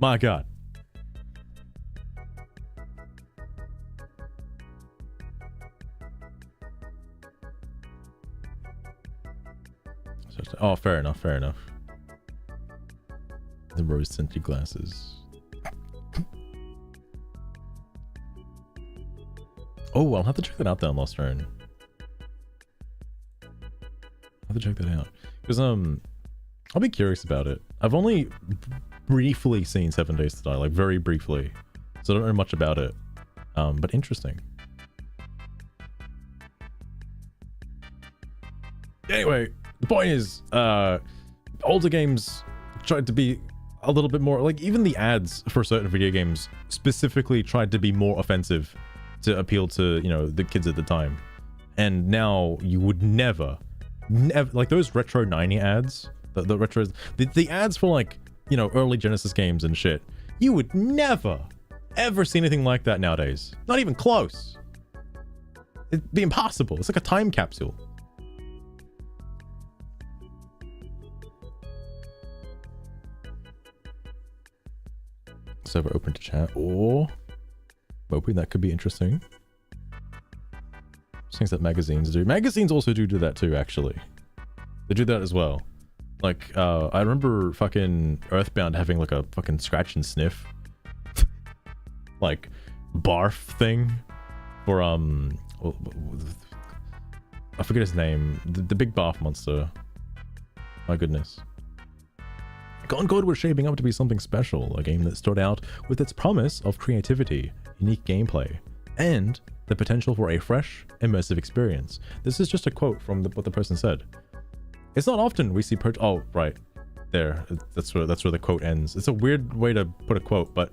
my god. Oh, fair enough, fair enough. The rose-tinted glasses. Oh, I'll have to check that out then, Lost Throne. I'll have to check that out. Because, I'll be curious about it. I've only briefly seen 7 Days to Die, like very briefly. So I don't know much about it. But interesting. Anyway, the point is, older games tried to be a little bit more, like even the ads for certain video games specifically tried to be more offensive to appeal to, you know, the kids at the time. And now you would never, like those retro 90 ads, the retros, the ads for like, you know, early Genesis games and shit, you would never, ever see anything like that nowadays. Not even close. It'd be impossible. It's like a time capsule. Server open to chat, or hoping that could be interesting. Things that magazines do. Magazines also do that too, actually. They do that as well. Like, I remember fucking Earthbound having like a fucking scratch and sniff like barf thing for I forget his name. The big barf monster. My goodness. Concord was shaping up to be something special, a game that stood out with its promise of creativity, unique gameplay, and the potential for a fresh, immersive experience. This is just a quote from what the person said. It's not often we see oh, right. There. That's where the quote ends. It's a weird way to put a quote, but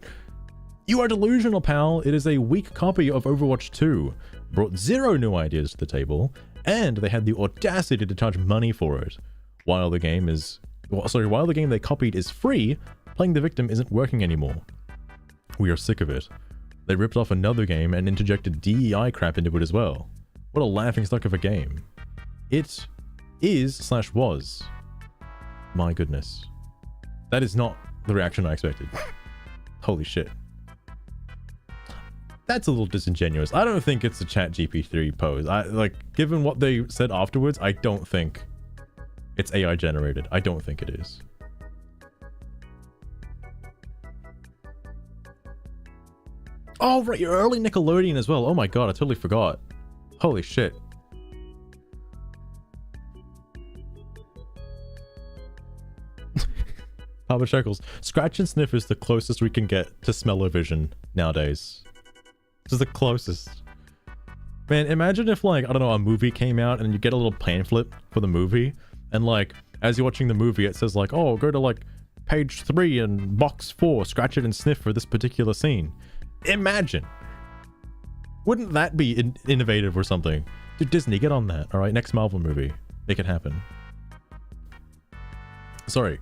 you are delusional, pal. It is a weak copy of Overwatch 2. Brought 0 new ideas to the table, and they had the audacity to charge money for it. While the game they copied is free, playing the victim isn't working anymore. We are sick of it. They ripped off another game and interjected DEI crap into it as well. What a laughingstock of a game. It is/was. My goodness. That is not the reaction I expected. Holy shit. That's a little disingenuous. I don't think it's a ChatGPT pose. Given what they said afterwards, I don't think it's AI generated. I don't think it is. Oh, right, you're early Nickelodeon as well. Oh my god, I totally forgot. Holy shit. Papa Shekels. Scratch and sniff is the closest we can get to smell-o-vision nowadays. This is the closest. Man, imagine if, like, I don't know, a movie came out and you get a little pamphlet for the movie, and, like, as you're watching the movie, it says, like, oh, go to, like, page 3 and box 4, scratch it and sniff for this particular scene. Imagine. Wouldn't that be innovative or something? Dude, Disney, get on that, alright? Next Marvel movie. Make it happen. Sorry.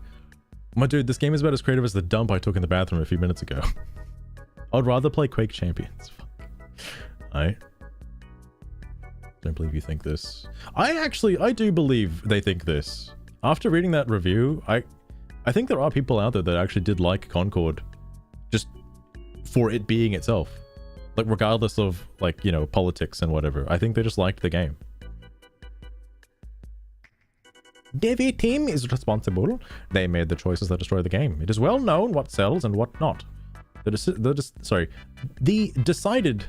My dude, this game is about as creative as the dump I took in the bathroom a few minutes ago. I'd rather play Quake Champions. Alright. Don't believe you think this. I do believe they think this. After reading that review, I think there are people out there that actually did like Concord. Just for it being itself. Like, regardless of, like, you know, politics and whatever. I think they just liked the game. Dev team is responsible. They made the choices that destroy the game. It is well known what sells and what not. They decided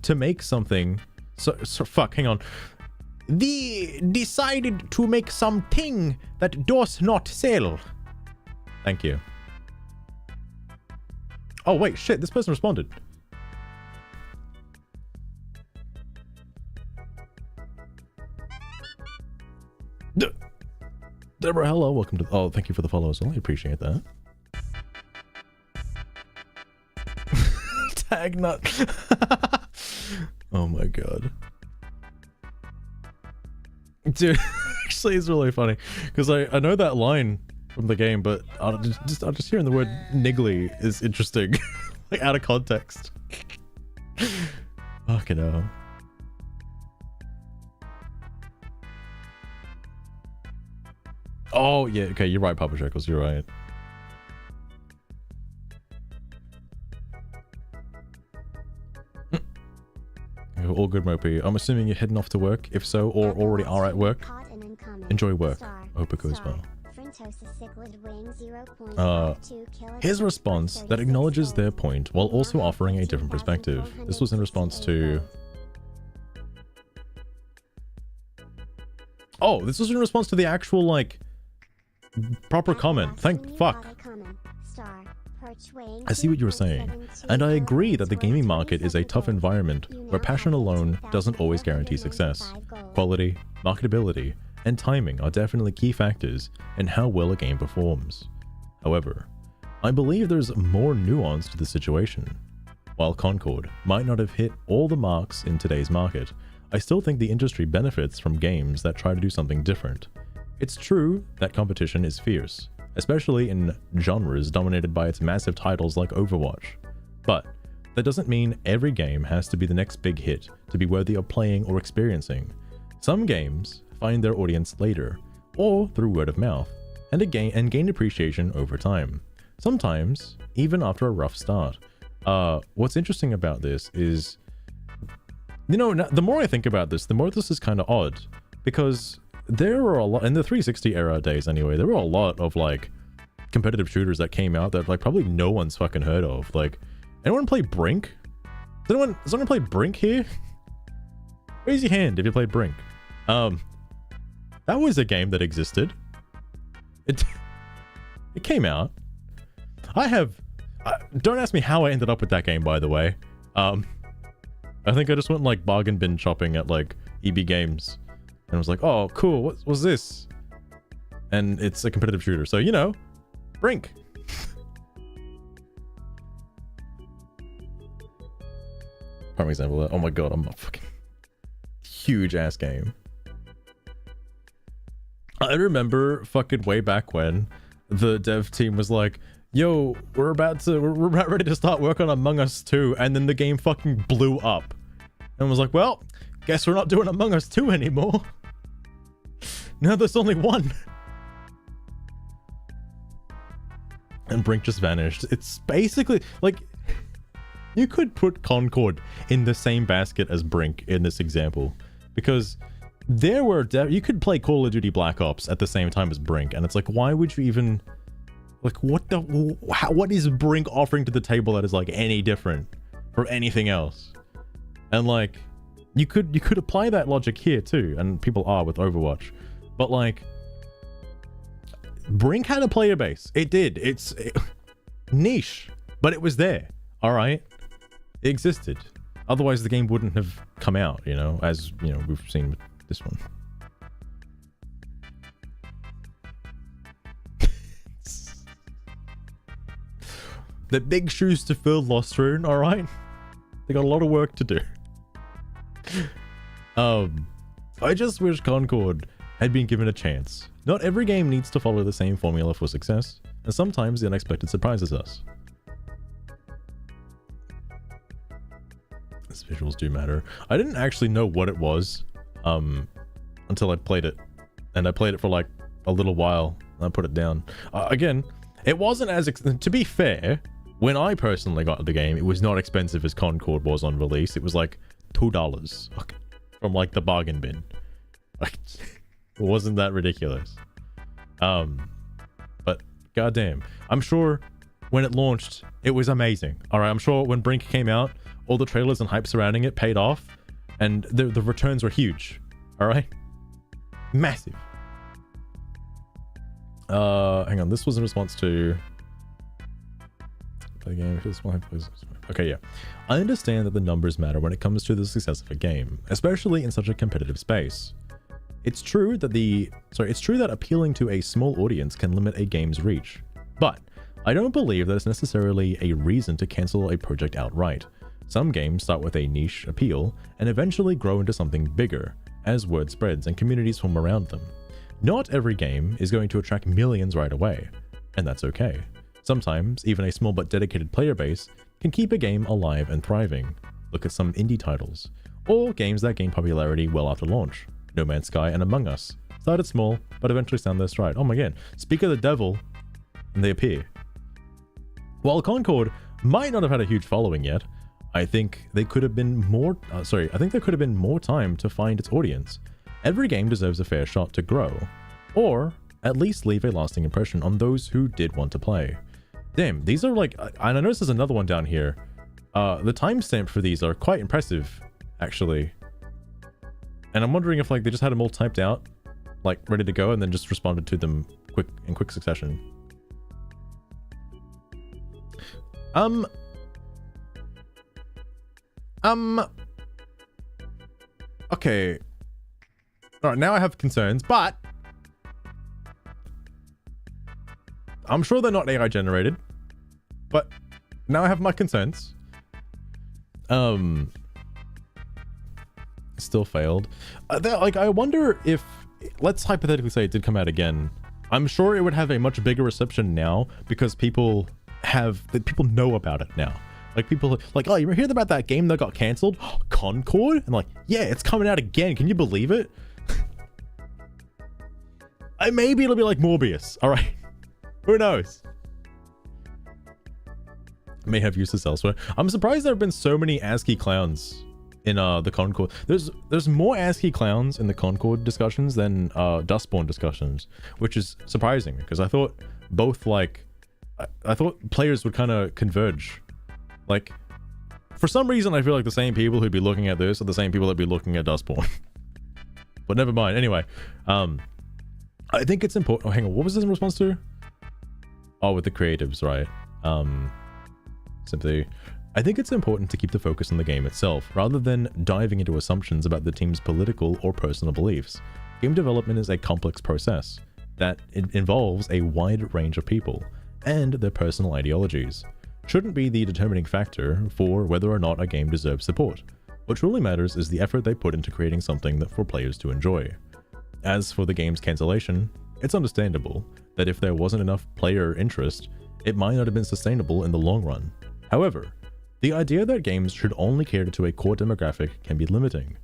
to make something. Hang on. They decided to make something that does not sell. Thank you. Oh wait, shit! This person responded. Deborah, hello, welcome to. Oh, thank you for the follow as well. I appreciate that. Tag nut. Oh my god. Dude, actually it's really funny because I know that line from the game, but I'm just hearing the word niggly is interesting. Like, out of context. Fucking hell. Oh yeah, okay, you're right, Papa Shekels, you're right. All good, Mopey. I'm assuming you're heading off to work. If so, or already are at work, enjoy work. Hope it goes well. His His response that acknowledges their point while also offering a different perspective. This was in response to... Oh, this was in response to the actual, like, proper comment. Thank fuck. I see what you were saying, and I agree that the gaming market is a tough environment where passion alone doesn't always guarantee success. Quality, marketability, and timing are definitely key factors in how well a game performs. However, I believe there's more nuance to the situation. While Concord might not have hit all the marks in today's market, I still think the industry benefits from games that try to do something different. It's true that competition is fierce, especially in genres dominated by its massive titles like Overwatch. But that doesn't mean every game has to be the next big hit to be worthy of playing or experiencing. Some games find their audience later, or through word of mouth, and gain appreciation over time. Sometimes, even after a rough start. What's interesting about this is, you know, the more I think about this, the more this is kind of odd, because there were a lot, in the 360 era days anyway, there were a lot of, like, competitive shooters that came out that, like, probably no one's fucking heard of. Like, anyone play Brink? Does anyone play Brink here? Raise your hand if you played Brink. That was a game that existed. It came out. Don't ask me how I ended up with that game, by the way. I think I just went, like, bargain bin shopping at, like, EB Games. And was like, oh, cool, what was this? And it's a competitive shooter, so, you know, Brink. Prime example of that. Oh my god, I'm a fucking huge ass game. I remember fucking way back when the dev team was like, yo, we're about ready to start work on Among Us 2, and then the game fucking blew up. And was like, well, guess we're not doing Among Us 2 anymore. Now there's only one. And Brink just vanished. It's basically, like, you could put Concord in the same basket as Brink in this example. Because there were, you could play Call of Duty Black Ops at the same time as Brink. And it's like, why would you even, like, what is Brink offering to the table that is, like, any different from anything else? And, like, you could apply that logic here too, and people are with Overwatch. But, like, Brink had a player base. It did. It's niche, but it was there. All right, it existed. Otherwise, the game wouldn't have come out. You know, as you know, we've seen with this one. The big shoes to fill, Lost Rune. All right, they got a lot of work to do. I just wish Concord had been given a chance. Not every game needs to follow the same formula for success, and sometimes the unexpected surprises us. These visuals do matter. I didn't actually know what it was until I played it, and I played it for like a little while, and I put it down. Again, it wasn't as, to be fair, when I personally got the game, it was not expensive as Concord was on release. It was like $2 from like the bargain bin. Like, it wasn't that ridiculous. But goddamn, I'm sure when it launched, it was amazing. All right, I'm sure when Brink came out, all the trailers and hype surrounding it paid off, and the returns were huge. All right, massive. Hang on, this was in response to play the game. Okay, yeah. I understand that the numbers matter when it comes to the success of a game, especially in such a competitive space. It's true that appealing to a small audience can limit a game's reach, but I don't believe that it's necessarily a reason to cancel a project outright. Some games start with a niche appeal and eventually grow into something bigger as word spreads and communities form around them. Not every game is going to attract millions right away, and that's okay. Sometimes even a small but dedicated player base can keep a game alive and thriving. Look at some indie titles, or games that gain popularity well after launch. No Man's Sky and Among Us started small, but eventually found their stride. Oh my god, speak of the devil, and they appear. While Concord might not have had a huge following yet, I think there could have been more time to find its audience. Every game deserves a fair shot to grow, or at least leave a lasting impression on those who did want to play. Damn, these are like, and I noticed there's another one down here. The timestamp for these are quite impressive, actually. And I'm wondering if like they just had them all typed out, like ready to go, and then just responded to them in quick succession. Okay. Alright, now I have concerns, but I'm sure they're not AI generated. But now I have my concerns. Still failed. Like, I wonder if, let's hypothetically say it did come out again. I'm sure it would have a much bigger reception now because people know about it now. Like, people like, oh, you hear about that game that got cancelled? Concord? And like, yeah, it's coming out again. Can you believe it? Maybe it'll be like Morbius. All right. Who knows? May have uses elsewhere. I'm surprised there have been so many ASCII clowns in the Concord. There's more ASCII clowns in the Concord discussions than Dustborn discussions, which is surprising because I thought both like I thought players would kind of converge. Like, for some reason, I feel like the same people who'd be looking at this are the same people that'd be looking at Dustborn. But never mind. Anyway, I think it's important. Oh, hang on. What was this in response to? Oh, with the creatives, right? Simply, I think it's important to keep the focus on the game itself, rather than diving into assumptions about the team's political or personal beliefs. Game development is a complex process that involves a wide range of people and their personal ideologies. Shouldn't be the determining factor for whether or not a game deserves support. What truly matters is the effort they put into creating something that for players to enjoy. As for the game's cancellation, it's understandable that if there wasn't enough player interest, it might not have been sustainable in the long run. However, the idea that games should only cater to a core demographic can be limiting.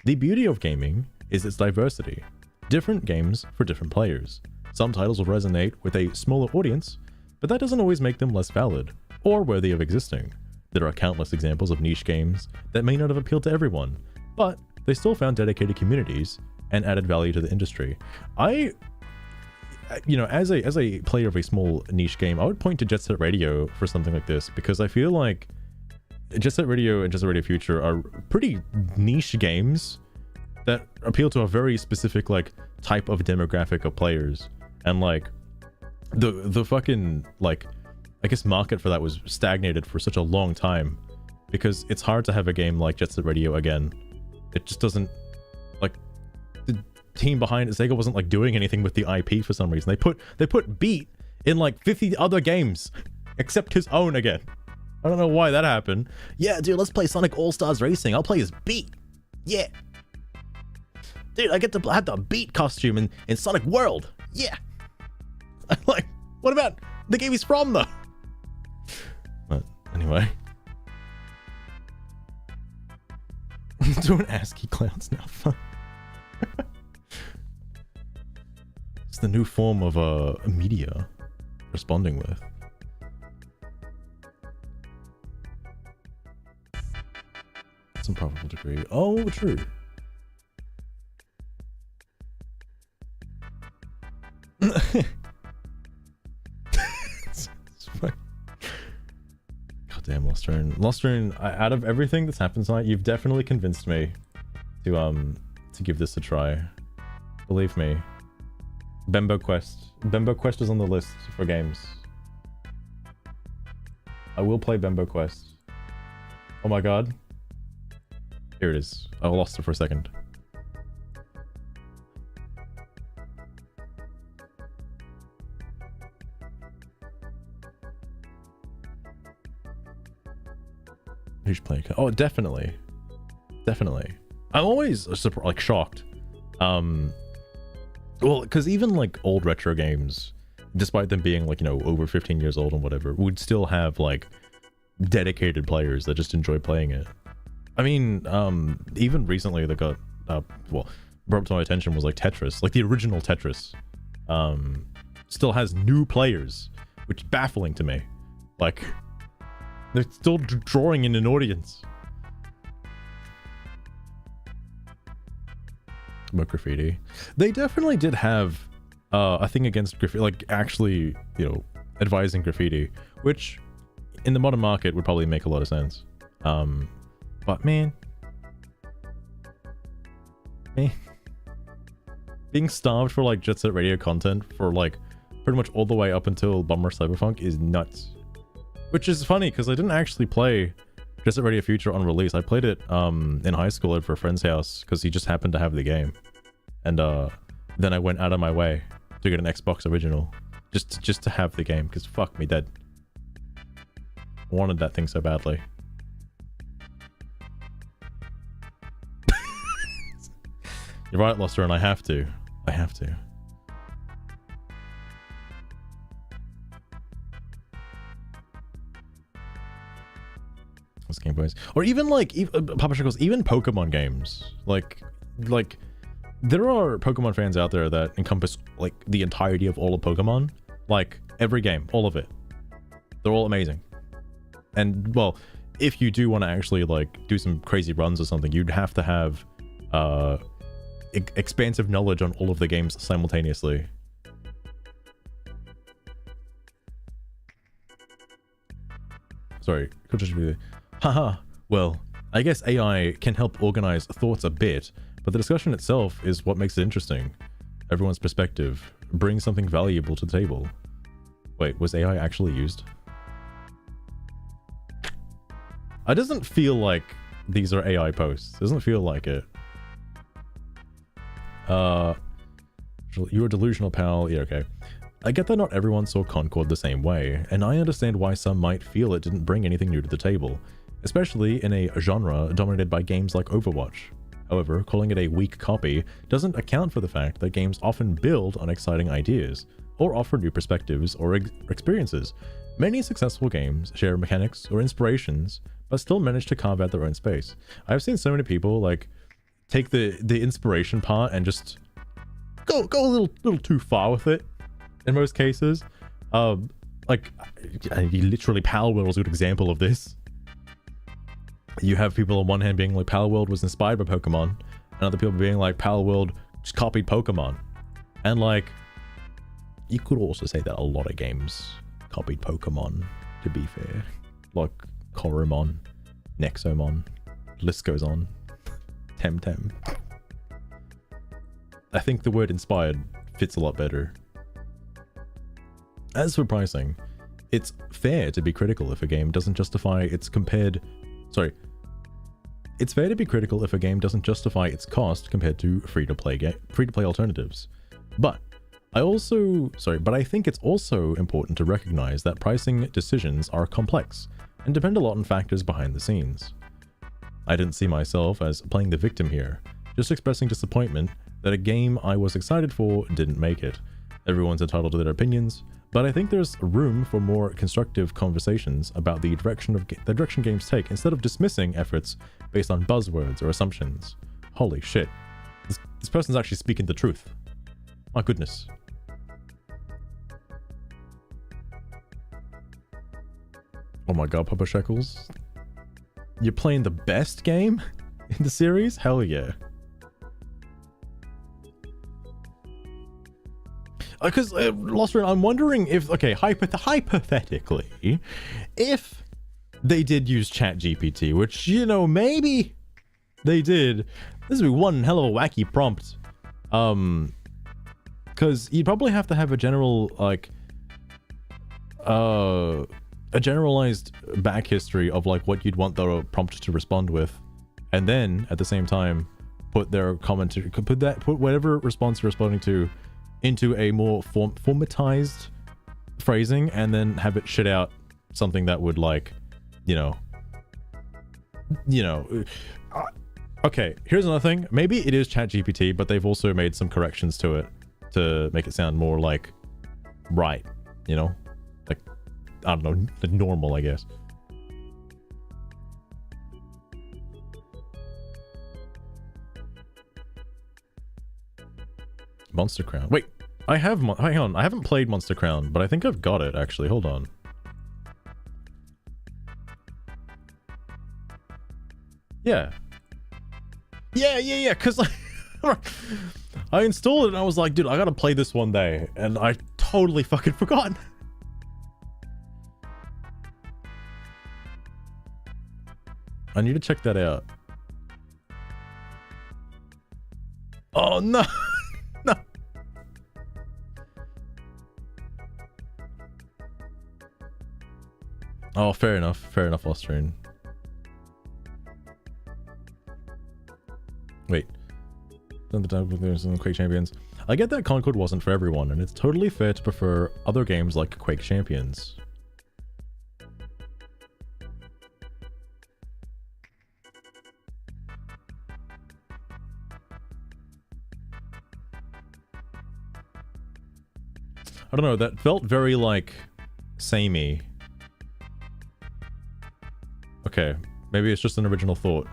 The beauty of gaming is its diversity. Different games for different players. Some titles will resonate with a smaller audience, but that doesn't always make them less valid or worthy of existing. There are countless examples of niche games that may not have appealed to everyone, but they still found dedicated communities and added value to the industry. As a player of a small niche game, I would point to Jet Set Radio for something like this, because I feel like Jet Set Radio and Jet Set Radio Future are pretty niche games that appeal to a very specific like type of demographic of players, and like the fucking like I guess market for that was stagnated for such a long time, because it's hard to have a game like Jet Set Radio again. It just doesn't, like, the team behind Sega wasn't like doing anything with the IP for some reason. They put Beat in like 50 other games except his own again. I don't know why that happened. Yeah, dude, let's play Sonic All-Stars Racing. I'll play as Beat. Yeah. Dude, I get to have the Beat costume in Sonic World. Yeah. Like, what about the game he's from, though? But anyway. I'm doing ASCII clowns now. It's the new form of media responding with. Some probable degree. Oh, true. Goddamn, Lost Rune. Lost Rune, out of everything that's happened tonight, you've definitely convinced me to give this a try. Believe me. Bembo Quest. Bembo Quest is on the list for games. I will play Bembo Quest. Oh my god. Here it is. I lost it for a second. Who's playing? Oh, definitely. Definitely. I'm always like shocked. Well, because even like old retro games, despite them being like, you know, over 15 years old and whatever, would still have like dedicated players that just enjoy playing it. I mean, even recently that got brought to my attention was like Tetris, like the original Tetris, still has new players, which is baffling to me. Like, they're still drawing in an audience. Smoke Graffiti. They definitely did have a thing against graffiti, like actually, advising graffiti, which in the modern market would probably make a lot of sense. But man, being starved for like Jet Set Radio content for like pretty much all the way up until Bummer Cyberpunk is nuts. Which is funny because I didn't actually play Jet Set Radio Future on release. I played it in high school at a friend's house because he just happened to have the game, and then I went out of my way to get an Xbox original just to have the game because fuck me dead. I wanted that thing so badly. You're right, Loster, and I have to. What's Game Boys? Or even like Papa Shekels, even Pokemon games. Like there are Pokemon fans out there that encompass like the entirety of all of Pokemon. Like every game, all of it. They're all amazing. And well, if you do want to actually like do some crazy runs or something, you'd have to have expansive knowledge on all of the games simultaneously. Sorry, could just be haha. Well, I guess AI can help organize thoughts a bit, but the discussion itself is what makes it interesting. Everyone's perspective brings something valuable to the table. Wait, was AI actually used? It doesn't feel like these are AI posts. It doesn't feel like it. You're a delusional pal. Yeah, okay. I get that not everyone saw Concord the same way, and I understand why some might feel it didn't bring anything new to the table, especially in a genre dominated by games like Overwatch. However, calling it a weak copy doesn't account for the fact that games often build on exciting ideas, or offer new perspectives or experiences. Many successful games share mechanics or inspirations, but still manage to carve out their own space. I've seen so many people like take the inspiration part and just go a little too far with it in most cases. Like literally Palworld is a good example of this. You have people on one hand being like Palworld was inspired by Pokemon, and other people being like Palworld just copied Pokemon. And like you could also say that a lot of games copied Pokemon, to be fair. Like Coromon, Nexomon, list goes on. Temtem. I think the word inspired fits a lot better. As for pricing, it's fair to be critical if a game doesn't justify its It's fair to be critical if a game doesn't justify its cost compared to free-to-play alternatives. But I think it's also important to recognize that pricing decisions are complex and depend a lot on factors behind the scenes. I didn't see myself as playing the victim here, just expressing disappointment that a game I was excited for didn't make it. Everyone's entitled to their opinions, but I think there's room for more constructive conversations about the direction games take instead of dismissing efforts based on buzzwords or assumptions. Holy shit. This person's actually speaking the truth. My goodness. Oh my god, Papa Shekels. You're playing the best game in the series? Hell yeah. Because, Loster, I'm wondering if, okay, hypothetically, if they did use ChatGPT, which, maybe they did, this would be one hell of a wacky prompt. Because you'd probably have to have a general, like, a generalized back history of, like, what you'd want the prompt to respond with. And then, at the same time, put their commentary, put whatever response you're responding to into a more formatized phrasing, and then have it shit out something that would, like, okay, here's another thing. Maybe it is ChatGPT, but they've also made some corrections to it to make it sound more like right, like, I don't know, normal, I guess. Monster Crown. Wait, hang on. I haven't played Monster Crown, but I think I've got it, actually. Hold on. Yeah. Yeah, because I installed it and I was like, dude, I gotta play this one day. And I totally fucking forgot. I need to check that out. Oh, no. No. Oh, fair enough. Fair enough, Austrian. Wait. There's some Quake Champions. I get that Concord wasn't for everyone, and it's totally fair to prefer other games like Quake Champions. I don't know, that felt very, like, samey. Okay, maybe it's just an original thought.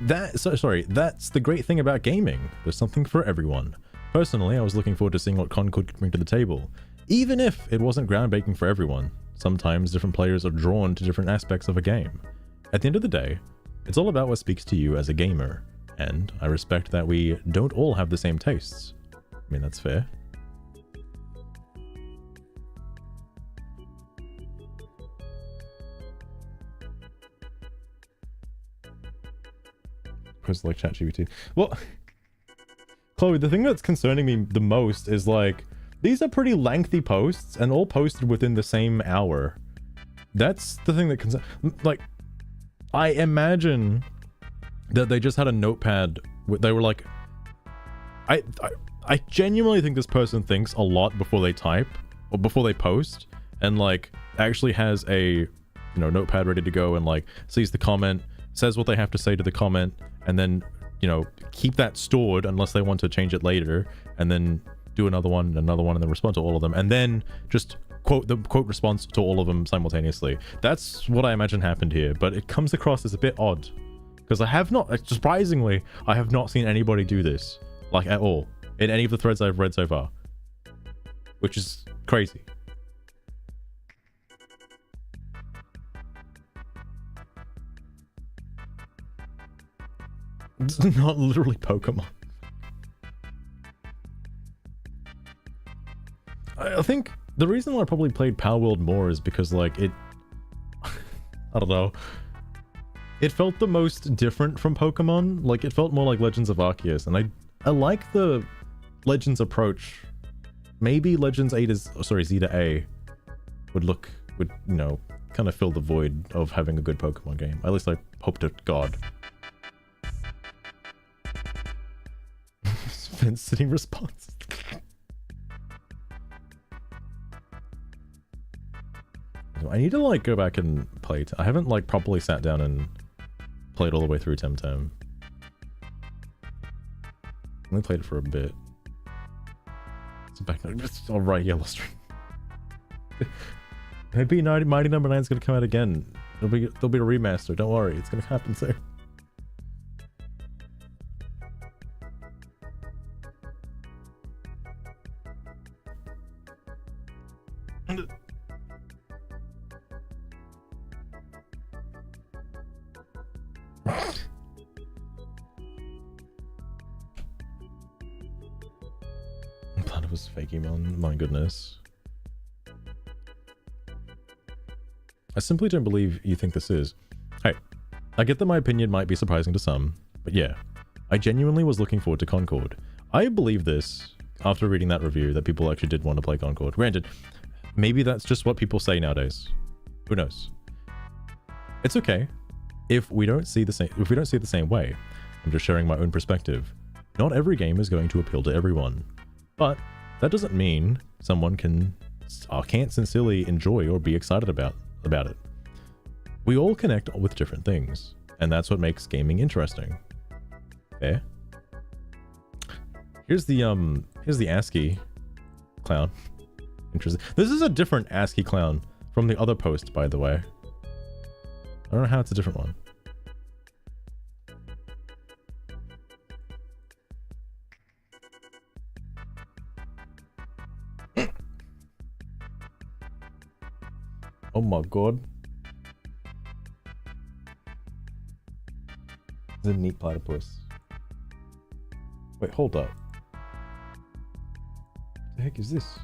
That's the great thing about gaming. There's something for everyone. Personally, I was looking forward to seeing what Concord could bring to the table. Even if it wasn't groundbreaking for everyone, sometimes different players are drawn to different aspects of a game. At the end of the day, it's all about what speaks to you as a gamer. And I respect that we don't all have the same tastes. I mean, that's fair. Post like ChatGPT. Well, Chloe, the thing that's concerning me the most is like, these are pretty lengthy posts and all posted within the same hour. That's the thing that like, I imagine that they just had a notepad. They were like, I genuinely think this person thinks a lot before they type or before they post, and like actually has a notepad ready to go and like sees the comment, says what they have to say to the comment, and then keep that stored unless they want to change it later, and then do another one, and then respond to all of them, and then just quote response to all of them simultaneously. That's what I imagine happened here, but it comes across as a bit odd. Because I have not, surprisingly, I have not seen anybody do this, like, at all, in any of the threads I've read so far. Which is crazy. It's not literally Pokemon. I think the reason why I probably played Power World more is because, like, it... I don't know. It felt the most different from Pokemon. Like, it felt more like Legends of Arceus, and I like the Legends approach. Maybe Legends Zeta A would kind of fill the void of having a good Pokemon game. At least I hope to God. Fence-sitting response. I need to, like, go back and play it. I haven't, like, properly sat down and played all the way through Temtem. Only played it for a bit. It's back. All right, Yellowstream. Maybe Mighty Number 9 is gonna come out again. There'll be a remaster. Don't worry, it's gonna happen soon. Platypus fake email, my goodness. I simply don't believe you think this is. Hey, I get that my opinion might be surprising to some, but yeah, I genuinely was looking forward to Concord. I believe this after reading that review, that people actually did want to play Concord. Granted, maybe that's just what people say nowadays. Who knows? It's okay if we don't see the same way. I'm just sharing my own perspective. Not every game is going to appeal to everyone, but that doesn't mean someone can't sincerely enjoy or be excited about it. We all connect with different things, and that's what makes gaming interesting. Fair? Here's the ASCII clown. Interesting. This is a different ASCII clown from the other post, by the way. I don't know how it's a different one. Oh my god. The neat platypus. Wait, hold up. What the heck is this?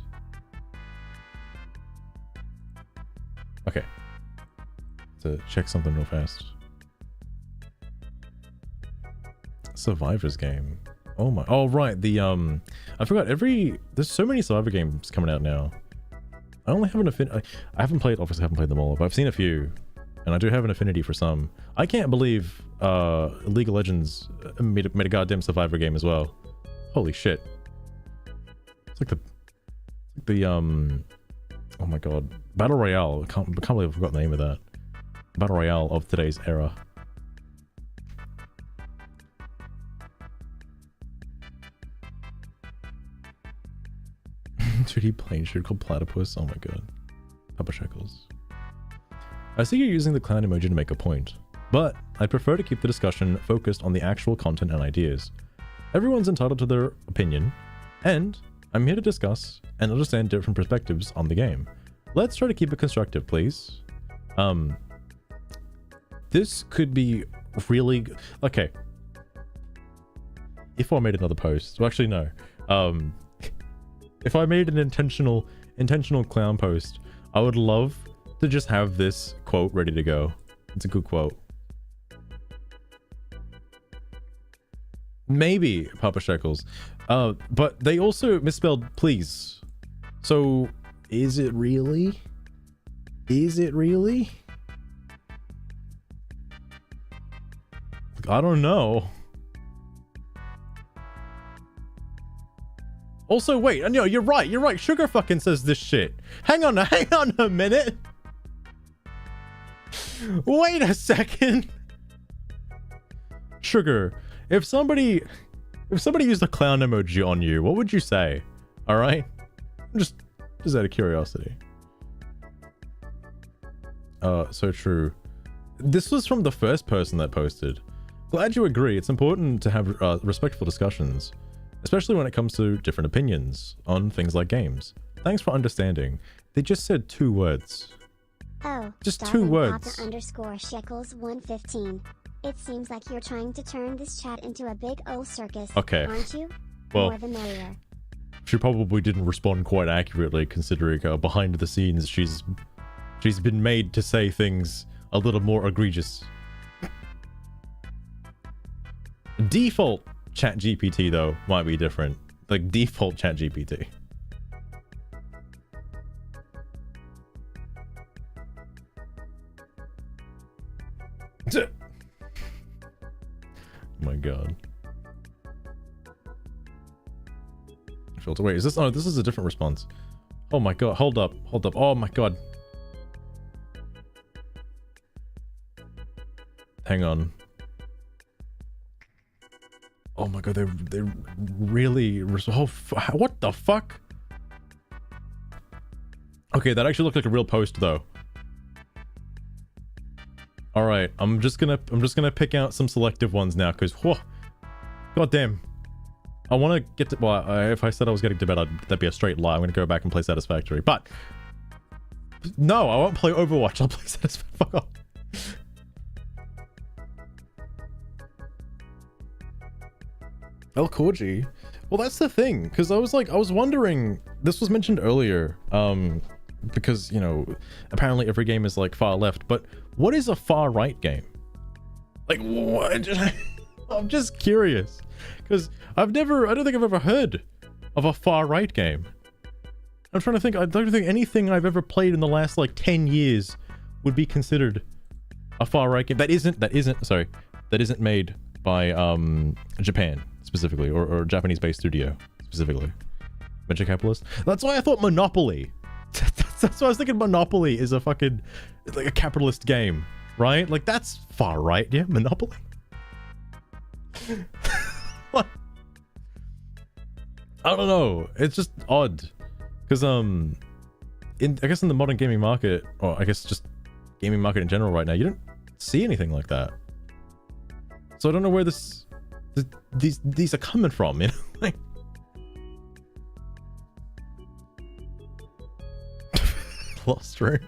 Okay. To check something real fast. Survivor's game. Oh my. Oh right. The I forgot. There's so many Survivor games coming out now. I only have an affinity. I haven't played. Obviously, haven't played them all, but I've seen a few, and I do have an affinity for some. I can't believe League of Legends made a goddamn Survivor game as well. Holy shit! It's like the oh my god, Battle Royale. I can't believe I forgot the name of that. Battle Royale of today's era. 2D plane shoot called Platypus. Oh my god. Papa Shekels. I see you're using the clown emoji to make a point, but I'd prefer to keep the discussion focused on the actual content and ideas. Everyone's entitled to their opinion, and I'm here to discuss and understand different perspectives on the game. Let's try to keep it constructive, please. This could be really okay. If I made another post, well, actually no. If I made an intentional clown post, I would love to just have this quote ready to go. It's a good quote. Maybe Papa Shekels. But they also misspelled please. So is it really? Is it really? I don't know. Also, wait, no, you're right. Sugar fucking says this shit. Hang on a minute. Wait a second. Sugar, if somebody used a clown emoji on you, what would you say? All right, just out of curiosity. So true. This was from the first person that posted. Glad you agree. It's important to have respectful discussions, especially when it comes to different opinions on things like games. Thanks for understanding. They just said 2 words. Oh, just 2 words. _Shekels115. It seems like you're trying to turn this chat into a big old circus. Okay. Aren't you? Well, more the merrier. She probably didn't respond quite accurately, considering behind the scenes she's been made to say things a little more egregious. Default ChatGPT though might be different. Like default ChatGPT. Oh my god. Filter. Wait, is this? Oh, this is a different response. Oh my god. Hold up. Oh my god. Hang on. Oh my god, they really... Oh, what the fuck? Okay, that actually looked like a real post though. All right, I'm just gonna pick out some selective ones now, because god damn, I want to get to. Well, if I said I was getting to bed, that'd be a straight lie. I'm gonna go back and play Satisfactory, but no, I won't play Overwatch. I'll play Satisfactory. Fuck off. El Corgi. Well, that's the thing, because I was wondering. This was mentioned earlier. Because, you know, apparently every game is like far left, but what is a far right game? Like, what? I'm just curious, because I don't think I've ever heard of a far right game. I'm trying to think. I don't think anything I've ever played in the last like 10 years would be considered a far right game that isn't made by Japan specifically, or Japanese based studio specifically. Venture capitalist. That's why I thought Monopoly. That's why I was thinking Monopoly is a fucking like a capitalist game, right? Like that's far right, yeah. Monopoly. What? I don't know. It's just odd, because I guess in the modern gaming market, or I guess just gaming market in general right now, you don't see anything like that. So I don't know where these are coming from, you know? Like, Lost Room.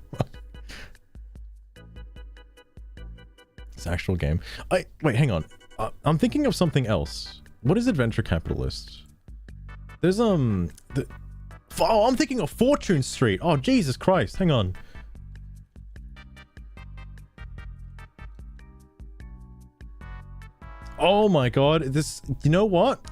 It's an actual game. Wait, hang on. I'm thinking of something else. What is adventure capitalist? There's I'm thinking of Fortune Street. Oh, Jesus Christ. Hang on. Oh my god. This, you know what?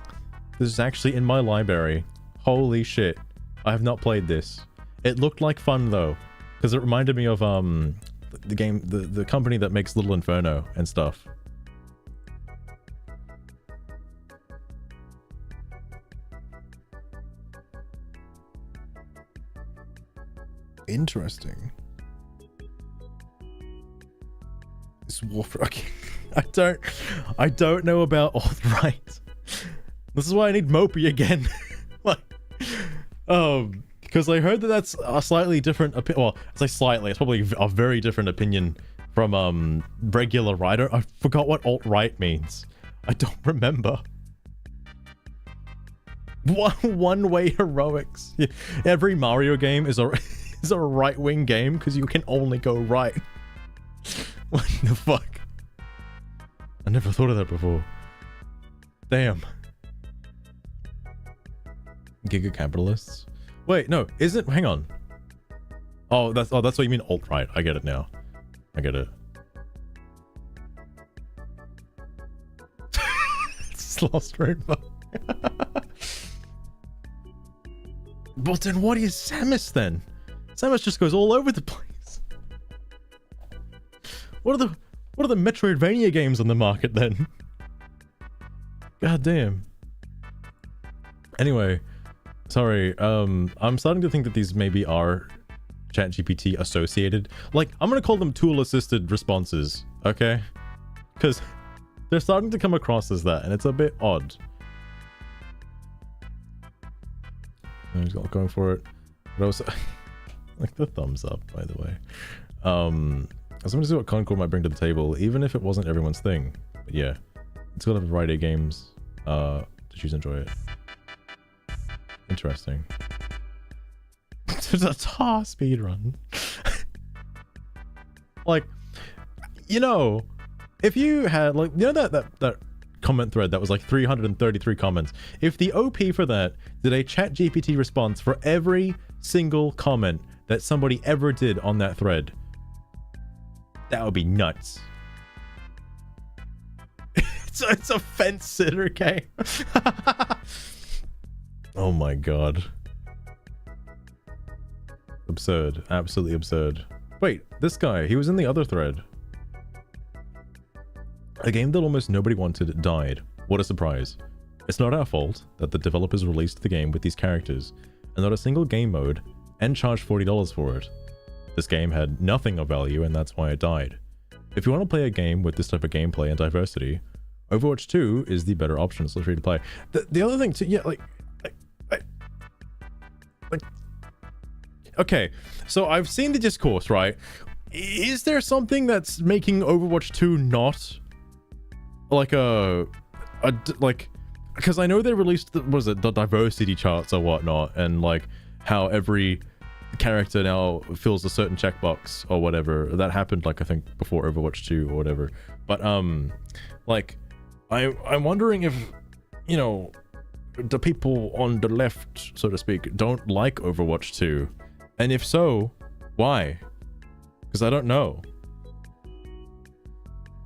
This is actually in my library. Holy shit. I have not played this. It looked like fun though, because it reminded me of the game, the company that makes Little Inferno and stuff. Interesting. This Warfare. Okay. I don't know about alt-right. This is why I need Mopey again. Like, because I heard that that's a slightly different opinion. Well, I say slightly, it's probably a very different opinion from regular right. I forgot what alt-right means. I don't remember. One-way heroics. Yeah. Every Mario game is a right-wing game because you can only go right. What the fuck? I never thought of that before. Damn. Giga capitalists. Wait, no, isn't? Hang on. Oh, that's what you mean alt-right. I get it now. I get it. It's lost rainbow. But then what is Samus then? Samus just goes all over the place. What are the Metroidvania games on the market then? God damn. Anyway, sorry. I'm starting to think that these maybe are ChatGPT associated. Like, I'm gonna call them tool-assisted responses, okay? Because they're starting to come across as that, and it's a bit odd. I'm just going for it. But also, like the thumbs up, by the way. I was going to see what Concord might bring to the table, even if it wasn't everyone's thing. But yeah, it's got a variety of games to choose and enjoy it. Interesting. It's a tar speedrun. Like, you know, if you had, like, you know that comment thread that was like 333 comments. If the OP for that did a ChatGPT response for every single comment that somebody ever did on that thread, that would be nuts. It's a fence sitter game. Oh my god. Absurd. Absolutely absurd. Wait, this guy, he was in the other thread. A game that almost nobody wanted died. What a surprise. It's not our fault that the developers released the game with these characters, and not a single game mode, and charged $40 for it. This game had nothing of value, and that's why it died. If you want to play a game with this type of gameplay and diversity, Overwatch 2 is the better option, so free to play. The other thing too, yeah, like, okay, so I've seen the discourse, right? Is there something that's making Overwatch 2 not like like, because I know they released the diversity charts or whatnot, and like how every character now fills a certain checkbox or whatever. That happened, like, I think before Overwatch 2 or whatever. But like, I'm wondering if, you know, the people on the left, so to speak, don't like Overwatch 2, and if so, why? Because I don't know.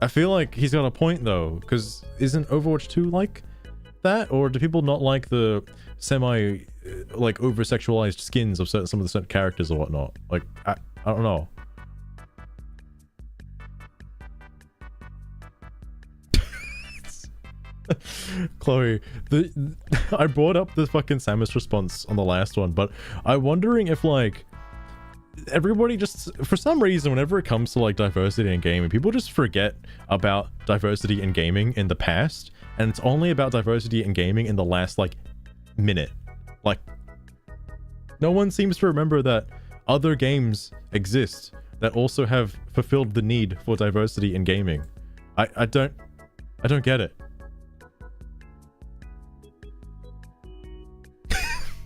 I feel like he's got a point though, because isn't Overwatch 2 like that? Or do people not like the semi like over-sexualized skins of some of the certain characters or whatnot? Like, I don't know. Chloe, I brought up the fucking Samus response on the last one, but I'm wondering if, like, everybody just, for some reason, whenever it comes to like diversity in gaming, people just forget about diversity in gaming in the past, and it's only about diversity in gaming in the last like minute. Like, no one seems to remember that other games exist that also have fulfilled the need for diversity in gaming. I don't get it.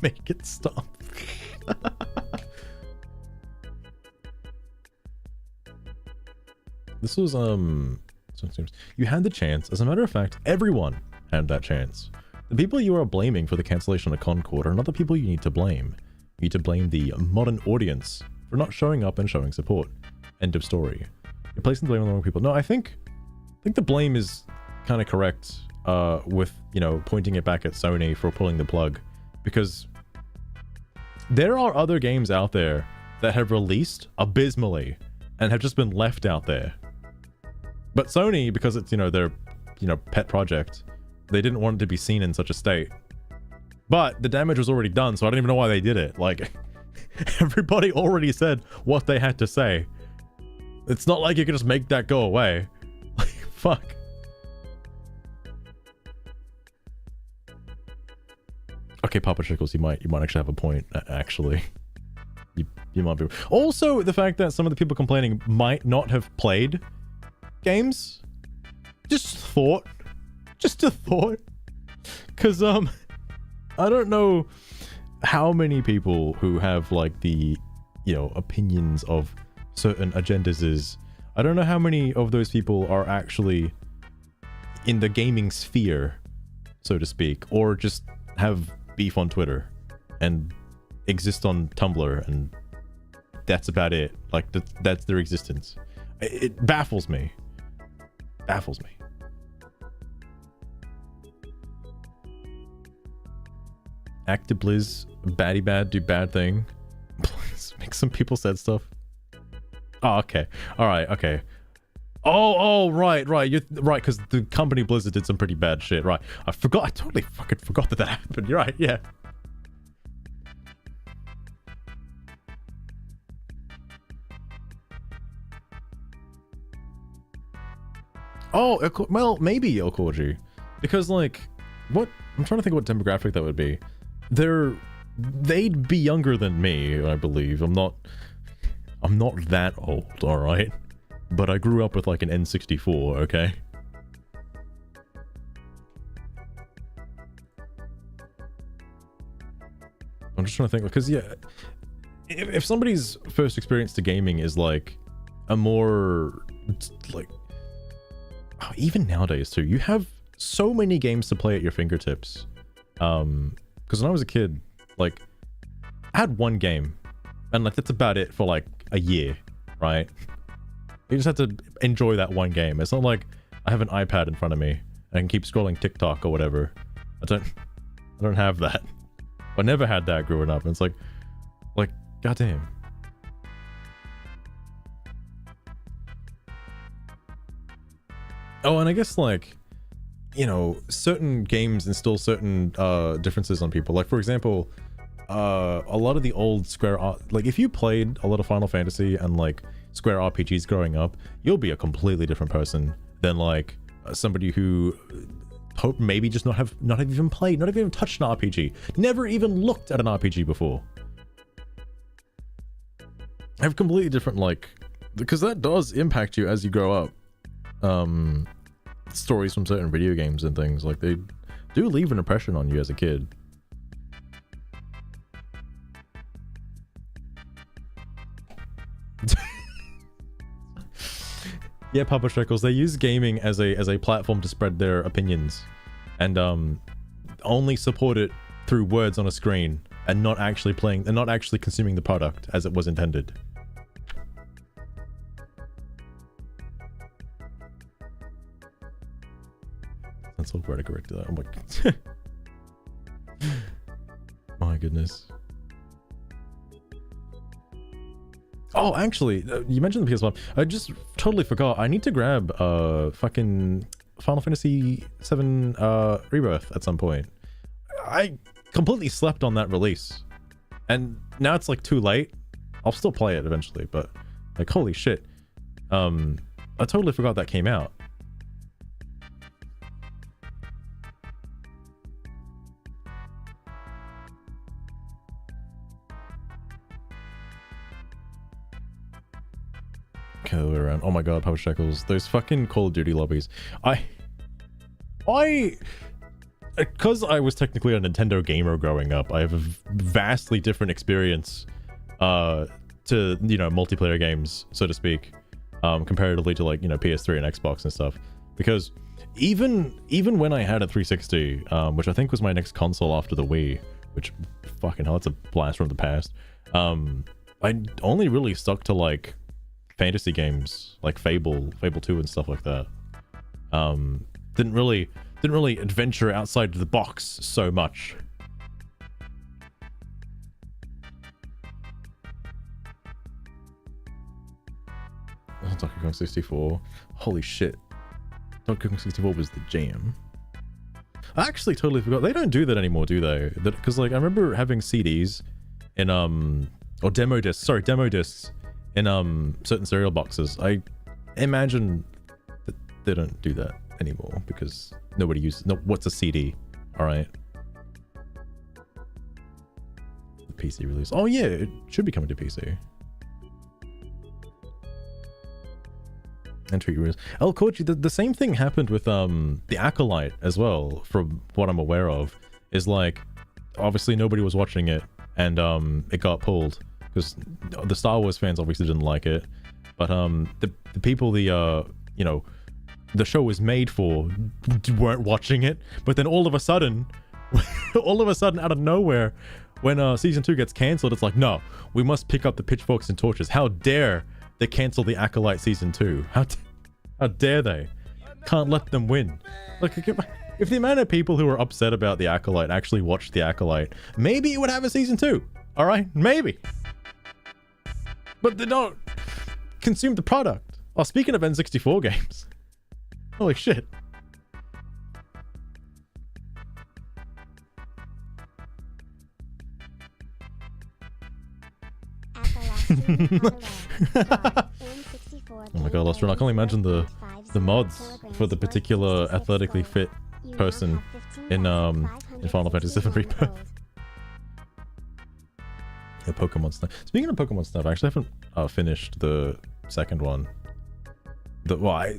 Make it stop. This was You had the chance. As a matter of fact, everyone had that chance. The people you are blaming for the cancellation of Concord are not the people you need to blame. You need to blame the modern audience for not showing up and showing support. End of story. You're placing the blame on the wrong people. No, I think the blame is kind of correct with, you know, pointing it back at Sony for pulling the plug, because there are other games out there that have released abysmally and have just been left out there. But Sony, because it's, you know, their, you know, pet project, they didn't want it to be seen in such a state. But the damage was already done, so I don't even know why they did it. Like, everybody already said what they had to say. It's not like you can just make that go away. Like, fuck. Okay, Papa Chickles, you might actually have a point, actually. You might be. Also, the fact that some of the people complaining might not have played games. Just a thought. Because, I don't know how many people who have, like, the, you know, opinions of certain agendas is. I don't know how many of those people are actually in the gaming sphere, so to speak, or just have beef on Twitter and exist on Tumblr, and that's about it. Like, that's their existence. It baffles me. Baffles me. ActiBliz, baddie bad, do bad thing. Please make some people said stuff. Oh, okay. All right. Okay. Oh, right. You're right, because the company Blizzard did some pretty bad shit. Right. I totally fucking forgot that happened. You're right. Yeah. Oh, well, maybe Okoji. Because, like, what? I'm trying to think what demographic that would be. They'd be younger than me, I believe. I'm not that old, alright? But I grew up with, like, an N64, okay? I'm just trying to think, because, yeah, if somebody's first experience to gaming is, like, a more, like, oh, even nowadays, too, you have so many games to play at your fingertips. Because when I was a kid, like, I had one game, and, like, that's about it for, like, a year, right? You just have to enjoy that one game. It's not like I have an iPad in front of me and I can keep scrolling TikTok or whatever. I don't have that. I never had that growing up. And it's like, goddamn. Oh, and I guess, like, you know, certain games instill certain differences on people. Like, for example, a lot of the old like, if you played a lot of Final Fantasy and, like, Square RPGs growing up, you'll be a completely different person than, like, somebody who maybe just not have even played, not even touched an RPG, never even looked at an RPG before. I have completely different, like, because that does impact you as you grow up. Stories from certain video games and things, like, they do leave an impression on you as a kid. Yeah, Papa Shekels, they use gaming as a platform to spread their opinions, and only support it through words on a screen, and not actually playing and not actually consuming the product as it was intended. That's all very correct. Oh my god. My goodness. Oh, actually, you mentioned the PS1. I just totally forgot. I need to grab fucking Final Fantasy VII Rebirth at some point. I completely slept on that release, and now it's like too late. I'll still play it eventually, but like, holy shit. I totally forgot that came out. Okay, the way around. Oh my god, Papa Shekels. Those fucking Call of Duty lobbies. Because I was technically a Nintendo gamer growing up, I have a vastly different experience to, you know, multiplayer games, so to speak. comparatively to like, you know, PS3 and Xbox and stuff. Because even when I had a 360, which I think was my next console after the Wii, which fucking hell, it's a blast from the past. I only really stuck to like fantasy games like Fable 2 and stuff like that. Didn't really adventure outside the box so much. Oh, Donkey Kong 64. Holy shit. Donkey Kong 64 was the jam. I actually totally forgot. They don't do that anymore, do they? Because like I remember having CDs in or demo discs in certain cereal boxes. I imagine that they don't do that anymore because nobody uses. No, what's a CD? All right. The PC release. Oh yeah, it should be coming to PC. And tweet reviews. El Kochi, the same thing happened with the Acolyte as well, from what I'm aware of. Is like, obviously nobody was watching it, and it got pulled because the Star Wars fans obviously didn't like it, but the people you know, the show was made for weren't watching it. But then all of a sudden out of nowhere, when season 2 gets cancelled, it's like, no, we must pick up the pitchforks and torches. How dare they cancel the Acolyte season 2? How dare they? Can't let them win. Like, if the amount of people who are upset about the Acolyte actually watched the Acolyte, maybe it would have a season 2. All right, maybe. But they don't consume the product. Oh, speaking of N64 games, holy shit. Oh my god, Lost Run. I can only imagine the mods for the particular athletically fit person in Final Fantasy VII Rebirth. Yeah, Pokemon Snap. Speaking of Pokemon Snap, I actually haven't finished the second one. Well, I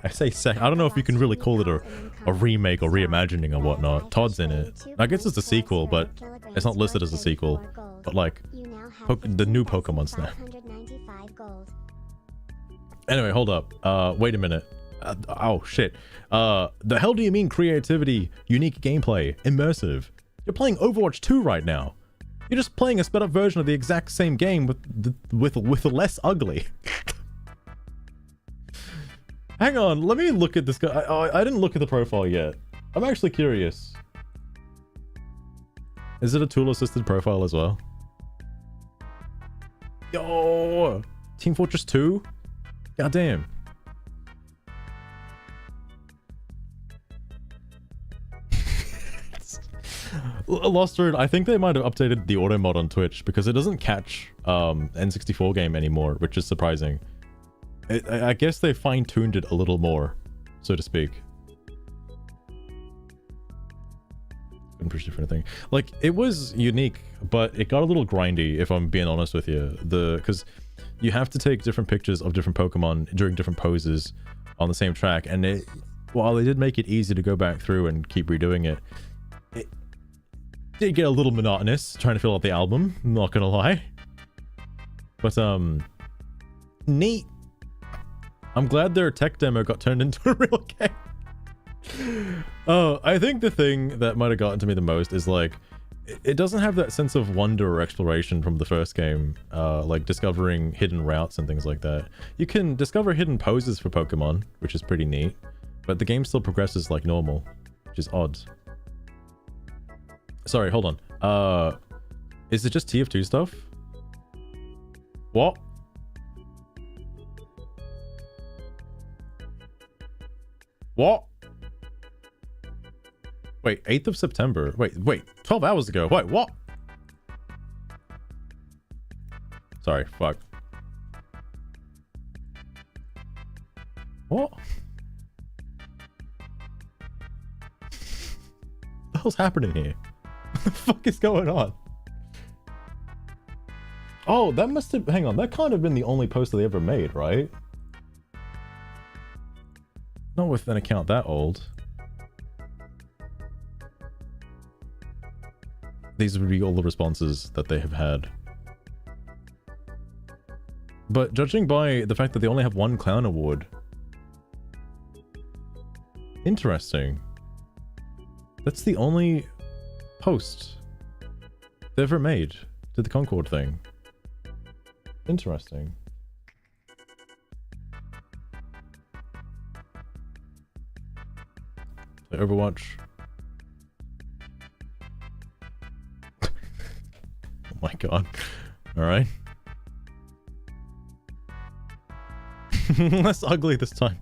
say second. I don't know if you can really call it a remake or reimagining or whatnot. Todd's in it. I guess it's a sequel, but it's not listed as a sequel. But like, the new Pokemon Snap. Anyway, hold up. Wait a minute. Oh shit. The hell do you mean creativity, unique gameplay, immersive? You're playing Overwatch 2 right now. You're just playing a sped up version of the exact same game with less ugly. Hang on, let me look at this guy. I didn't look at the profile yet. I'm actually curious. Is it a tool assisted profile as well? Yo, Team Fortress 2? God damn. Lost Road, I think they might have updated the auto mod on Twitch because it doesn't catch N64 game anymore, which is surprising. I guess they fine-tuned it a little more, so to speak. Different thing. Like, it was unique, but it got a little grindy, if I'm being honest with you. Because you have to take different pictures of different Pokemon during different poses on the same track, and while they did make it easy to go back through and keep redoing it, it did get a little monotonous trying to fill out the album, I'm not gonna lie. But neat. I'm glad their tech demo got turned into a real game. Oh, I think the thing that might have gotten to me the most is like, it doesn't have that sense of wonder or exploration from the first game, like discovering hidden routes and things like that. You can discover hidden poses for Pokemon, which is pretty neat, but the game still progresses like normal, which is odd. Sorry, hold on. Is it just TF2 stuff? What? What? Wait, 8th of September. Wait, 12 hours ago. Wait, what? Sorry, fuck. What? What the hell's happening here? What the fuck is going on? Oh, that must have... Hang on, that can't have been the only post they ever made, right? Not with an account that old. These would be all the responses that they have had. But judging by the fact that they only have one clown award, interesting. That's the only post they ever made to the Concord thing. Interesting. Play Overwatch. Oh my god. Alright. Less ugly this time.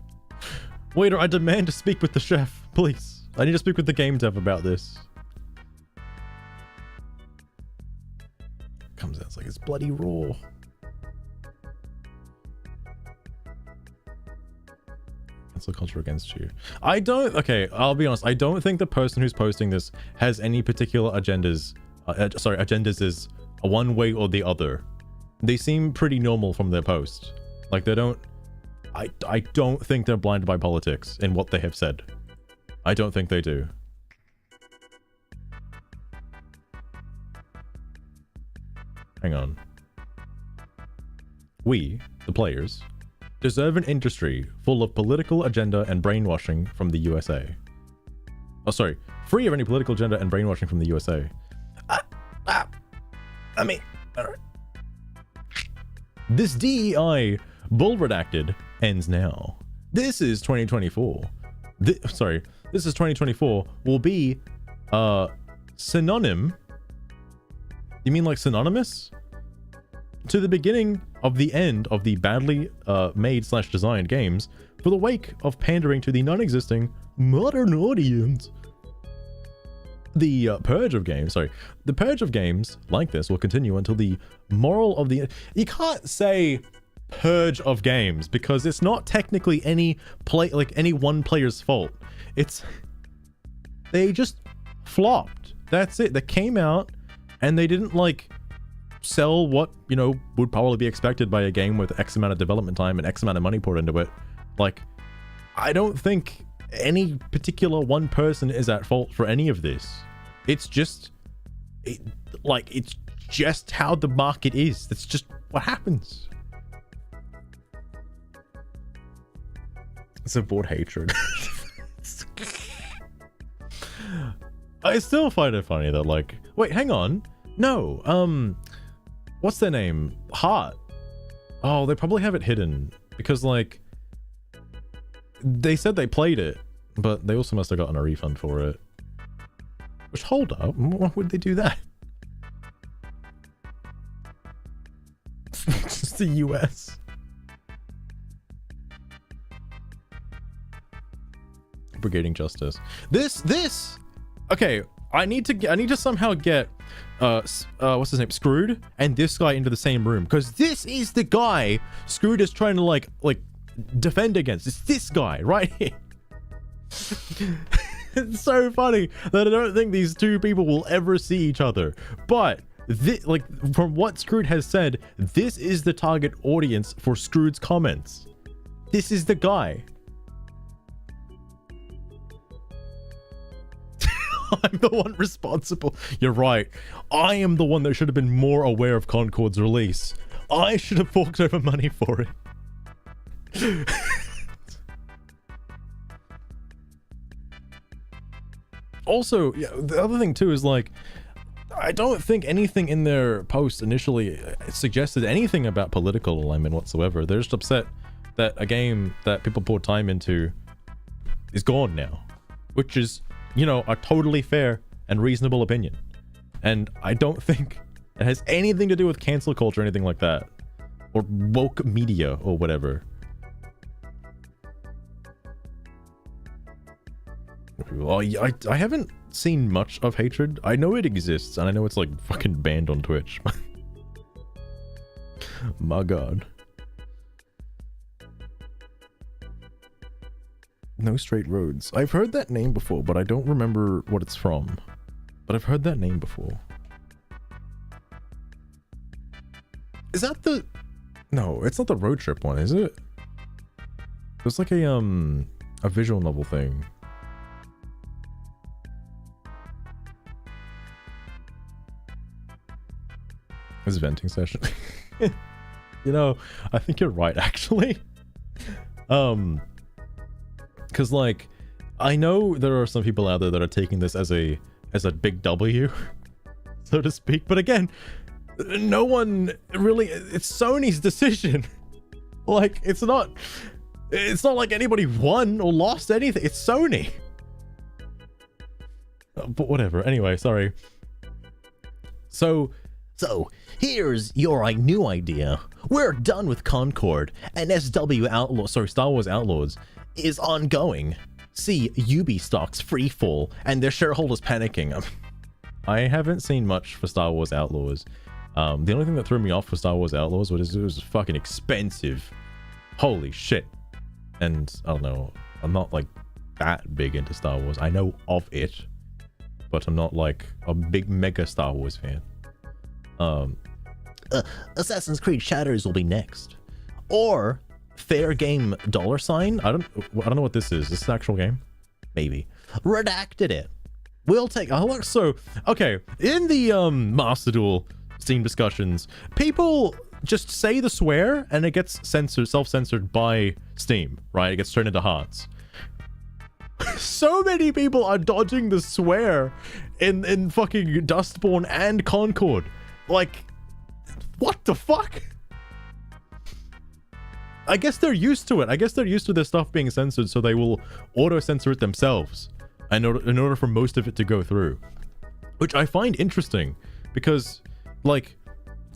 Waiter, I demand to speak with the chef, please. I need to speak with the game dev about this. Comes out like it's bloody raw. Cancel culture against you. I don't. Okay, I'll be honest. I don't think the person who's posting this has any particular agendas. Sorry, agendas is a one way or the other. They seem pretty normal from their post. Like they don't. I don't think they're blinded by politics in what they have said. I don't think they do. Hang on. We, the players, deserve an industry full of political agenda and brainwashing from the USA. Oh, sorry. Free of any political agenda and brainwashing from the USA. I mean, alright. This DEI bull redacted ends now. This is 2024. This is 2024 will be synonym. You mean like synonymous? To the beginning of the end of the badly made/designed games for the wake of pandering to the non-existing modern audience. The purge of games like this will continue until the moral of the... You can't say purge of games because it's not technically any one player's fault. It's... They just flopped. That's it. They came out and they didn't like sell what, you know, would probably be expected by a game with X amount of development time and X amount of money poured into it. Like, I don't think any particular one person is at fault for any of this. It's just it's just how the market is. That's just what happens. It's a bored hatred. I still find it funny that, like, wait, hang on. No, what's their name? Heart. Oh, they probably have it hidden because, like, they said they played it, but they also must have gotten a refund for it. Which, hold up, why would they do that? It's the US. Brigading justice. This. Okay, I need to somehow get what's his name, Screwed, and this guy into the same room, because this is the guy Screwed is trying to like defend against. It's this guy right here. It's so funny that I don't think these two people will ever see each other, but like from what Screwed has said, this is the target audience for Screwed's comments. This is the guy. I'm the one responsible. You're right. I am the one that should have been more aware of Concord's release. I should have forked over money for it. Also, yeah, the other thing too is, like, I don't think anything in their post initially suggested anything about political alignment whatsoever. They're just upset that a game that people poured time into is gone now, which is, you know, a totally fair and reasonable opinion. And I don't think it has anything to do with cancel culture or anything like that, or woke media or whatever. Well, I haven't seen much of Hatred. I know it exists, and I know it's like fucking banned on Twitch. My god. No Straight Roads. I've heard that name before, but I don't remember what it's from. But I've heard that name before. Is that the... No, it's not the road trip one, is it? It's like a visual novel thing. It's a venting session. You know, I think you're right, actually. Because like, I know there are some people out there that are taking this as a big W, so to speak. But again, no one really. It's Sony's decision. Like, it's not like anybody won or lost anything. It's Sony. But whatever. Anyway, sorry. So here's your new idea. We're done with Concord, and Star Wars Outlaws is ongoing. See Ubisoft's free fall and their shareholders panicking. I haven't seen much for Star Wars Outlaws. The only thing that threw me off for Star Wars Outlaws was it was fucking expensive. Holy shit. And I don't know, I'm not like that big into Star Wars. I know of it, but I'm not like a big mega Star Wars fan. Assassin's Creed Shadows will be next. Or Fair Game $. I don't know what this is. Is this an actual game? Maybe. Redacted it. We'll take okay, in the Master Duel Steam discussions, people just say the swear and it gets self-censored by Steam, right? It gets turned into hearts. So many people are dodging the swear in fucking Dustborn and Concord. Like, what the fuck? I guess they're used to it. I guess they're used to their stuff being censored, so they will auto-censor it themselves in order for most of it to go through. Which I find interesting, because, like,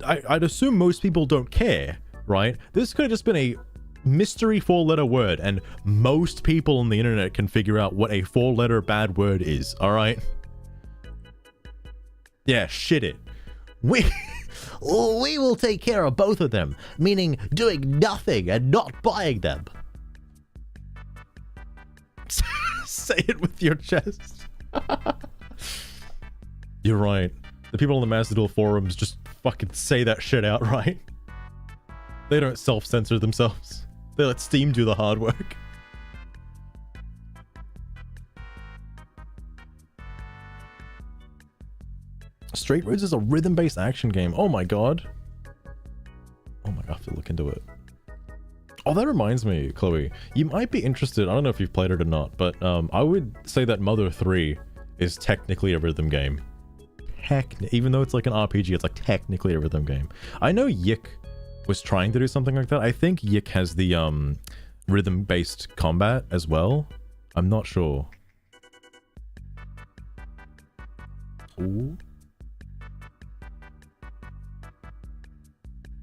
I'd assume most people don't care, right? This could have just been a mystery 4-letter word, and most people on the internet can figure out what a 4-letter bad word is, alright? Yeah, shit it. We will take care of both of them, meaning doing nothing and not buying them. Say it with your chest. You're right. The people on the Master Duel forums just fucking say that shit outright. They don't self-censor themselves. They let Steam do the hard work. Straight Roads is a rhythm-based action game. Oh my god. Oh my god, I have to look into it. Oh, that reminds me, Chloe. You might be interested, I don't know if you've played it or not, but I would say that Mother 3 is technically a rhythm game. Even though it's like an RPG, it's like technically a rhythm game. I know Yik was trying to do something like that. I think Yik has the rhythm-based combat as well. I'm not sure. Ooh.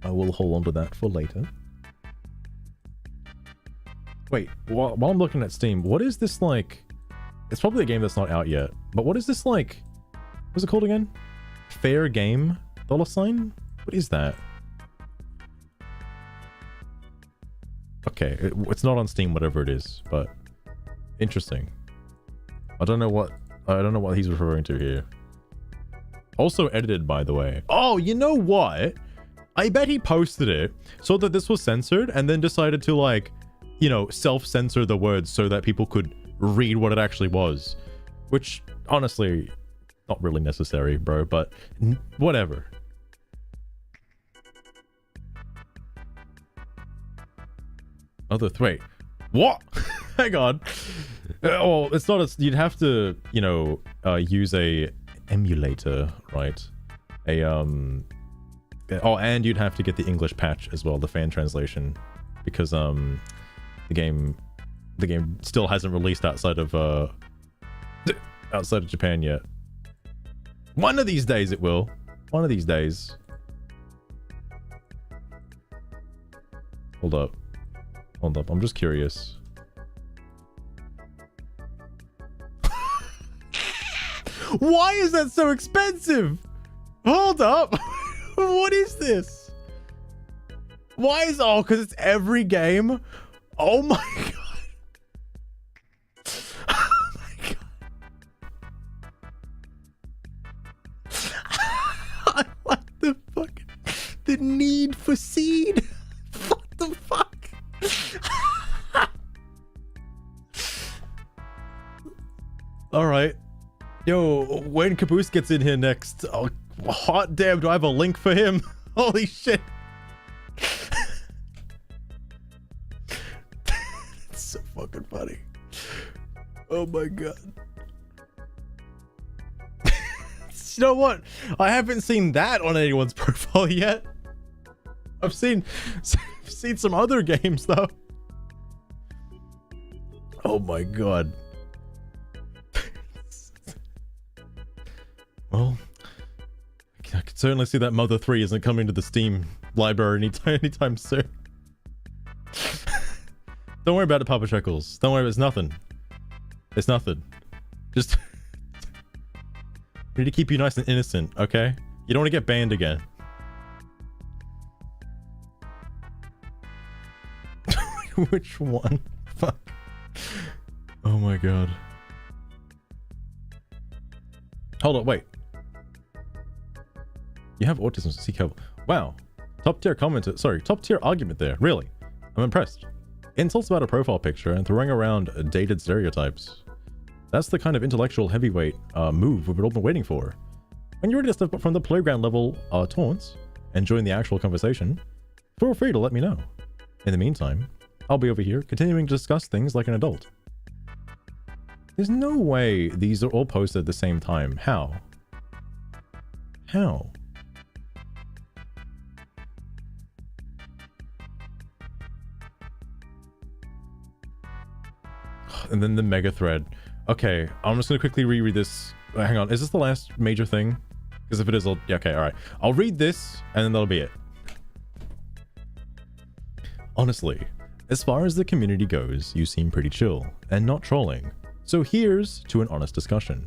I will hold on to that for later. Wait, while I'm looking at Steam, what is this like? It's probably a game that's not out yet, but what is this like? What's it called again? Fair Game $? What is that? Okay, it's not on Steam, whatever it is, but interesting. I don't know what he's referring to here. Also edited, by the way. Oh, you know what? I bet he posted it so that this was censored and then decided to, like, you know, self-censor the words so that people could read what it actually was. Which, honestly, not really necessary, bro, but whatever. Wait, what? Hang on. Oh, it's not you'd have to, you know, use a emulator, right? Oh, and you'd have to get the English patch as well, the fan translation, because the game still hasn't released outside of Japan yet. One of these days it will. One of these days. Hold up. I'm just curious. Why is that so expensive? Hold up. What is this? Why is... Oh, because it's every game? Oh my god. Oh my god. I like the fucking... The need for seed. What the fuck? Alright. Yo, when Caboose gets in here next... Oh, hot damn, do I have a link for him? Holy shit. fucking funny. Oh my god. You know what? I haven't seen that on anyone's profile yet. I've seen some other games though. Oh my god. Well, I can certainly see that Mother 3 isn't coming to the Steam library anytime soon. Don't worry about it, Papa Chuckles. Don't worry, it's nothing. It's nothing. Just we need to keep you nice and innocent, okay? You don't want to get banned again. Which one? Fuck. Oh my god. Hold on, wait. You have autism, so seek help. Wow. Top tier comment, sorry, top tier argument there. Really? I'm impressed. Insults about a profile picture and throwing around dated stereotypes. That's the kind of intellectual heavyweight move we've all been waiting for. When you're ready to step up from the playground level taunts and join the actual conversation, feel free to let me know. In the meantime, I'll be over here continuing to discuss things like an adult. There's no way these are all posted at the same time. How? How? And then the mega thread. Okay, I'm just gonna quickly reread this. Hang on, is this the last major thing? Because if it is, I'll... Yeah, okay, alright. I'll read this, and then that'll be it. Honestly, as far as the community goes, you seem pretty chill, and not trolling. So here's to an honest discussion.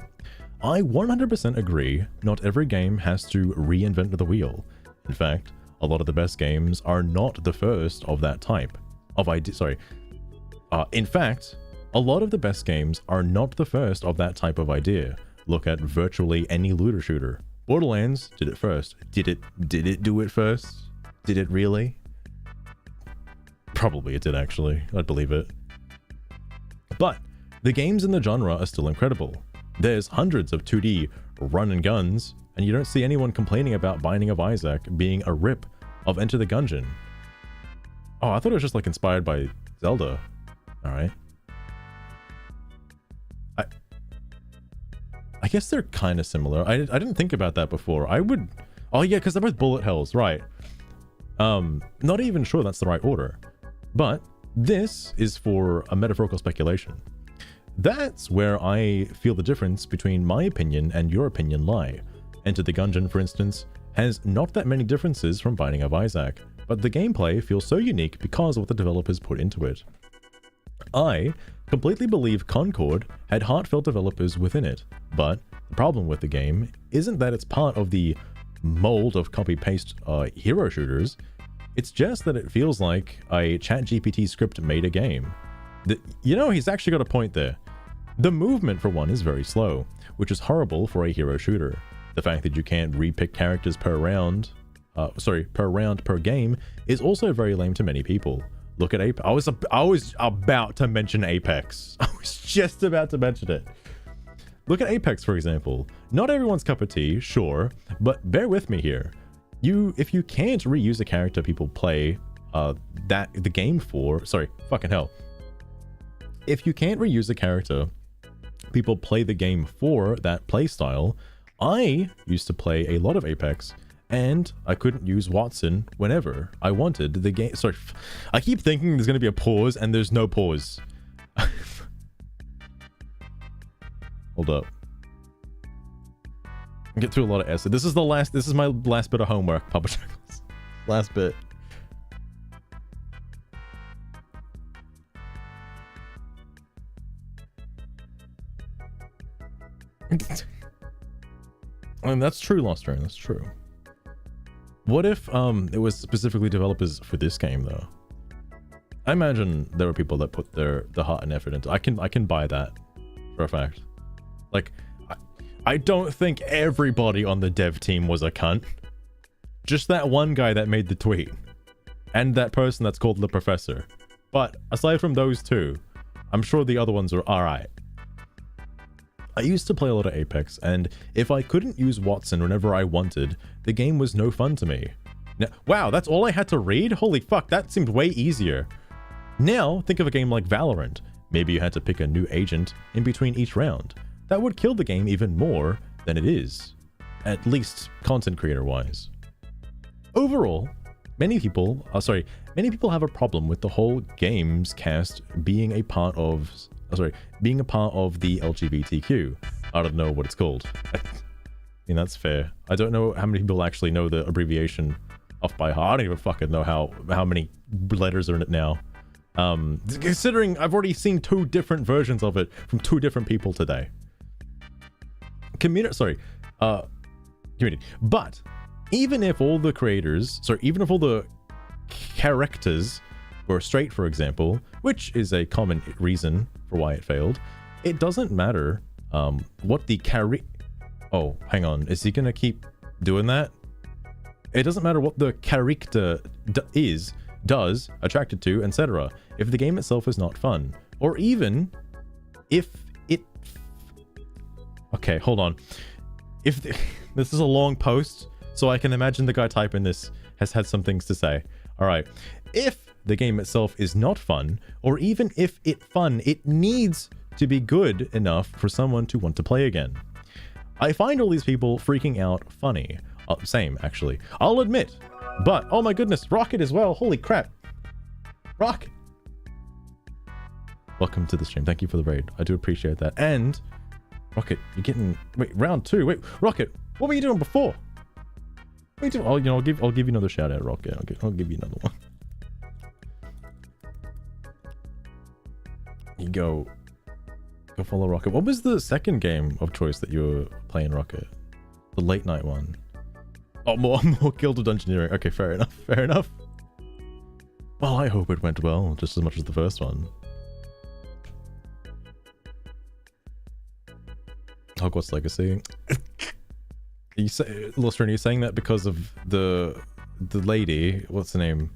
I 100% agree, not every game has to reinvent the wheel. In fact, a lot of the best games are not the first of that type. In fact, a lot of the best games are not the first of that type of idea. Look at virtually any looter shooter. Borderlands did it first. Did it do it first? Did it really? Probably it did, actually. I'd believe it. But the games in the genre are still incredible. There's hundreds of 2D run and guns, and you don't see anyone complaining about Binding of Isaac being a rip of Enter the Gungeon. Oh, I thought it was just like inspired by Zelda. Alright. I guess they're kind of similar. I didn't think about that before. I would... Oh yeah, because they're both bullet hells, right. Not even sure that's the right order. But this is for a metaphorical speculation. That's where I feel the difference between my opinion and your opinion lie. Enter the Gungeon, for instance, has not that many differences from Binding of Isaac, but the gameplay feels so unique because of what the developers put into it. I completely believe Concord had heartfelt developers within it, but the problem with the game isn't that it's part of the mold of copy-paste hero shooters. It's just that it feels like a ChatGPT script made a game. You know, he's actually got a point there. The movement, for one, is very slow, which is horrible for a hero shooter. The fact that you can't repick characters per round per game is also very lame to many people. Look at Apex. I was about to mention Apex. I was just about to mention it. Look at Apex, for example. Not everyone's cup of tea, sure, but bear with me here. If you can't reuse a character people play the game for, if you can't reuse a character people play the game for that playstyle, I used to play a lot of Apex, and I couldn't use Watson whenever I wanted the game. Sorry, I keep thinking there's going to be a pause, and there's no pause. Hold up. I get through a lot of essays. This is my last bit of homework, Papa Chuckles. Last bit. I mean, that's true, Lost Train. That's true. What if it was specifically developers for this game, though? I imagine there were people that put their heart and effort into. I can buy that for a fact. Like, I don't think everybody on the dev team was a cunt. Just that one guy that made the tweet, and that person that's called the professor. But aside from those two, I'm sure the other ones are alright. I used to play a lot of Apex, and if I couldn't use Watson whenever I wanted, the game was no fun to me. Now, wow, that's all I had to read? Holy fuck, that seemed way easier. Now, think of a game like Valorant. Maybe you had to pick a new agent in between each round. That would kill the game even more than it is, at least content creator wise. Overall, many people have a problem with the whole games cast being a part of the LGBTQ. I don't know what it's called. I mean, that's fair. I don't know how many people actually know the abbreviation off by heart. I don't even fucking know how many letters are in it now. Considering I've already seen 2 different versions of it from 2 different people today. Community. But even if all the characters were straight, for example, which is a common reason for why it failed, it doesn't matter what the Oh, hang on. Is he gonna keep doing that? It doesn't matter what the character does, attracted to, etc. if the game itself is not fun. Or even if it... Okay, hold on. This is a long post, so I can imagine the guy typing this has had some things to say. Alright. If the game itself is not fun, or even if it's fun, it needs to be good enough for someone to want to play again. I find all these people freaking out funny. Same, actually. I'll admit. But, oh my goodness, Rocket as well. Holy crap. Rocket. Welcome to the stream. Thank you for the raid. I do appreciate that. And, Rocket, you're getting... Wait, round 2. Wait, Rocket, what were you doing before? What are you doing? Oh, you know, I'll give you another shout out, Rocket. I'll give you another one. You go follow Rocket. What was the second game of choice that you were playing, Rocket? The late night one. Oh, more Guild of Dungeoneering. Okay, fair enough. Well, I hope it went well, just as much as the first one. Hogwarts Legacy. Lustrin, are you saying that because of the lady? What's the name?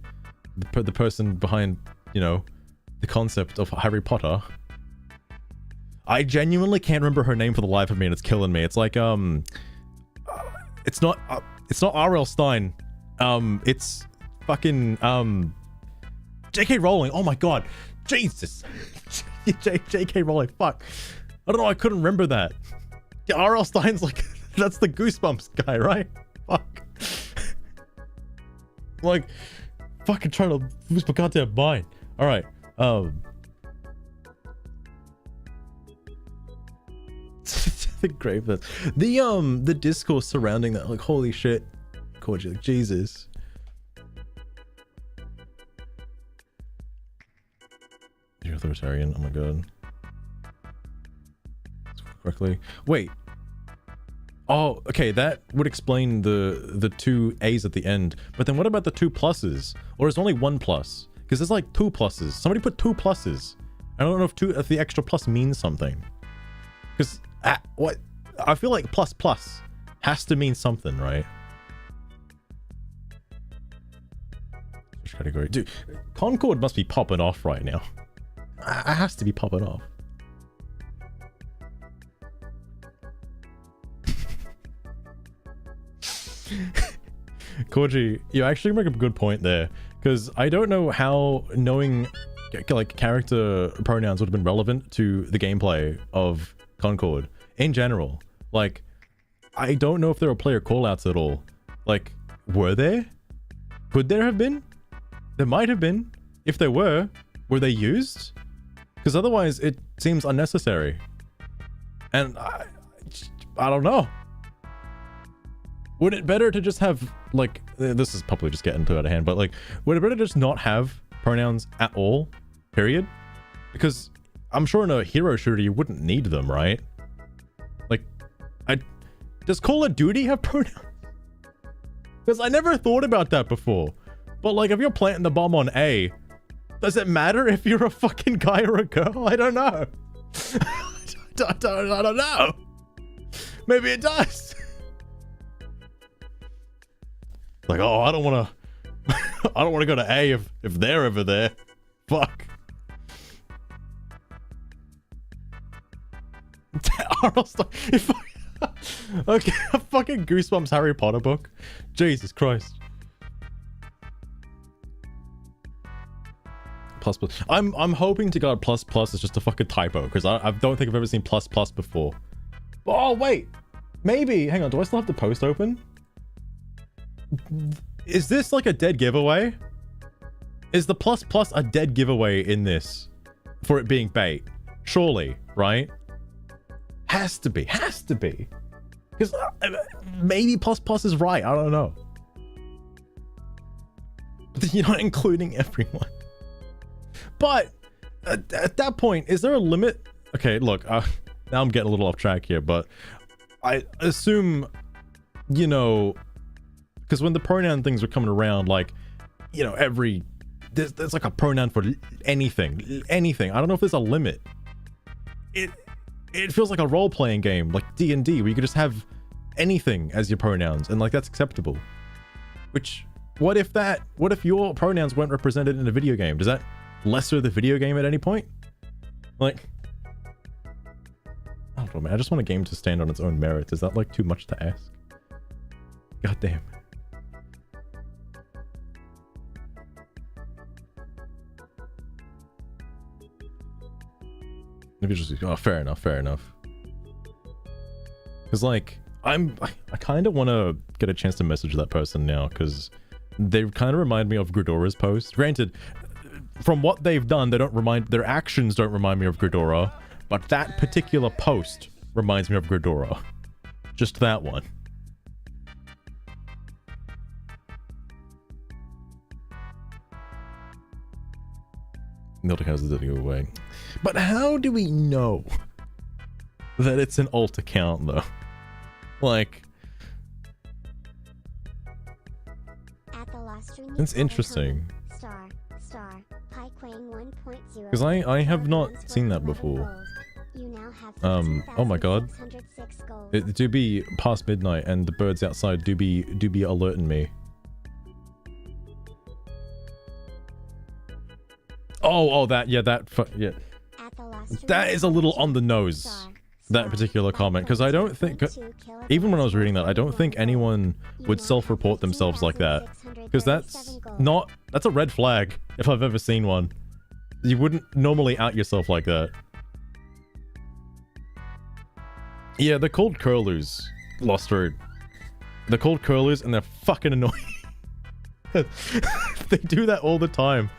The person behind, you know, the concept of Harry Potter. I genuinely can't remember her name for the life of me, and it's killing me. It's like it's not R.L. Stein. It's fucking J.K. Rowling. Oh my god, Jesus. J.K. Rowling. Fuck. I don't know. I couldn't remember that. Yeah, R.L. Stein's like that's the Goosebumps guy, right? Fuck. Like, fucking trying to lose my goddamn mind. All right. The discourse surrounding that, like, holy shit, Corgi, like, Jesus. You're authoritarian. Oh my god. Correctly. Wait. Oh, okay. That would explain the 2 A's at the end. But then what about the 2 pluses? Or is only 1 plus? Because there's like 2 pluses. Somebody put 2 pluses. I don't know if the extra plus means something. Because what? I feel like plus has to mean something, right? Which category? Dude, Concord must be popping off right now. It has to be popping off. Corgi, you actually make a good point there, because I don't know how knowing like character pronouns would have been relevant to the gameplay of Concord in general. Like, I don't know if there were player callouts at all. Like, were there? Could there have been? There might have been. If there were they used? Because otherwise it seems unnecessary. And I don't know. Would it better to just have, like, this is probably just getting too out of hand, but like, would it better just not have pronouns at all? Period? Because I'm sure in a hero shooter you wouldn't need them, right? Like, does Call of Duty have pronouns? Because I never thought about that before. But like, if you're planting the bomb on A, does it matter if you're a fucking guy or a girl? I don't know. I don't know. Maybe it does. Like, oh, I don't want to go to A if they're over there. Fuck. Okay, a fucking Goosebumps Harry Potter book. Jesus Christ. Plus plus. I'm hoping to God plus plus is just a fucking typo because I don't think I've ever seen plus plus before. Oh wait, maybe. Hang on. Do I still have the post open? Is this like a dead giveaway? Is the plus plus a dead giveaway in this for it being bait? Surely, right? Has to be. Has to be. Because maybe plus plus is right. I don't know. You're not including everyone. But at that point, is there a limit? Okay, look, now I'm getting a little off track here, but I assume, you know, because when the pronoun things were coming around, like, you know, there's like a pronoun for anything. I don't know if there's a limit. It feels like a role-playing game, like D&D, where you could just have anything as your pronouns, and like that's acceptable. Which, what if your pronouns weren't represented in a video game? Does that lesser the video game at any point? Like, I don't know, man. I just want a game to stand on its own merits. Is that like too much to ask? God damn. Maybe just, oh, fair enough. Because like, I kind of want to get a chance to message that person now, because they kind of remind me of Gridora's post. Granted, from what they've done, their actions don't remind me of Gridora, but that particular post reminds me of Gridora. Just that one. Nilda has the giveaway. But how do we know that it's an alt account, though? Like, it's interesting. Because I have not seen that before. Oh my god. It do be past midnight and the birds outside do be alerting me. Oh, that is a little on the nose, that particular comment, because I don't think, even when I was reading that, I don't think anyone would self-report themselves like that, because that's a red flag if I've ever seen one. You wouldn't normally out yourself like that. Yeah, they're called curlews, Lost Road. They're called curlews and they're fucking annoying. They do that all the time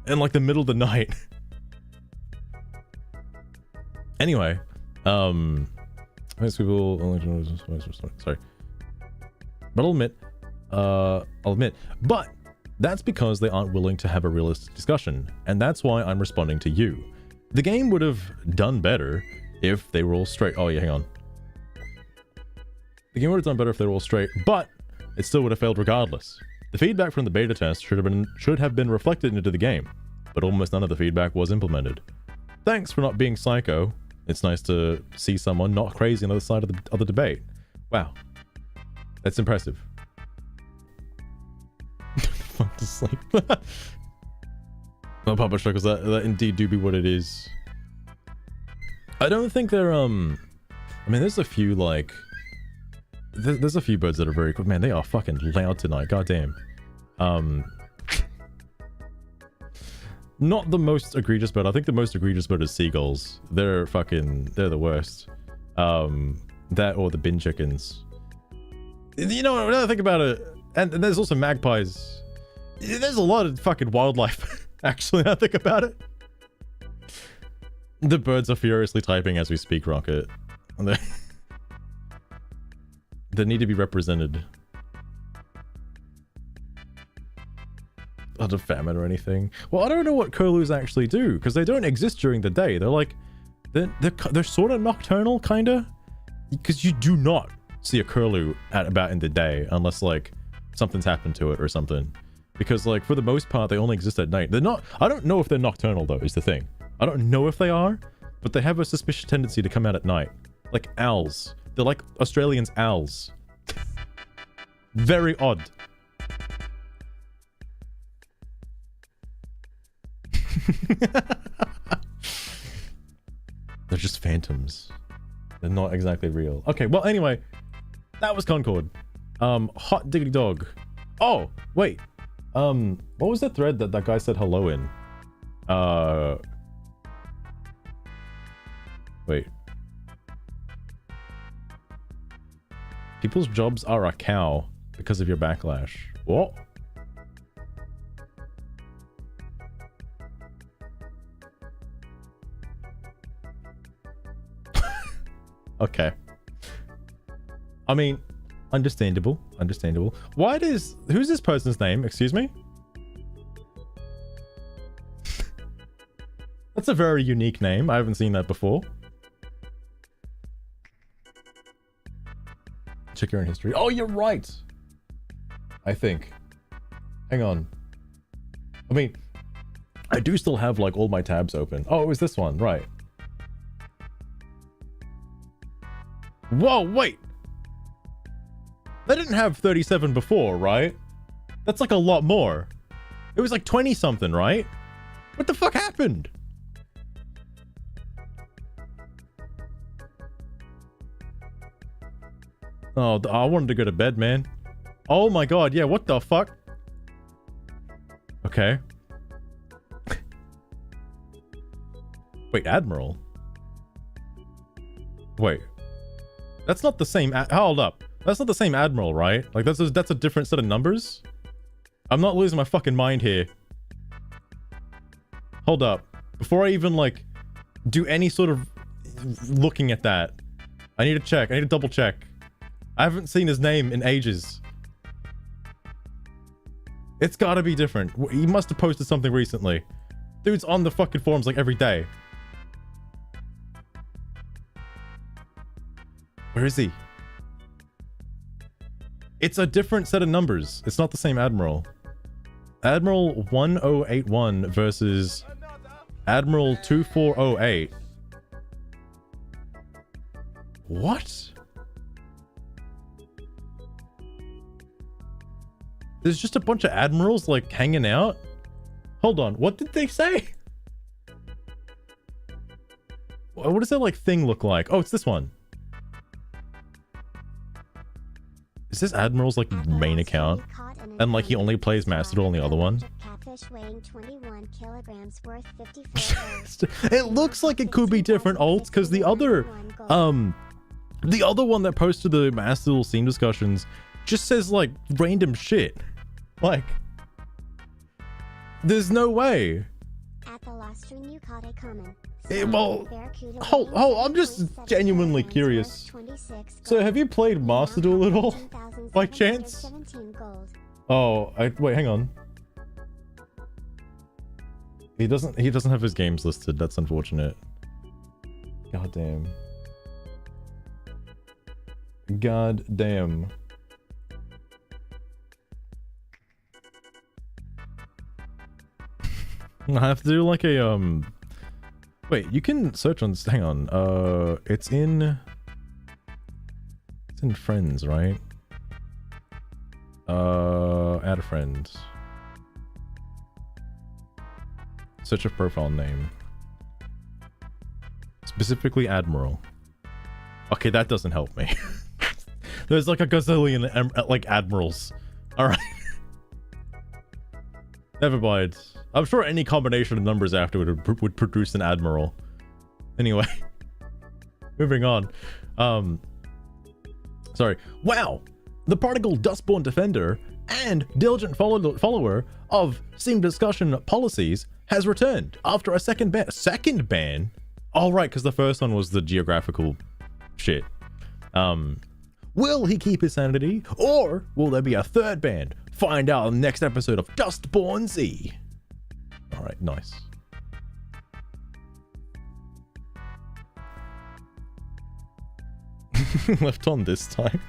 in like the middle of the night. Anyway, most people sorry, but I'll admit, but that's because they aren't willing to have a realistic discussion, and that's why I'm responding to you. The game would have done better if they were all straight. Oh yeah, hang on. The game would have done better if they were all straight, but it still would have failed regardless. The feedback from the beta test should have been reflected into the game, but almost none of the feedback was implemented. Thanks for not being psycho. It's nice to see someone not crazy on the other side of the debate. Wow. That's impressive. Fuck to sleep. No publisher, because that indeed do be what it is. I don't think they're, I mean, there's a few, like, there's a few birds that are very good. Man, they are fucking loud tonight. Goddamn. Not the most egregious bird. I think the most egregious bird is seagulls. They're the worst. That or the bin chickens. You know, when I think about it, and there's also magpies. There's a lot of fucking wildlife, actually, when I think about it. The birds are furiously typing as we speak, Rocket. And they need to be represented. Not a famine or anything. Well, I don't know what curlews actually do, because they don't exist during the day. They're like, they're sort of nocturnal, kinda, because you do not see a curlew about in the day unless like something's happened to it or something. Because like for the most part, they only exist at night. They're not. I don't know if they're nocturnal though. Is the thing. I don't know if they are, but they have a suspicious tendency to come out at night, like owls. They're like Australians' owls. Very odd. They're just phantoms. They're not exactly real. Okay, well, anyway, that was Concord. Hot diggity dog. Oh, wait. What was the thread that guy said hello in? Wait. People's jobs are a cow because of your backlash. What? Okay. I mean, understandable. Understandable. Why does... Who's this person's name? Excuse me? That's a very unique name. I haven't seen that before. Check your own history. Oh, you're right. I think. Hang on. I mean, I do still have like all my tabs open. Oh, it was this one. Right. Whoa, wait. They didn't have 37 before, right? That's like a lot more. It was like 20 something, right? What the fuck happened? Oh, I wanted to go to bed, man. Oh my god, yeah, what the fuck? Okay. Wait, Admiral? Wait. That's not the same... Hold up. That's not the same Admiral, right? Like, that's a different set of numbers? I'm not losing my fucking mind here. Hold up. Before I even, like, do any sort of looking at that, I need to check. I need to double check. I haven't seen his name in ages. It's gotta be different. He must have posted something recently. Dude's on the fucking forums, like, every day. Where is he? It's a different set of numbers. It's not the same Admiral. Admiral 1081 versus Admiral 2408. What? There's just a bunch of admirals like hanging out. Hold on, what did they say? What does that like thing look like? Oh, it's this one. Is this Admiral's like main account? And like he only plays Master Duel on the other one? Catfish weighing 21 kilograms worth 54 It looks like it could be different alts because the other one that posted the Master Duel scene discussions just says like random shit. Like, there's no way. At the last stream you caught a comment. Well, hold, I'm just genuinely curious. So have you played Master Duel at all? By chance? Oh, wait, hang on. He doesn't have his games listed. That's unfortunate. God damn. God damn. I have to do like a wait, you can search on, hang on, it's in friends, right? Add a friend. Search a profile name. Specifically Admiral. Okay, that doesn't help me. There's like a gazillion like admirals. Alright. Never mind. I'm sure any combination of numbers after would produce an admiral. Anyway. Moving on. Sorry. Wow! The prodigal Dustborn defender and diligent follower of Steam discussion policies has returned after a second ban. Second ban? Oh, right, because the first one was the geographical shit. Will he keep his sanity? Or will there be a third ban? Find out in the next episode of Dustborn Z. Alright, nice. Left on this time.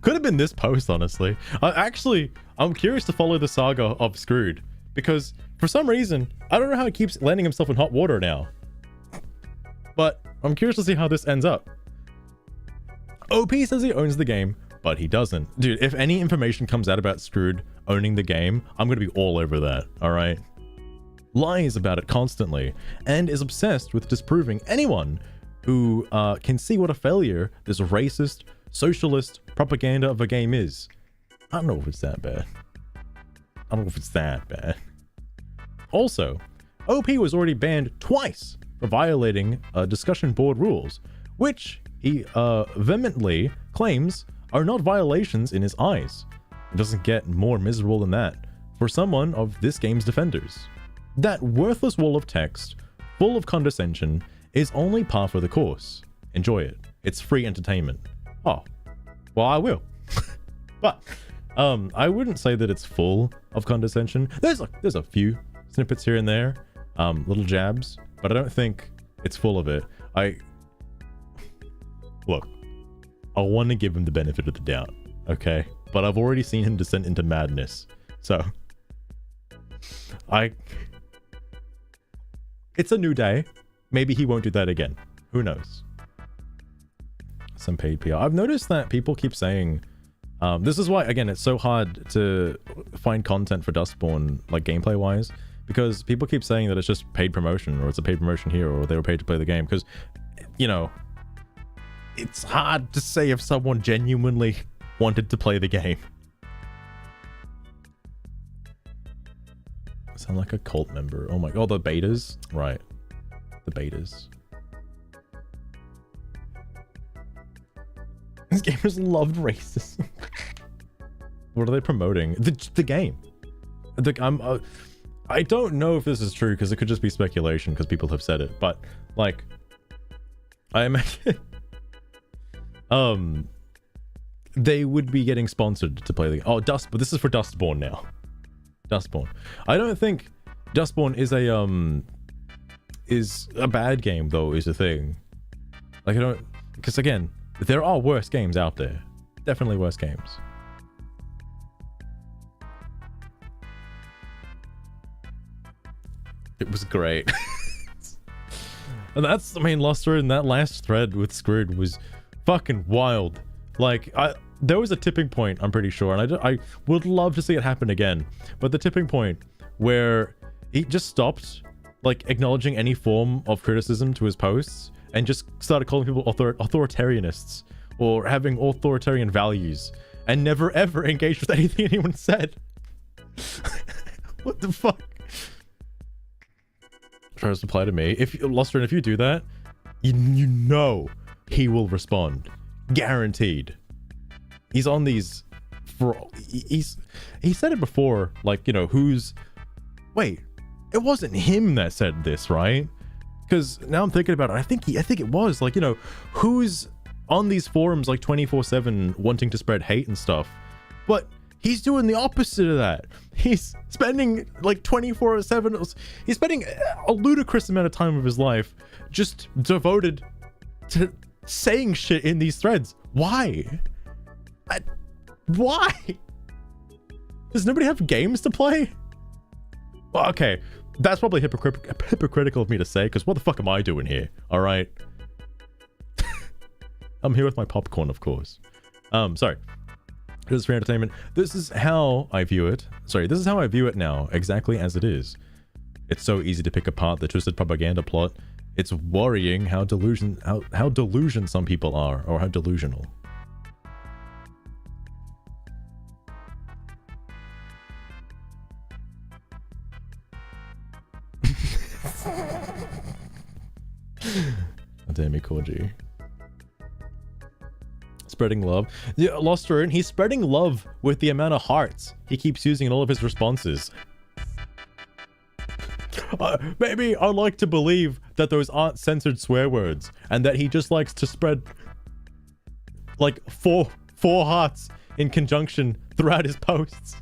Could have been this post, honestly. I'm curious to follow the saga of Screwed. Because, for some reason, I don't know how he keeps landing himself in hot water now. But, I'm curious to see how this ends up. OP says he owns the game, but he doesn't. Dude, if any information comes out about Screwed owning the game, I'm gonna be all over that, alright? Lies about it constantly, and is obsessed with disproving anyone who can see what a failure this racist, socialist propaganda of a game is. I don't know if it's that bad. I don't know if it's that bad. Also, OP was already banned twice for violating discussion board rules, which he vehemently claims are not violations in his eyes. It doesn't get more miserable than that for someone of this game's defenders. That worthless wall of text, full of condescension, is only par for the course. Enjoy it. It's free entertainment. Oh, well, I will. But I wouldn't say that it's full of condescension. There's a few snippets here and there, little jabs, but I don't think it's full of it. Look, I want to give him the benefit of the doubt, okay? But I've already seen him descend into madness, so it's a new day. Maybe he won't do that again. Who knows? Some paid PR. I've noticed that people keep saying, this is why, again, it's so hard to find content for Dustborn, like gameplay wise, because people keep saying that it's just paid promotion, or it's a paid promotion here, or they were paid to play the game, because, you know, it's hard to say if someone genuinely wanted to play the game. I sound like a cult member. Oh my god, the betas? Right. The betas. These gamers loved racism. What are they promoting? The game. I don't know if this is true, because it could just be speculation, because people have said it, but like, I imagine they would be getting sponsored to play the but this is for Dustborn now. Dustborn. I don't think Dustborn is a bad game, though, is the thing. Like, I don't, because again, there are worse games out there. Definitely worse games. It was great. And that's, I mean, Luster in that last thread with Screwed was fucking wild. Like, there was a tipping point, I'm pretty sure, and I would love to see it happen again. But the tipping point where he just stopped, like, acknowledging any form of criticism to his posts and just started calling people authoritarianists or having authoritarian values and never ever engaged with anything anyone said. What the fuck? Tries to reply to me. If Luster, if you do that, you know he will respond. Guaranteed. He's on these for he said it before, like, you know, wait, it wasn't him that said this, right? Because now I'm thinking about it, I think it was, like, you know, who's on these forums like 24/7 wanting to spread hate and stuff, but he's doing the opposite of that. He's spending like 24/7, he's spending a ludicrous amount of time of his life just devoted to saying shit in these threads. Why? Why? Does nobody have games to play? Well, okay, that's probably hypocritical of me to say, because what the fuck am I doing here? All right. I'm here with my popcorn, of course. Sorry. This is for entertainment. This is how I view it. Sorry, this is how I view it now, exactly as it is. It's so easy to pick apart the twisted propaganda plot. It's worrying how delusion some people are, or how delusional. Damn me, Koji. Spreading love. Yeah, Lost Rune, he's spreading love with the amount of hearts he keeps using in all of his responses. Maybe I'd like to believe that those aren't censored swear words, and that he just likes to spread like four hearts in conjunction throughout his posts.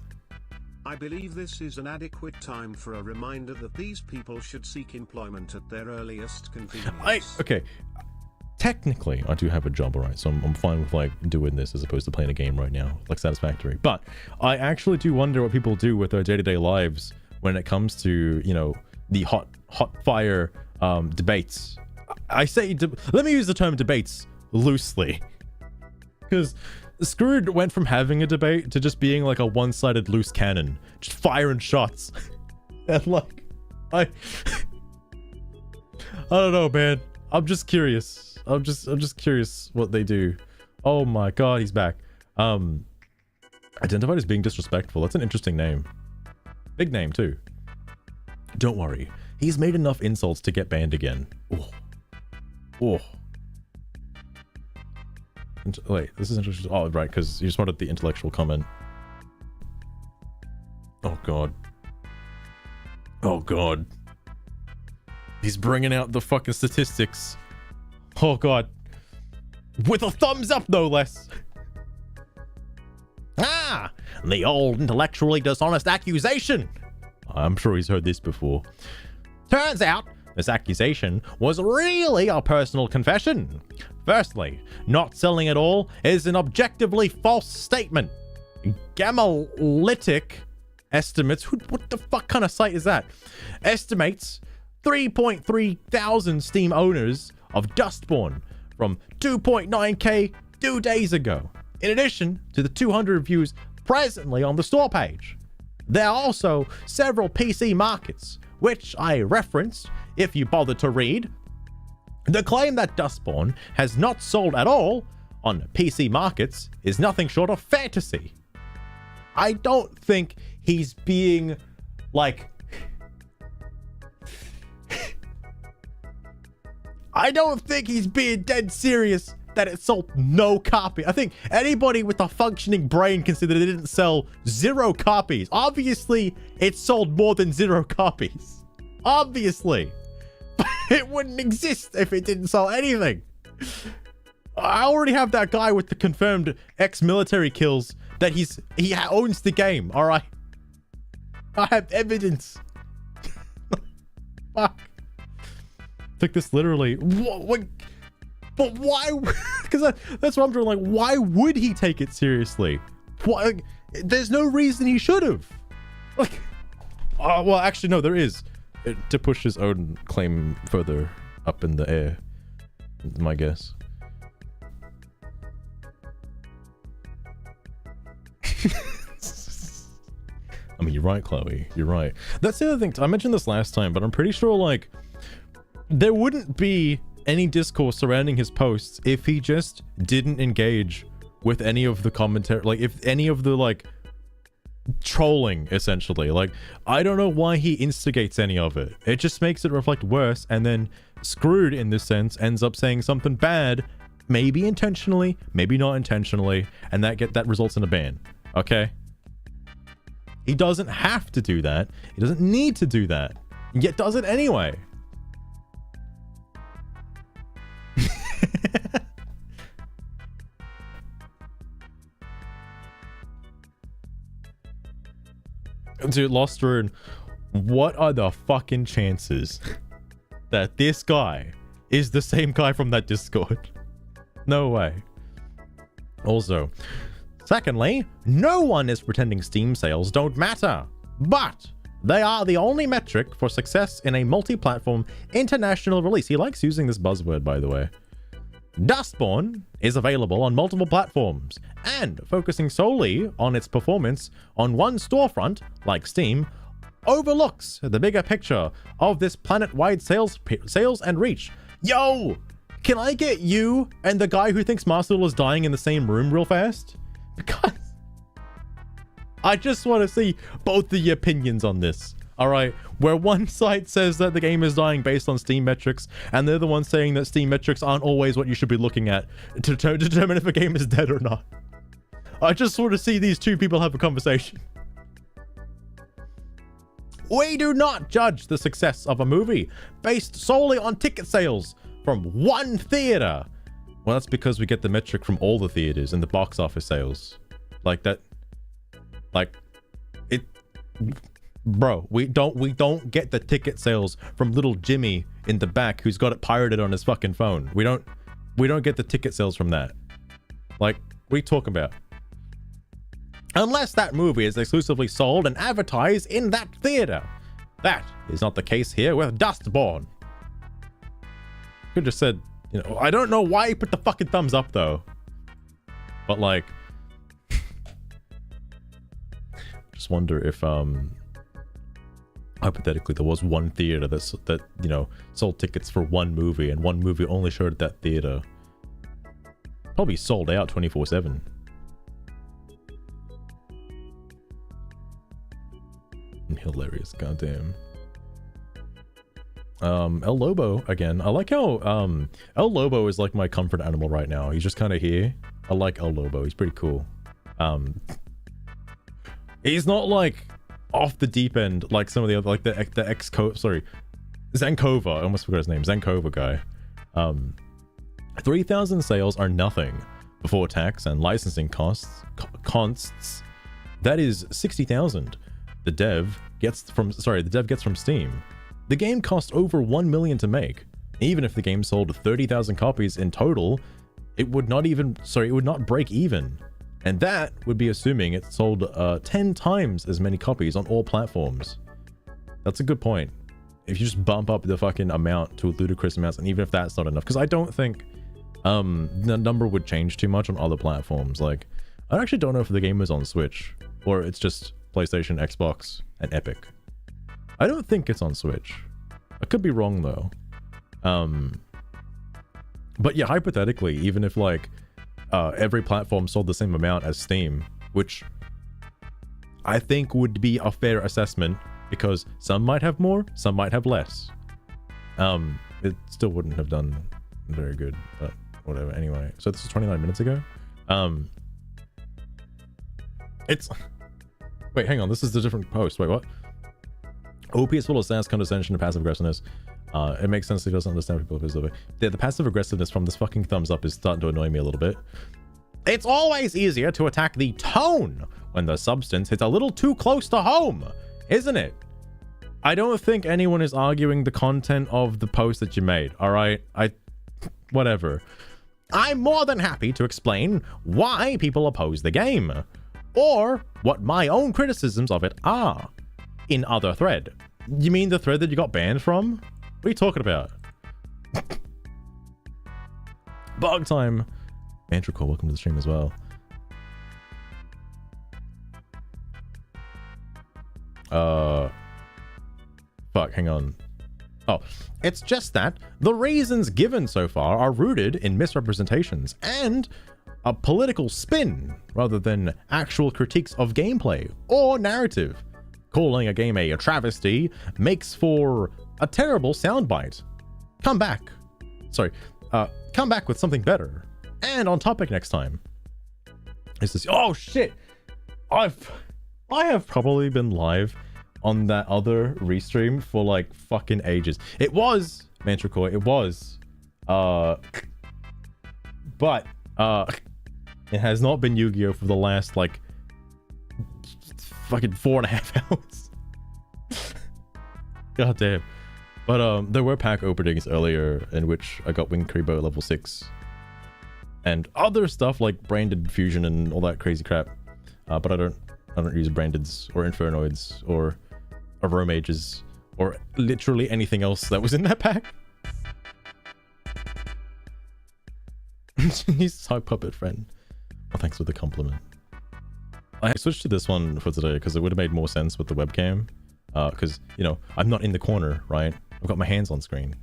I believe this is an adequate time for a reminder that these people should seek employment at their earliest convenience. Okay. Technically, I do have a job, alright, so I'm fine with, like, doing this as opposed to playing a game right now, like, satisfactory. But I actually do wonder what people do with their day-to-day lives when it comes to, you know, the hot fire debates. I say, let me use the term debates loosely, because Screwed went from having a debate to just being like a one-sided loose cannon, just firing shots. And like, I don't know, man. I'm just curious. I'm just curious what they do. Oh my god, he's back. Identified as being disrespectful. That's an interesting name. Big name too. Don't worry. He's made enough insults to get banned again. Oh. Oh. Wait, this is interesting. Oh, right, because you just wanted the intellectual comment. Oh, God. Oh, God. He's bringing out the fucking statistics. Oh, God. With a thumbs up, no less. Ah! The old intellectually dishonest accusation. I'm sure he's heard this before. Turns out, this accusation was really a personal confession. Firstly, not selling at all is an objectively false statement. Gamalytic estimates, what the fuck kind of site is that? Estimates 3.3 thousand Steam owners of Dustborn from 2.9k 2 days ago, in addition to the 200 reviews presently on the store page. There are also several PC markets, which I referenced if you bother to read. The claim that Dustborn has not sold at all on PC markets is nothing short of fantasy. I don't think he's being, like... I don't think he's being dead serious that it sold no copy. I think anybody with a functioning brain can see that it didn't sell 0 copies. Obviously, it sold more than 0 copies. Obviously. It wouldn't exist if it didn't sell anything. I already have that guy with the confirmed ex-military kills that he owns the game, all right? I have evidence. Fuck. Took this literally. What? But why? Because that's what I'm doing. Like, why would he take it seriously? Why? Like, there's no reason he should have. Like, well, actually, no, there is. To push his own claim further up in the air, my guess. I mean, you're right, Chloe. You're right. That's the other thing. I mentioned this last time, but I'm pretty sure, like, there wouldn't be any discourse surrounding his posts if he just didn't engage with any of the commentary, like, if any of the, like, trolling, essentially. Like, I don't know why he instigates any of it. It just makes it reflect worse, and then Screwed, in this sense, ends up saying something bad, maybe intentionally, maybe not intentionally, and that results in a ban. Okay? He doesn't have to do that. He doesn't need to do that. Yet does it anyway. Dude, Lost Rune, what are the fucking chances that this guy is the same guy from that Discord? No way. Also, secondly, no one is pretending Steam sales don't matter, but they are the only metric for success in a multi-platform international release. He likes using this buzzword, by the way. Dustborn is available on multiple platforms, and focusing solely on its performance on one storefront, like Steam, overlooks the bigger picture of this planet-wide sales and reach. Yo! Can I get you and the guy who thinks Marcel is dying in the same room real fast? Because I just want to see both the opinions on this. Alright, where one site says that the game is dying based on Steam metrics, and the other one saying that Steam metrics aren't always what you should be looking at to determine if a game is dead or not. I just want to see these two people have a conversation. We do not judge the success of a movie based solely on ticket sales from one theater. Well, that's because we get the metric from all the theaters and the box office sales. Like that. Like, it... Bro, we don't get the ticket sales from little Jimmy in the back who's got it pirated on his fucking phone. We don't get the ticket sales from that. Like, what are you talking about? Unless that movie is exclusively sold and advertised in that theater. That is not the case here with Dustborn. Could just said, you know, I don't know why he put the fucking thumbs up though. But like, just wonder if hypothetically there was one theater that you know sold tickets for one movie, and one movie only showed at that theater. Probably sold out 24/7. Hilarious, goddamn. El Lobo again. I like how El Lobo is like my comfort animal right now. He's just kind of here. I like El Lobo. He's pretty cool. He's not like off the deep end like some of the other, like the Zankova. I almost forgot his name. Zankova guy. 3,000 sales are nothing before tax and licensing costs. That is 60,000. The dev gets from Steam. The game cost over 1 million to make. Even if the game sold 30,000 copies in total, it would not break even. And that would be assuming it sold 10 times as many copies on all platforms. That's a good point. If you just bump up the fucking amount to ludicrous amounts, and even if that's not enough, because I don't think the number would change too much on other platforms. Like, I actually don't know if the game is on Switch, or it's just PlayStation, Xbox, and Epic. I don't think it's on Switch. I could be wrong though. But yeah, hypothetically, even if like every platform sold the same amount as Steam, which I think would be a fair assessment, because some might have more, some might have less. It still wouldn't have done very good, but whatever. Anyway, so this is 29 minutes ago. Wait, hang on, this is a different post. Wait, what? OP is full of sass, condescension, and passive aggressiveness. It makes sense he doesn't understand people because of it. The passive aggressiveness from this fucking thumbs up is starting to annoy me a little bit. It's always easier to attack the tone when the substance hits a little too close to home, isn't it? I don't think anyone is arguing the content of the post that you made, alright? Whatever. I'm more than happy to explain why people oppose the game, or what my own criticisms of it are. In other thread. You mean the thread that you got banned from? What are you talking about? Bug time. Mantricore, welcome to the stream as well. Fuck, hang on. Oh, it's just that the reasons given so far are rooted in misrepresentations and a political spin rather than actual critiques of gameplay or narrative. Calling a game a travesty makes for a terrible soundbite. Come back with something better and on topic next time. Is this? Oh shit! I have probably been live on that other restream for like fucking ages. It was Mantricore. It was, but it has not been Yu-Gi-Oh for the last like fucking 4.5 hours. God damn. But there were pack openings earlier in which I got Wing Kribo level 6 and other stuff like branded fusion and all that crazy crap. But I don't use brandeds or infernoids or aromages or literally anything else that was in that pack. He's sock puppet friend. Well, thanks for the compliment. I switched to this one for today because it would have made more sense with the webcam. Because, you know, I'm not in the corner, right? I've got my hands on screen.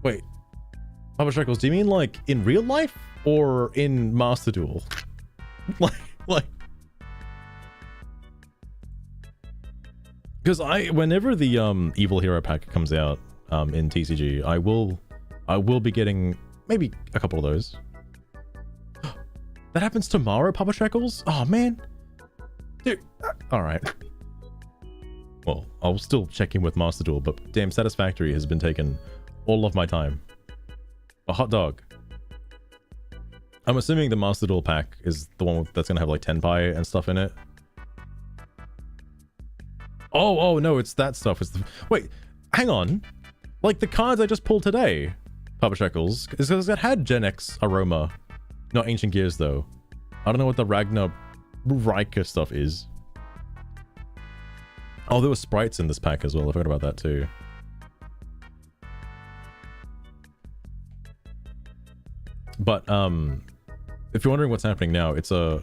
Wait. Papa Shekels, do you mean like in real life or in Master Duel? like... Because whenever the Evil Hero pack comes out in TCG, I will be getting maybe a couple of those. That happens tomorrow, Papa Shekels? Oh man, dude. All right. Well, I'll still check in with Master Duel, but damn, Satisfactory has been taking all of my time. A hot dog. I'm assuming the Master Duel pack is the one that's gonna have like Tenpai and stuff in it. Oh no, it's that stuff. Wait, hang on. Like the cards I just pulled today, Papa Shekels, is because it had Gen X aroma. Not Ancient Gears though. I don't know what the Ragnar Riker stuff is. Oh, there were sprites in this pack as well. I forgot about that too. But if you're wondering what's happening now, it's a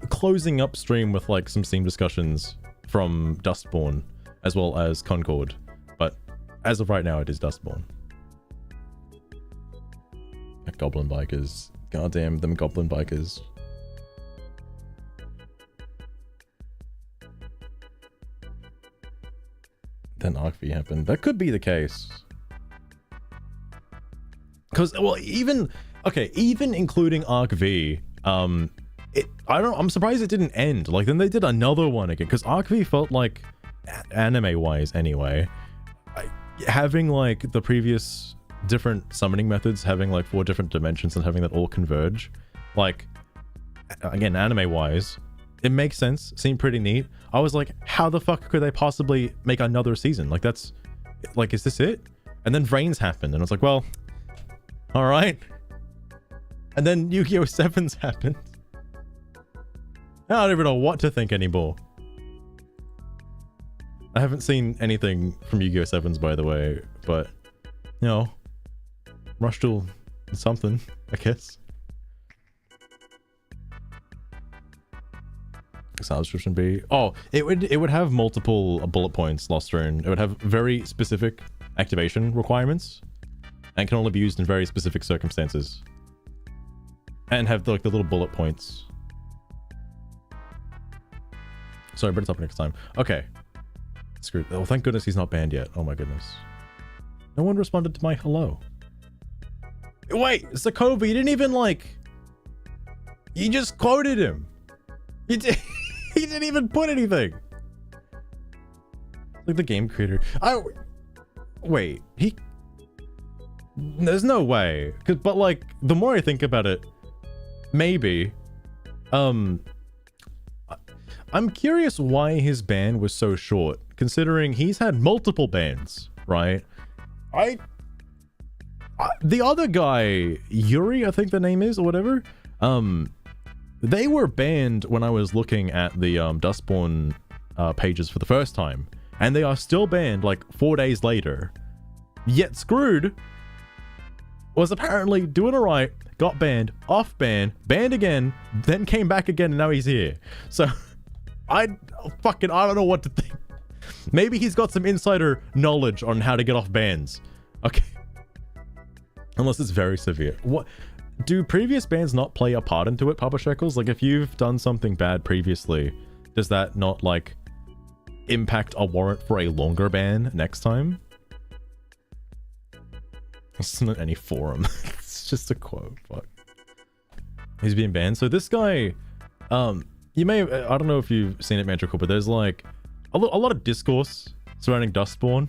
closing up stream with like some Steam discussions from Dustborn as well as Concord. But as of right now, it is Dustborn. Goblin bikers. Goddamn them goblin bikers. then Arc V happened. That could be the case. Because, well, even including Arc V, I'm surprised it didn't end. Like, then they did another one again, because Arc V felt like, anime-wise anyway, having like the previous different summoning methods, having like 4 different dimensions and having that all converge, like, again, anime-wise, it makes sense, seemed pretty neat. I was like, how the fuck could they possibly make another season? Like, that's, like, is this it? And then Vrains happened, and I was like, well, all right. And then Yu-Gi-Oh! 7s happened. I don't even know what to think anymore. I haven't seen anything from Yu-Gi-Oh! 7s, by the way, but, you know, Rush Duel is something, I guess. Subscription B. Oh, it would have multiple bullet points, Lost Rune. It would have very specific activation requirements and can only be used in very specific circumstances. And have like the little bullet points. Sorry, but it's up next time. Okay. Screw. Oh, thank goodness he's not banned yet. Oh my goodness. No one responded to my hello. Wait, Sokovia, you didn't even like... You just quoted him. He didn't even put anything. Like the game creator. Wait, there's no way. But like, the more I think about it, maybe. I'm curious why his ban was so short, considering he's had multiple bans, right? The other guy, Yuri, I think the name is, or whatever, they were banned when I was looking at the Dustborn pages for the first time, and they are still banned like 4 days later. Yet Screwed was apparently doing alright, got banned, off ban, banned again, then came back again, and now he's here. So I don't know what to think. Maybe he's got some insider knowledge on how to get off bans. Okay. Unless it's very severe. What? Do previous bans not play a part into it, Papa Shekels? Like, if you've done something bad previously, does that not, like, impact a warrant for a longer ban next time? It's not any forum. It's just a quote. Fuck. He's being banned. So this guy, you may have, I don't know if you've seen it, Mantricle, but there's, like, a lot of discourse surrounding Dustborn.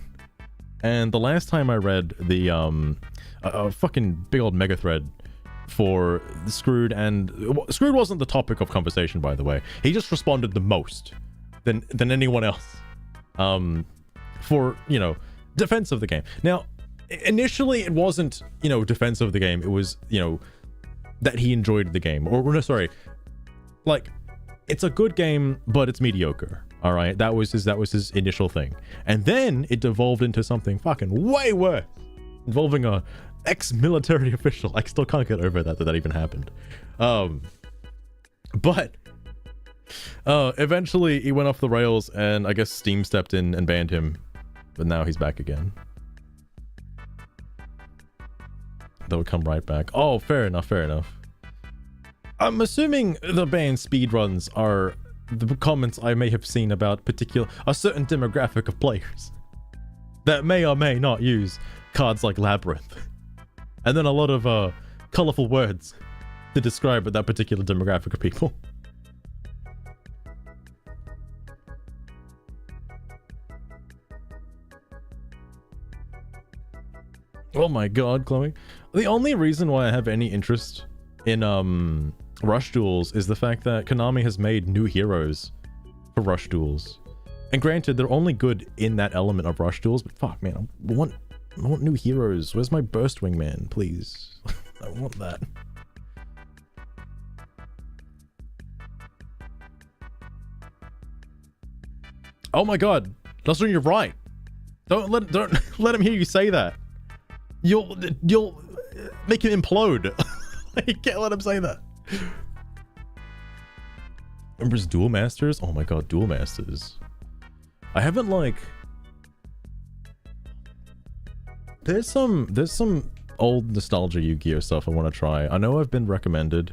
And the last time I read the, a fucking big old mega thread for Screwed, and Screwed wasn't the topic of conversation, by the way. He just responded the most than anyone else for, you know, defense of the game. Now, initially it wasn't, you know, defense of the game. It was, you know, that he enjoyed the game, or no, sorry, like, it's a good game, but it's mediocre. All right, that was his initial thing, and then it devolved into something fucking way worse, involving a ex-military official. I still can't get over that even happened. But eventually he went off the rails, and I guess Steam stepped in and banned him, but now he's back again. They'll come right back. Oh, fair enough. I'm assuming the ban speedruns are the comments I may have seen about a certain demographic of players that may or may not use cards like Labyrinth, and then a lot of colorful words to describe that particular demographic of people. Oh my god, Chloe. The only reason why I have any interest in Rush Duels is the fact that Konami has made new heroes for Rush Duels. And granted, they're only good in that element of Rush Duels, but fuck, man, I want new heroes. Where's my Burstwing man, please? I want that. Oh my god, Dustin, you're right. Don't let him hear you say that. You'll make him implode. You can't let him say that. Remembers Duel Masters? Oh my god, Duel Masters. I haven't, like... There's some old nostalgia Yu-Gi-Oh stuff I want to try. I know I've been recommended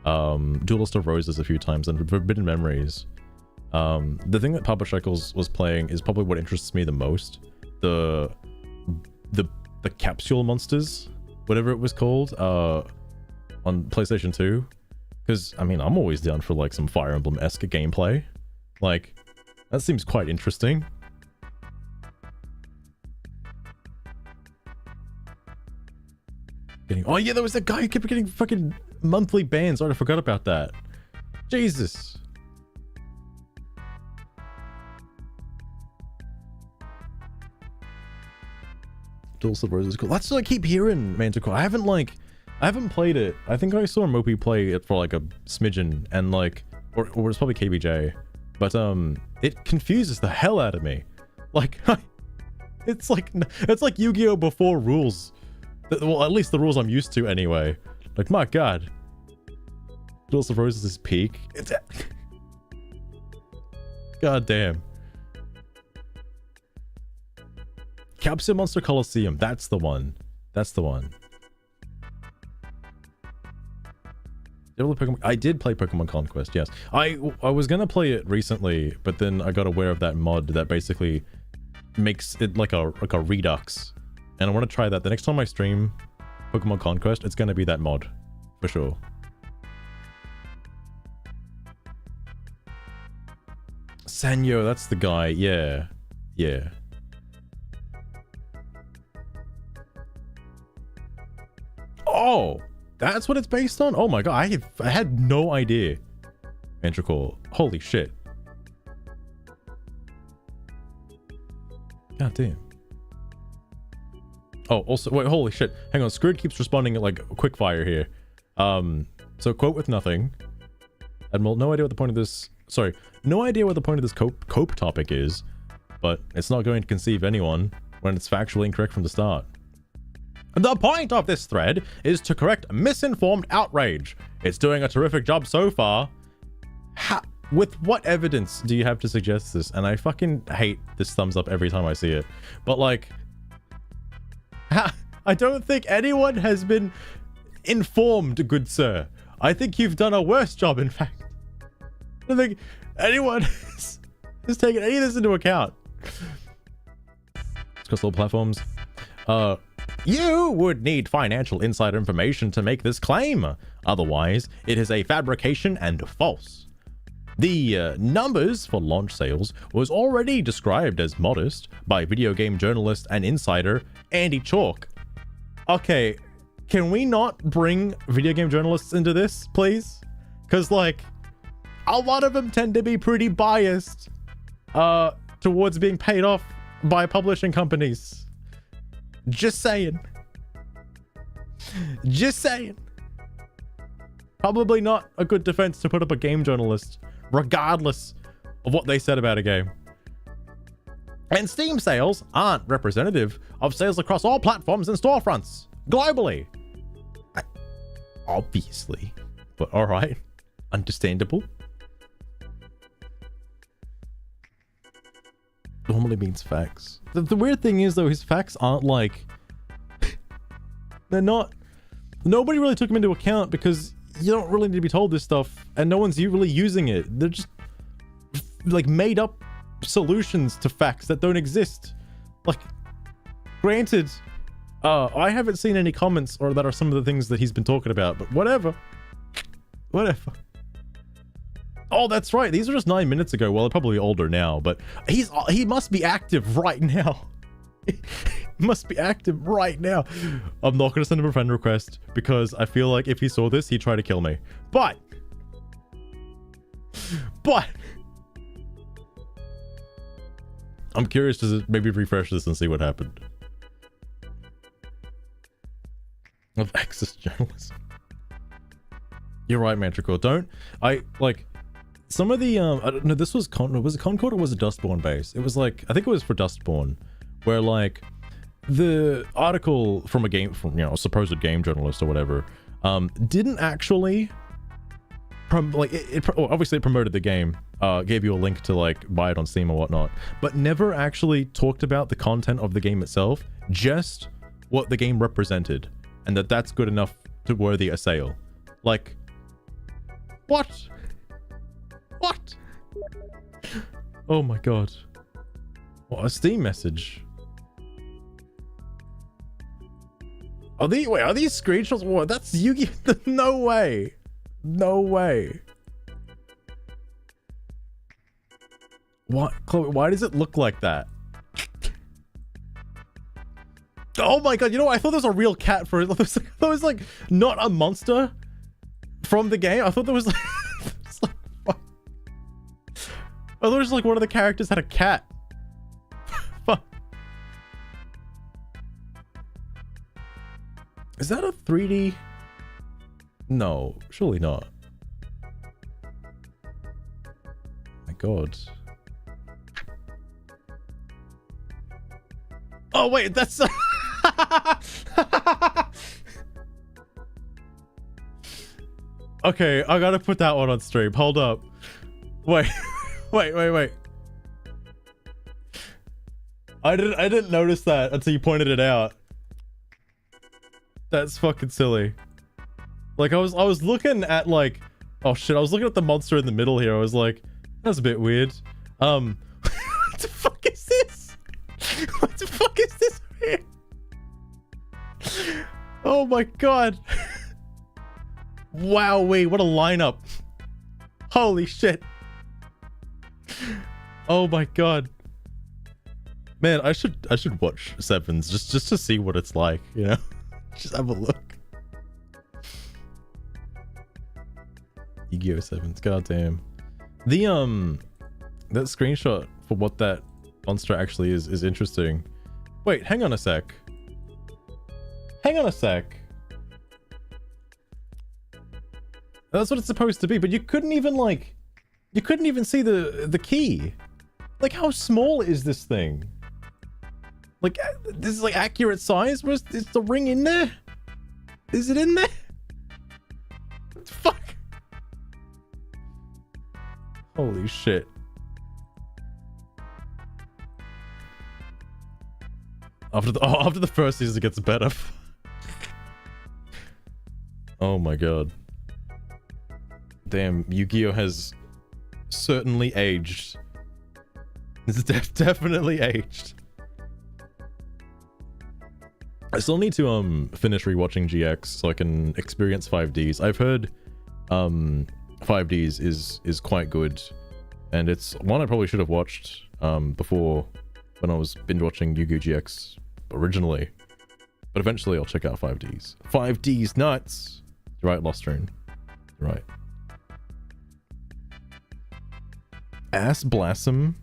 Duelist of Roses a few times and Forbidden Memories. The thing that Papa Shekels was playing is probably what interests me the most. The capsule monsters, whatever it was called, on PlayStation 2. Because, I mean, I'm always down for, like, some Fire Emblem-esque gameplay. Like, that seems quite interesting. Oh, yeah, there was that guy who kept getting fucking monthly bans. Oh, I forgot about that. Jesus. Dulce of Roses is cool. That's what I keep hearing, Manticore. I haven't played it. I think I saw Mopey play it for like a smidgen and like, or it's probably KBJ, but it confuses the hell out of me. Like, it's like Yu-Gi-Oh before rules. Well, at least the rules I'm used to anyway. Like, my god. Dulce of Roses is peak. It's god damn. Capsule Monster Coliseum. That's the one. That's the one. I did play Pokemon Conquest, yes. I was gonna play it recently, but then I got aware of that mod that basically makes it like a redux. And I want to try that. The next time I stream Pokemon Conquest, it's gonna be that mod. For sure. Sanyo, that's the guy. Yeah. Yeah. Oh! That's what it's based on? Oh my god, I had no idea. Ventricle. Holy shit. God damn. Oh, also, wait, holy shit. Hang on, Squid keeps responding like quick fire here. So quote with nothing. Admiral, no idea what the point of this... Sorry, no idea what the point of this cope topic is, but it's not going to conceive anyone when it's factually incorrect from the start. The point of this thread is to correct misinformed outrage. It's doing a terrific job so far. With what evidence do you have to suggest this? And I fucking hate this thumbs up every time I see it. But like, I don't think anyone has been informed, good sir. I think you've done a worse job, in fact. I don't think anyone has taken any of this into account. Across all platforms. You would need financial insider information to make this claim. Otherwise, it is a fabrication and false. The numbers for launch sales was already described as modest by video game journalist and insider Andy Chalk. Okay, can we not bring video game journalists into this, please? Because, like, a lot of them tend to be pretty biased towards being paid off by publishing companies. Just saying. Just saying. Probably not a good defense to put up a game journalist, regardless of what they said about a game. And Steam sales aren't representative of sales across all platforms and storefronts globally. Obviously. But alright. Understandable. Normally means facts. The weird thing is, though, his facts aren't like... They're not... Nobody really took him into account because you don't really need to be told this stuff and no one's really using it. They're just like made up solutions to facts that don't exist. Like, granted, I haven't seen any comments or that are some of the things that he's been talking about, but whatever. Whatever. Oh, that's right. These are just 9 minutes ago. Well, they're probably older now, but he must be active right now. He must be active right now. I'm not going to send him a friend request because I feel like if he saw this, he'd try to kill me. But I'm curious to maybe refresh this and see what happened. Of access journalism. You're right, Mantricore. Some of the I don't know, this was it Concord or was it Dustborn base? It was like, I think it was for Dustborn, where like the article from a supposed game journalist or whatever didn't actually obviously it promoted the game, gave you a link to like buy it on Steam or whatnot, but never actually talked about the content of the game itself, just what the game represented, and that's good enough to worthy a sale. Like, what? Oh my god. What, a Steam message? Are these screenshots? What? That's Yu-Gi-Oh! No way. No way. What? Chloe, why does it look like that? Oh my god, you know what? I thought there was a real cat for it. I thought it was like not a monster from the game. I thought there was like, it's like fuck. I thought it was like one of the characters had a cat. Fuck. Is that a 3D? No, surely not. My god. Oh wait, that's okay, I gotta put that one on stream. Hold up. Wait. wait. I didn't notice that until you pointed it out. That's fucking silly. Like I was looking at like, oh shit, I was looking at the monster in the middle here. I was like, that's a bit weird. What the fuck is this? What the fuck is this here? Oh my god. Wowee, what a lineup. Holy shit. Oh my god. Man, I should watch Sevens just to see what it's like, you know? Just have a look. Yu-Gi-Oh! Sevens, goddamn. The that screenshot for what that monster actually is interesting. Wait, hang on a sec. Hang on a sec. That's what it's supposed to be, but you couldn't even like, you couldn't even see the key. Like, how small is this thing? Like, this is like accurate size? Is the ring in there? Is it in there? What the fuck? Holy shit. After the first season, it gets better. Oh my god. Damn, Yu-Gi-Oh! Has certainly aged. It's definitely aged. I still need to finish rewatching GX so I can experience 5Ds. I've heard 5Ds is quite good, and it's one I probably should have watched before when I was binge watching Yu-Gi-Oh! GX originally. But eventually I'll check out 5Ds. 5Ds nuts! You're right, Lost Rune. You're right. Ass Blossom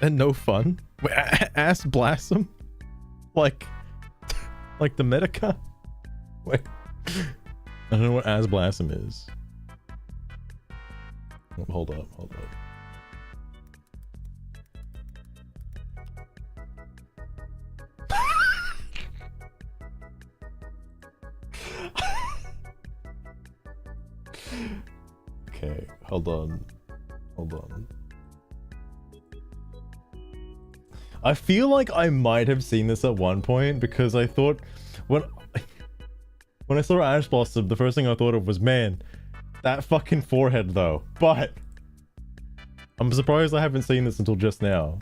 and no fun? Wait, Ass Blossom? Like the Medica? Wait. I don't know what Ass Blossom is. Hold up. Okay, hold on. I feel like I might have seen this at one point because I thought when I saw Ash Blossom, the first thing I thought of was, man, that fucking forehead though. But I'm surprised I haven't seen this until just now.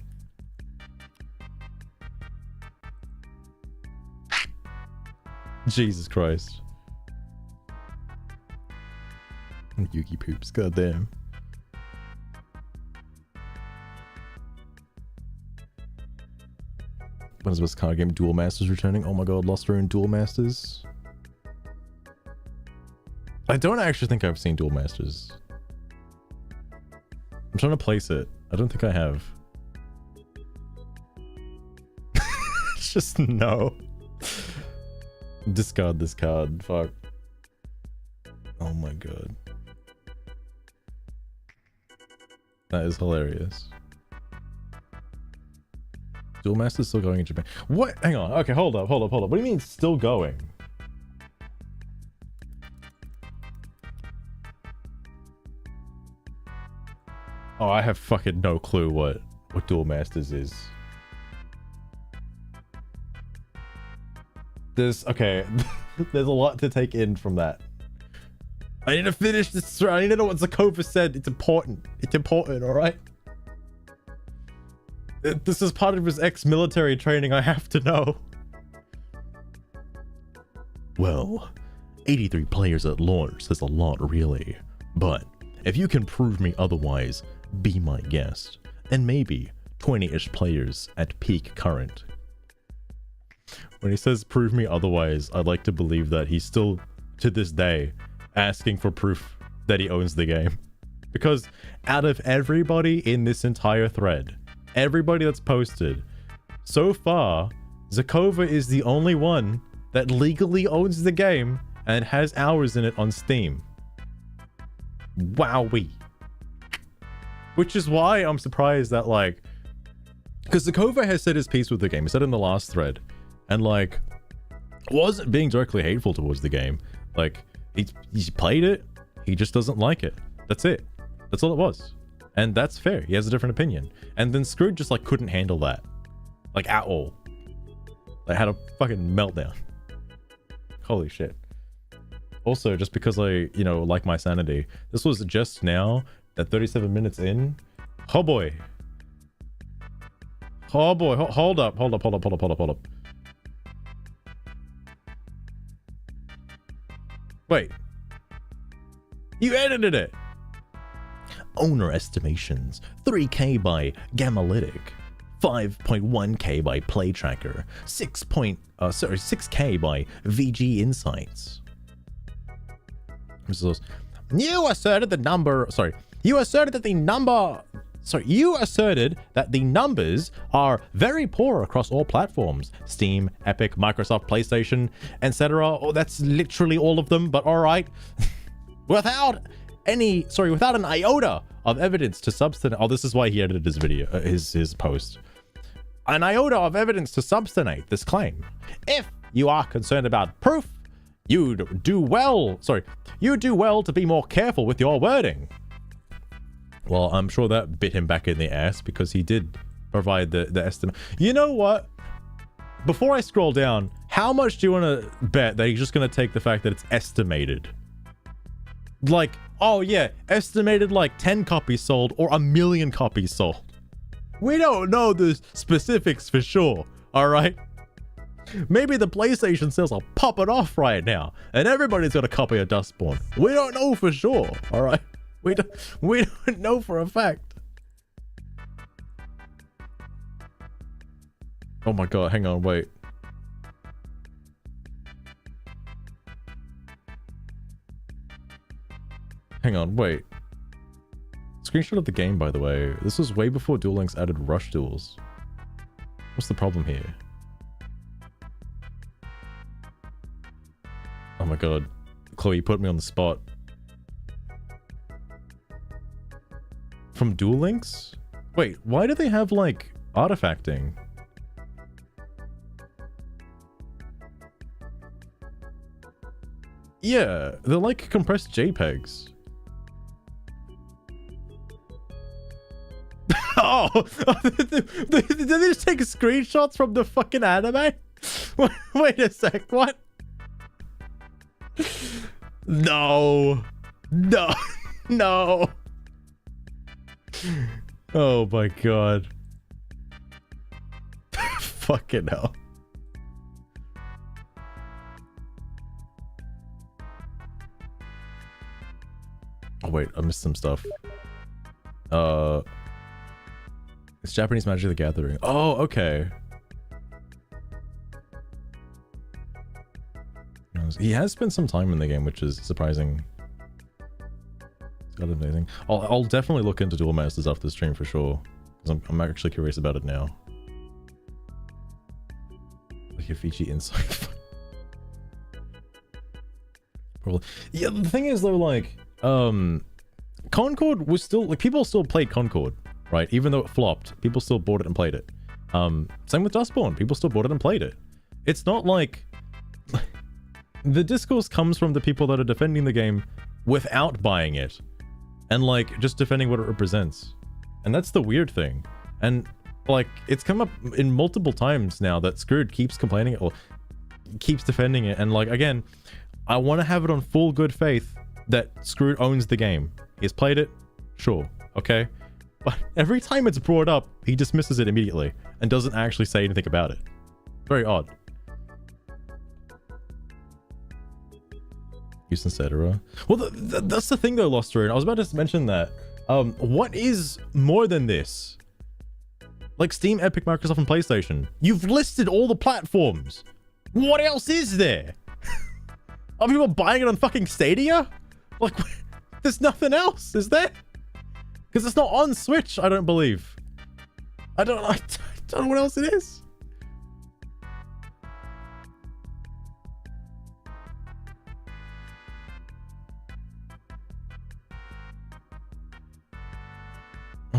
Jesus Christ. Yugi poops, goddamn. When is this card game? Duel Masters returning? Oh my god, Lost Rune Duel Masters. I don't actually think I've seen Duel Masters. I'm trying to place it. I don't think I have. Just no. Discard this card. Fuck. Oh my god. That is hilarious. Duel Master's still going in Japan. What? Hang on. Okay, hold up. What do you mean still going? Oh, I have fucking no clue what Duel Masters is. Okay, there's a lot to take in from that. I need to finish this. I need to know what Zakova said. It's important. It's important, alright? This is part of his ex-military training, I have to know. Well, 83 players at launch says a lot, really. But if you can prove me otherwise, be my guest. And maybe 20-ish players at peak current. When he says prove me otherwise, I'd like to believe that he's still, to this day, asking for proof that he owns the game. Because out of everybody in this entire thread, everybody that's posted, so far, Zakova is the only one that legally owns the game and has hours in it on Steam. Wowee. Which is why I'm surprised that, like, because Zakova has said his piece with the game. He said it in the last thread. And, like, wasn't being directly hateful towards the game. Like, he's played it, he just doesn't like it. That's it. That's all it was. And that's fair. He has a different opinion. And then Scrooge just, like, couldn't handle that. Like, at all. Like, had a fucking meltdown. Holy shit. Also, just because I, you know, like my sanity, this was just now, at 37 minutes in. Oh boy. Oh boy. Hold up. Wait. You edited it. Owner estimations. 3K by Gamalytic. 5.1K by Play Tracker. 6K by VG Insights. You asserted that the numbers are very poor across all platforms. Steam, Epic, Microsoft, PlayStation, etc. Oh, that's literally all of them, but alright. without an iota of evidence to substantiate. Oh, this is why he edited his video, his post. An iota of evidence to substantiate this claim. If you are concerned about proof, you do well to be more careful with your wording. Well, I'm sure that bit him back in the ass because he did provide the estimate. You know what? Before I scroll down, how much do you want to bet that he's just going to take the fact that it's estimated? Like, oh yeah, estimated like 10 copies sold or 1 million copies sold. We don't know the specifics for sure, all right? Maybe the PlayStation sales are popping off right now, and everybody's got a copy of Dustborn. We don't know for sure, all right? We don't know for a fact. Oh my god, hang on, wait. Hang on, wait. Screenshot of the game, by the way. This was way before Duel Links added rush duels. What's the problem here? Oh my god. Chloe, you put me on the spot. From Duel Links? Wait, why do they have, like, artifacting? Yeah, they're like compressed JPEGs. Oh! Did they just take screenshots from the fucking anime? Wait a sec, what? No. No. No. Oh my god. Fucking hell. Oh wait, I missed some stuff. It's Japanese Magic the Gathering. Oh, okay. He has spent some time in the game, which is surprising. It's got amazing. I'll definitely look into Duel Masters after the stream for sure, because I'm actually curious about it now. Like your Fiji insight. Probably. Yeah, the thing is though, like, Concord was still, like, people still played Concord, right? Even though it flopped, people still bought it and played it. Same with Dustborn, people still bought it and played it. It's not like the discourse comes from the people that are defending the game without buying it and like just defending what it represents. And that's the weird thing. And like it's come up in multiple times now that Screwed keeps complaining or keeps defending it. And like, again, I want to have it on full good faith that Screwed owns the game. He's played it, sure, okay? But every time it's brought up, he dismisses it immediately and doesn't actually say anything about it. Very odd. Use etc. Well, that's the thing though, Loster. I was about to mention that. What is more than this? Like Steam, Epic, Microsoft, and PlayStation. You've listed all the platforms. What else is there? Are people buying it on fucking Stadia? Like, there's nothing else, is there? Because it's not on Switch, I don't believe. I don't know what else it is.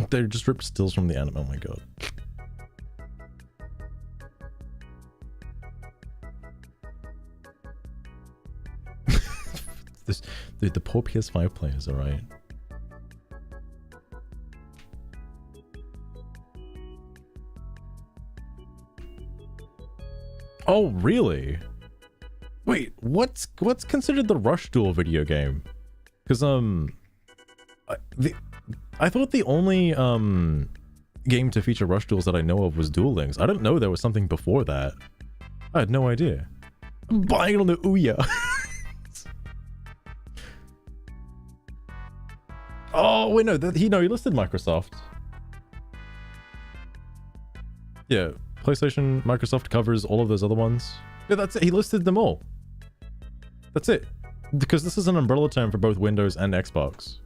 They're just ripped stills from the anime. Oh my god. Dude, the poor PS5 players, alright. Oh, really? Wait, what's considered the Rush Duel video game? Because I thought the only game to feature Rush Duels that I know of was Duel Links. I didn't know there was something before that. I had no idea. I'm buying it on the Ouya. Oh wait, no, he listed Microsoft. Yeah, PlayStation, Microsoft covers all of those other ones. Yeah, that's it. He listed them all. That's it. Because this is an umbrella term for both Windows and Xbox.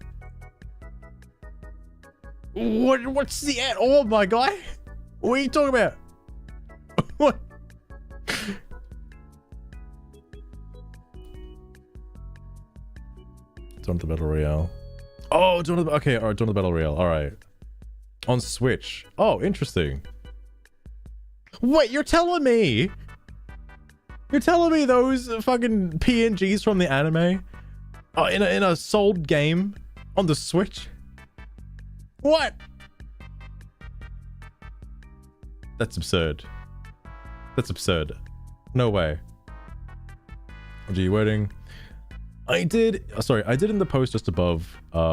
What's the ad? Oh my god! What are you talking about? What? Dawn of the Battle Royale. Oh, okay, alright, Dawn of the Battle Royale, alright. On Switch. Oh, interesting. Wait, you're telling me those fucking PNGs from the anime are in a sold game on the Switch? What? That's absurd. That's absurd. No way. Gee, waiting. I did in the post just above,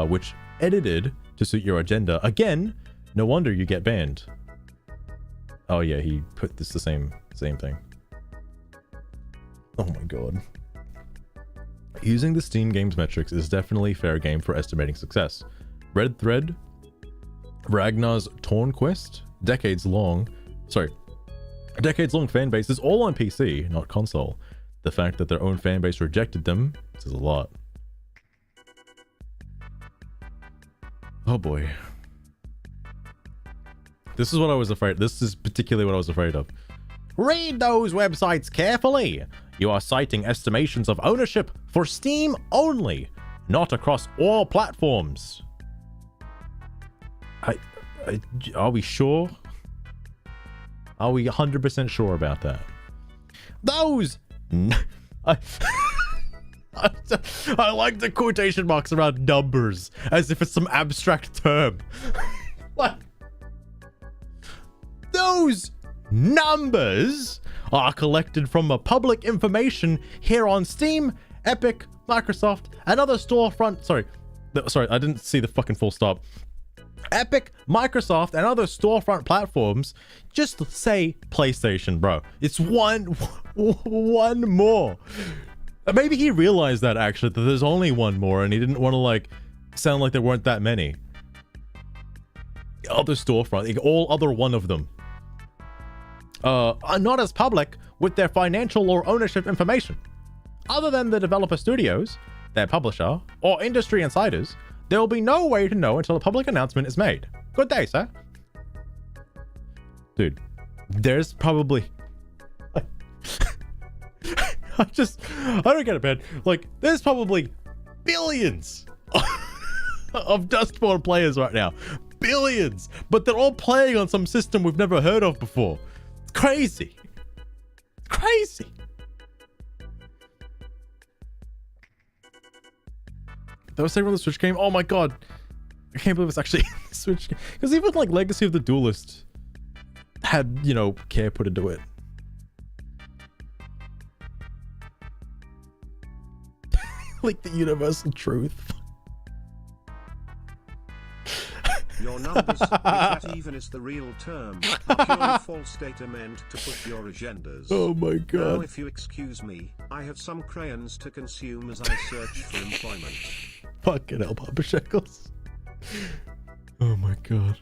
which edited to suit your agenda. Again, no wonder you get banned. Oh yeah, he put this the same thing. Oh my god. Using the Steam Games metrics is definitely fair game for estimating success. Red Thread, Ragnar's Torn Quest, decades long fan base is all on PC, not console. The fact that their own fan base rejected them says a lot. Oh boy. This is what I was afraid. This is particularly what I was afraid of. Read those websites carefully. You are citing estimations of ownership for Steam only, not across all platforms. Are we sure? Are we 100% sure about that? Those... I like the quotation marks around numbers, as if it's some abstract term. What? Those numbers are collected from public information here on Steam, Epic, Microsoft, and other storefront... Sorry, I didn't see the fucking full stop. Epic, Microsoft, and other storefront platforms. Just say PlayStation, bro. It's one more. Maybe he realized that actually, that there's only one more, and he didn't want to like sound like there weren't that many. Other storefront, like, all other one of them. Are not as public with their financial or ownership information. Other than the developer studios, their publisher, or industry insiders, there will be no way to know until a public announcement is made. Good day, sir. Dude, there's probably... I don't get it, man. Like, there's probably billions of Dustborn players right now. Billions! But they're all playing on some system we've never heard of before. It's crazy. It's crazy. That was saying on the Switch game. Oh my god. I can't believe it's actually the Switch game. Because even like Legacy of the Duelist had, you know, care put into it. Like the universal truth. Your numbers, if that even is the real term, are purely false data meant to push your agendas. Oh my Now, god. if you excuse me, I have some crayons to consume as I search for employment. Fucking hell, Papa Shekels. Oh my god.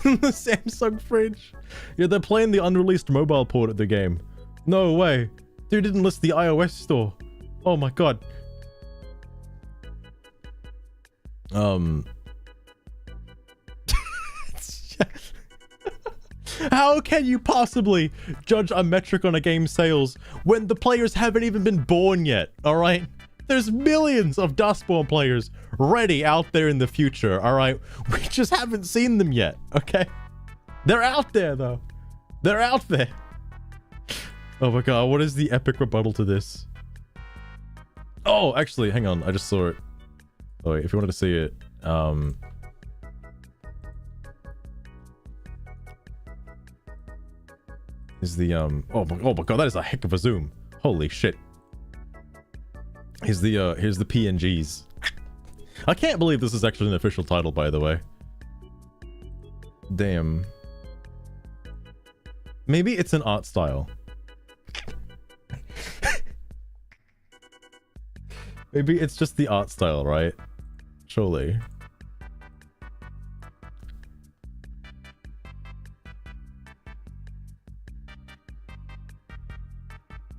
The Samsung fridge. Yeah, they're playing the unreleased mobile port of the game. No way. Dude didn't list the iOS store. Oh my god. How can you possibly judge a metric on a game's sales when the players haven't even been born yet, alright? There's millions of Dustborn players ready out there in the future, alright? We just haven't seen them yet, okay? They're out there, though. They're out there. Oh my god, what is the epic rebuttal to this? Oh, actually, hang on. I just saw it. Oh, wait, if you wanted to see it, is the oh my god, that is a heck of a zoom. Holy shit. Here's the PNGs. I can't believe this is actually an official title, by the way. Damn. Maybe it's an art style. Maybe it's just the art style, right? Surely.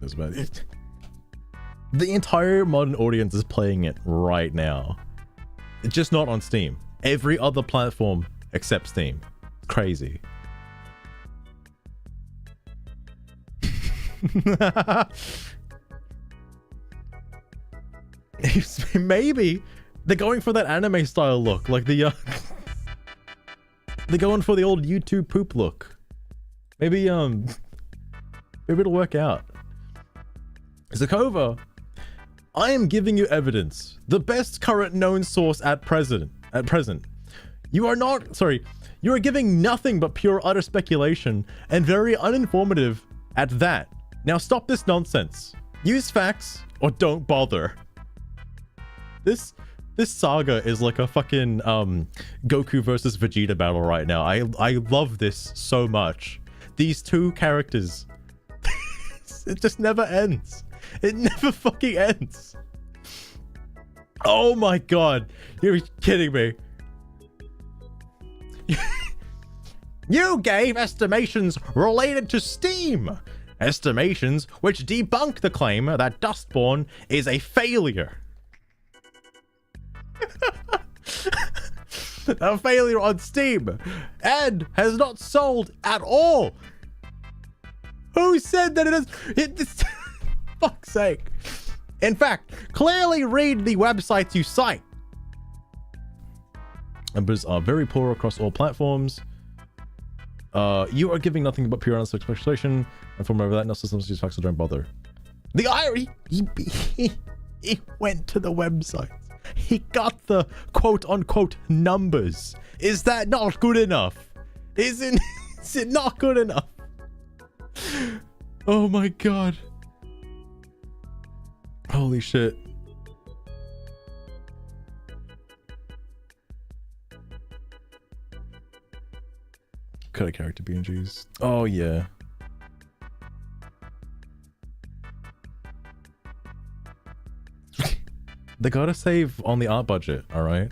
That's about it. The entire modern audience is playing it right now. It's just not on Steam. Every other platform except Steam. Crazy. Maybe they're going for that anime style look, like the they're going for the old YouTube poop look. Maybe maybe it'll work out. Zakova, I am giving you evidence, the best current known source at present. You are not, sorry, you are giving nothing but pure utter speculation and very uninformative at that. Now stop this nonsense. Use facts or don't bother. This saga is like a fucking Goku versus Vegeta battle right now. I love this so much. These two characters. It just never ends. It never fucking ends. Oh my god. You're kidding me. You gave estimations related to Steam. Estimations which debunk the claim that Dustborn is a failure. A failure on Steam and has not sold at all. Who said that it is? It's fuck's sake. In fact, clearly read the websites you cite. Numbers are very poor across all platforms. You are giving nothing but pure honest speculation, and from over that, no systems use facts, so don't bother. The irony, he went to the website. He got the quote-unquote numbers. Is that not good enough? Is it not good enough? Oh my god. Holy shit. Cut a character BNGs. Oh yeah. They gotta save on the art budget, alright?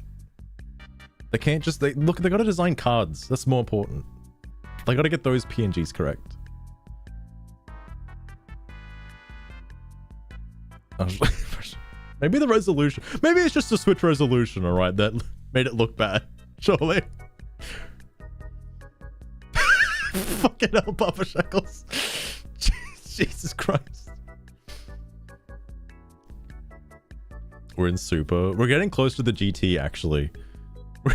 They can't just, they gotta design cards. That's more important. They gotta get those PNGs correct. Maybe the resolution, maybe it's just a Switch resolution, alright, that made it look bad. Surely. Fucking hell, Papa Shekels. Jesus Christ. We're in super. We're getting close to the GT, actually. We're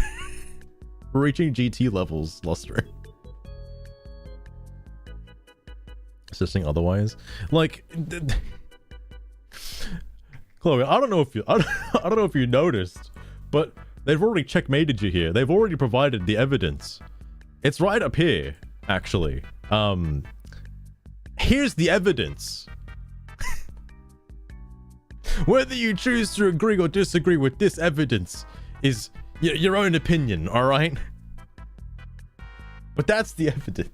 reaching GT levels, Luster. Assisting otherwise. Like, Chloe, I don't know if you noticed, but they've already checkmated you here. They've already provided the evidence. It's right up here, actually. Here's the evidence. Whether you choose to agree or disagree with this evidence is your own opinion, all right? But that's the evidence.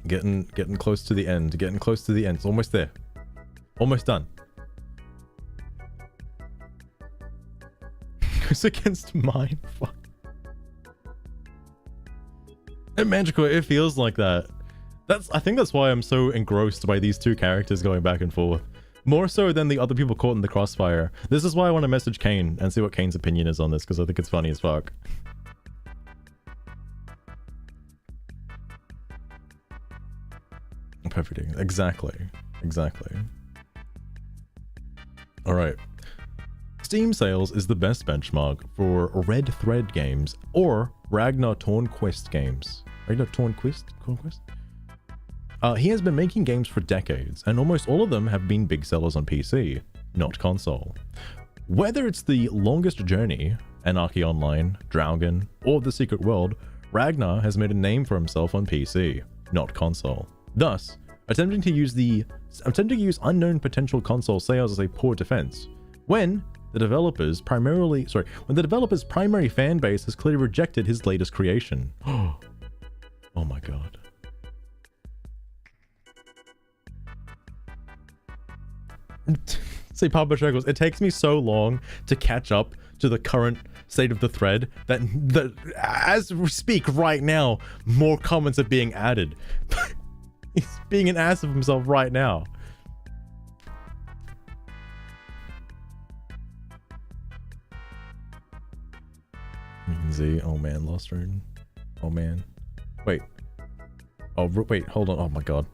Getting close to the end. Getting close to the end. It's almost there. Almost done. Goes against mine. Fuck. And Magical, it feels like that. I think that's why I'm so engrossed by these two characters going back and forth. More so than the other people caught in the crossfire. This is why I want to message Kane and see what Kane's opinion is on this, because I think it's funny as fuck. Perfect. Exactly. Exactly. Alright. Steam sales is the best benchmark for Red Thread games or Ragnar Tornquist games. Ragnar Tornquist? He has been making games for decades, and almost all of them have been big sellers on PC, not console. Whether it's The Longest Journey, Anarchy Online, Draugen, or The Secret World, Ragnar has made a name for himself on PC, not console. Thus, attempting to use unknown potential console sales as a poor defense, when the developer's primary fan base has clearly rejected his latest creation. Oh my god. See, Papa Shekels, it takes me so long to catch up to the current state of the thread that as we speak right now, more comments are being added. He's being an ass of himself right now. Z, oh man, Lost Rune. Oh man. Wait. Oh, wait, hold on. Oh my god.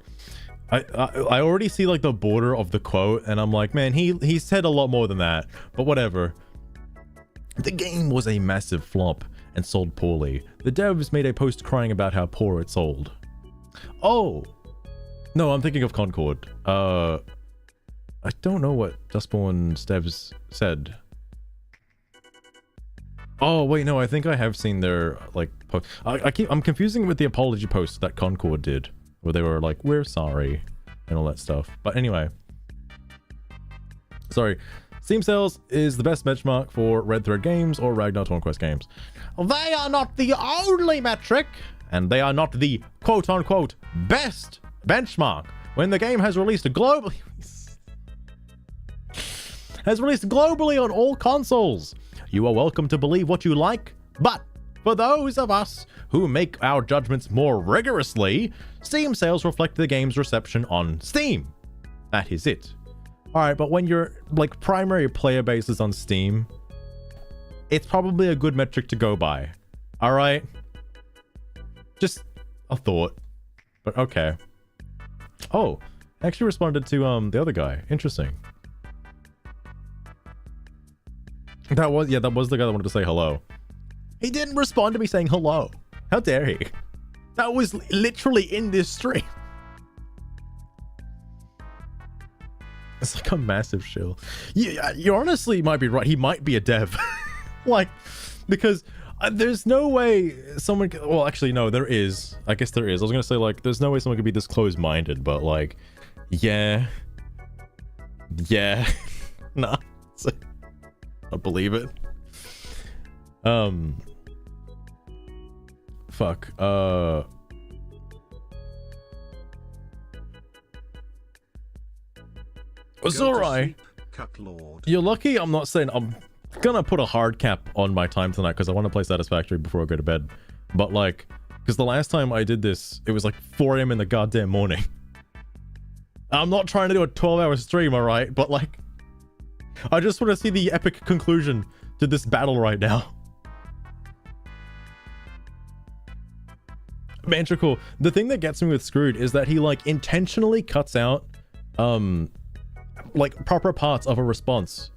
I already see like the border of the quote and I'm like, man, he said a lot more than that, but whatever. The game was a massive flop and sold poorly. The devs made a post crying about how poor it sold. Oh, no, I'm thinking of Concord. I don't know what Dustborn's devs said. Oh wait, no, I think I have seen their like I'm confusing it with the apology post that Concord did, where they were like, we're sorry and all that stuff. But anyway, sorry. Steam sales is the best benchmark for Red Thread games or Ragnar Tornquist games. They are not the only metric, and they are not the quote-unquote best benchmark when the game has released globally on all consoles. You are welcome to believe what you like, but for those of us who make our judgments more rigorously, Steam sales reflect the game's reception on Steam. That is it. Alright, but when your like primary player base is on Steam, it's probably a good metric to go by. Alright? Just a thought. But okay. Oh, I actually responded to the other guy. Interesting. That was the guy that wanted to say hello. He didn't respond to me saying hello. How dare he? That was literally in this stream. It's like a massive shill. You honestly might be right. He might be a dev. Like, because there's no way someone could, well, actually, no, there is. I guess there is. I was going to say, like, there's no way someone could be this closed-minded, but, like, yeah. Yeah. Nah. I believe it. Fuck. It's alright. You're lucky I'm not saying I'm gonna put a hard cap on my time tonight because I want to play Satisfactory before I go to bed. But like, because the last time I did this, it was like 4 AM in the goddamn morning. I'm not trying to do a 12-hour stream, alright? But like, I just want to see the epic conclusion to this battle right now. Mantricle, the thing that gets me with Screwed is that he like intentionally cuts out like proper parts of a response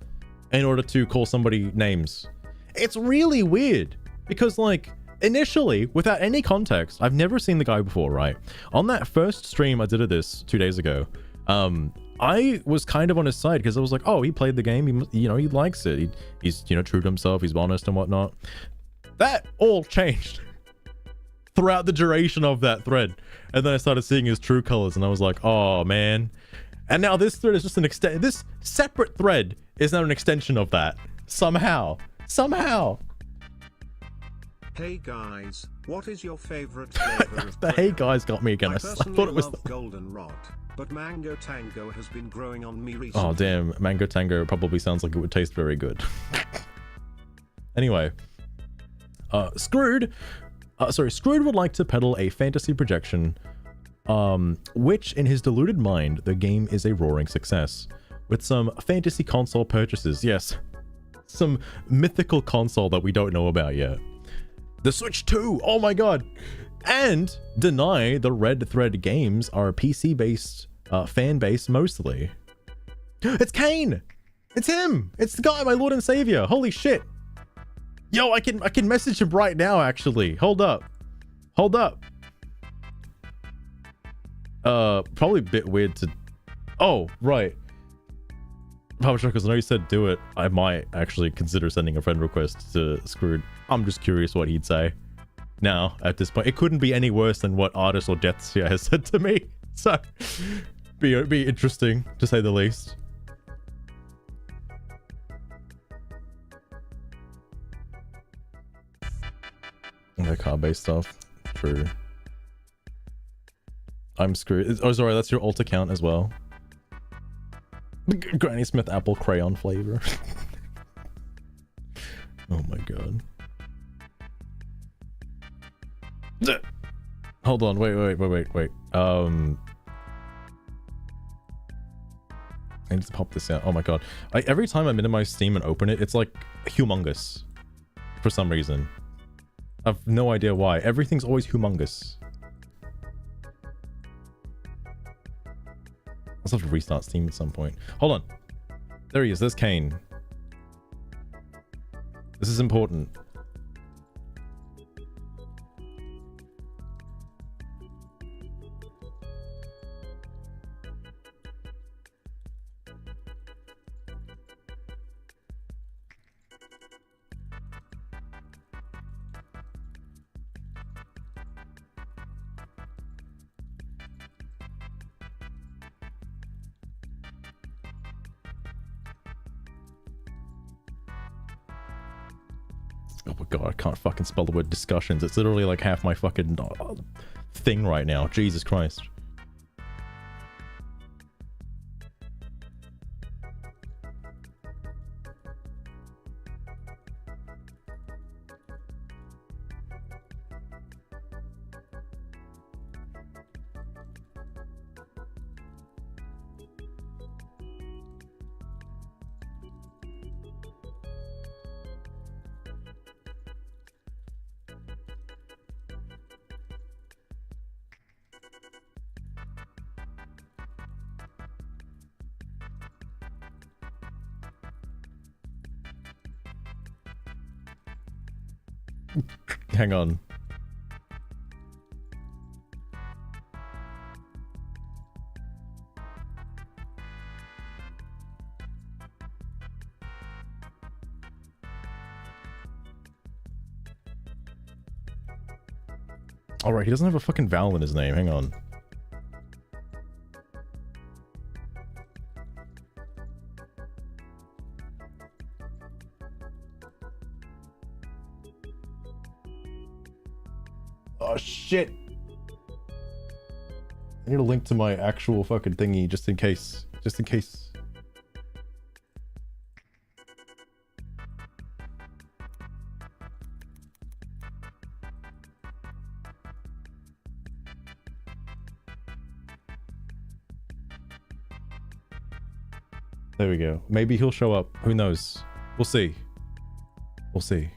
in order to call somebody names. It's really weird because like initially, without any context, I've never seen the guy before, right? On that first stream I did of this 2 days ago, I was kind of on his side because I was like, oh, he played the game, he likes it, he's true to himself, he's honest and whatnot. That all changed throughout the duration of that thread, and then I started seeing his true colors and I was like, oh man. And now this thread is just this separate thread is now an extension of that. Somehow. Somehow. Hey guys, what is your favorite flavor of The hey guys got me again. I I personally thought it was love goldenrod, but mango tango has been growing on me recently. Oh damn, mango tango probably sounds like it would taste very good. Anyway, Screwed would like to peddle a fantasy projection, which in his deluded mind, the game is a roaring success, with some fantasy console purchases. Yes, some mythical console that we don't know about yet. The Switch 2, oh my god! And deny the Red Thread games are PC-based, fan-based mostly. It's Kane! It's him! It's the guy, my lord and savior! Holy shit! Yo, I can message him right now, actually. Hold up. Hold up. Probably a bit weird to... Oh, right. Papa Chuckles, I know you said do it. I might actually consider sending a friend request to Screwed. I'm just curious what he'd say. Now, at this point, it couldn't be any worse than what Artist or Deathsia has said to me. So, be interesting, to say the least. The car-based stuff. True. I'm screwed. Oh, sorry, that's your alt account as well. Granny Smith apple crayon flavor. Oh my god. Hold on, wait. I need to pop this out. Oh my god. Every time I minimize Steam and open it, it's like humongous. For some reason. I've no idea why. Everything's always humongous. I'll have to restart Steam at some point. Hold on. There he is. There's Kane. This is important. Oh my god, I can't fucking spell the word discussions. It's literally like half my fucking thing right now. Jesus Christ. Hang on. Alright, he doesn't have a fucking vowel in his name. Hang on. Oh shit! I need a link to my actual fucking thingy just in case. Just in case. There we go. Maybe he'll show up. Who knows? We'll see. We'll see.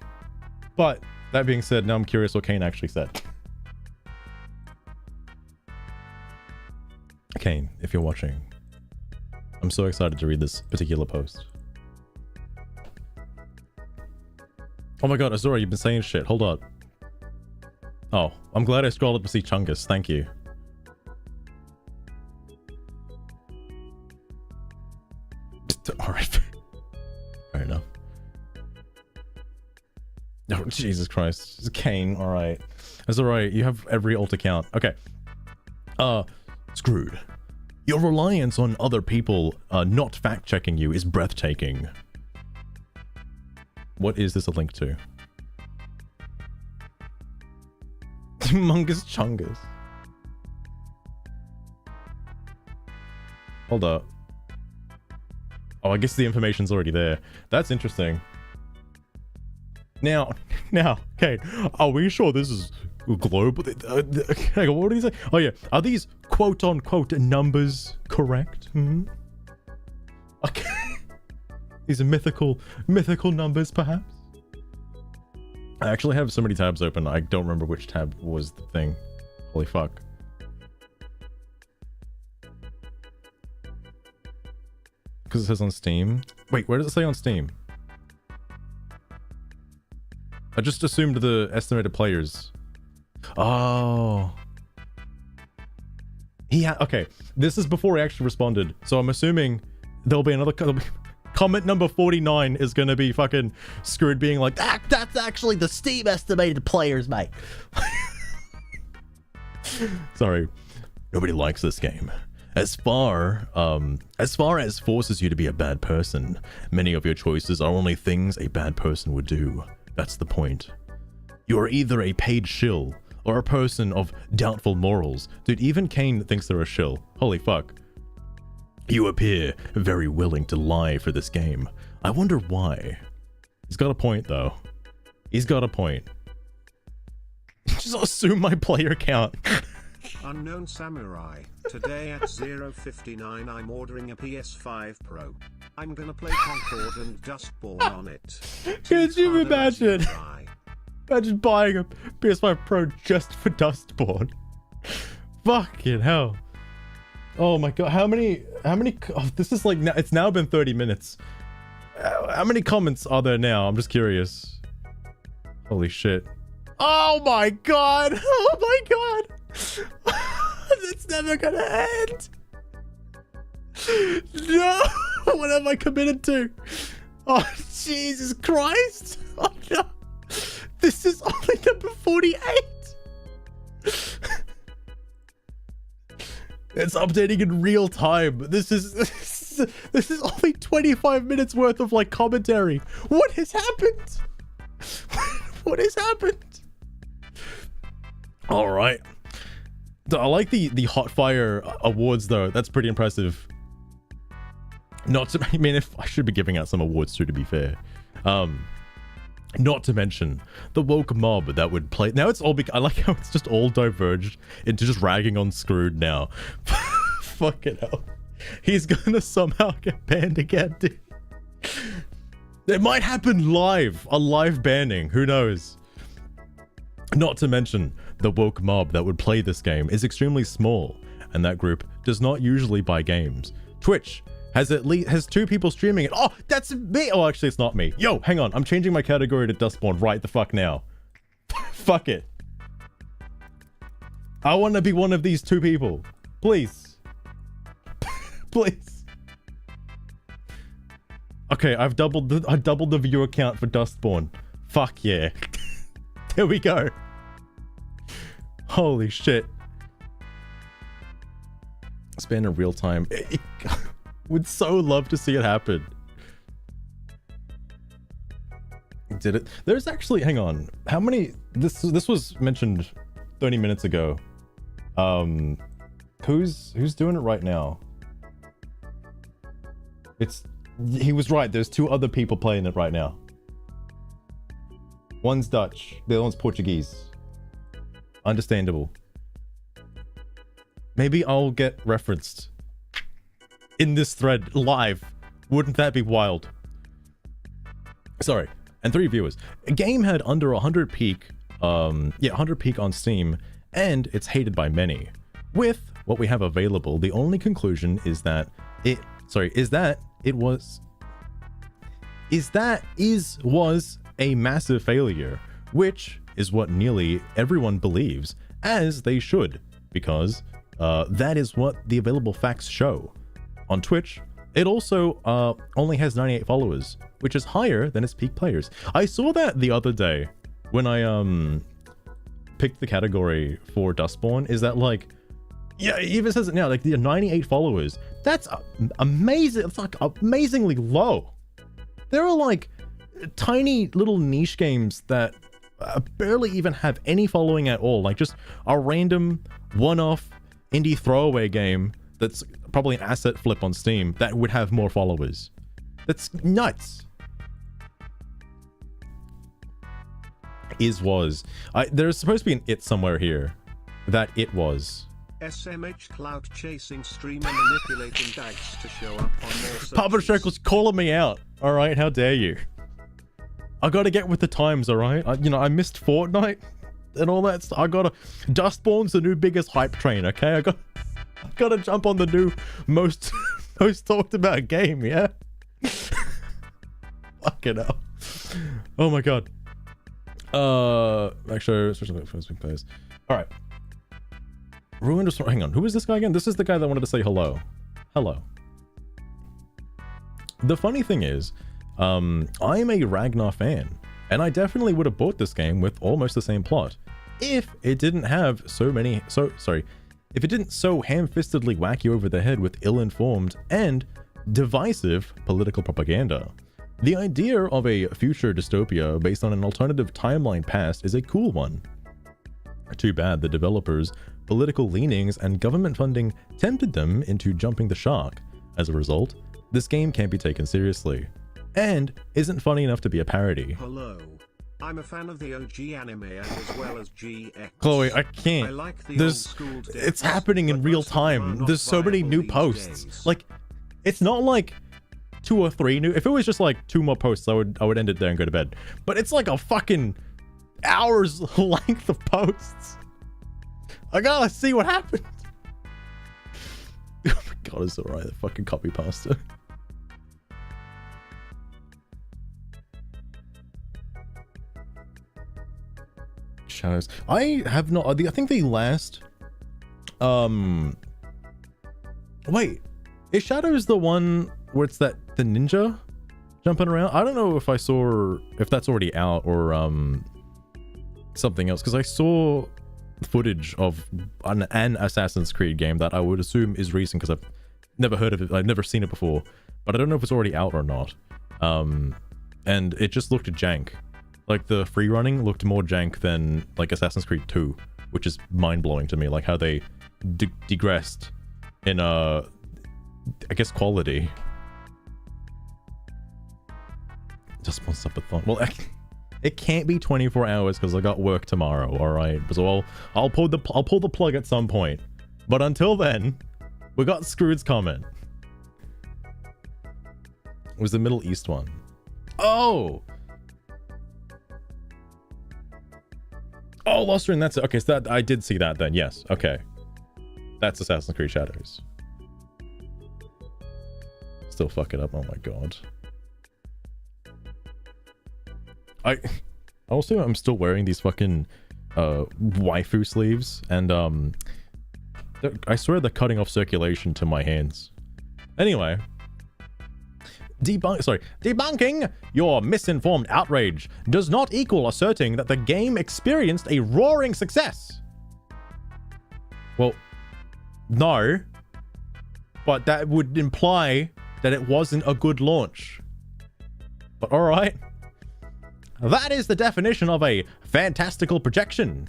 But, that being said, now I'm curious what Kane actually said. Kane, if you're watching, I'm so excited to read this particular post. Oh my god, Azura, you've been saying shit. Hold up. Oh, I'm glad I scrolled up to see Chungus. Thank you. Alright. Fair enough. Oh, Jesus Christ. It's Kane. Alright. That's alright. You have every alt account. Okay. Screwed. Your reliance on other people not fact-checking you is breathtaking. What is this a link to? Mungus Chungus. Hold up. Oh, I guess the information's already there. That's interesting. Now, okay, are we sure this is global? Hang on, what did he say? Oh yeah, are these quote-unquote numbers correct? Hmm? Okay. These are mythical numbers, perhaps? I actually have so many tabs open, I don't remember which tab was the thing. Holy fuck. Because it says on Steam. Wait, where does it say on Steam? I just assumed the estimated players. Oh. Okay, this is before he actually responded, so I'm assuming there'll be another comment number 49 is gonna be fucking screwed, being like, That's actually the Steam estimated players, mate. sorry, nobody likes this game. As far as forces you to be a bad person, many of your choices are only things a bad person would do. That's the point. You are either a paid shill or a person of doubtful morals. Dude, even Kane thinks they're a shill. Holy fuck. You appear very willing to lie for this game. I wonder why. He's got a point, though. He's got a point. Just assume my player count. Unknown Samurai. Today at 0:59 I'm ordering a PS5 Pro. I'm gonna play Concord and Dustborn on it. Could you imagine? Samurai. Imagine buying a PS5 Pro just for Dustborn. Fucking hell. Oh my god, how many, oh, this is like, it's now been 30 minutes. How many comments are there now? I'm just curious. Holy shit. Oh my god. Oh my god. It's never gonna end. No. What have I committed to? Oh, Jesus Christ. Oh no. This is only number 48. It's updating in real time. This is only 25 minutes worth of like commentary. What has happened? What has happened? All right. I like the Hotfire awards though. That's pretty impressive. Not to, I mean, if I should be giving out some awards too, to be fair. Not to mention the woke mob that would play. Now it's all, I like how it's just all diverged into just ragging on Screwed now. Fucking hell. He's gonna somehow get banned again, dude. It might happen live. A live banning. Who knows? Not to mention the woke mob that would play this game is extremely small, and that group does not usually buy games. Twitch has 2 people streaming it. Oh, that's me. Oh, actually, it's not me. Yo, hang on. I'm changing my category to Dustborn right the fuck now. Fuck it. I want to be one of these 2 people. Please. Please. Okay, I doubled the viewer count for Dustborn. Fuck yeah. There we go. Holy shit. Spend in real time. Would so love to see it happen. Did it? There's actually, hang on. How many, this was mentioned 30 minutes ago. Who's doing it right now? He was right. There's 2 other people playing it right now. One's Dutch, the other one's Portuguese. Understandable. Maybe I'll get referenced in this thread live. Wouldn't that be wild? Sorry. And 3 viewers. A game had under 100 peak, 100 peak on Steam, and it's hated by many. With what we have available, the only conclusion is that was a massive failure, which is what nearly everyone believes, as they should, because that is what the available facts show. On Twitch, it also only has 98 followers, which is higher than its peak players. I saw that the other day when I picked the category for Dustborn, is that like Yeah, it even says it now, like the 98 followers. That's amazing. It's like amazingly low. There are like tiny little niche games that barely even have any following at all. Like just a random one-off indie throwaway game that's probably an asset flip on Steam that would have more followers. That's nuts. There's supposed to be an it somewhere here. That it was. SMH cloud chasing streamer manipulating dags to show up on more Papa Circle's calling me out. All right, how dare you? I gotta get with the times, all right? I missed Fortnite and all that stuff. Dustborn's the new biggest hype train, okay? I gotta jump on the new most talked about game, yeah? Fucking hell. Oh my god. Actually, especially first big players. All right. Ruined. Hang on. Who is this guy again? This is the guy that wanted to say hello. Hello. The funny thing is, I'm a Ragnar fan, and I definitely would have bought this game with almost the same plot if it didn't have if it didn't so ham-fistedly whack you over the head with ill-informed and divisive political propaganda. The idea of a future dystopia based on an alternative timeline past is a cool one. Too bad the developers' political leanings and government funding tempted them into jumping the shark. As a result, this game can't be taken seriously, and isn't funny enough to be a parody. Hello. I'm a fan of the OG anime as well as GX. Chloe, I can't. I like the it's happening in real time. There's so many new posts. Days. Like, it's not like 2 or 3 new. If it was just like 2 more posts, I would end it there and go to bed. But it's like a fucking hours length of posts. I gotta see what happened. Oh my god, it's alright. The fucking copy pasta. Shadows. I have not. I think the last. Wait, is Shadows the one where it's the ninja jumping around? I don't know if I saw if that's already out or something else, because I saw footage of an Assassin's Creed game that I would assume is recent because I've never heard of it. I've never seen it before, but I don't know if it's already out or not. And it just looked jank. Like the free running looked more jank than like Assassin's Creed 2, which is mind-blowing to me, like how they digressed in I guess quality. Just one subathon. Well, it can't be 24 hours because I got work tomorrow. All right, so I'll pull the plug at some point. But until then, we got Scrooge's comment. It was the Middle East one. Oh, Lost Ring. That's it. Okay, so that I did see that then. Yes. Okay, that's Assassin's Creed Shadows. Still fuck it up. Oh my god. I'm still wearing these fucking waifu sleeves, and I swear they're cutting off circulation to my hands. Anyway, debunking your misinformed outrage does not equal asserting that the game experienced a roaring success. Well, no, but that would imply that it wasn't a good launch. But all right. That is the definition of a fantastical projection.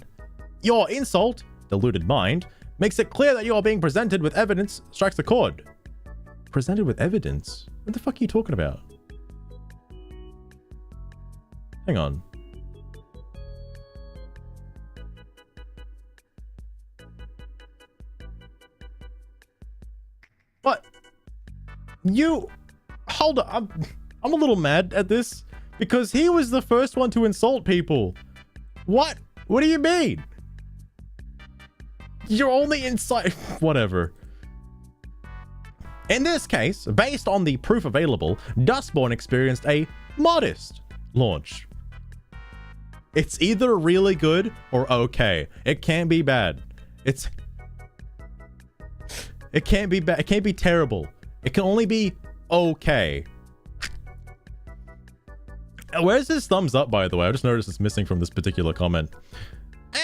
Your insult, deluded mind, makes it clear that you are being presented with evidence strikes a chord. Presented with evidence? What the fuck are you talking about? Hang on. What? You... Hold on. I'm a little mad at this. Because he was the first one to insult people. What? What do you mean? You're only inside... Whatever. In this case, based on the proof available, Dustborn experienced a modest launch. It's either really good or okay. It can't be bad. It can't be bad. It can't be terrible. It can only be okay. Where's his thumbs up, by the way? I just noticed it's missing from this particular comment.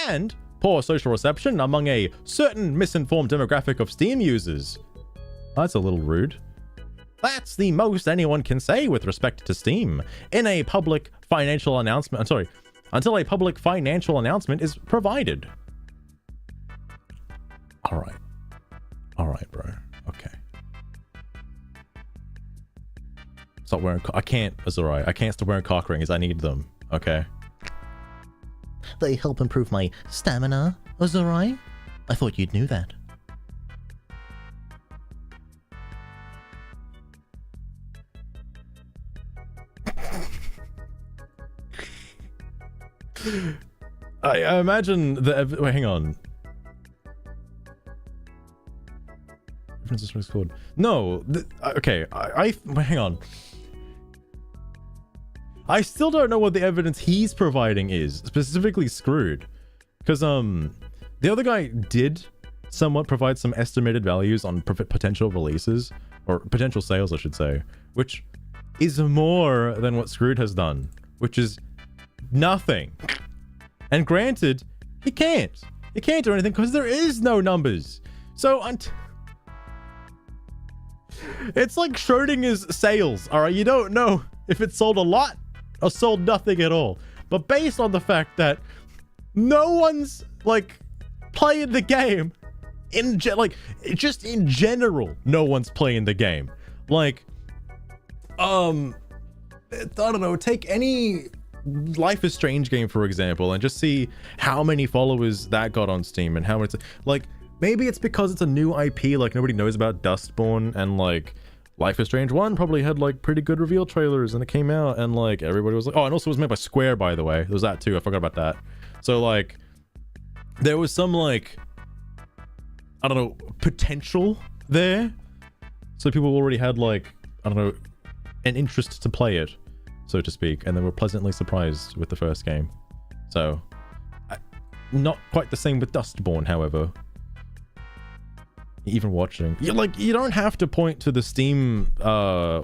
And poor social reception among a certain misinformed demographic of Steam users. That's a little rude. That's the most anyone can say with respect to Steam in a public financial announcement. I'm sorry, until a public financial announcement is provided. All right, bro. Okay. Stop wearing. I can't. It's alright. I can't stop wearing cock rings. I need them. Okay. They help improve my stamina, Azurai. I thought you'd knew that. I imagine the. Wait, hang on. This is what it's called. No. Okay. Hang on. I still don't know what the evidence he's providing is, specifically Screwed. Because, the other guy did somewhat provide some estimated values on potential releases, or potential sales, I should say, which is more than what Screwed has done, which is nothing. And granted, he can't do anything because there is no numbers. So, it's like Schrodinger's sales, alright? You don't know if it sold a lot or sold nothing at all. But based on the fact that no one's, like, playing the game, just in general, no one's playing the game. Like, I don't know, take any Life is Strange game, for example, and just see how many followers that got on Steam and how much, like, maybe it's because it's a new IP, like, nobody knows about Dustborn, and, like, Life is Strange 1 probably had, like, pretty good reveal trailers, and it came out, and, like, everybody was like, oh, and also it was made by Square, by the way. There's that, too. I forgot about that. So, like, there was some, like, I don't know, potential there. So people already had, like, I don't know, an interest to play it, so to speak, and they were pleasantly surprised with the first game. So, not quite the same with Dustborn, however. Even watching, you don't have to point to the Steam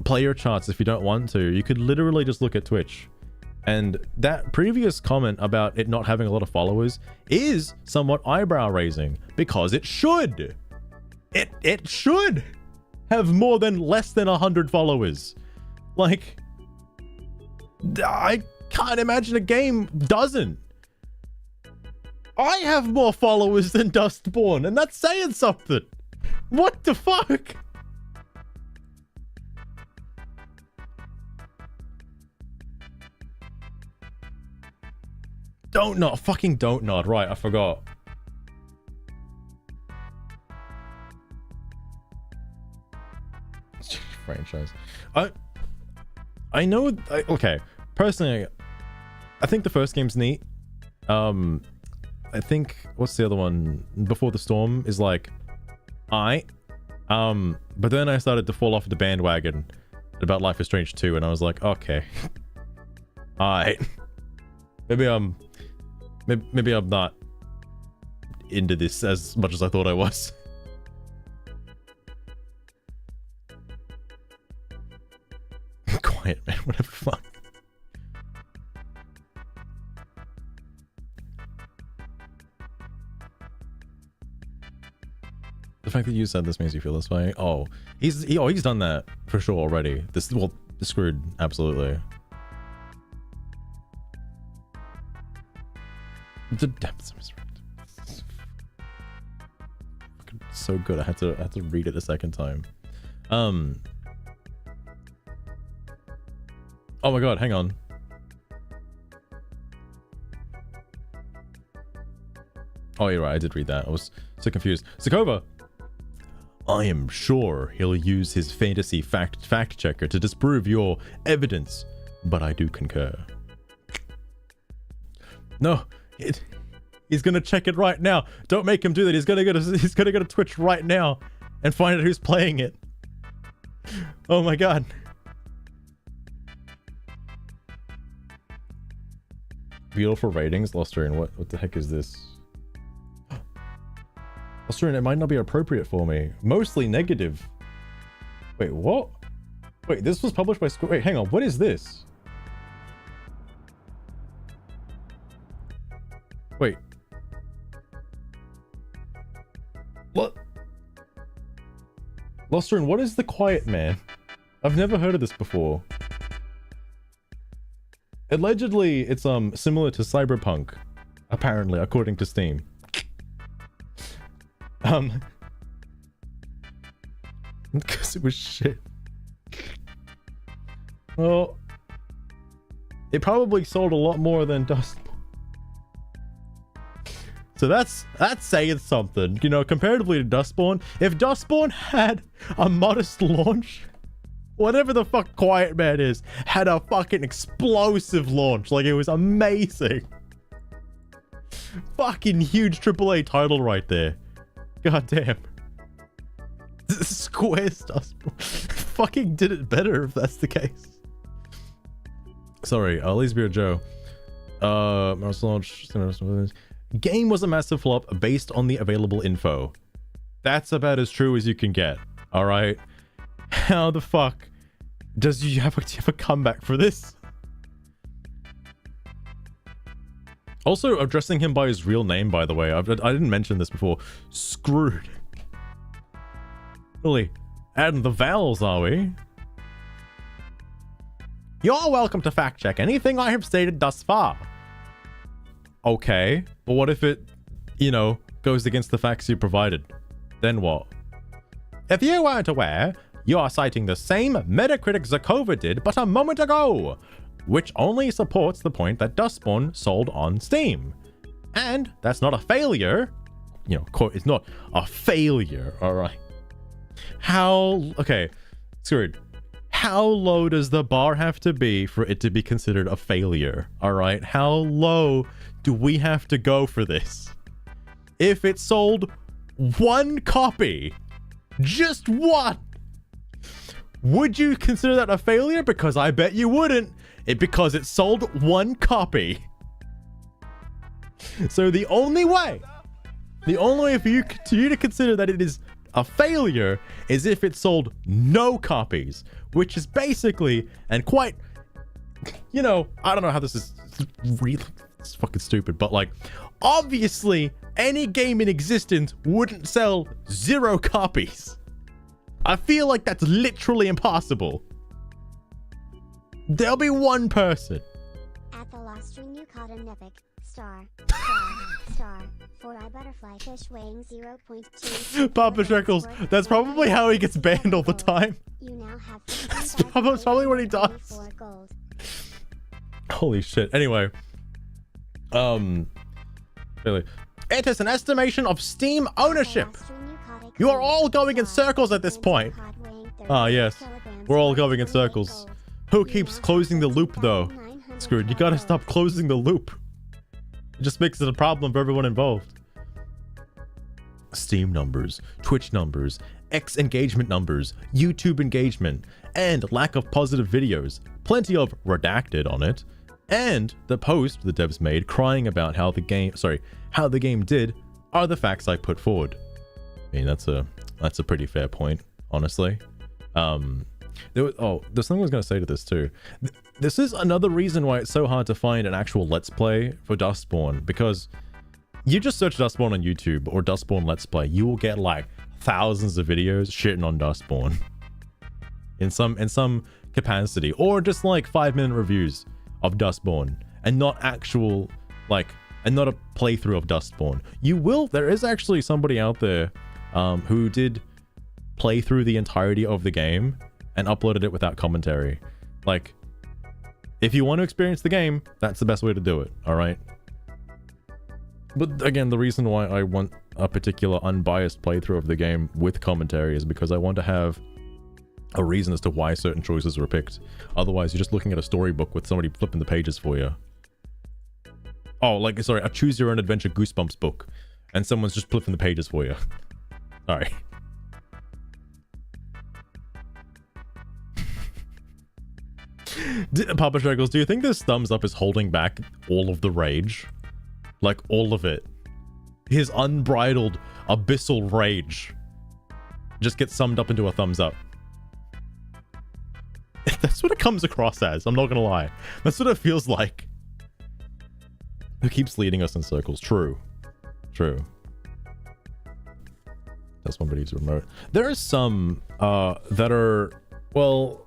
player charts if you don't want to. You could literally just look at Twitch, and that previous comment about it not having a lot of followers is somewhat eyebrow raising, because it should have more than less than 100 followers. Like, I can't imagine a game doesn't. I have more followers than Dustborn, and that's saying something. What the fuck? Don't nod. Fucking don't nod. Right, I forgot. Franchise. I know. Okay. Personally, I think the first game's neat. I think, what's the other one? Before the Storm is like, but then I started to fall off the bandwagon about Life is Strange 2, and I was like, okay. Alright. Maybe I'm not into this as much as I thought I was. Quiet, man. Whatever, fuck. The fact that you said this makes you feel this way. Oh, he's done that for sure already. The Screwed, absolutely. The depths of misread. So good. I had to read it a second time. Oh my god, hang on. Oh, you're right. I did read that. I was so confused. Sakova. I am sure he'll use his fantasy fact checker to disprove your evidence, but I do concur. No, he's gonna check it right now. Don't make him do that. He's gonna go to Twitch right now and find out who's playing it. Oh my god. Beautiful ratings, Lostrian. What the heck is this? Lostrian, it might not be appropriate for me. Mostly negative. Wait, what? Wait, this was published by Square. Wait, hang on. What is this? Wait. Losterin, what is the Quiet Man? I've never heard of this before. Allegedly, it's similar to Cyberpunk, apparently, according to Steam. Because it was shit. Well, it probably sold a lot more than Dustborn. So that's saying something, you know, comparatively to Dustborn. If Dustborn had a modest launch, whatever the fuck Quiet Man is, had a fucking explosive launch. Like, it was amazing. Fucking huge AAA title right there. God damn. Square's Dustborn fucking did it better if that's the case. Sorry, Lisbeth Joe. Modest launch. Game was a massive flop based on the available info. That's about as true as you can get. All right. How the fuck do you have a comeback for this? Also, addressing him by his real name, by the way. I didn't mention this before. Screwed. Really? Adding the vowels, are we? You're welcome to fact check anything I have stated thus far. Okay, but what if it, you know, goes against the facts you provided? Then what? If you weren't aware, you are citing the same Metacritic Zakova did but a moment ago, which only supports the point that Dustborn sold on Steam. And that's not a failure. You know, quote, it's not a failure, alright. Okay, screwed. How low does the bar have to be for it to be considered a failure? Alright, how low do we have to go for this? If it sold one copy, just one, would you consider that a failure? Because I bet you wouldn't. Because it sold one copy. So the only way for you to consider that it is a failure is if it sold no copies, which is basically, and quite, you know, I don't know how this is really, it's fucking stupid, but like, obviously any game in existence wouldn't sell 0 copies. I feel like that's literally impossible. There'll be one person. At the last string you caught an epic star, 4-eye butterfly fish weighing 0.2. Papa Shekels, that's probably how he gets banned all the time. You now have That's probably what he does. gold. Holy shit. Anyway. Really. It is an estimation of Steam ownership. You are all going in circles at this point. Ah, yes. We're all going in circles. Who keeps closing the loop, though? Screwed. You gotta stop closing the loop. It just makes it a problem for everyone involved. Steam numbers, Twitch numbers, X engagement numbers, YouTube engagement, and lack of positive videos. Plenty of redacted on it. And the post the devs made crying about how the game did are the facts I put forward. I mean, that's a pretty fair point, honestly. There's something I was going to say to this too. This is another reason why it's so hard to find an actual Let's Play for Dustborn, because you just search Dustborn on YouTube or Dustborn Let's Play, you will get like thousands of videos shitting on Dustborn in some capacity, or just like 5-minute reviews of Dustborn and not actual and not a playthrough of Dustborn. There is actually somebody out there who did play through the entirety of the game and uploaded it without commentary. Like, if you want to experience the game, that's the best way to do it, alright? But again, the reason why I want a particular unbiased playthrough of the game with commentary is because I want to have a reason as to why certain choices were picked. Otherwise, you're just looking at a storybook with somebody flipping the pages for you. Oh, a choose your own adventure Goosebumps book, and someone's just flipping the pages for you. Sorry. Papa Shruggles, do you think this thumbs up is holding back all of the rage? Like, all of it. His unbridled, abyssal rage just gets summed up into a thumbs up. That's what it comes across as, I'm not gonna lie. That's what it feels like. Who keeps leading us in circles? True. True. That's one, but he's remote. There are some that are, well,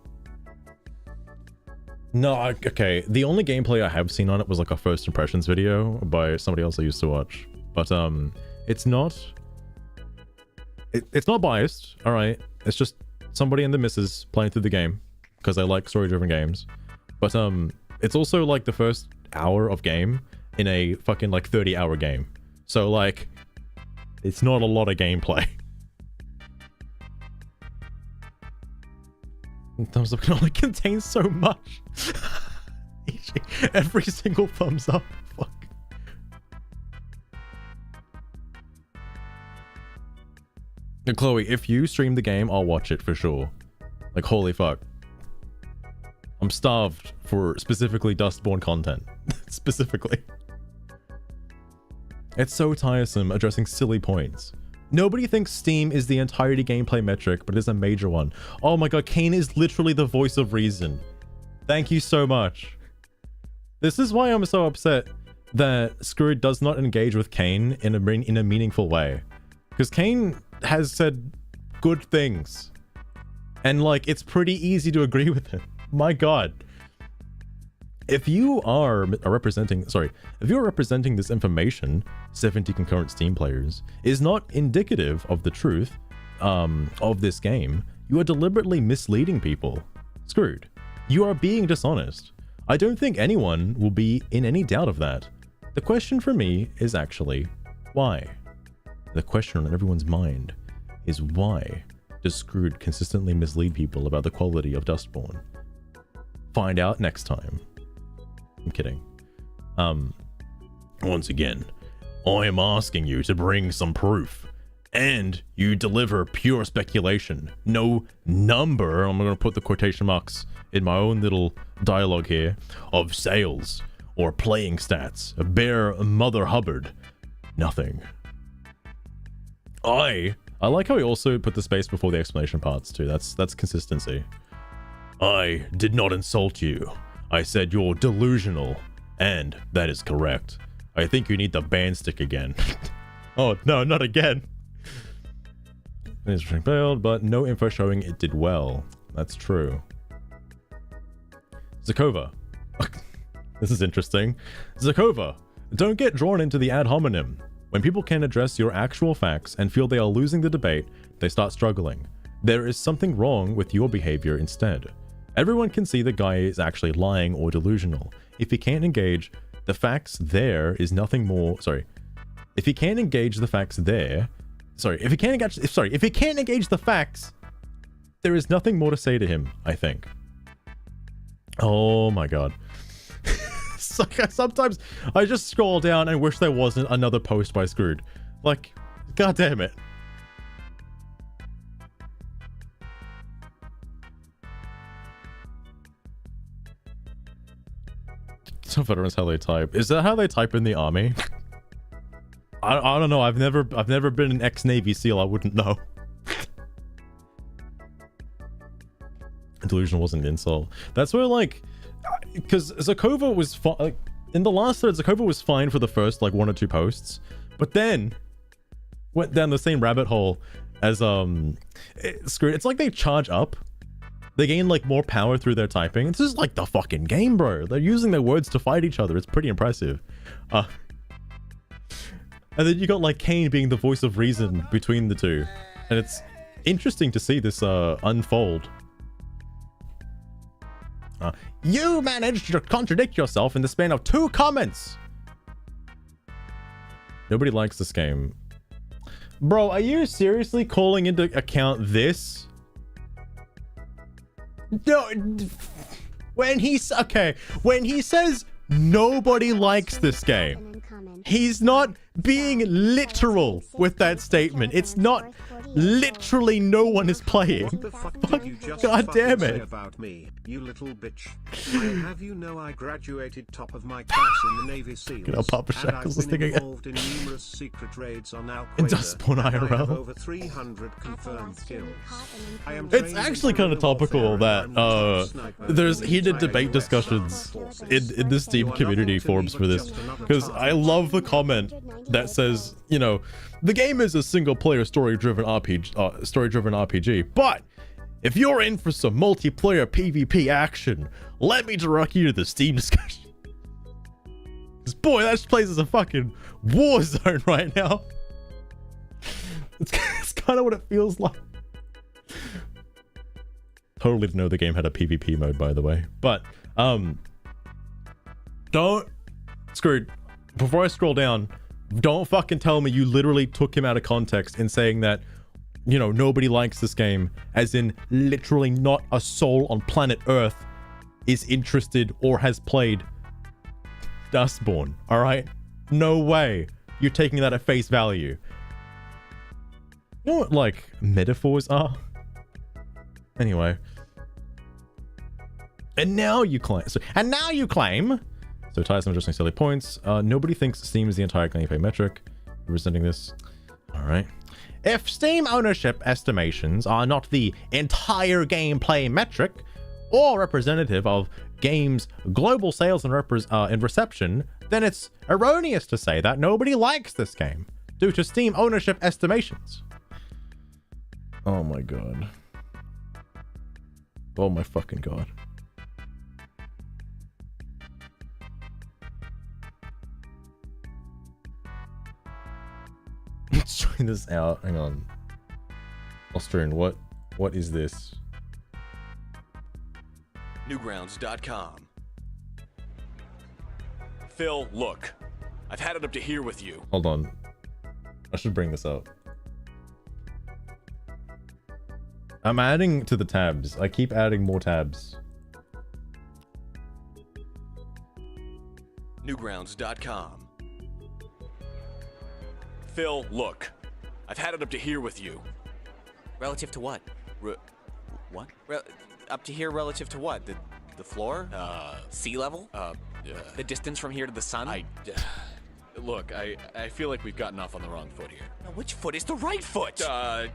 no, okay. The only gameplay I have seen on it was like a first impressions video by somebody else I used to watch, but it's not biased. All right, it's just somebody in the missus playing through the game because I like story-driven games, but it's also like the first hour of game in a fucking like 30-hour game, so like it's not a lot of gameplay. Thumbs up can only contain so much. Every single thumbs up. Fuck. And Chloe, if you stream the game, I'll watch it for sure. Like, holy fuck. I'm starved for specifically Dustborn content. Specifically. It's so tiresome addressing silly points. Nobody thinks Steam is the entirety gameplay metric, but it is a major one. Oh my god, Kane is literally the voice of reason. Thank you so much. This is why I'm so upset that Screwed does not engage with Kane in a meaningful way. Because Kane has said good things. And like, it's pretty easy to agree with him. My god. If you are representing this information, 70 concurrent Steam players, is not indicative of the truth of this game, you are deliberately misleading people. Screwed. You are being dishonest. I don't think anyone will be in any doubt of that. The question for me is actually, why? The question on everyone's mind is why does Screwed consistently mislead people about the quality of Dustborn? Find out next time. I'm kidding. Once again, I am asking you to bring some proof, and you deliver pure speculation. No number, I'm gonna put the quotation marks in my own little dialogue here, of sales or playing stats. A bare Mother Hubbard. Nothing. I like how he also put the space before the explanation parts too. That's consistency. I did not insult you. I said you're delusional, and that is correct. I think you need the band stick again. Oh, no, not again. It's failed, but no info showing it did well. That's true. Zakova. This is interesting. Zakova, don't get drawn into the ad hominem. When people can address your actual facts and feel they are losing the debate, they start struggling. There is something wrong with your behavior instead. Everyone can see the guy is actually lying or delusional. If he can't engage the facts, there is nothing more. If he can't engage the facts, if he can't engage the facts, there is nothing more to say to him, I think. Oh my god. Sometimes I just scroll down and wish there wasn't another post by Screwed. Like, god damn it. Some veterans how they type. Is that how they type in the army? I don't know. I've never been an ex-Navy SEAL. I wouldn't know. Delusion wasn't an insult. That's where like, because Zakova was like, in the last thread, Zakova was fine for the first like 1 or 2 posts, but then went down the same rabbit hole as Screwed. It's like they charge up. They gain like more power through their typing. This is like the fucking game, bro. They're using their words to fight each other. It's pretty impressive. And then you got like Kane being the voice of reason between the two. And it's interesting to see this unfold. You managed to contradict yourself in the span of 2 comments. Nobody likes this game. Bro, are you seriously calling into account this? No, when he says nobody likes this game, he's not being literal with that statement. It's not literally no one is playing. What the fuck did you just God damn say it. about me, you little bitch? I have you know I graduated top of my class in the Navy SEALs, Get our Papa and Shackles I've been thinking again. involved in numerous secret raids on Al In Qaeda, Dustborn and I have IRL. over 300 confirmed kills. I am It's trained actually in kind of guerrilla topical warfare, that and I'm not a sniper. there's heated I am debate US discussions Armed Forces. in the Steam You are community nothing to me forums but for this, just another because I target. love the comment that says, you know, the game is a single-player story-driven RPG, but if you're in for some multiplayer PvP action, let me direct you to the Steam discussion. Because boy, that place is a fucking war zone right now. It's kind of what it feels like. Totally didn't know the game had a PvP mode, by the way. But, don't... Screwed. Before I scroll down, don't fucking tell me you literally took him out of context in saying that, you know, nobody likes this game, as in literally not a soul on planet Earth is interested or has played Dustborn, alright? No way you're taking that at face value. You know what, like, metaphors are? Anyway. And now you claim... So tie some interesting silly points. Nobody thinks Steam is the entire gameplay metric. Representing this. Alright. If Steam ownership estimations are not the entire gameplay metric, or representative of games' global sales and reception, then it's erroneous to say that nobody likes this game due to Steam ownership estimations. Oh my god. Oh my fucking god. Let's try this out. Hang on. Austrian, what is this? Newgrounds.com. Phil, look. I've had it up to here with you. Hold on. I should bring this up. I'm adding to the tabs. I keep adding more tabs. Newgrounds.com. Phil, look. I've had it up to here with you. Relative to what? What? Up to here relative to what? The floor? Sea level? The distance from here to the sun? Look, I feel like we've gotten off on the wrong foot here. Now, which foot is the right foot?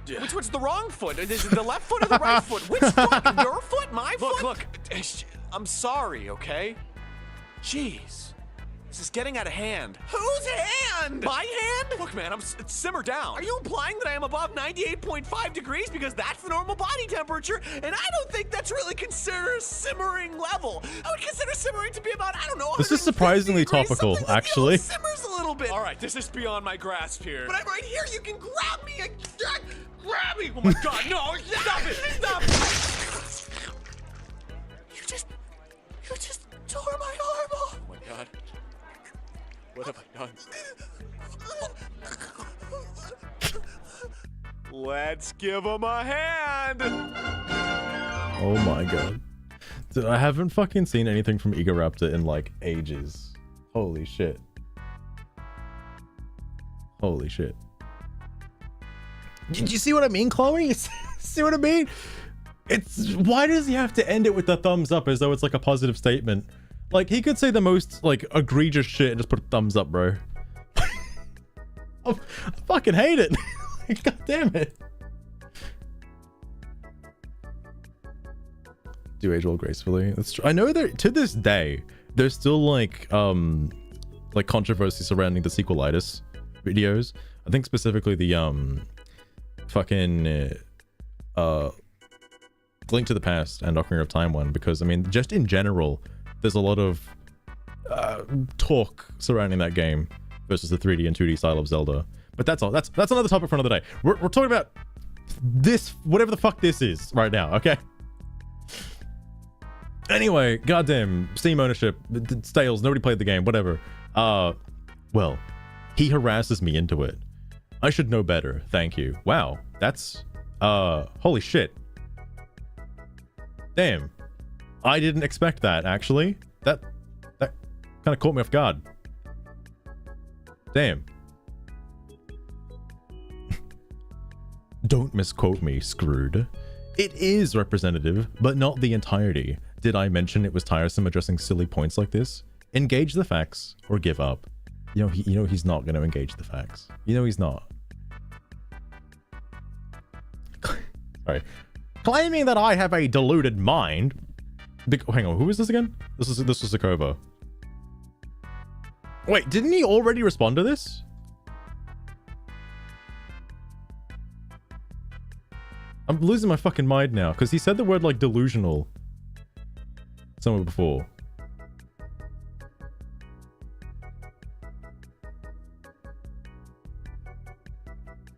Which one's the wrong foot? Is it the left foot or the right foot? Which foot? Your foot? My foot? Look, I'm sorry, okay? Jeez. This is getting out of hand. Whose hand? My hand? Look, man, simmer down. Are you implying that I am above 98.5 degrees because that's the normal body temperature? And I don't think that's really considered a simmering level. I would consider simmering to be about, I don't know, this is surprisingly degrees, topical, that, actually. You know, simmers a little bit. All right, this is beyond my grasp here. But I'm right here. You can grab me. Grab me. Oh my god, no! Stop it! Stop it! You just tore my arm off. Oh my god. What have I done? Let's give him a hand! Oh my god. Dude, I haven't fucking seen anything from Egoraptor in like ages. Holy shit. Holy shit. Did you see what I mean, Chloe? See what I mean? It's why does he have to end it with a thumbs up as though it's like a positive statement? Like, he could say the most, like, egregious shit and just put a thumbs up, bro. I fucking hate it. Like, god damn it. Do age well gracefully. That's true. I know that to this day, there's still, like controversy surrounding the sequelitis videos. I think specifically the, fucking, Link to the Past and Ocarina of Time one, because, I mean, just in general, there's a lot of talk surrounding that game versus the 3D and 2D style of Zelda. But that's all. That's another topic for another day. We're talking about this, whatever the fuck this is right now, okay? Anyway, goddamn, Steam ownership, stales, nobody played the game, whatever. Well, he harasses me into it. I should know better, thank you. Wow, that's, holy shit. Damn. I didn't expect that, actually. That kind of caught me off guard. Damn. Don't misquote me, Screwed. It is representative, but not the entirety. Did I mention it was tiresome addressing silly points like this? Engage the facts or give up. You know he's not going to engage the facts. You know he's not. Sorry. Claiming that I have a deluded mind. Hang on, who is this again? This was Sokovo. Wait, didn't he already respond to this? I'm losing my fucking mind now, because he said the word, like, delusional somewhere before.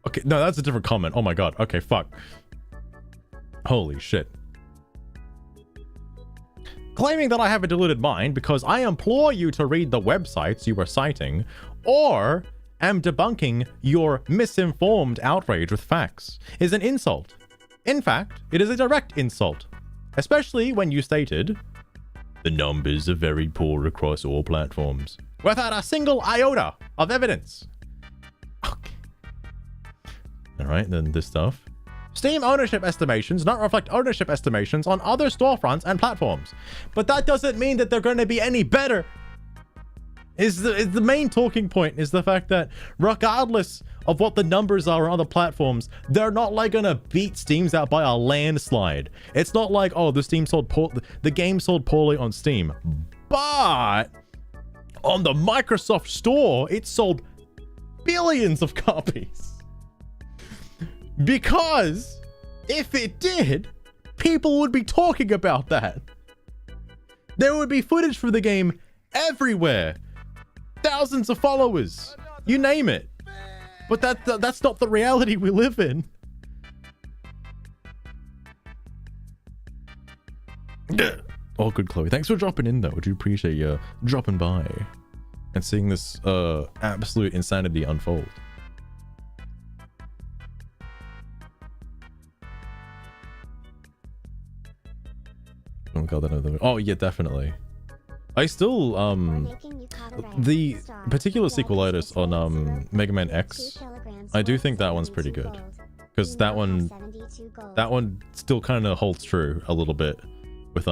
Okay, no, that's a different comment. Oh my god. Okay, fuck. Holy shit. Claiming that I have a deluded mind because I implore you to read the websites you were citing, or am debunking your misinformed outrage with facts, is an insult. In fact, it is a direct insult, especially when you stated, the numbers are very poor across all platforms, without a single iota of evidence. Okay. Alright, then this stuff. Steam ownership estimations not reflect ownership estimations on other storefronts and platforms. But that doesn't mean that they're going to be any better. Is the main talking point is the fact that regardless of what the numbers are on other platforms, they're not like gonna beat Steam's out by a landslide. It's not like, oh, the game sold poorly on Steam, but on the Microsoft Store, it sold billions of copies. Because if it did, people would be talking about that. There would be footage for the game everywhere. Thousands of followers. You name it. But that's not the reality we live in. Oh, good, Chloe. Thanks for dropping in, though. I do appreciate you dropping by and seeing this absolute insanity unfold. Oh god, oh yeah, definitely. I still the particular sequelitis on Mega Man X, I do think that one's pretty good, because that one still kind of holds true a little bit with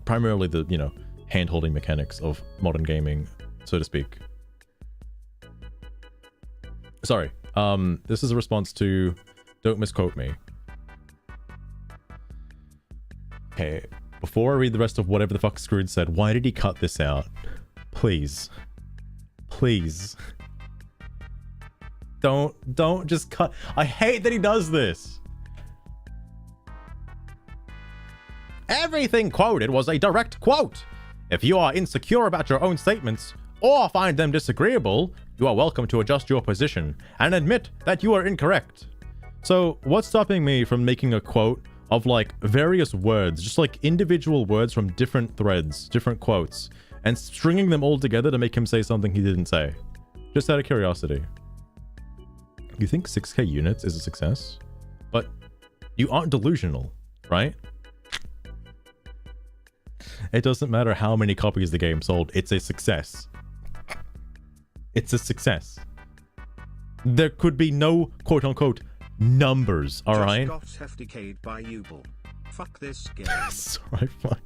primarily the, you know, hand-holding mechanics of modern gaming, so to speak. Sorry, this is a response to don't misquote me. Okay, before I read the rest of whatever the fuck Scrooge said, why did he cut this out? Please. Please. Don't just cut. I hate that he does this. Everything quoted was a direct quote. If you are insecure about your own statements or find them disagreeable, you are welcome to adjust your position and admit that you are incorrect. So what's stopping me from making a quote of like various words, just like individual words from different threads, different quotes, and stringing them all together to make him say something he didn't say? Just out of curiosity. You think 6K units is a success? But you aren't delusional, right? It doesn't matter how many copies the game sold, it's a success. It's a success. There could be no quote-unquote numbers, alright? Just got FDK'd by Ubel. Fuck this game. Sorry, fine.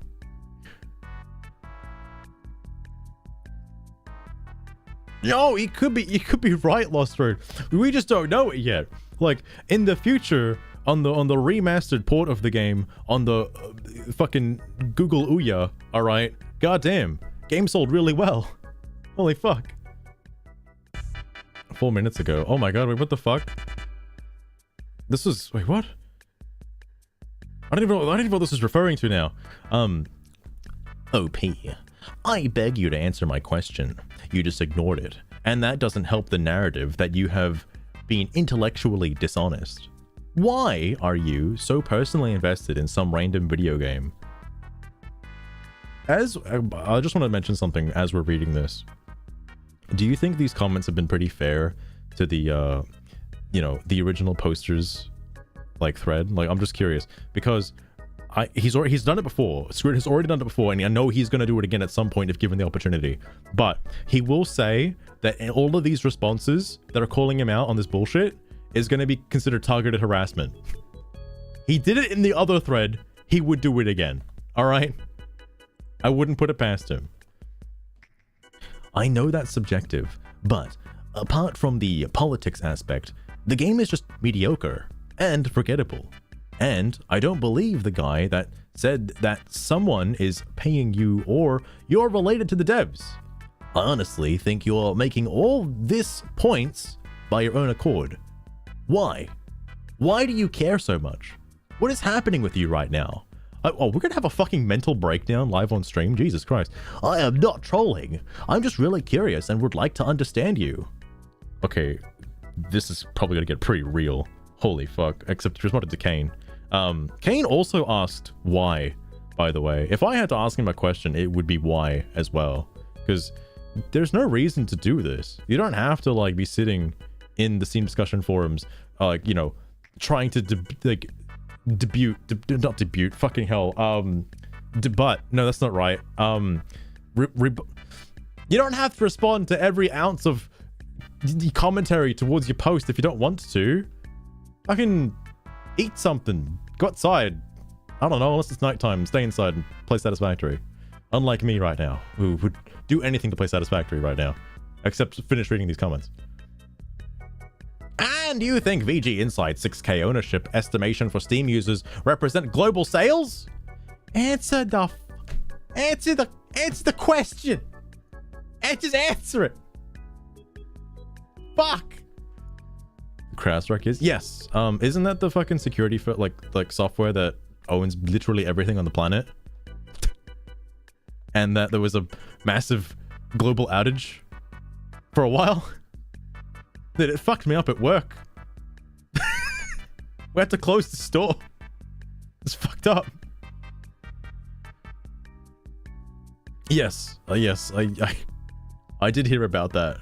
Yo, he could be right, Lost Road. We just don't know it yet. Like, in the future, on the remastered port of the game, on the fucking Google Ouya, alright? Goddamn, game sold really well. Holy fuck. 4 minutes ago. Oh my god, wait, what the fuck? This was, wait, what? I don't even know what this is referring to now. OP, I beg you to answer my question. You just ignored it. And that doesn't help the narrative that you have been intellectually dishonest. Why are you so personally invested in some random video game? I just want to mention something as we're reading this. Do you think these comments have been pretty fair to the, you know, the original posters, like, thread? Like, I'm just curious, because he's done it before. Screwed has already done it before, and I know he's going to do it again at some point if given the opportunity. But he will say that in all of these responses that are calling him out on this bullshit is going to be considered targeted harassment. He did it in the other thread. He would do it again. All right? I wouldn't put it past him. I know that's subjective, but apart from the politics aspect, the game is just mediocre and forgettable. And I don't believe the guy that said that someone is paying you or you're related to the devs. I honestly think you're making all this points by your own accord. Why? Why do you care so much? What is happening with you right now? Oh, we're gonna have a fucking mental breakdown live on stream? Jesus Christ. I am not trolling. I'm just really curious and would like to understand you. Okay, this is probably gonna get pretty real. Holy fuck. Except he responded to Kane. Kane also asked why, by the way. If I had to ask him a question, it would be why as well. Because there's no reason to do this. You don't have to like be sitting in the Steam discussion forums, like, you know, trying to not debut, fucking hell, debut. No, that's not right. You don't have to respond to every ounce of commentary towards your post if you don't want to. Fucking eat something, go outside. I don't know, unless it's nighttime, stay inside and play Satisfactory. Unlike me right now, who would do anything to play Satisfactory right now, except finish reading these comments. And you think VG Insight 6K ownership estimation for Steam users represent global sales? Answer the question. And just answer it. Fuck. CrowdStrike is? Yes. Isn't that the fucking security for like software that owns literally everything on the planet? And that there was a massive global outage for a while? That it fucked me up at work. We had to close the store. It's fucked up. Yes, yes, I did hear about that.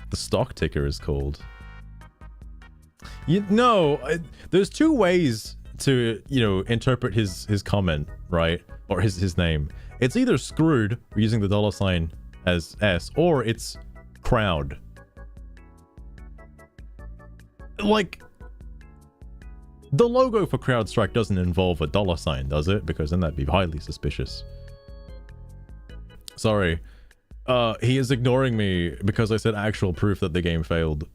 The stock ticker is called. You know, there's two ways to, you know, interpret his comment, right? Or his name. It's either screwed using the $ as S, or it's crowd. Like, the logo for CrowdStrike doesn't involve a $, does it? Because then that'd be highly suspicious. Sorry. He is ignoring me because I said actual proof that the game failed.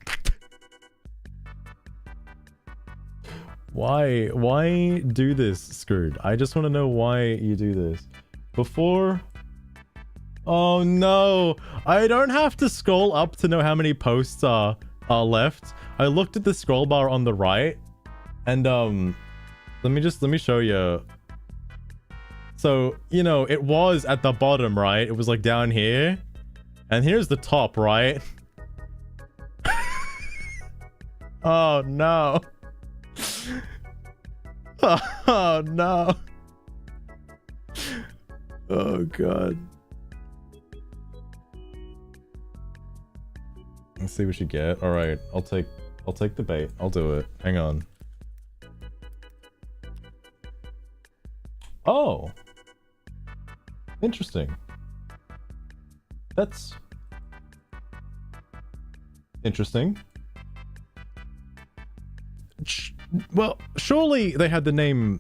Why do this, Screwed? I just want to know why you do this. Before... Oh no! I don't have to scroll up to know how many posts are left. I looked at the scroll bar on the right, and let me show you. So, you know, it was at the bottom, right? It was like down here, and here's the top, right? Oh no! Oh no! Oh god! Let's see what you get. All right, I'll take the bait. I'll do it. Hang on. Oh, interesting. That's interesting. Well, surely they had the name,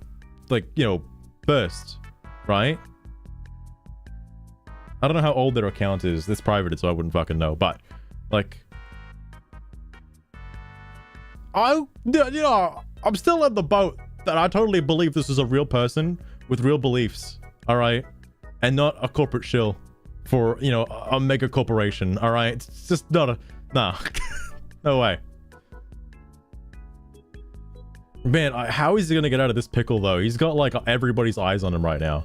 like, you know, first, right? I don't know how old their account is. It's private, so I wouldn't fucking know. But, like, you know, I'm still in the boat that I totally believe this is a real person with real beliefs, all right? And not a corporate shill for, you know, a mega corporation, all right? It's just not a... Nah. No way. Man, how is he gonna get out of this pickle, though? He's got, like, everybody's eyes on him right now.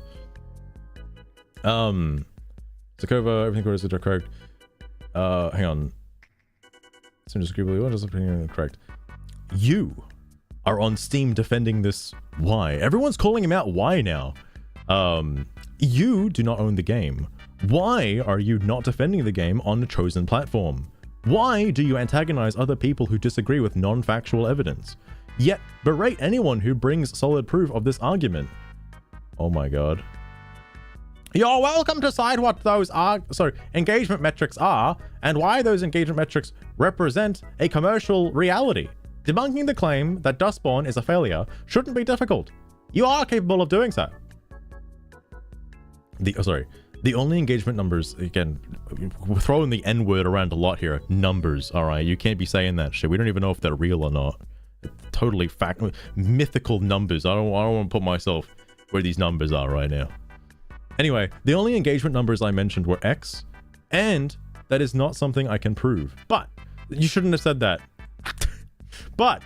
Zakova, everything is correct. Hang on. What is correct? You are on Steam defending this why. Everyone's calling him out why now. You do not own the game. Why are you not defending the game on the chosen platform? Why do you antagonize other people who disagree with non-factual evidence? Yet berate anyone who brings solid proof of this argument. Oh my god. You're welcome to decide what those engagement metrics are and why those engagement metrics represent a commercial reality. Debunking the claim that Dustborn is a failure shouldn't be difficult. You are capable of doing so. The only engagement numbers, again, we're throwing the N-word around a lot here. Numbers, all right? You can't be saying that shit. We don't even know if they're real or not. Totally mythical numbers. I don't want to put myself where these numbers are right now. Anyway, the only engagement numbers I mentioned were X, and that is not something I can prove. But you shouldn't have said that. But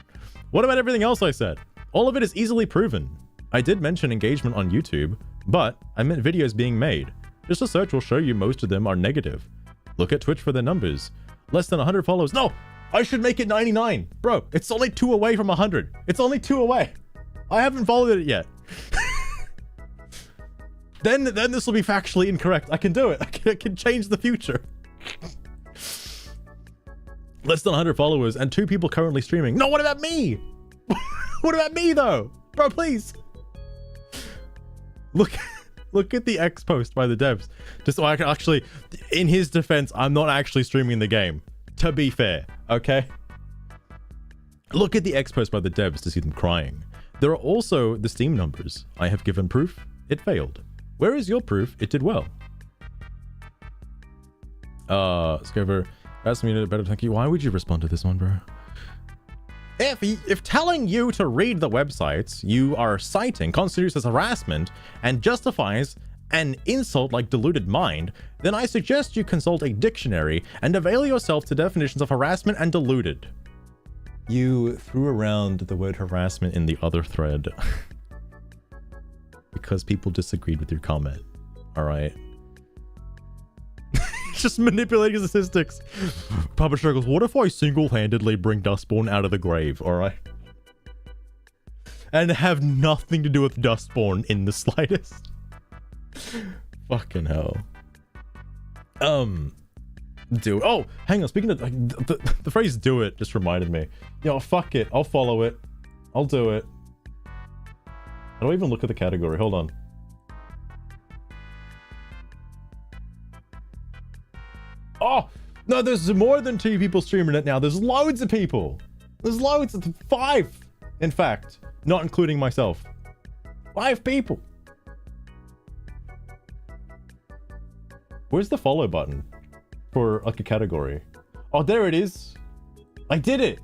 what about everything else I said? All of it is easily proven. I did mention engagement on YouTube, but I meant videos being made. Just a search will show you most of them are negative. Look at Twitch for their numbers. Less than 100 followers. No, I should make it 99. Bro, it's only 2 away from 100. It's only 2 away. I haven't followed it yet. Then this will be factually incorrect. I can do it. I can change the future. Less than 100 followers and 2 people currently streaming. No, what about me? What about me though? Bro, please. Look at the X post by the devs. Just so I can actually, in his defense, I'm not actually streaming the game. To be fair, okay? Look at the X post by the devs to see them crying. There are also the Steam numbers. I have given proof. It failed. Where is your proof? It did well. Scover, ask me a better thank you. Why would you respond to this one, bro? If telling you to read the websites you are citing constitutes as harassment and justifies an insult like deluded mind, then I suggest you consult a dictionary and avail yourself to definitions of harassment and deluded. You threw around the word harassment in the other thread because people disagreed with your comment. All right. Just manipulating statistics. Papa Struggles, what if I single-handedly bring Dustborn out of the grave, alright? And have nothing to do with Dustborn in the slightest? Fucking hell. Do it. Oh, hang on, speaking of the phrase do it just reminded me. Yo, fuck it, I'll follow it. I'll do it. How do I even look at the category? Hold on. Oh, no, there's more than 2 people streaming it now. There's loads of people. There's loads of 5, in fact, not including myself. 5 people. Where's the follow button for like a category? Oh, there it is. I did it.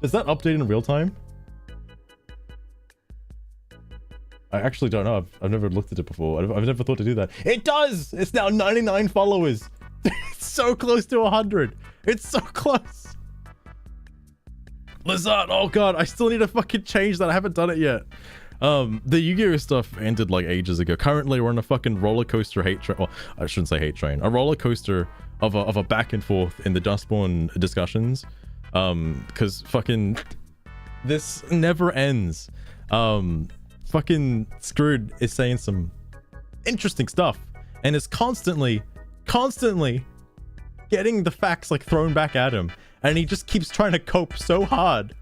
Does that update in real time? I actually don't know. I've never looked at it before. I've never thought to do that. It does! It's now 99 followers. It's so close to 100. It's so close. Lizard, oh god, I still need to fucking change that. I haven't done it yet. The Yu-Gi-Oh stuff ended like ages ago. Currently, we're on a fucking roller coaster hate train. Well, I shouldn't say hate train. A roller coaster of a back and forth in the Dustborn discussions. Because fucking this never ends. Fucking Screwed is saying some interesting stuff and is constantly getting the facts like thrown back at him, and he just keeps trying to cope so hard.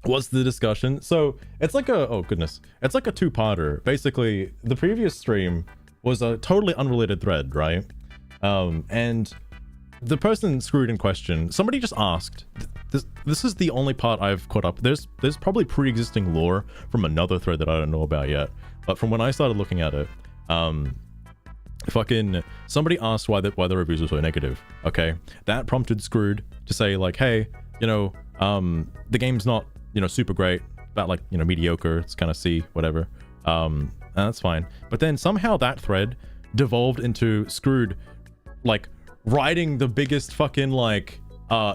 What's the discussion? So it's like a, oh goodness, it's like a 2-parter. Basically, the previous stream was a totally unrelated thread, right? And the person Screwed in question, somebody just asked, this is the only part I've caught up. There's probably pre-existing lore from another thread that I don't know about yet, but from when I started looking at it, fucking somebody asked why the reviews were so negative. Okay, that prompted Screwed to say like, hey, you know, the game's not, you know, super great, about like, you know, mediocre, it's kind of C, whatever, and that's fine. But then somehow that thread devolved into Screwed like riding the biggest fucking like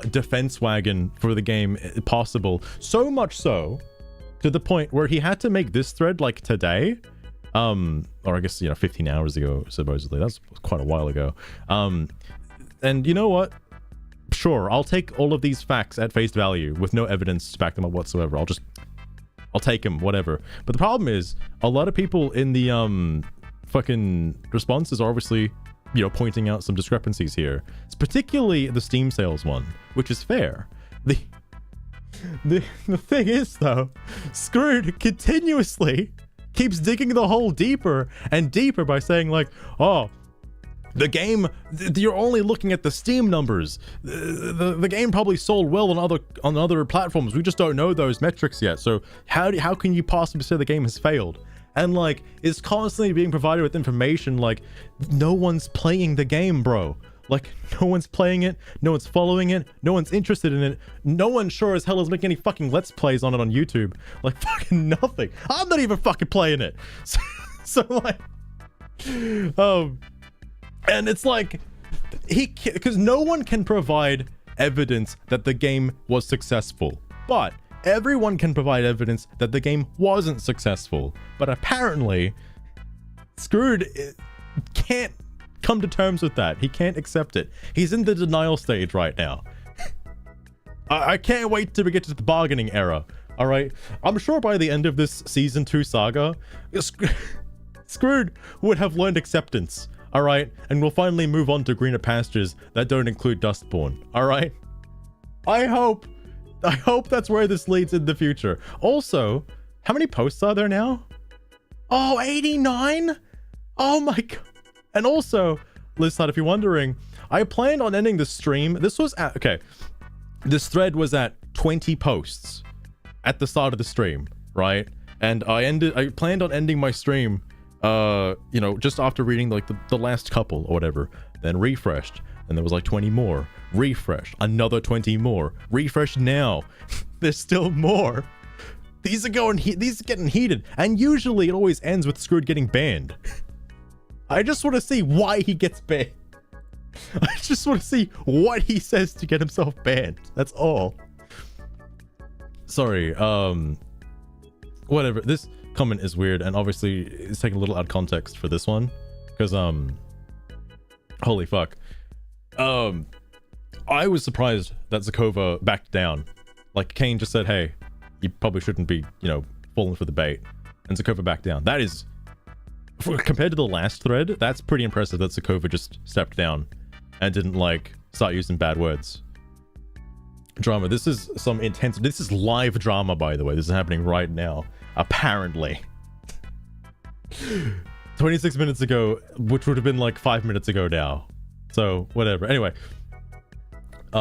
defense wagon for the game possible, so much so to the point where he had to make this thread like today, or I guess, you know, 15 hours ago supposedly. That's quite a while ago. And you know what, sure, I'll take all of these facts at face value with no evidence to back them up whatsoever. I'll take them, whatever. But the problem is a lot of people in the fucking responses are obviously, you know, pointing out some discrepancies here. It's particularly the Steam sales one, which is fair. The thing is though, Screwed continuously keeps digging the hole deeper and deeper by saying like, oh, the game, you're only looking at the Steam numbers. The game probably sold well on other platforms. We just don't know those metrics yet. So how can you possibly say the game has failed? And like, is constantly being provided with information like, no one's playing the game, bro. Like, no one's playing it, no one's following it, no one's interested in it, no one sure as hell is making any fucking Let's Plays on it on YouTube. Like, fucking nothing. I'm not even fucking playing it. So like, and it's like, because no one can provide evidence that the game was successful, but everyone can provide evidence that the game wasn't successful. But apparently, Screwed can't come to terms with that. He can't accept it. He's in the denial stage right now. I can't wait to get to the bargaining era. All right, I'm sure by the end of this season 2 saga, Screwed would have learned acceptance. All right, and we'll finally move on to greener pastures that don't include Dustborn. All right, I hope that's where this leads in the future. Also, how many posts are there now? Oh, 89. Oh my god. And also, Lizard, if you're wondering, I planned on ending the stream. This was at, okay, this thread was at 20 posts at the start of the stream, right? And I planned on ending my stream you know, just after reading like the last couple or whatever, then refreshed, and there was like 20 more, refreshed, another 20 more, refreshed now. There's still more. These are getting heated, and usually it always ends with Screwed getting banned. I just want to see why he gets banned. I just want to see what he says to get himself banned. That's all. Sorry, whatever. This comment is weird, and obviously it's taken a little out of context for this one, because holy fuck, I was surprised that Zakova backed down. Like, Kane just said, hey, you probably shouldn't be, you know, falling for the bait, and Zakova backed down. That is, compared to the last thread, that's pretty impressive that Zakova just stepped down and didn't like start using bad words. Drama, this is some intense, this is live drama, by the way. This is happening right now, apparently. 26 minutes ago, which would have been like 5 minutes ago now. So, whatever. Anyway.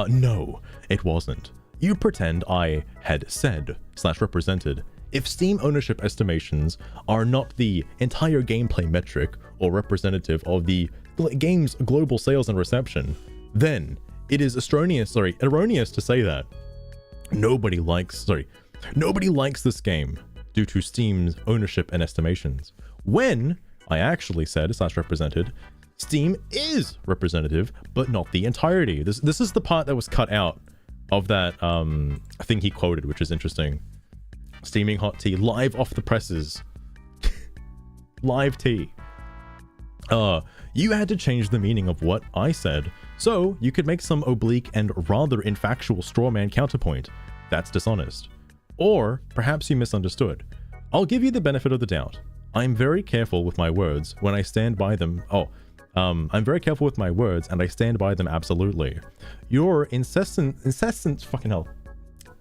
No, it wasn't. You pretend I had said / represented. If Steam ownership estimations are not the entire gameplay metric or representative of the game's global sales and reception, then it is erroneous to say that. Nobody likes this game due to Steam's ownership and estimations. When I actually said / represented, Steam is representative, but not the entirety. This is the part that was cut out of that thing he quoted, which is interesting. Steaming hot tea live off the presses. Live tea. You had to change the meaning of what I said, so you could make some oblique and rather infactual strawman counterpoint. That's dishonest. Or perhaps you misunderstood. I'll give you the benefit of the doubt. I'm very careful with my words when I stand by them. I'm very careful with my words and I stand by them absolutely. Your incessant fucking hell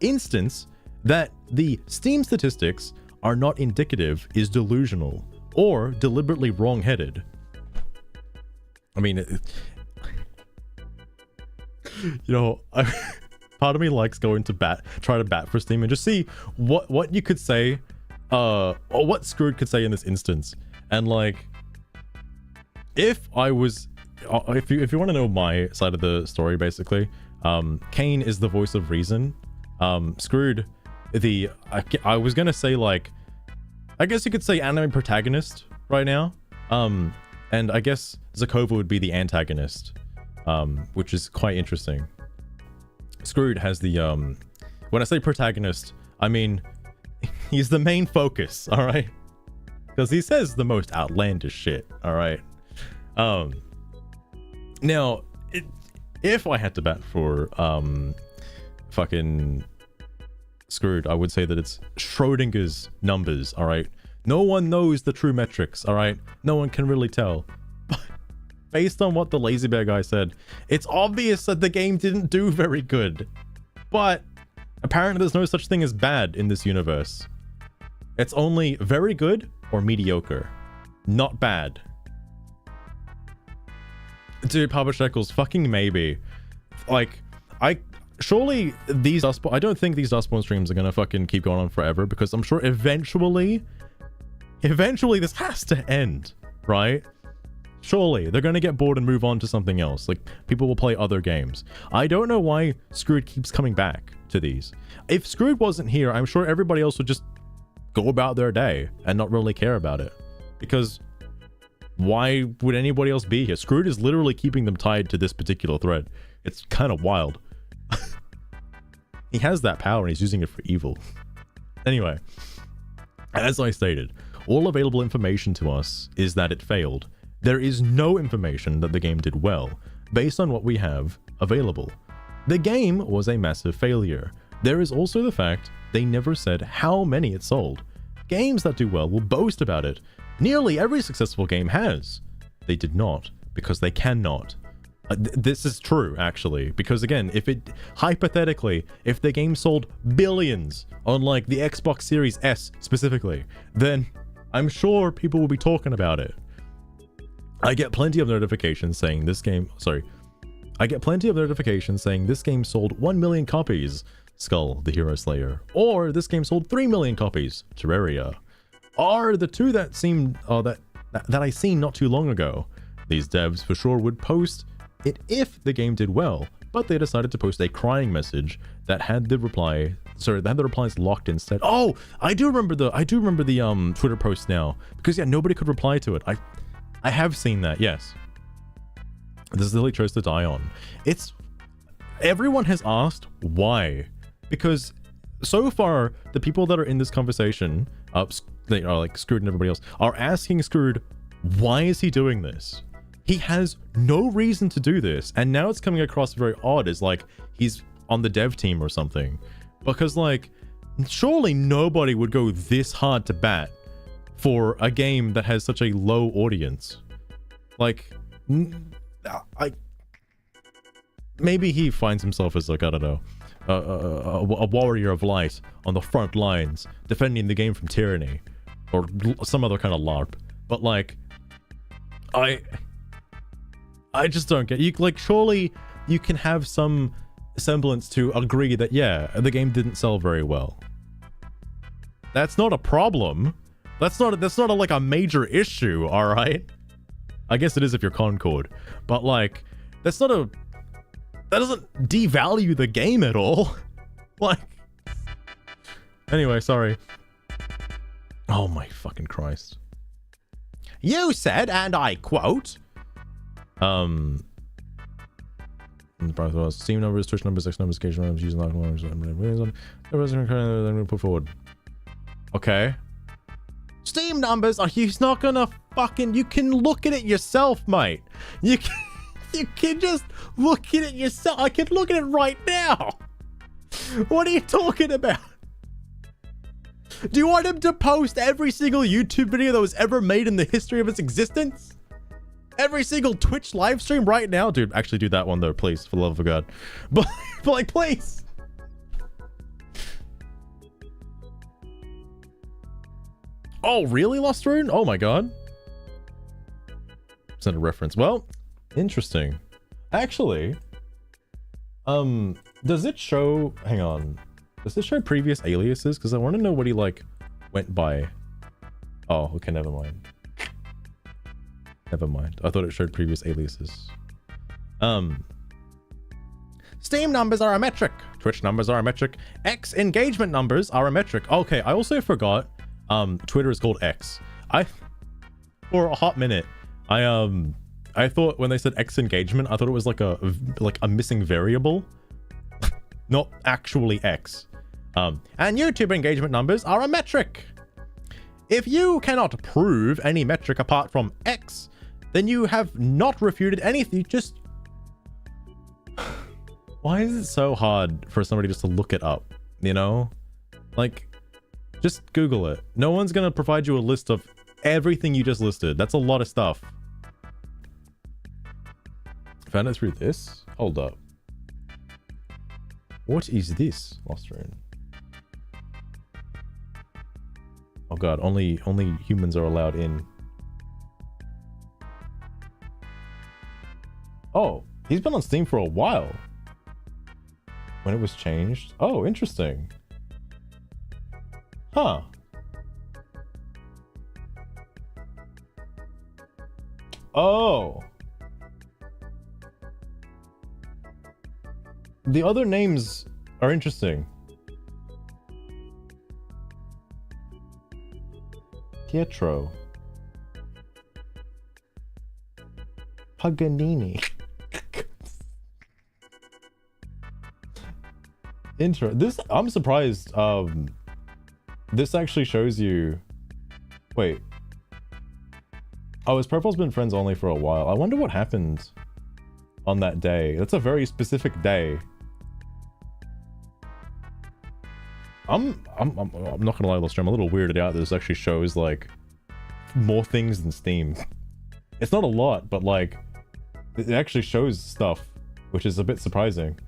instance that the Steam statistics are not indicative is delusional or deliberately wrong-headed. I mean, you know, part of me likes going to try to bat for Steam and just see what you could say, or what Screwed could say in this instance. And like, if you want to know my side of the story, basically, Kane is the voice of reason. Screwed, I was gonna say, like, I guess you could say anime protagonist right now. And I guess Zakova would be the antagonist, which is quite interesting. Screwed has the, when I say protagonist, I mean, he's the main focus, all right? Because he says the most outlandish shit, all right? Now, if I had to bet for, fucking Screwed, I would say that it's Schrodinger's numbers, all right? No one knows the true metrics, all right? No one can really tell. But based on what the Lazy Bear guy said, it's obvious that the game didn't do very good. But apparently there's no such thing as bad in this universe. It's only very good or mediocre, not bad. Dude, Papa Shekels, fucking maybe. Like, surely these Dustborn, I don't think these Dustborn streams are gonna fucking keep going on forever, because I'm sure eventually this has to end, right? Surely they're gonna get bored and move on to something else. Like, people will play other games. I don't know why Screwed keeps coming back to these. If Screwed wasn't here, I'm sure everybody else would just go about their day and not really care about it, because Why would anybody else be here? Screwed is literally keeping them tied to this particular thread. It's kind of wild. He has that power and he's using it for evil. Anyway, as I stated, all available information to us is that it failed. There is no information that the game did well, based on what we have available. The game was a massive failure. There is also the fact they never said how many it sold. Games that do well will boast about it. Nearly every successful game has. They did not, because they cannot. This is true, actually, because again, if it, hypothetically, if the game sold billions on like the Xbox Series S specifically, then I'm sure people will be talking about it. I get plenty of notifications saying this game, I get plenty of notifications saying this game sold 1 million copies, Skull the Hero Slayer, or this game sold 3 million copies, Terraria, are the two that seemed, that I seen not too long ago. These devs for sure would post it if the game did well, but they decided to post a crying message that had the replies locked instead. Oh, I do remember the Twitter post now, because yeah, nobody could reply to it. I have seen that, yes. This is really chose to die on. Everyone has asked why, because so far the people that are in this conversation, they are like Screwed and everybody else, are asking Screwed, why is he doing this? He has no reason to do this, and now it's coming across very odd as like he's on the dev team or something, because like surely nobody would go this hard to bat for a game that has such a low audience. Like, maybe he finds himself as like, I don't know, a warrior of light on the front lines defending the game from tyranny or some other kind of LARP, but like I just don't get you. Like, surely you can have some semblance to agree that yeah, the game didn't sell very well. That's not a problem. That's not like a major issue, all right? I guess it is if you're Concord, but like that doesn't devalue the game at all. Like, anyway, sorry. Oh my fucking Christ. You said, and I quote, Steam numbers, Twitch numbers, X numbers, occasional numbers, using numbers, put forward. Okay. Steam numbers are, he's not gonna fucking, you can look at it yourself, mate. You can just look at it yourself. I can look at it right now. What are you talking about? Do you want him to post every single YouTube video that was ever made in the history of its existence? Every single Twitch live stream right now? Dude, actually do that one though, please, for the love of God. But like, please. Oh, really, Lost Rune? Oh my God. Send a reference. Well, interesting. Actually, does it show, hang on. Does it show previous aliases? Because I want to know what he like went by. Oh, okay, never mind. Never mind. I thought it showed previous aliases. Steam numbers are a metric. Twitch numbers are a metric. X engagement numbers are a metric. Okay, I also forgot Twitter is called X. For a hot minute, I thought when they said X engagement, I thought it was like a missing variable. Not actually X. And YouTube engagement numbers are a metric. If you cannot prove any metric apart from X, then you have not refuted anything. Just why is it so hard for somebody just to look it up? You know, like, just Google it. No one's gonna provide you a list of everything you just listed. That's a lot of stuff. Found it through this. Hold up. What is this, Lost Rune? Oh God, only humans are allowed in. Oh, he's been on Steam for a while. When it was changed? Oh, interesting. Huh. Oh. The other names are interesting. Pietro. Paganini. Intro. This, I'm surprised. This actually shows you. Wait. Oh, his profile's been friends only for a while. I wonder what happened on that day. That's a very specific day. I'm not gonna lie, Lester, I'm a little weirded out that this actually shows like more things than Steam. It's not a lot, but like it actually shows stuff, which is a bit surprising.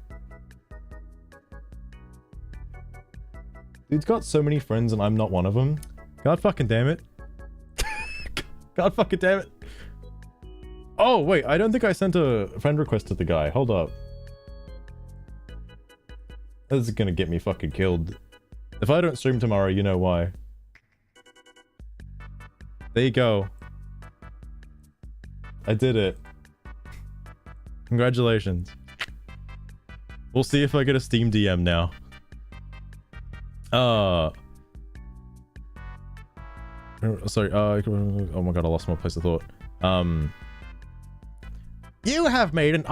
Dude's got so many friends and I'm not one of them. God fucking damn it. God fucking damn it. Oh, wait, I don't think I sent a friend request to the guy. Hold up. This is gonna get me fucking killed. If I don't stream tomorrow, you know why. There you go. I did it. Congratulations. We'll see if I get a Steam DM now. Sorry, oh my god, I lost my place of thought. You have made an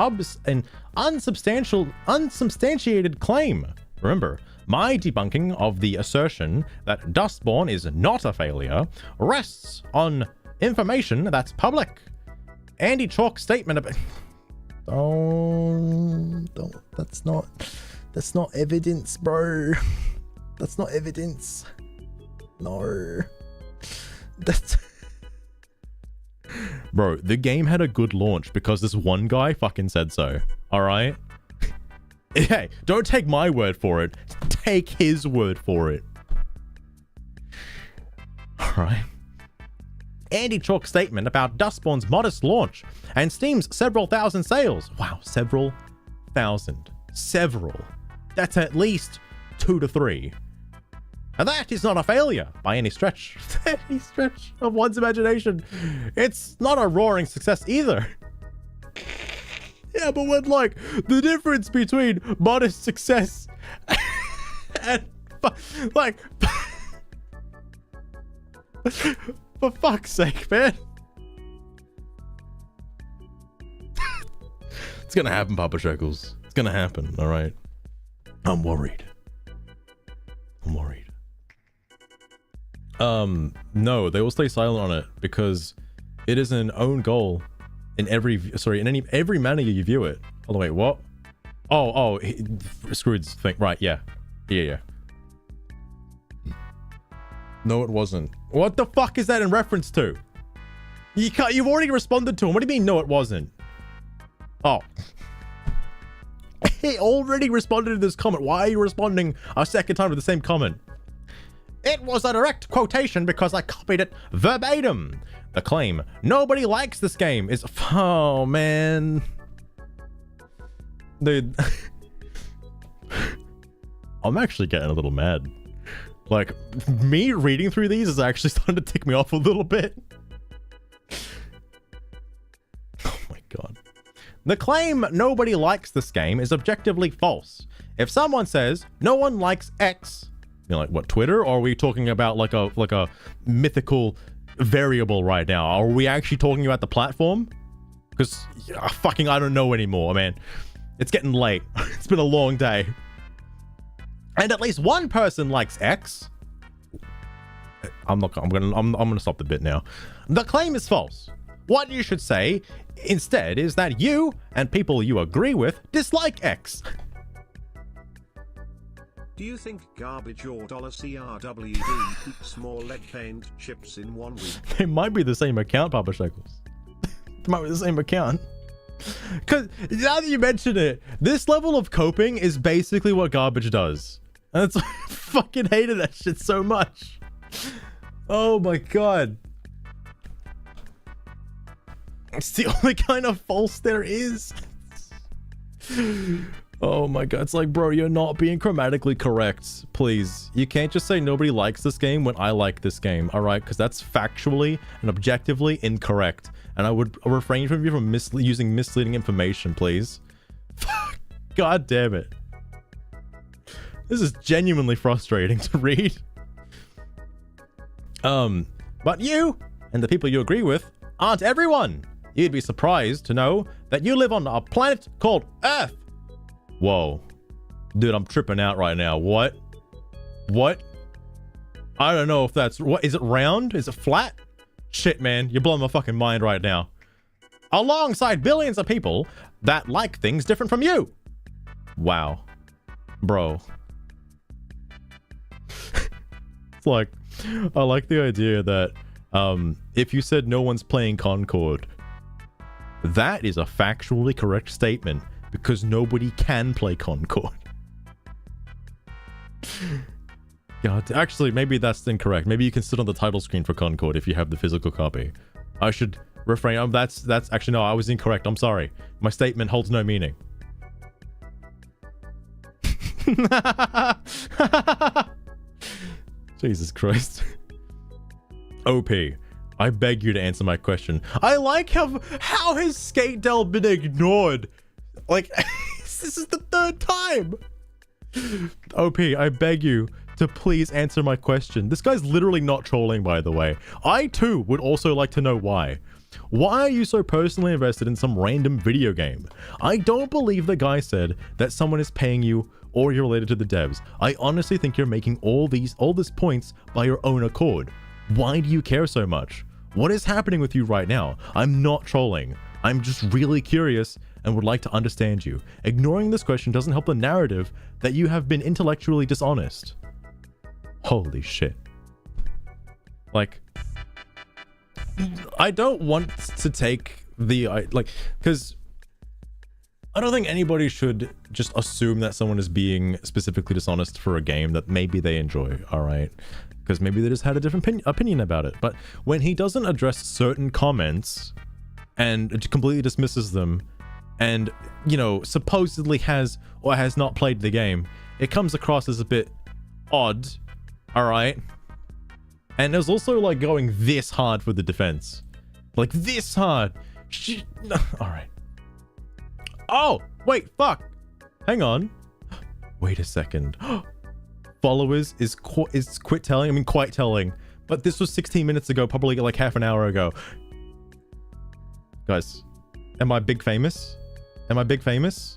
unsubstantiated claim. Remember, my debunking of the assertion that Dustborn is not a failure rests on information that's public. Andy Chalk's statement about... Don't, that's not evidence, bro. That's not evidence. No. That's... Bro, the game had a good launch because this one guy fucking said so. Alright? Hey, don't take my word for it. Take his word for it. Alright. Andy Chalk's statement about Dustborn's modest launch and Steam's several thousand sales. Wow, several thousand. Several. That's at least 2 to 3. And that is not a failure by any stretch. Any stretch of one's imagination. It's not a roaring success either. Yeah, but when like the difference between modest success and like for fuck's sake, man. It's gonna happen, Papa Shekels. It's gonna happen, all right? I'm worried. No, they will stay silent on it because it is an own goal in every manner you view it. Oh wait, what? Oh, Scrooge's thing, right? Yeah. No, it wasn't. What the fuck is that in reference to? You've already responded to him. What do you mean? No, it wasn't. Oh. He already responded to this comment. Why are you responding a second time to the same comment? It was a direct quotation because I copied it verbatim. The claim, nobody likes this game, is... Oh, man. Dude. I'm actually getting a little mad. Like, me reading through these is actually starting to tick me off a little bit. Oh my god. The claim, nobody likes this game, is objectively false. If someone says, no one likes X... You know, like what, Twitter? Or are we talking about like a mythical variable right now? Are we actually talking about the platform? Because fucking I don't know anymore, man. It's getting late. It's been a long day. And at least one person likes X. I'm gonna stop the bit now. The claim is false. What you should say instead is that you and people you agree with dislike X. Do you think garbage or $CRWD keeps more lead-paint chips in 1 week? It might be the same account, Papa Shekels. It might be the same account. Because now that you mention it, this level of coping is basically what garbage does. And that's I fucking hated that shit so much. Oh my god. It's the only kind of false there is. Oh my god, it's like, bro, you're not being grammatically correct. Please. You can't just say nobody likes this game when I like this game, alright? Because that's factually and objectively incorrect. And I would refrain from you from using misleading information, please. God damn it. This is genuinely frustrating to read. But you, and the people you agree with, aren't everyone. You'd be surprised to know that you live on a planet called Earth. Whoa. Dude, I'm tripping out right now. What? What? I don't know if that's... What? Is it round? Is it flat? Shit, man. You're blowing my fucking mind right now. Alongside billions of people that like things different from you. Wow. Bro. It's like... I like the idea that if you said no one's playing Concord, that is a factually correct statement because nobody can play Concord. God, actually, maybe that's incorrect. Maybe you can sit on the title screen for Concord if you have the physical copy. I should refrain. That's actually, no, I was incorrect. I'm sorry. My statement holds no meaning. Jesus Christ. OP, I beg you to answer my question. I like how has Skate Del been ignored? Like, this is the third time. OP, I beg you to please answer my question. This guy's literally not trolling, by the way. I too would also like to know why. Why are you so personally invested in some random video game? I don't believe the guy said that someone is paying you or you're related to the devs. I honestly think you're making all this points by your own accord. Why do you care so much? What is happening with you right now? I'm not trolling. I'm just really curious and would like to understand you. Ignoring this question doesn't help the narrative that you have been intellectually dishonest. Holy shit. Like, I don't want to take the, like, because I don't think anybody should just assume that someone is being specifically dishonest for a game that maybe they enjoy, all right? Because maybe they just had a different opinion about it. But when he doesn't address certain comments and completely dismisses them and, you know, supposedly has or has not played the game, it comes across as a bit odd, all right? And there's also like going this hard for the defense. Like this hard. All right. Oh, wait, fuck. Hang on. Wait a second. Followers is quite telling. But this was 16 minutes ago, probably like half an hour ago. Guys, am I big famous? Am I big famous?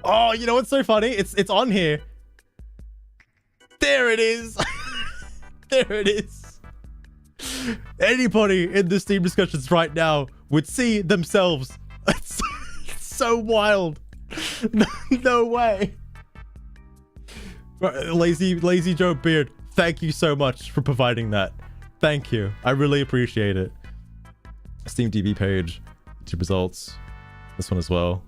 Oh, you know what's so funny? It's on here. There it is. There it is. Anybody in the Steam discussions right now would see themselves. It's so wild. No way. Lazy Joe Beard, thank you so much for providing that. Thank you. I really appreciate it. Steam DB page, YouTube results. This one as well.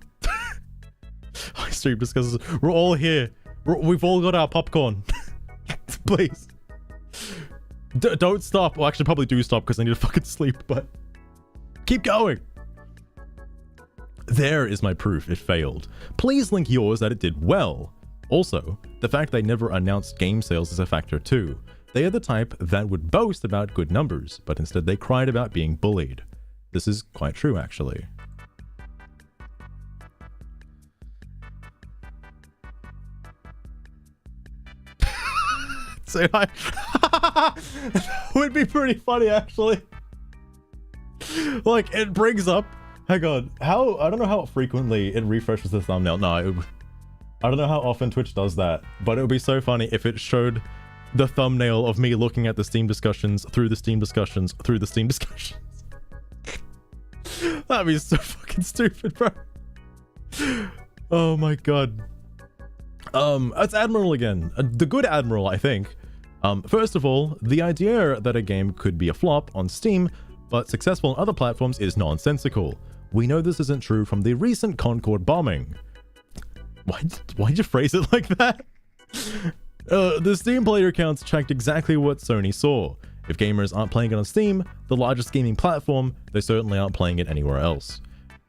Stream discussions. We're all here. We've all got our popcorn. Please. Don't stop. Well, actually, probably do stop because I need to fucking sleep, but keep going. There is my proof it failed. Please link yours that it did well. Also, the fact they never announced game sales is a factor too. They are the type that would boast about good numbers, but instead they cried about being bullied. This is quite true, actually. Say hi. That would be pretty funny, actually. Like, it brings up... Hang on. I don't know how frequently it refreshes the thumbnail. No, I don't know how often Twitch does that, but it would be so funny if it showed the thumbnail of me looking at the Steam discussions, through the Steam discussions, through the Steam discussions. That'd be so fucking stupid, bro. Oh my god. It's Admiral again. The good Admiral, I think. First of all, the idea that a game could be a flop on Steam, but successful on other platforms is nonsensical. We know this isn't true from the recent Concord bombing. Why'd you phrase it like that? The Steam player counts checked exactly what Sony saw. If gamers aren't playing it on Steam, the largest gaming platform, they certainly aren't playing it anywhere else.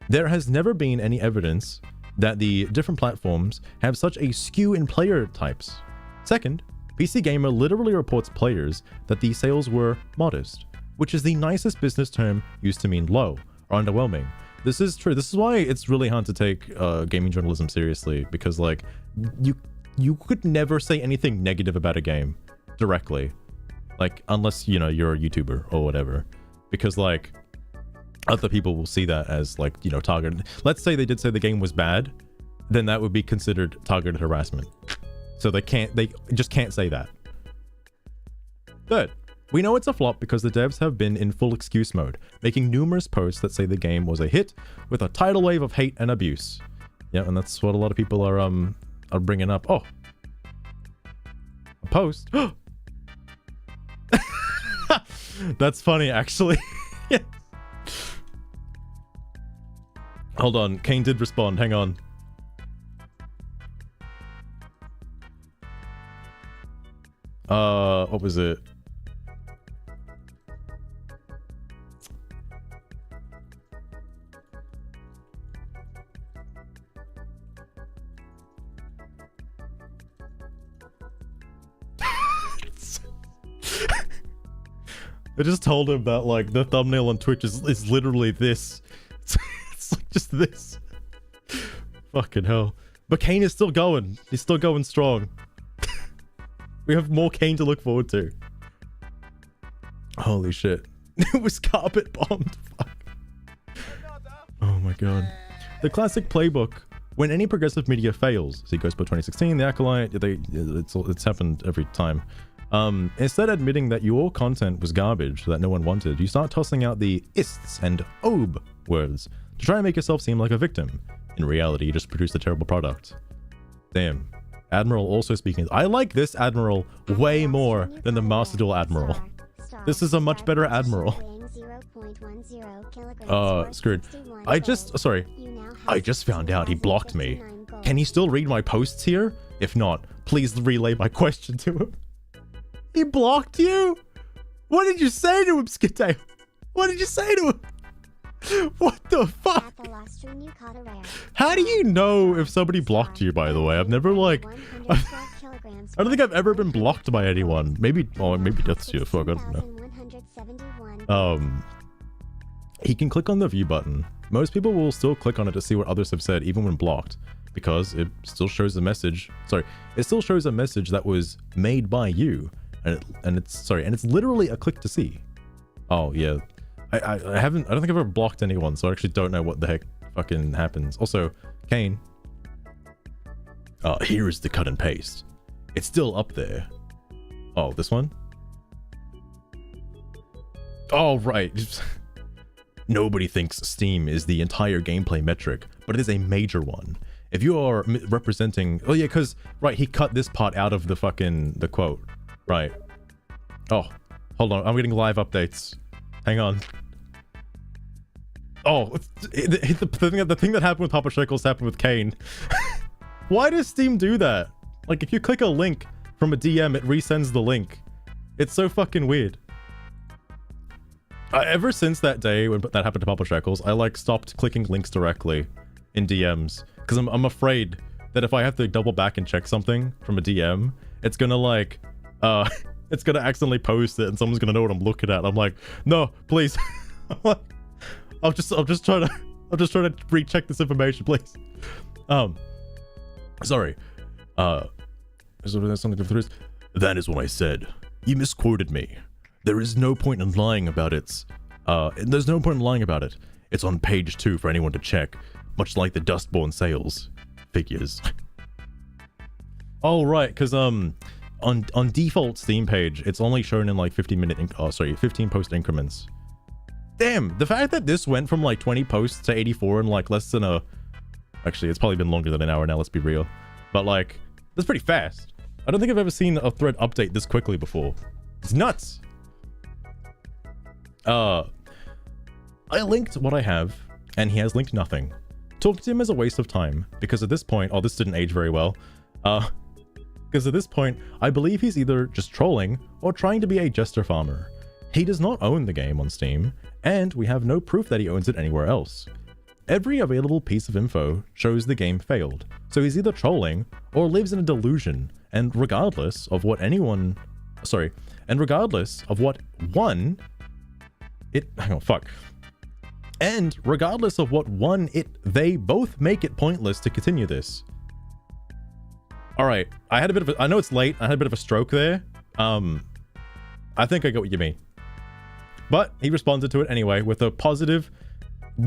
There has never been any evidence that the different platforms have such a skew in player types. Second, PC Gamer literally reports players that the sales were modest, which is the nicest business term used to mean low or underwhelming. This is true. This is why it's really hard to take gaming journalism seriously, because like you could never say anything negative about a game directly, like unless, you know, you're a YouTuber or whatever, because like other people will see that as like, you know, targeted. Let's say they did say the game was bad, then that would be considered targeted harassment. So they just can't say that. Third, we know it's a flop because the devs have been in full excuse mode, making numerous posts that say the game was a hit with a tidal wave of hate and abuse. Yeah, and that's what a lot of people are bringing up. Oh, a post. That's funny, actually. Yeah. Hold on, Kane did respond. Hang on. What was it? I just told him that like the thumbnail on Twitch is literally this. It's like just this. Fucking hell. But Kane is still going. He's still going strong. We have more Kane to look forward to. Holy shit. It was carpet bombed. Fuck. Oh my god. The classic playbook. When any progressive media fails. See Ghostbot 2016, The Acolyte. It's happened every time. Instead of admitting that your content was garbage that no one wanted, you start tossing out the ists and ob words to try and make yourself seem like a victim. In reality, you just produced a terrible product. Damn. Admiral also speaking. I like this Admiral way more than the Master Duel Admiral. This is a much better Admiral. Screwed. I just found out he blocked me. Can he still read my posts here? If not, please relay my question to him. He blocked you? What did you say to him, Skidtail? What did you say to him? What the fuck? How do you know if somebody blocked you, by the way? I've never like... I don't think I've ever been blocked by anyone. Maybe, oh, maybe that's you. Fuck, I don't know. He can click on the view button. Most people will still click on it to see what others have said, even when blocked. Because it still shows a message. Sorry, it still shows a message that was made by you. And it's literally a click to see. Oh yeah, I don't think I've ever blocked anyone, so I actually don't know what the heck fucking happens. Also, Kane, here is the cut and paste. It's still up there. Oh, this one? Oh right. Nobody thinks Steam is the entire gameplay metric, but it is a major one. If you are representing, oh yeah, because right, he cut this part out of the quote. Right. Oh, hold on. I'm getting live updates. Hang on. Oh, the thing that happened with Papa Shekels happened with Kane. Why does Steam do that? Like, if you click a link from a DM, it resends the link. It's so fucking weird. Ever since that day when that happened to Papa Shekels, I like stopped clicking links directly in DMs because I'm afraid that if I have to double back and check something from a DM, it's gonna like it's gonna accidentally post it and someone's gonna know what I'm looking at. I'm like, no, please. I'm just trying to recheck this information, please. Sorry. That is what I said. You misquoted me. There is no point in lying about it. There's no point in lying about it. It's on page 2 for anyone to check, much like the Dustborn sales figures. Oh right, because on default Steam page, it's only shown in like 15 post increments. Damn, the fact that this went from like 20 posts to 84 in like less than a... Actually, it's probably been longer than an hour now, let's be real. But like, that's pretty fast. I don't think I've ever seen a thread update this quickly before. It's nuts. I linked what I have, and he has linked nothing. Talking to him is a waste of time, because at this point... Oh, this didn't age very well. Because at this point, I believe he's either just trolling, or trying to be a jester farmer. He does not own the game on Steam, and we have no proof that he owns it anywhere else. Every available piece of info shows the game failed, so he's either trolling, or lives in a delusion, and regardless of what hang on, And regardless of what won it, they both make it pointless to continue this. Alright, I know it's late, I had a bit of a stroke there. I think I got what you mean. But he responded to it anyway with a positive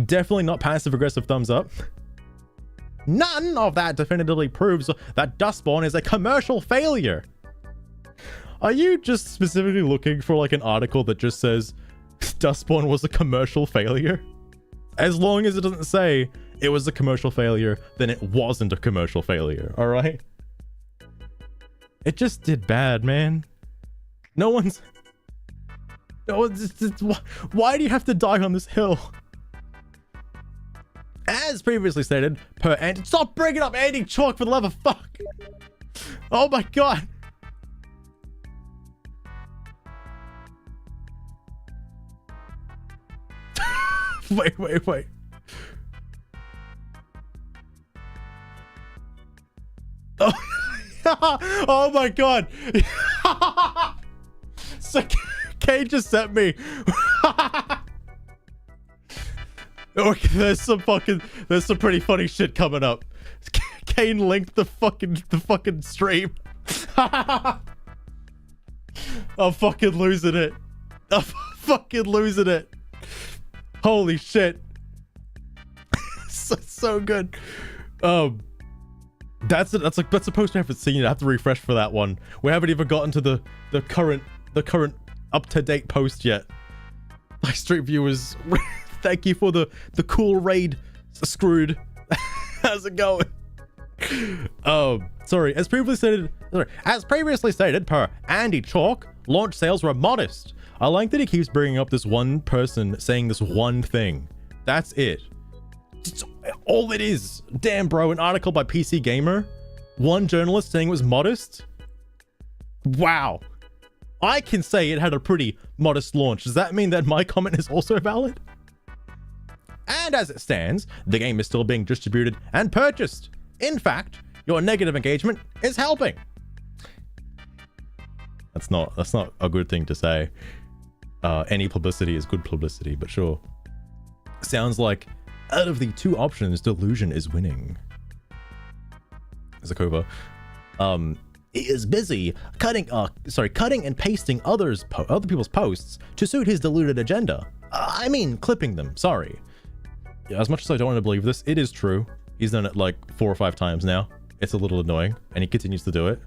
Definitely not passive-aggressive thumbs up. None of that definitively proves that Dustborn is a commercial failure. Are you just specifically looking for like an article that just says Dustborn was a commercial failure? As long as it doesn't say it was a commercial failure, then it wasn't a commercial failure, all right? It just did bad, man. No one's... Why do you have to die on this hill? As previously stated, stop bringing up Andy Chalk for the love of fuck! Oh my god! Wait. Oh, oh my god! So Kay just sent me. Okay, there's some pretty funny shit coming up. Kane linked the fucking stream. I'm fucking losing it. I'm fucking losing it. Holy shit. so good. That's a post I haven't seen. I have to refresh for that one. We haven't even gotten to the current up-to-date post yet. My stream viewers, thank you for the cool raid. Screwed. How's it going? Sorry. As previously stated, per Andy Chalk, launch sales were modest. I like that he keeps bringing up this one person saying this one thing. That's it. It's all it is. Damn, bro, an article by PC Gamer. One journalist saying it was modest. Wow. I can say it had a pretty modest launch. Does that mean that my comment is also valid? And as it stands, the game is still being distributed and purchased. In fact, your negative engagement is helping. That's not a good thing to say. Any publicity is good publicity, but sure. Sounds like out of the two options, delusion is winning. Zakova. He is busy cutting and pasting other people's posts to suit his deluded agenda. I mean, clipping them, sorry. Yeah, as much as I don't want to believe this, it is true. He's done it like 4 or 5 times now. It's a little annoying, and he continues to do it.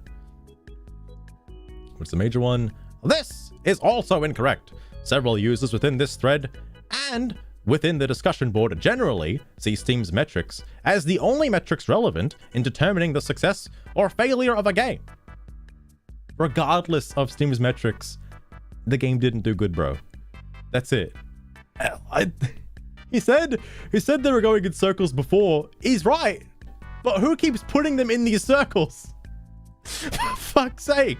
What's the major one? This is also incorrect. Several users within this thread and within the discussion board generally see Steam's metrics as the only metrics relevant in determining the success or failure of a game. Regardless of Steam's metrics, the game didn't do good, bro. That's it. He said they were going in circles before. He's right. But who keeps putting them in these circles? For fuck's sake.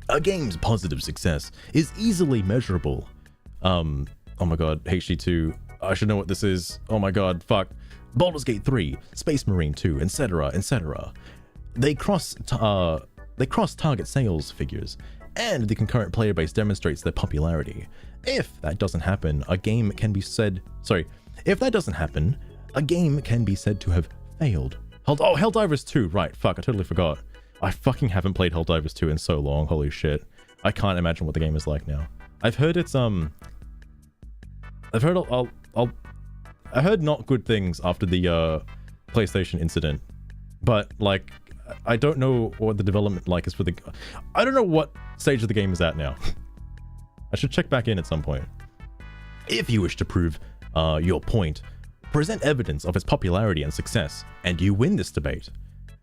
A game's positive success is easily measurable. Oh my god, HD2. I should know what this is. Oh my god, fuck. Baldur's Gate 3, Space Marine 2, etc., etc. They cross target sales figures, and the concurrent player base demonstrates their popularity. If that doesn't happen, a game can be said... Sorry. If that doesn't happen, a game can be said to have failed. Helldivers 2. Right, fuck, I totally forgot. I fucking haven't played Helldivers 2 in so long. Holy shit. I can't imagine what the game is like now. I've heard it's, I heard not good things after the, PlayStation incident. But, like, I don't know what the development like is for the... I don't know what stage of the game is at now. I should check back in at some point. If you wish to prove your point, present evidence of its popularity and success, and you win this debate.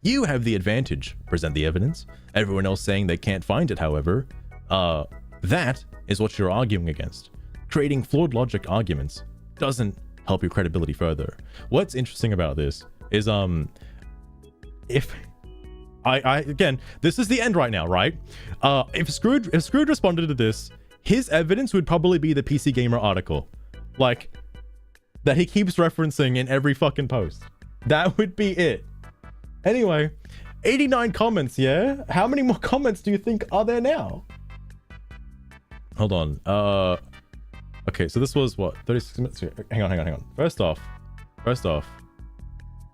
You have the advantage. Present the evidence. Everyone else saying they can't find it, however, that is what you're arguing against. Creating flawed logic arguments doesn't help your credibility further. What's interesting about this is, if again, this is the end right now, right? If Scrooge responded to this, his evidence would probably be the PC Gamer article, like, that he keeps referencing in every fucking post. That would be it. Anyway, 89 comments, yeah? How many more comments do you think are there now? Hold on. Okay, so this was what? 36 minutes? Hang on. First off,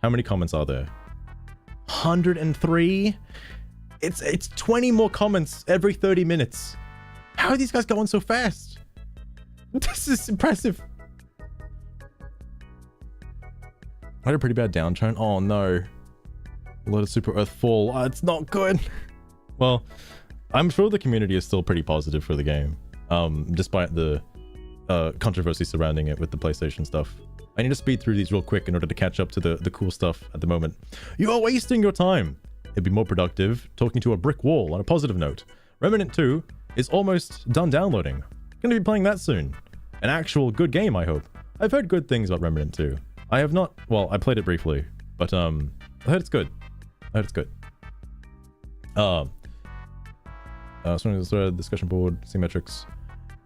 how many comments are there? 103? It's 20 more comments every 30 minutes. How are these guys going so fast? This is impressive. I had a pretty bad downturn. Oh no. A lot of Super Earth fall. Oh, it's not good. Well, I'm sure the community is still pretty positive for the game. Despite the controversy surrounding it with the PlayStation stuff. I need to speed through these real quick in order to catch up to the cool stuff at the moment. You are wasting your time. It'd be more productive talking to a brick wall. On a positive note, Remnant 2 is almost done downloading. Gonna be playing that soon. An actual good game, I hope. I've heard good things about Remnant 2. I have not, well, I played it briefly, but I heard it's good. I heard it's good. Discussion board, symmetrics.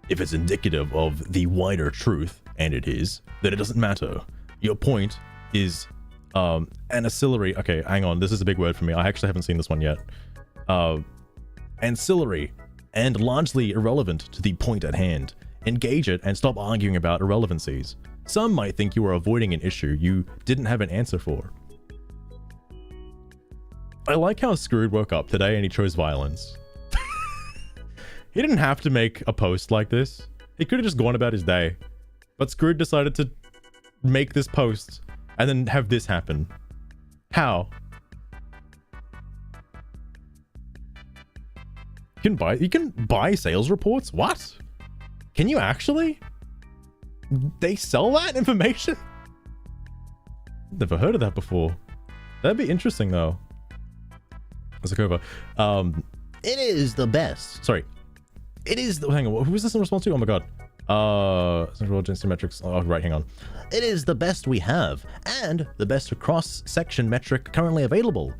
If it's indicative of the wider truth, and it is, then it doesn't matter. Your point is ancillary. Okay, hang on. This is a big word for me. I actually haven't seen this one yet. Ancillary and largely irrelevant to the point at hand. Engage it and stop arguing about irrelevancies. Some might think you are avoiding an issue you didn't have an answer for. I like how Screwed woke up today and he chose violence. He didn't have to make a post like this. He could have just gone about his day. But Screwed decided to make this post and then have this happen. How? You can buy sales reports? What? Can you actually? They sell that information? Never heard of that before. That'd be interesting though. Let's look over. It is the best. Sorry. It is the, hang on, who was this in response to? Oh my god. Central Symmetrics. Oh, right, hang on. It is the best we have, and the best cross-section metric currently available.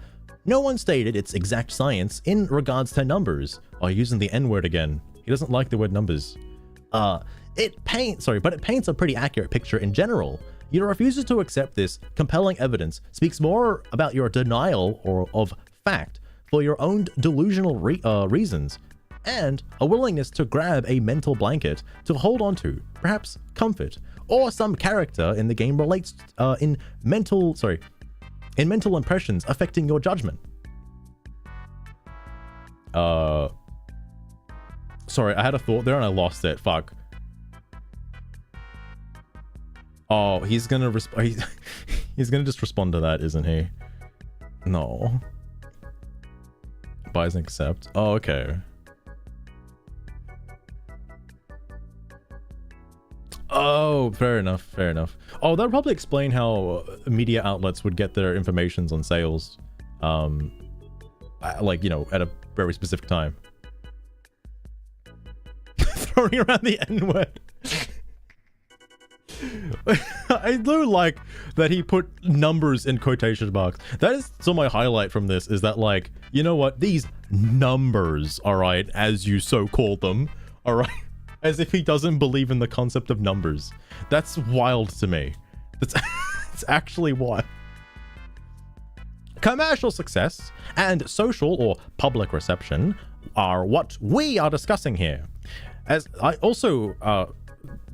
No one stated its exact science in regards to numbers. Oh, using the N-word again. He doesn't like the word numbers. But it paints a pretty accurate picture in general. Your refusal to accept this compelling evidence speaks more about your denial of fact for your own delusional reasons, and a willingness to grab a mental blanket to hold on to, perhaps comfort, or some character in the game relates in mental impressions affecting your judgment. Sorry, I had a thought there and I lost it. Fuck. Oh, he's gonna he's gonna just respond to that, isn't he? No. Buys and accept. Oh, okay. Oh, fair enough, fair enough. Oh, that would probably explain how media outlets would get their informations on sales. Like, you know, at a very specific time. Throwing around the N-word. I do like that he put numbers in quotation marks. That is so my highlight from this is that, like, you know what? These numbers, all right, as you so call them, all right, as if he doesn't believe in the concept of numbers. That's wild to me. That's it's actually wild. Commercial success and social or public reception are what we are discussing here. As I also,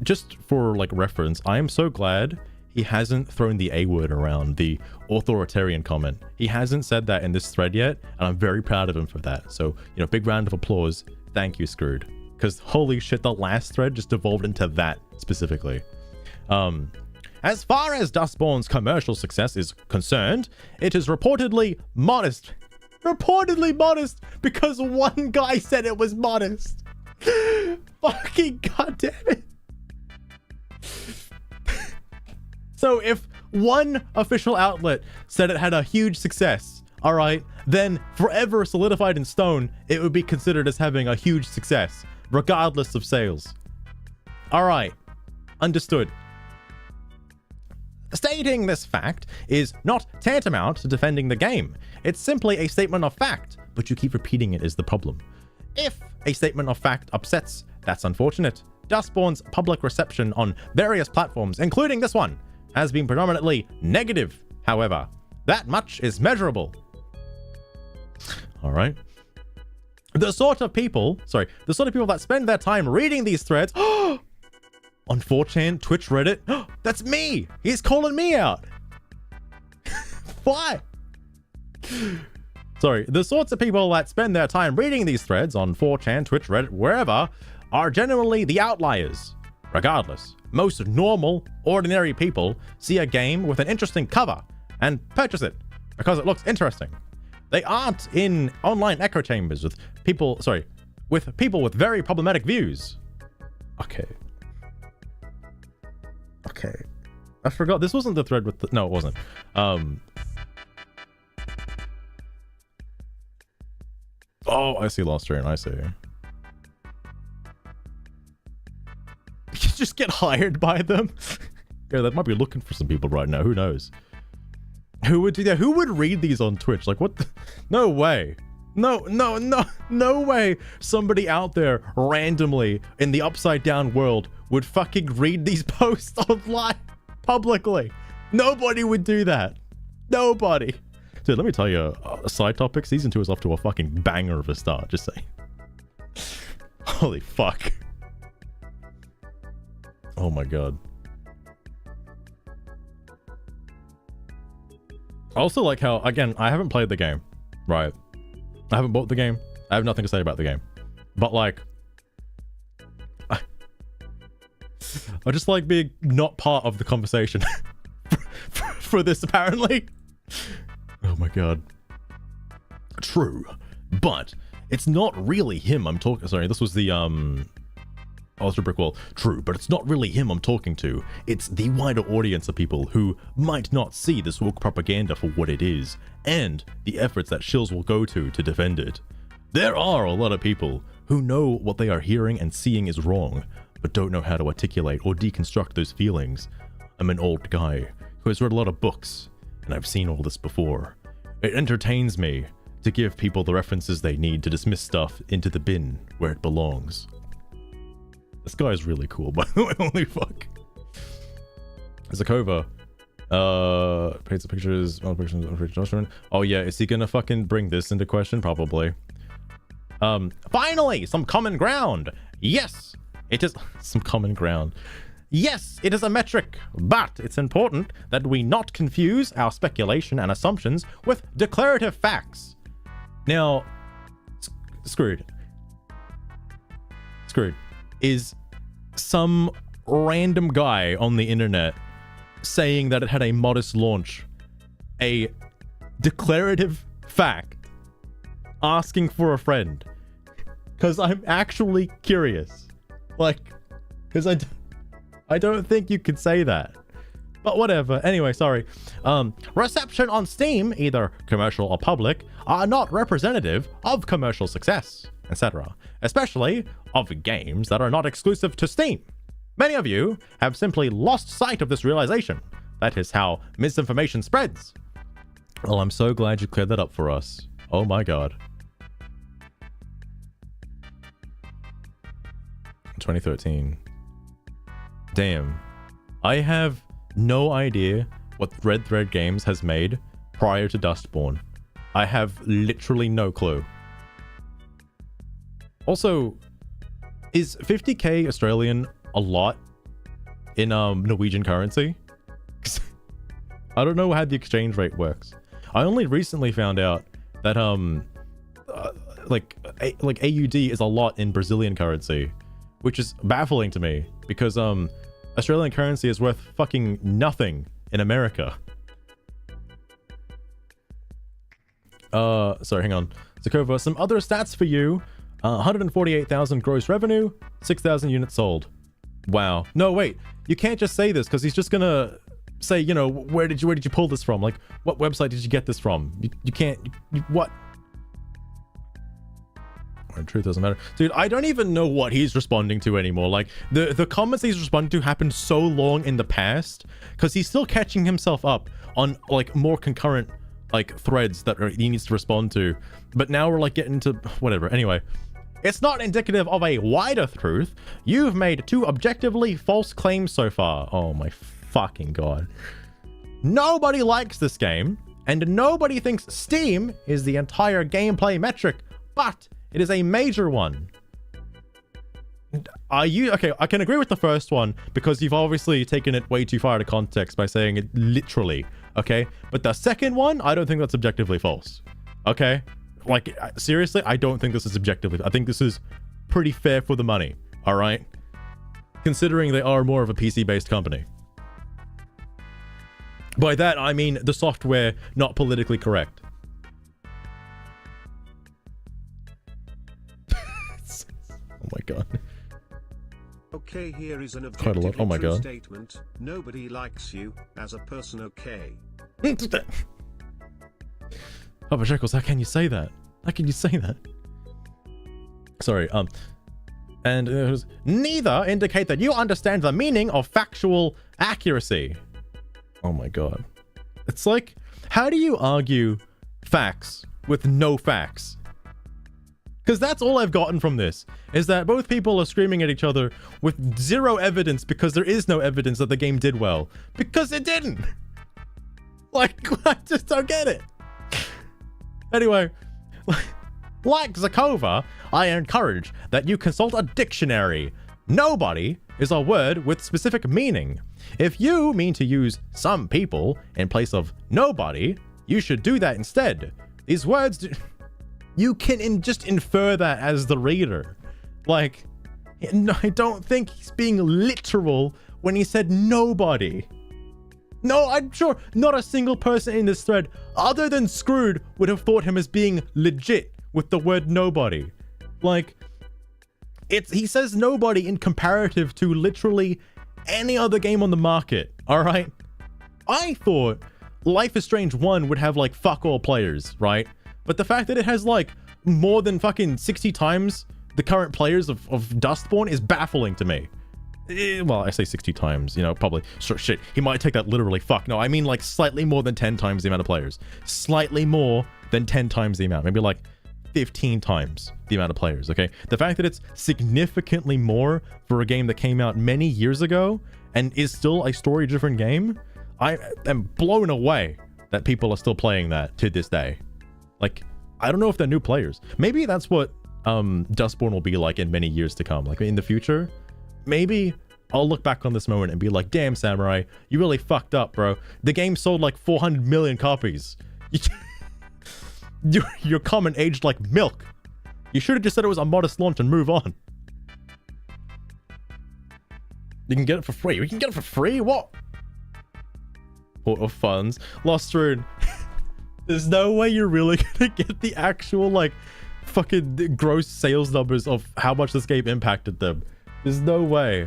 just for like reference, I am so glad he hasn't thrown the A word around, the authoritarian comment. He hasn't said that in this thread yet, and I'm very proud of him for that. So, you know, big round of applause. Thank you, Screwed. Because holy shit, the last thread just evolved into that specifically. As far as Dustborn's commercial success is concerned, it is reportedly modest. Reportedly modest because one guy said it was modest. Fucking goddamn it. So if one official outlet said it had a huge success, all right, then forever solidified in stone, it would be considered as having a huge success, regardless of sales. All right, understood. Stating this fact is not tantamount to defending the game. It's simply a statement of fact, but you keep repeating it is the problem. If a statement of fact upsets, that's unfortunate. Dustborn's public reception on various platforms, including this one, has been predominantly negative. However, that much is measurable. All right. The sort of people that spend their time reading these threads on 4chan, Twitch, Reddit, that's me. He's calling me out. Why? Sorry, the sorts of people that spend their time reading these threads on 4chan, Twitch, Reddit, wherever, are generally the outliers, Regardless, most normal, ordinary people see a game with an interesting cover and purchase it because it looks interesting. They aren't in online echo chambers with people with very problematic views. Okay. I forgot this wasn't the thread with the, no, it wasn't. Oh, I see Lost Train, I see. You just get hired by them. Yeah, that might be looking for some people right now, who knows? Who would do that? Who would read these on Twitch? Like, what the? No way. No way somebody out there randomly in the upside down world would fucking read these posts online publicly. Nobody would do that. Nobody. Dude, let me tell you a side topic. Season 2 is off to a fucking banger of a start, just saying. Holy fuck. Oh my god. I also like how, again, I haven't played the game, right? I haven't bought the game. I have nothing to say about the game. But like, I just like being not part of the conversation for this, apparently. Oh my god. True, but it's not really him I'm talking. Sorry, this was the Ultra Brick Wall. True, but it's not really him I'm talking to. It's the wider audience of people who might not see this woke propaganda for what it is, and the efforts that shills will go to defend it. There are a lot of people who know what they are hearing and seeing is wrong, but don't know how to articulate or deconstruct those feelings. I'm an old guy who has read a lot of books, and I've seen all this before. It entertains me to give people the references they need to dismiss stuff into the bin where it belongs. This guy is really cool, by the way. Holy fuck. Zakova. Paints the pictures. Oh yeah, is he gonna fucking bring this into question? Probably. Finally, some common ground. Yes, it is some common ground. Yes, it is a metric, but it's important that we not confuse our speculation and assumptions with declarative facts. Now, Screwed is some random guy on the internet saying that it had a modest launch, a declarative fact, asking for a friend. Because I'm actually curious. Like, because I don't think you could say that. But whatever. Anyway, sorry. Reception on Steam, either commercial or public, are not representative of commercial success, etc. Especially of games that are not exclusive to Steam. Many of you have simply lost sight of this realization. That is how misinformation spreads. Well, I'm so glad you cleared that up for us. Oh my god. 2013. Damn. I have no idea what Red Thread Games has made prior to Dustborn. I have literally no clue. Also, is 50k Australian a lot in Norwegian currency? I don't know how the exchange rate works. I only recently found out that like AUD is a lot in Brazilian currency, which is baffling to me because Australian currency is worth fucking nothing in America. Sorry, hang on. Zakova, some other stats for you. 148,000 gross revenue, 6,000 units sold. Wow. No, wait. You can't just say this because he's just gonna say, you know, where did you pull this from? Like, what website did you get this from? You can't. What? Truth doesn't matter. Dude, I don't even know what he's responding to anymore. Like, the comments he's responding to happened so long in the past because he's still catching himself up on, like, more concurrent, like, threads that he needs to respond to. But now we're, like, getting to whatever. Anyway, it's not indicative of a wider truth. You've made 2 objectively false claims so far. Oh my fucking god. Nobody likes this game, and nobody thinks Steam is the entire gameplay metric, but it is a major one. Okay, I can agree with the first one because you've obviously taken it way too far out of context by saying it literally, okay? But the second one, I don't think that's objectively false, okay? Like, seriously, I don't think this is objectively. I think this is pretty fair for the money, all right? considering they are more of a PC-based company. By that, I mean the software not politically correct. Oh my god. Okay, here is an Quite a lot. objectively Oh my true god. statement. Nobody likes you as a person, okay? Papa Shekels, how can you say that? How can you say that? Sorry, and it was, neither indicate that you understand the meaning of factual accuracy. Oh my god. It's like, how do you argue facts with no facts? Because that's all I've gotten from this, is that both people are screaming at each other with zero evidence because there is no evidence that the game did well. Because it didn't! Like, I just don't get it. Anyway, like Zakova, I encourage that you consult a dictionary. Nobody is a word with specific meaning. If you mean to use some people in place of nobody, you should do that instead. These words you can just infer that as the reader. Like, I don't think he's being literal when he said nobody. No, I'm sure not a single person in this thread, other than Screwed, would have thought him as being legit with the word nobody. Like, he says nobody in comparative to literally any other game on the market, alright? I thought Life is Strange 1 would have like fuck all players, right? But the fact that it has like more than fucking 60 times the current players of Dustborn is baffling to me. Well, I say 60 times, you know, probably. Sure, shit, he might take that literally. Fuck, no, I mean like slightly more than 10 times the amount of players. Slightly more than 10 times the amount. Maybe like 15 times the amount of players, okay? The fact that it's significantly more for a game that came out many years ago and is still a story-driven game, I am blown away that people are still playing that to this day. Like, I don't know if they're new players. Maybe that's what Dustborn will be like in many years to come. Like, in the future, maybe I'll look back on this moment and be like, damn, Samurai, you really fucked up, bro. The game sold like 400 million copies. Your comment aged like milk. You should have just said it was a modest launch and move on. You can get it for free. We can get it for free? What? Port of funds. Lost Rune. There's no way you're really gonna get the actual, like, fucking gross sales numbers of how much this game impacted them. There's no way.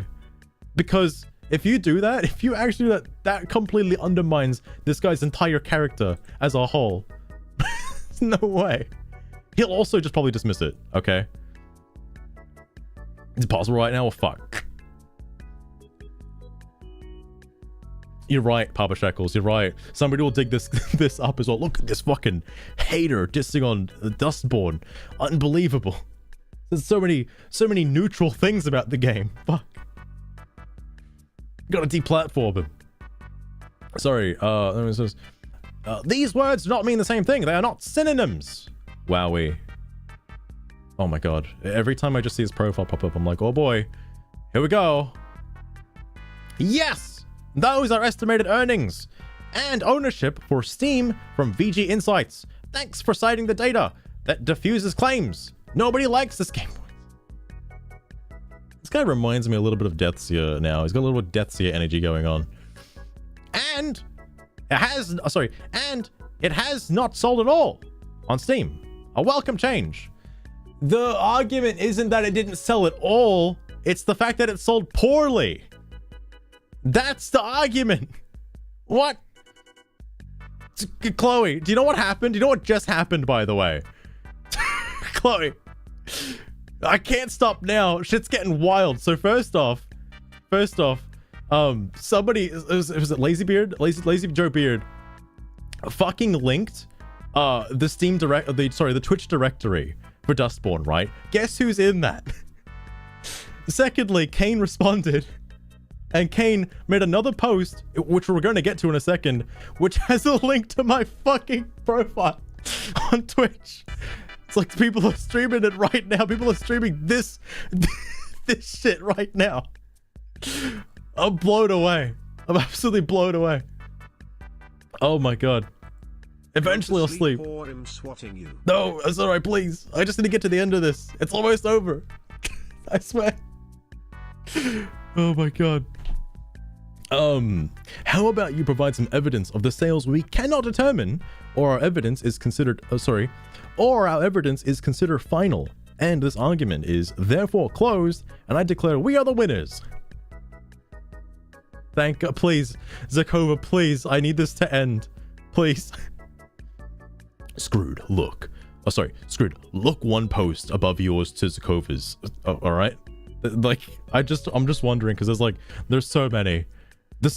Because if you do that, if you actually do that, that completely undermines this guy's entire character as a whole. There's no way. He'll also just probably dismiss it, okay? Is it possible right now? Well, fuck. You're right, Papa Shekels, you're right. Somebody will dig this up as well. Look at this fucking hater dissing on Dustborn. Unbelievable. There's so many neutral things about the game. Fuck. Gotta deplatform him. Sorry, it says, these words do not mean the same thing. They are not synonyms. Wowie. Oh my god. Every time I just see his profile pop up, I'm like, oh boy. Here we go. Yes! Those are estimated earnings and ownership for Steam from VG Insights. Thanks for citing the data that diffuses claims. Nobody likes this game. This guy reminds me a little bit of Deathseer now. He's got a little bit of Deathseer energy going on. And it has not sold at all on Steam. A welcome change. The argument isn't that it didn't sell at all. It's the fact that it sold poorly. That's the argument. What? Chloe, do you know what happened? Do you know what just happened, by the way? Chloe, I can't stop now. Shit's getting wild. So first off, somebody, was it Lazybeard? Lazy Joe Beard fucking linked the Twitch directory for Dustborn, right? Guess who's in that? Secondly, Kane responded. And Kane made another post, which we're going to get to in a second, which has a link to my fucking profile on Twitch. It's like people are streaming it right now. People are streaming this shit right now. I'm blown away. I'm absolutely blown away. Oh my god. Eventually I'll sleep. No, that's alright, please. I just need to get to the end of this. It's almost over. I swear. Oh my god. How about you provide some evidence of the sales we cannot determine, or our evidence is considered, or our evidence is considered final, and this argument is therefore closed, and I declare we are the winners. Thank God, please, Zakova, please, I need this to end, please. Screwed, look. Oh, sorry, Screwed, look one post above yours to Zakova's, all right? Like, I'm just wondering, because there's so many.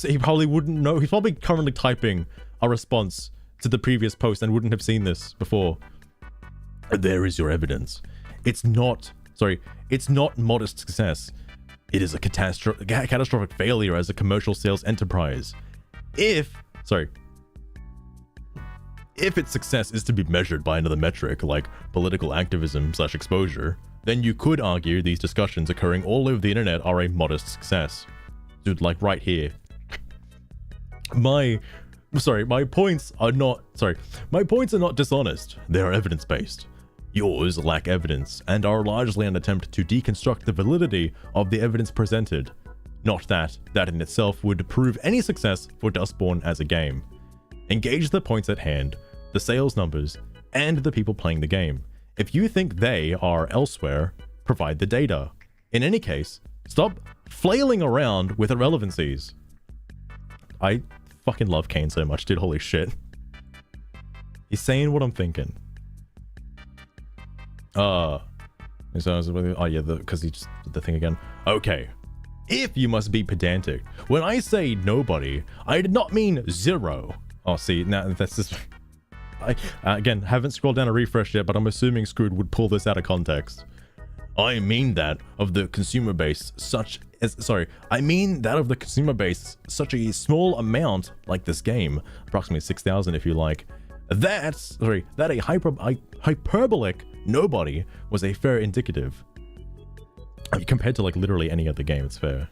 He probably wouldn't know. He's probably currently typing a response to the previous post and wouldn't have seen this before. There is your evidence. It's not modest success. It is a catastrophic failure as a commercial sales enterprise. If its success is to be measured by another metric, like political activism / exposure, then you could argue these discussions occurring all over the internet are a modest success. Dude, like right here. My points are not dishonest. They are evidence-based. Yours lack evidence and are largely an attempt to deconstruct the validity of the evidence presented. Not that in itself would prove any success for Dustborn as a game. Engage the points at hand, the sales numbers, and the people playing the game. If you think they are elsewhere, provide the data. In any case, stop flailing around with irrelevancies. I fucking love Kane so much, dude. Holy shit. He's saying what I'm thinking. Oh yeah, because he just did the thing again. Okay. If you must be pedantic, when I say nobody, I did not mean zero. Oh, see, now that's just... I, again, haven't scrolled down a refresh yet, but I'm assuming Screwed would pull this out of context. I mean that of the consumer base such a small amount like this game, approximately 6,000 if you like, that a hyperbolic nobody was a fair indicative. I mean, compared to like literally any other game, it's fair.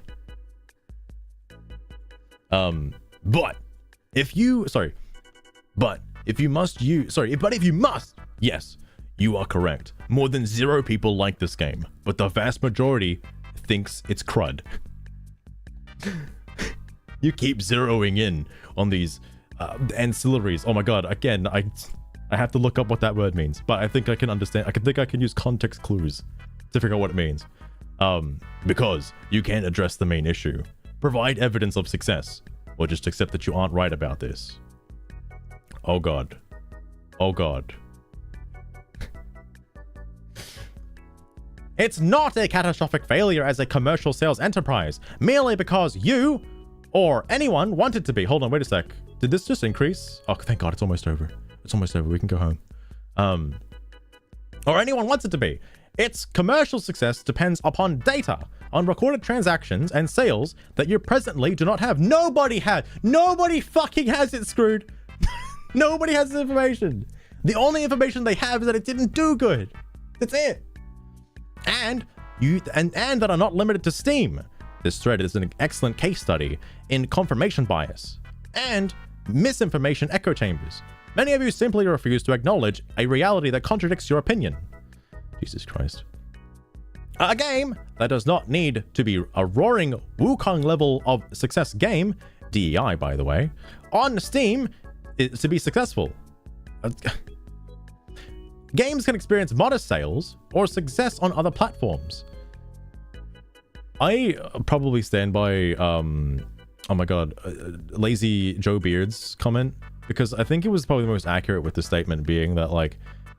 But if you must, yes, you are correct. More than 0 people like this game, but the vast majority thinks it's crud. You keep zeroing in on these ancillaries. Oh my god, again, I have to look up what that word means, but I think I can understand. I can use context clues to figure out what it means. Because you can't address the main issue. Provide evidence of success, or just accept that you aren't right about this. Oh god. Oh god. It's not a catastrophic failure as a commercial sales enterprise, merely because you or anyone wanted to be. Hold on, wait a sec. Did this just increase? Oh, thank god, it's almost over. It's almost over. We can go home. Or anyone wants it to be. Its commercial success depends upon data, on recorded transactions and sales that you presently do not have. Nobody fucking has it, Screwed. Nobody has this information. The only information they have is that it didn't do good. That's it. And that are not limited to Steam. This thread is an excellent case study in confirmation bias and misinformation echo chambers. Many of you simply refuse to acknowledge a reality that contradicts your opinion. Jesus Christ. A game that does not need to be a roaring Wukong level of success game, DEI by the way, on Steam to be successful. Games can experience modest sales or success on other platforms. I probably stand by, oh my god, Lazy Joe Beard's comment, because I think it was probably the most accurate with the statement being that, like,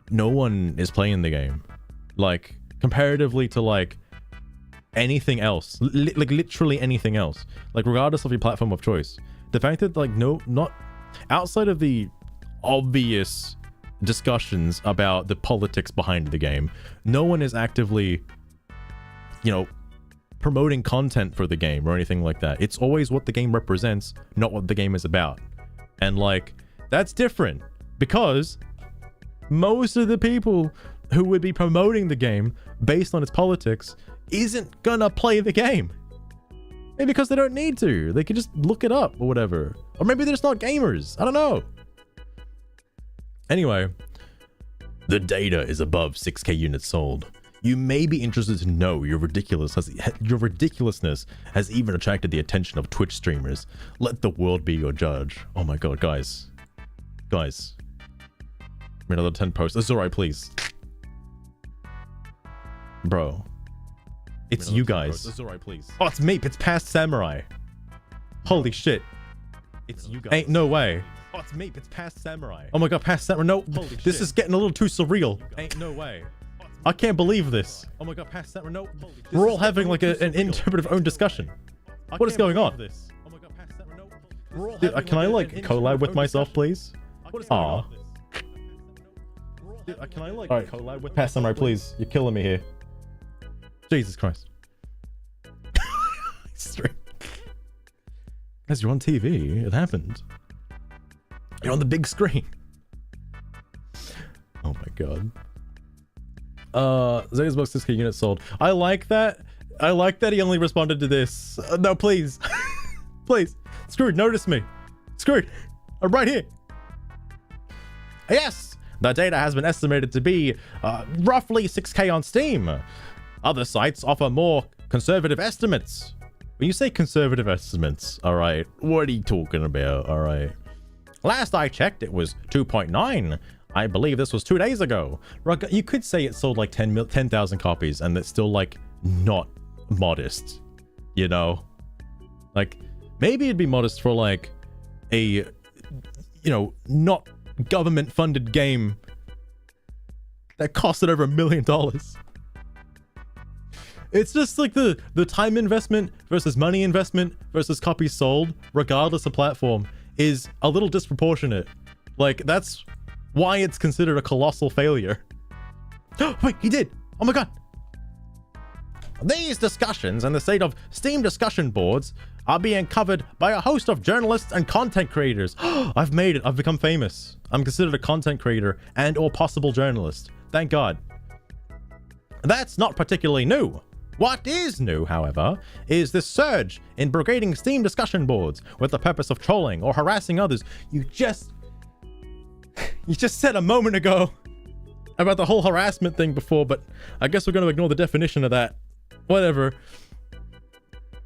no one is playing the game. Like, comparatively to, like, anything else. Like, literally anything else. Like, regardless of your platform of choice. The fact that, like, not... Outside of the obvious discussions about the politics behind the game, no one is actively, you know, promoting content for the game or anything like that. It's always what the game represents, not what the game is about. And, like, that's different because most of the people who would be promoting the game based on its politics isn't gonna play the game. Maybe because they don't need to. They can just look it up or whatever. Or maybe they're just not gamers. I don't know. Anyway, the data is above 6k units sold. You may be interested to know your ridiculousness has even attracted the attention of Twitch streamers. Let the world be your judge. Oh my god, guys. Guys. Another 10 posts. It's alright, please. Bro. It's you guys. It's alright, please. Oh, it's me. It's Past Samurai. Holy shit. It's you guys. Ain't no way. Oh, it's me. It's Past Samurai. Oh my god, Past Samurai. No, this is getting a little too surreal. Ain't no way. I can't believe this. Oh my god, Past Samurai. No, we're all having like an interpretive own discussion. What is going on? Dude, can I like collab with myself, please? Aw. Can I like collab with Past Samurai, please? You're killing me here. Jesus Christ. Guys, you're on TV. It happened. You're on the big screen. Oh my god. Zega's box 6K units sold. I like that. I like that he only responded to this. No, please. Please. Screwed, notice me. Screwed. I'm right here. Yes. The data has been estimated to be roughly 6K on Steam. Other sites offer more conservative estimates. When you say conservative estimates, all right, what are you talking about? All right. Last I checked, it was 2.9. I believe this was 2 days ago. You could say it sold like 10,000 copies and it's still like not modest, you know? Like maybe it'd be modest for like a, you know, not government funded game that costed over $1 million. It's just like the time investment versus money investment versus copies sold, regardless of platform, is a little disproportionate. Like that's why it's considered a colossal failure. Wait, he did! Oh my god! These discussions and the state of Steam discussion boards are being covered by a host of journalists and content creators. I've made it. I've become famous. I'm considered a content creator and or possible journalist. Thank God. That's not particularly new. What is new, however, is this surge in brigading Steam discussion boards with the purpose of trolling or harassing others. You just said a moment ago about the whole harassment thing before, but I guess we're going to ignore the definition of that. Whatever.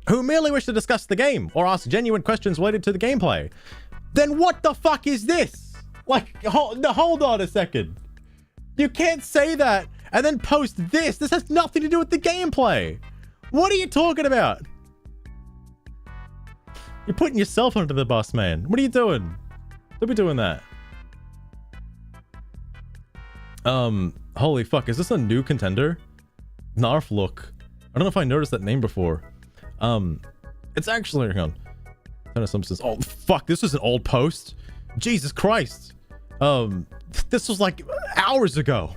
Who merely wish to discuss the game or ask genuine questions related to the gameplay. Then what the fuck is this? Like, hold on a second. You can't say that and then post this. This has nothing to do with the gameplay. What are you talking about? You're putting yourself under the bus, man. What are you doing? Don't be doing that. Holy fuck, is this a new contender? Narflook. I don't know if I noticed that name before. It's actually, hang on. Oh fuck, this is an old post. Jesus Christ. This was like hours ago.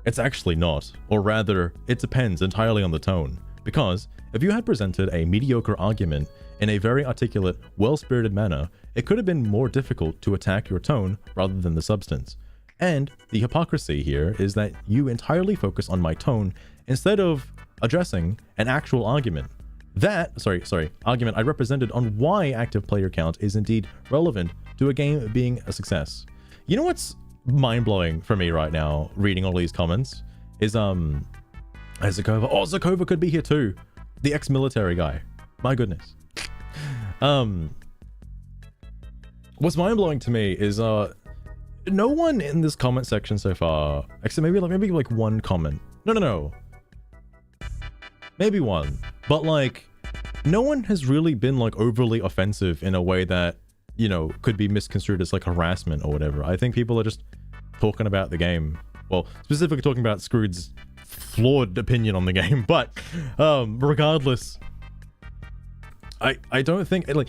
It's actually not, or rather, it depends entirely on the tone. Because if you had presented a mediocre argument in a very articulate, well-spirited manner, it could have been more difficult to attack your tone rather than the substance. And the hypocrisy here is that you entirely focus on my tone instead of addressing an actual argument. Argument I represented on why active player count is indeed relevant to a game being a success. You know what's mind-blowing for me right now, reading all these comments, is Zakova. Oh, Zakova could be here too. The ex-military guy. My goodness. What's mind-blowing to me is no one in this comment section so far, except maybe like one comment. No. Maybe one. But like, no one has really been like overly offensive in a way that, you know, could be misconstrued as like harassment or whatever. I think people are just talking about the game. Well, specifically talking about Scrood's flawed opinion on the game. But regardless, I don't think like,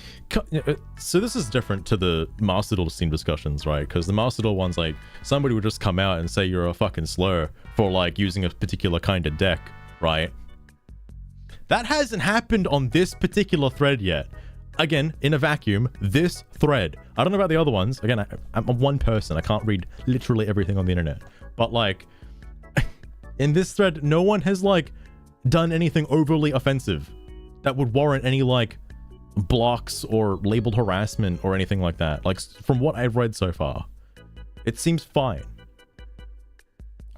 so this is different to the Master Duel Steam discussions, right? Because the Master Duel ones, like, somebody would just come out and say you're a fucking slur for like using a particular kind of deck, right? That hasn't happened on this particular thread yet. Again, in a vacuum, this thread. I don't know about the other ones. Again, I'm one person. I can't read literally everything on the internet. But like, in this thread, no one has like done anything overly offensive that would warrant any like blocks or labeled harassment or anything like that. Like, from what I've read so far, it seems fine.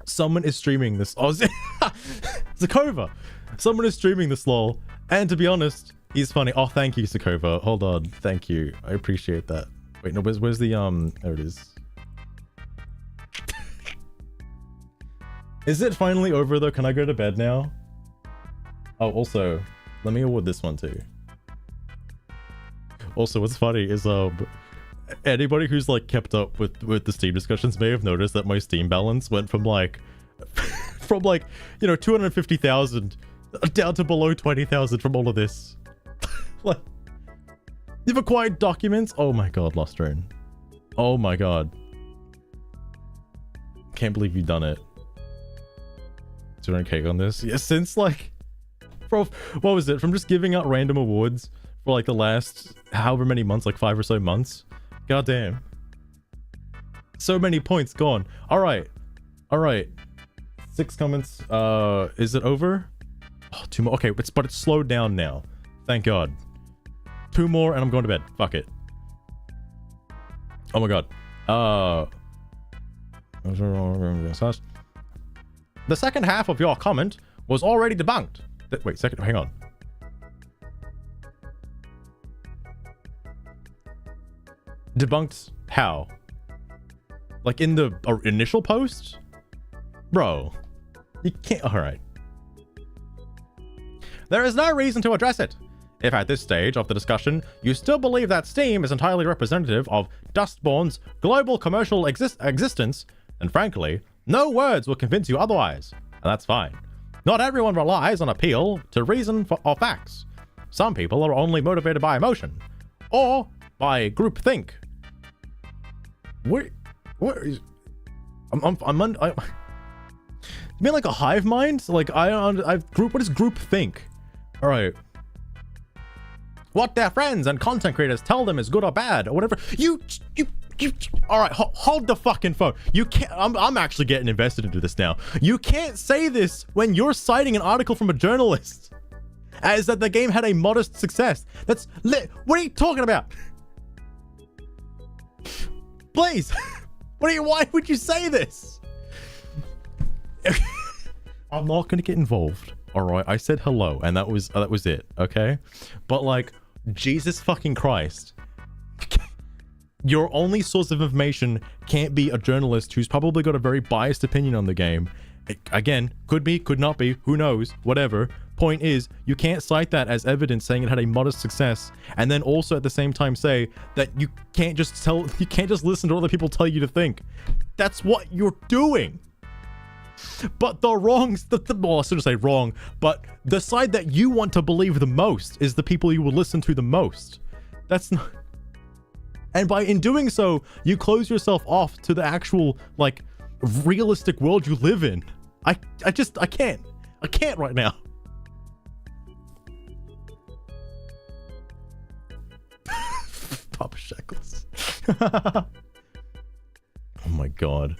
someone is streaming this. Oh, Zakova. Someone is streaming this lol. And to be honest, he's funny. Oh, thank you, Zakova. Hold on. Thank you. I appreciate that. Wait, no, where's the, there it is. Is it finally over though? Can I go to bed now? Oh, also, let me award this one too. Also, what's funny is, anybody who's like kept up with the Steam discussions may have noticed that my Steam balance went from like, you know, 250,000 down to below 20,000 from all of this. Like, you've acquired documents. Oh my god, Lost Drone. Oh my god. Can't believe you've done it. 200k on this. Yeah, since like, bro, what was it? From just giving out random awards for like the last however many months, like 5 or so months. God damn. So many points gone. All right. 6 comments. Is it over? Oh, 2 more. Okay, but it's slowed down now. Thank God. 2 more and I'm going to bed. Fuck it. Oh my God. The second half of your comment was already debunked. Wait, second, hang on. Debunked how? Like in the initial post? Bro, you can't. All right. There is no reason to address it. If at this stage of the discussion you still believe that Steam is entirely representative of Dustborn's global commercial existence, then frankly, no words will convince you otherwise, and that's fine. Not everyone relies on appeal to reason or facts. Some people are only motivated by emotion, or by groupthink. What is? You mean like a hive mind? Like what is groupthink? All right. What their friends and content creators tell them is good or bad or whatever. You. All right, hold the fucking phone. You can't. I'm actually getting invested into this now. You can't say this when you're citing an article from a journalist as that the game had a modest success. That's lit. What are you talking about? Please. Why would you say this? I'm not gonna get involved. All right, I said hello, and that was it. Okay, but like, Jesus fucking Christ. Your only source of information can't be a journalist who's probably got a very biased opinion on the game. Again, could be, could not be, who knows, whatever. Point is, you can't cite that as evidence saying it had a modest success, and then also at the same time say that you can't just listen to what other people tell you to think. That's what you're doing. But the wrongs, well, I shouldn't say wrong, but the side that you want to believe the most is the people you will listen to the most. That's not... And in doing so, you close yourself off to the actual, like, realistic world you live in. I can't right now. Papa Shekels. Oh my god.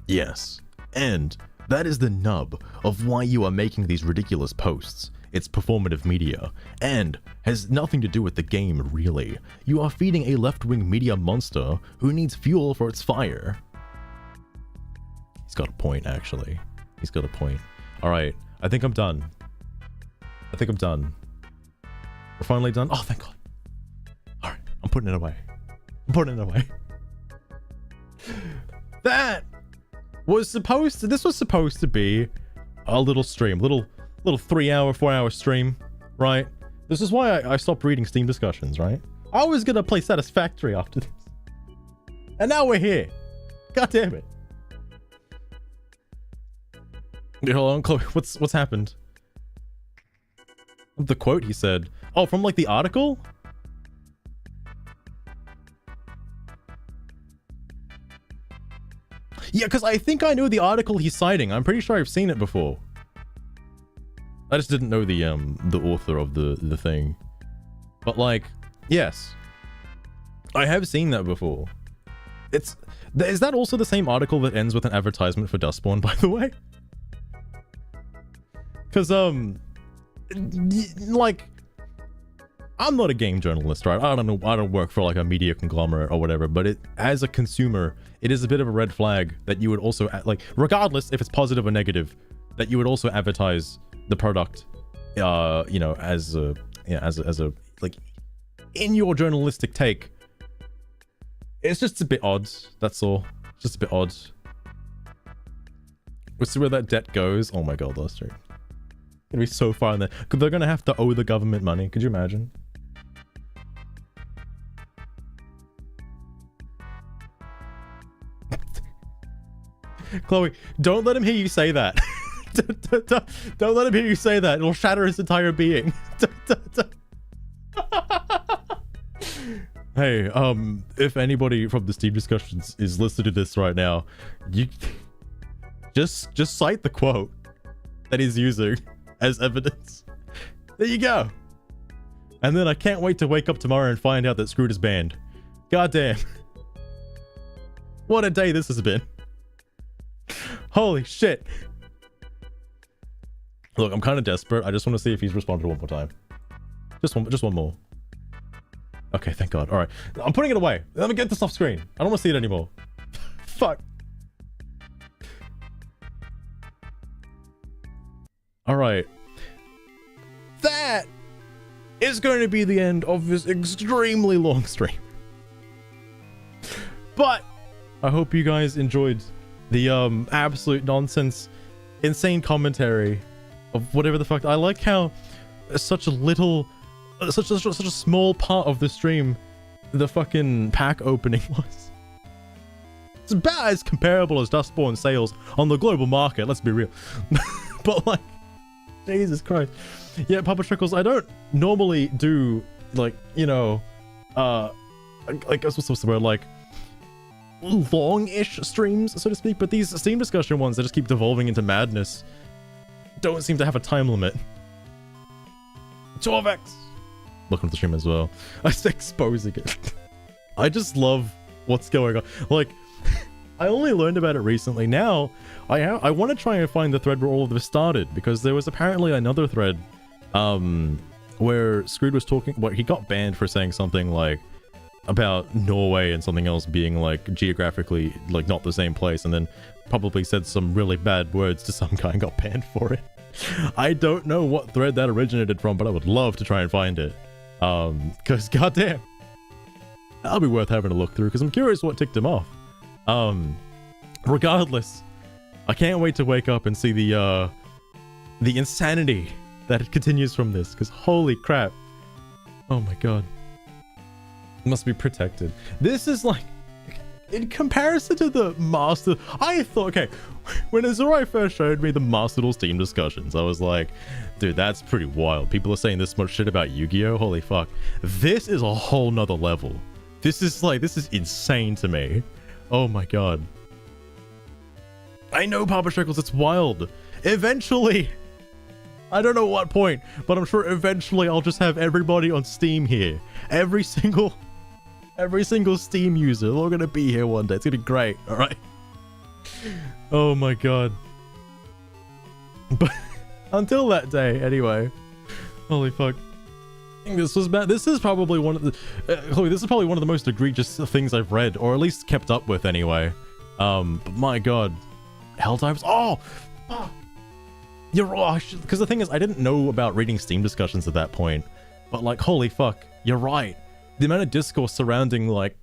Yes. And that is the nub of why you are making these ridiculous posts. It's performative media, and has nothing to do with the game, really. You are feeding a left-wing media monster who needs fuel for its fire. He's got a point, actually. He's got a point. Alright, I think I'm done. We're finally done. Oh, thank God. Alright, I'm putting it away. This was supposed to be a little stream, little 3-hour, 4-hour stream, right? This is why I stopped reading Steam discussions, right? I was gonna play Satisfactory after this. And now we're here. God damn it. Hold on, Chloe, what's happened? The quote he said. Oh, from like the article? Yeah, because I think I know the article he's citing. I'm pretty sure I've seen it before. I just didn't know the author of the thing. But like, yes. I have seen that before. Is that also the same article that ends with an advertisement for Dustborn, by the way? Because, like, I'm not a game journalist, right? I don't know. I don't work for like a media conglomerate or whatever, but as a consumer, it is a bit of a red flag that you would also like, regardless if it's positive or negative, that you would also advertise the product, you know, as a like in your journalistic take. It's just a bit odd. That's all. It's just a bit odd. We'll see where that debt goes. Oh my god, that's true. Gonna be so far in there. They're gonna have to owe the government money. Could you imagine? Chloe, don't let him hear you say that. Don't let him hear you say that. It'll shatter his entire being. Hey, if anybody from the Steam discussions is listening to this right now, you just cite the quote that he's using as evidence. There you go. And then I can't wait to wake up tomorrow and find out that Screwed is banned. Goddamn. What a day this has been. Holy shit. Look, I'm kind of desperate. I just want to see if he's responded one more time. Just one more. Okay, thank God. All right, I'm putting it away. Let me get this off screen. I don't want to see it anymore. Fuck. All right. That is going to be the end of this extremely long stream. But I hope you guys enjoyed the absolute nonsense, insane commentary of whatever the fuck. I like how such a little, such a small part of the stream, the fucking pack opening was. It's about as comparable as Dustborn sales on the global market, let's be real. But like, Jesus Christ. Yeah, Papa Trickles, I don't normally do like, you know, like what's the word, like long-ish streams, so to speak, but these Steam discussion ones that just keep devolving into madness don't seem to have a time limit. 12x! Welcome to the stream as well. I was exposing it. I just love what's going on. Like, I only learned about it recently. Now, I want to try and find the thread where all of this started, because there was apparently another thread where Screwed was talking, well, he got banned for saying something like about Norway and something else being like geographically like not the same place, and then probably said some really bad words to some guy and got banned for it. I don't know what thread that originated from, but I would love to try and find it. Because goddamn, that'll be worth having a look through, because I'm curious what ticked him off. Regardless, I can't wait to wake up and see the insanity that continues from this, because holy crap. Oh my god. Must be protected. This is like, in comparison to the Master, I thought, okay, when Azurai first showed me the Master Duel Steam discussions, I was like, dude, that's pretty wild. People are saying this much shit about Yu-Gi-Oh! Holy fuck. This is a whole nother level. This is insane to me. Oh my god. I know, Papa Shekels, it's wild. Eventually, I don't know what point, but I'm sure eventually I'll just have everybody on Steam here. Every single Steam user, they're all gonna be here one day. It's gonna be great, alright? Oh my god. But until that day, anyway. Holy fuck. I think this was bad. This is probably one of the this is probably one of the most egregious things I've read, or at least kept up with anyway. But my god. Hell times. Oh! You're right. Because the thing is, I didn't know about reading Steam discussions at that point. But like, holy fuck, you're right. The amount of discourse surrounding like,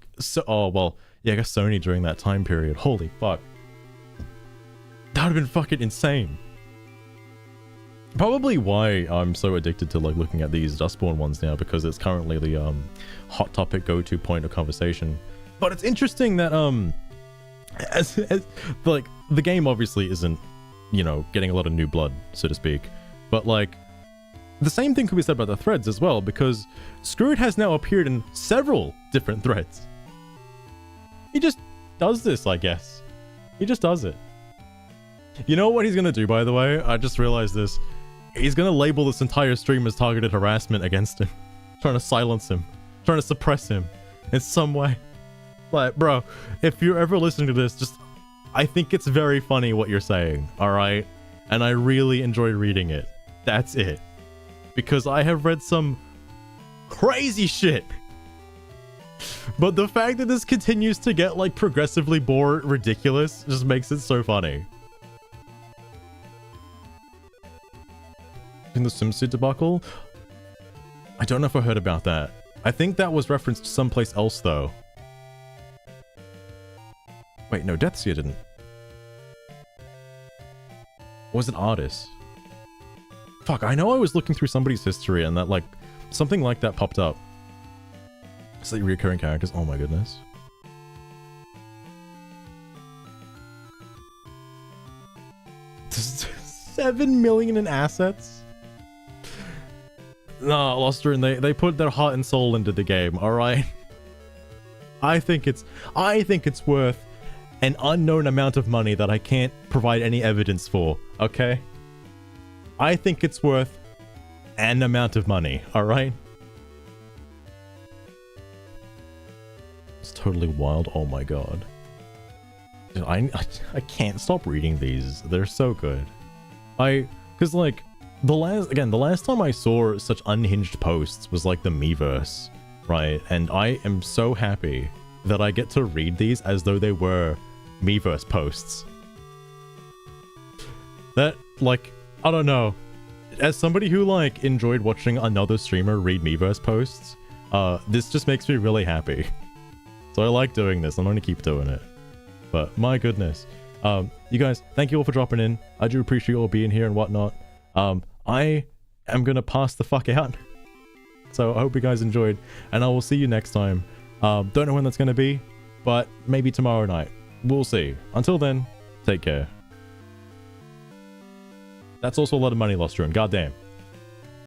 oh well, yeah, I guess Sony during that time period. Holy fuck. That would have been fucking insane. Probably why I'm so addicted to like looking at these Dustborn ones now, because it's currently the hot topic go-to point of conversation. But it's interesting that as like the game obviously isn't, you know, getting a lot of new blood, so to speak, but like the same thing could be said about the threads as well, because Screwed has now appeared in several different threads. He just does this, I guess. He just does it. You know what he's gonna do, by the way? I just realized this. He's gonna label this entire stream as targeted harassment against him. Trying to silence him. Trying to suppress him in some way. Like, bro, if you're ever listening to this, just... I think it's very funny what you're saying, alright? And I really enjoy reading it. That's it. Because I have read some crazy shit. But the fact that this continues to get like progressively more ridiculous just makes it so funny. In the swimsuit debacle? I don't know if I heard about that. I think that was referenced someplace else though. Wait, no, Deathseer didn't. Or was it Artis? Fuck, I know I was looking through somebody's history and that like something like that popped up. It's like recurring characters. Oh my goodness. $7 million in assets? No, Lost Rune, they put their heart and soul into the game, alright? I think it's worth an unknown amount of money that I can't provide any evidence for, okay? I think it's worth an amount of money, alright? It's totally wild. Oh my god. Dude, I can't stop reading these. They're so good. Cause like, the last time I saw such unhinged posts was like the Miiverse, right? And I am so happy that I get to read these as though they were Miiverse posts. That, like, I don't know. As somebody who, like, enjoyed watching another streamer read Miiverse posts, this just makes me really happy. So I like doing this. I'm going to keep doing it. But, my goodness. You guys, thank you all for dropping in. I do appreciate you all being here and whatnot. I am going to pass the fuck out. So I hope you guys enjoyed. And I will see you next time. Don't know when that's going to be, but maybe tomorrow night. We'll see. Until then, take care. That's also a lot of money, Lost Rune. Goddamn.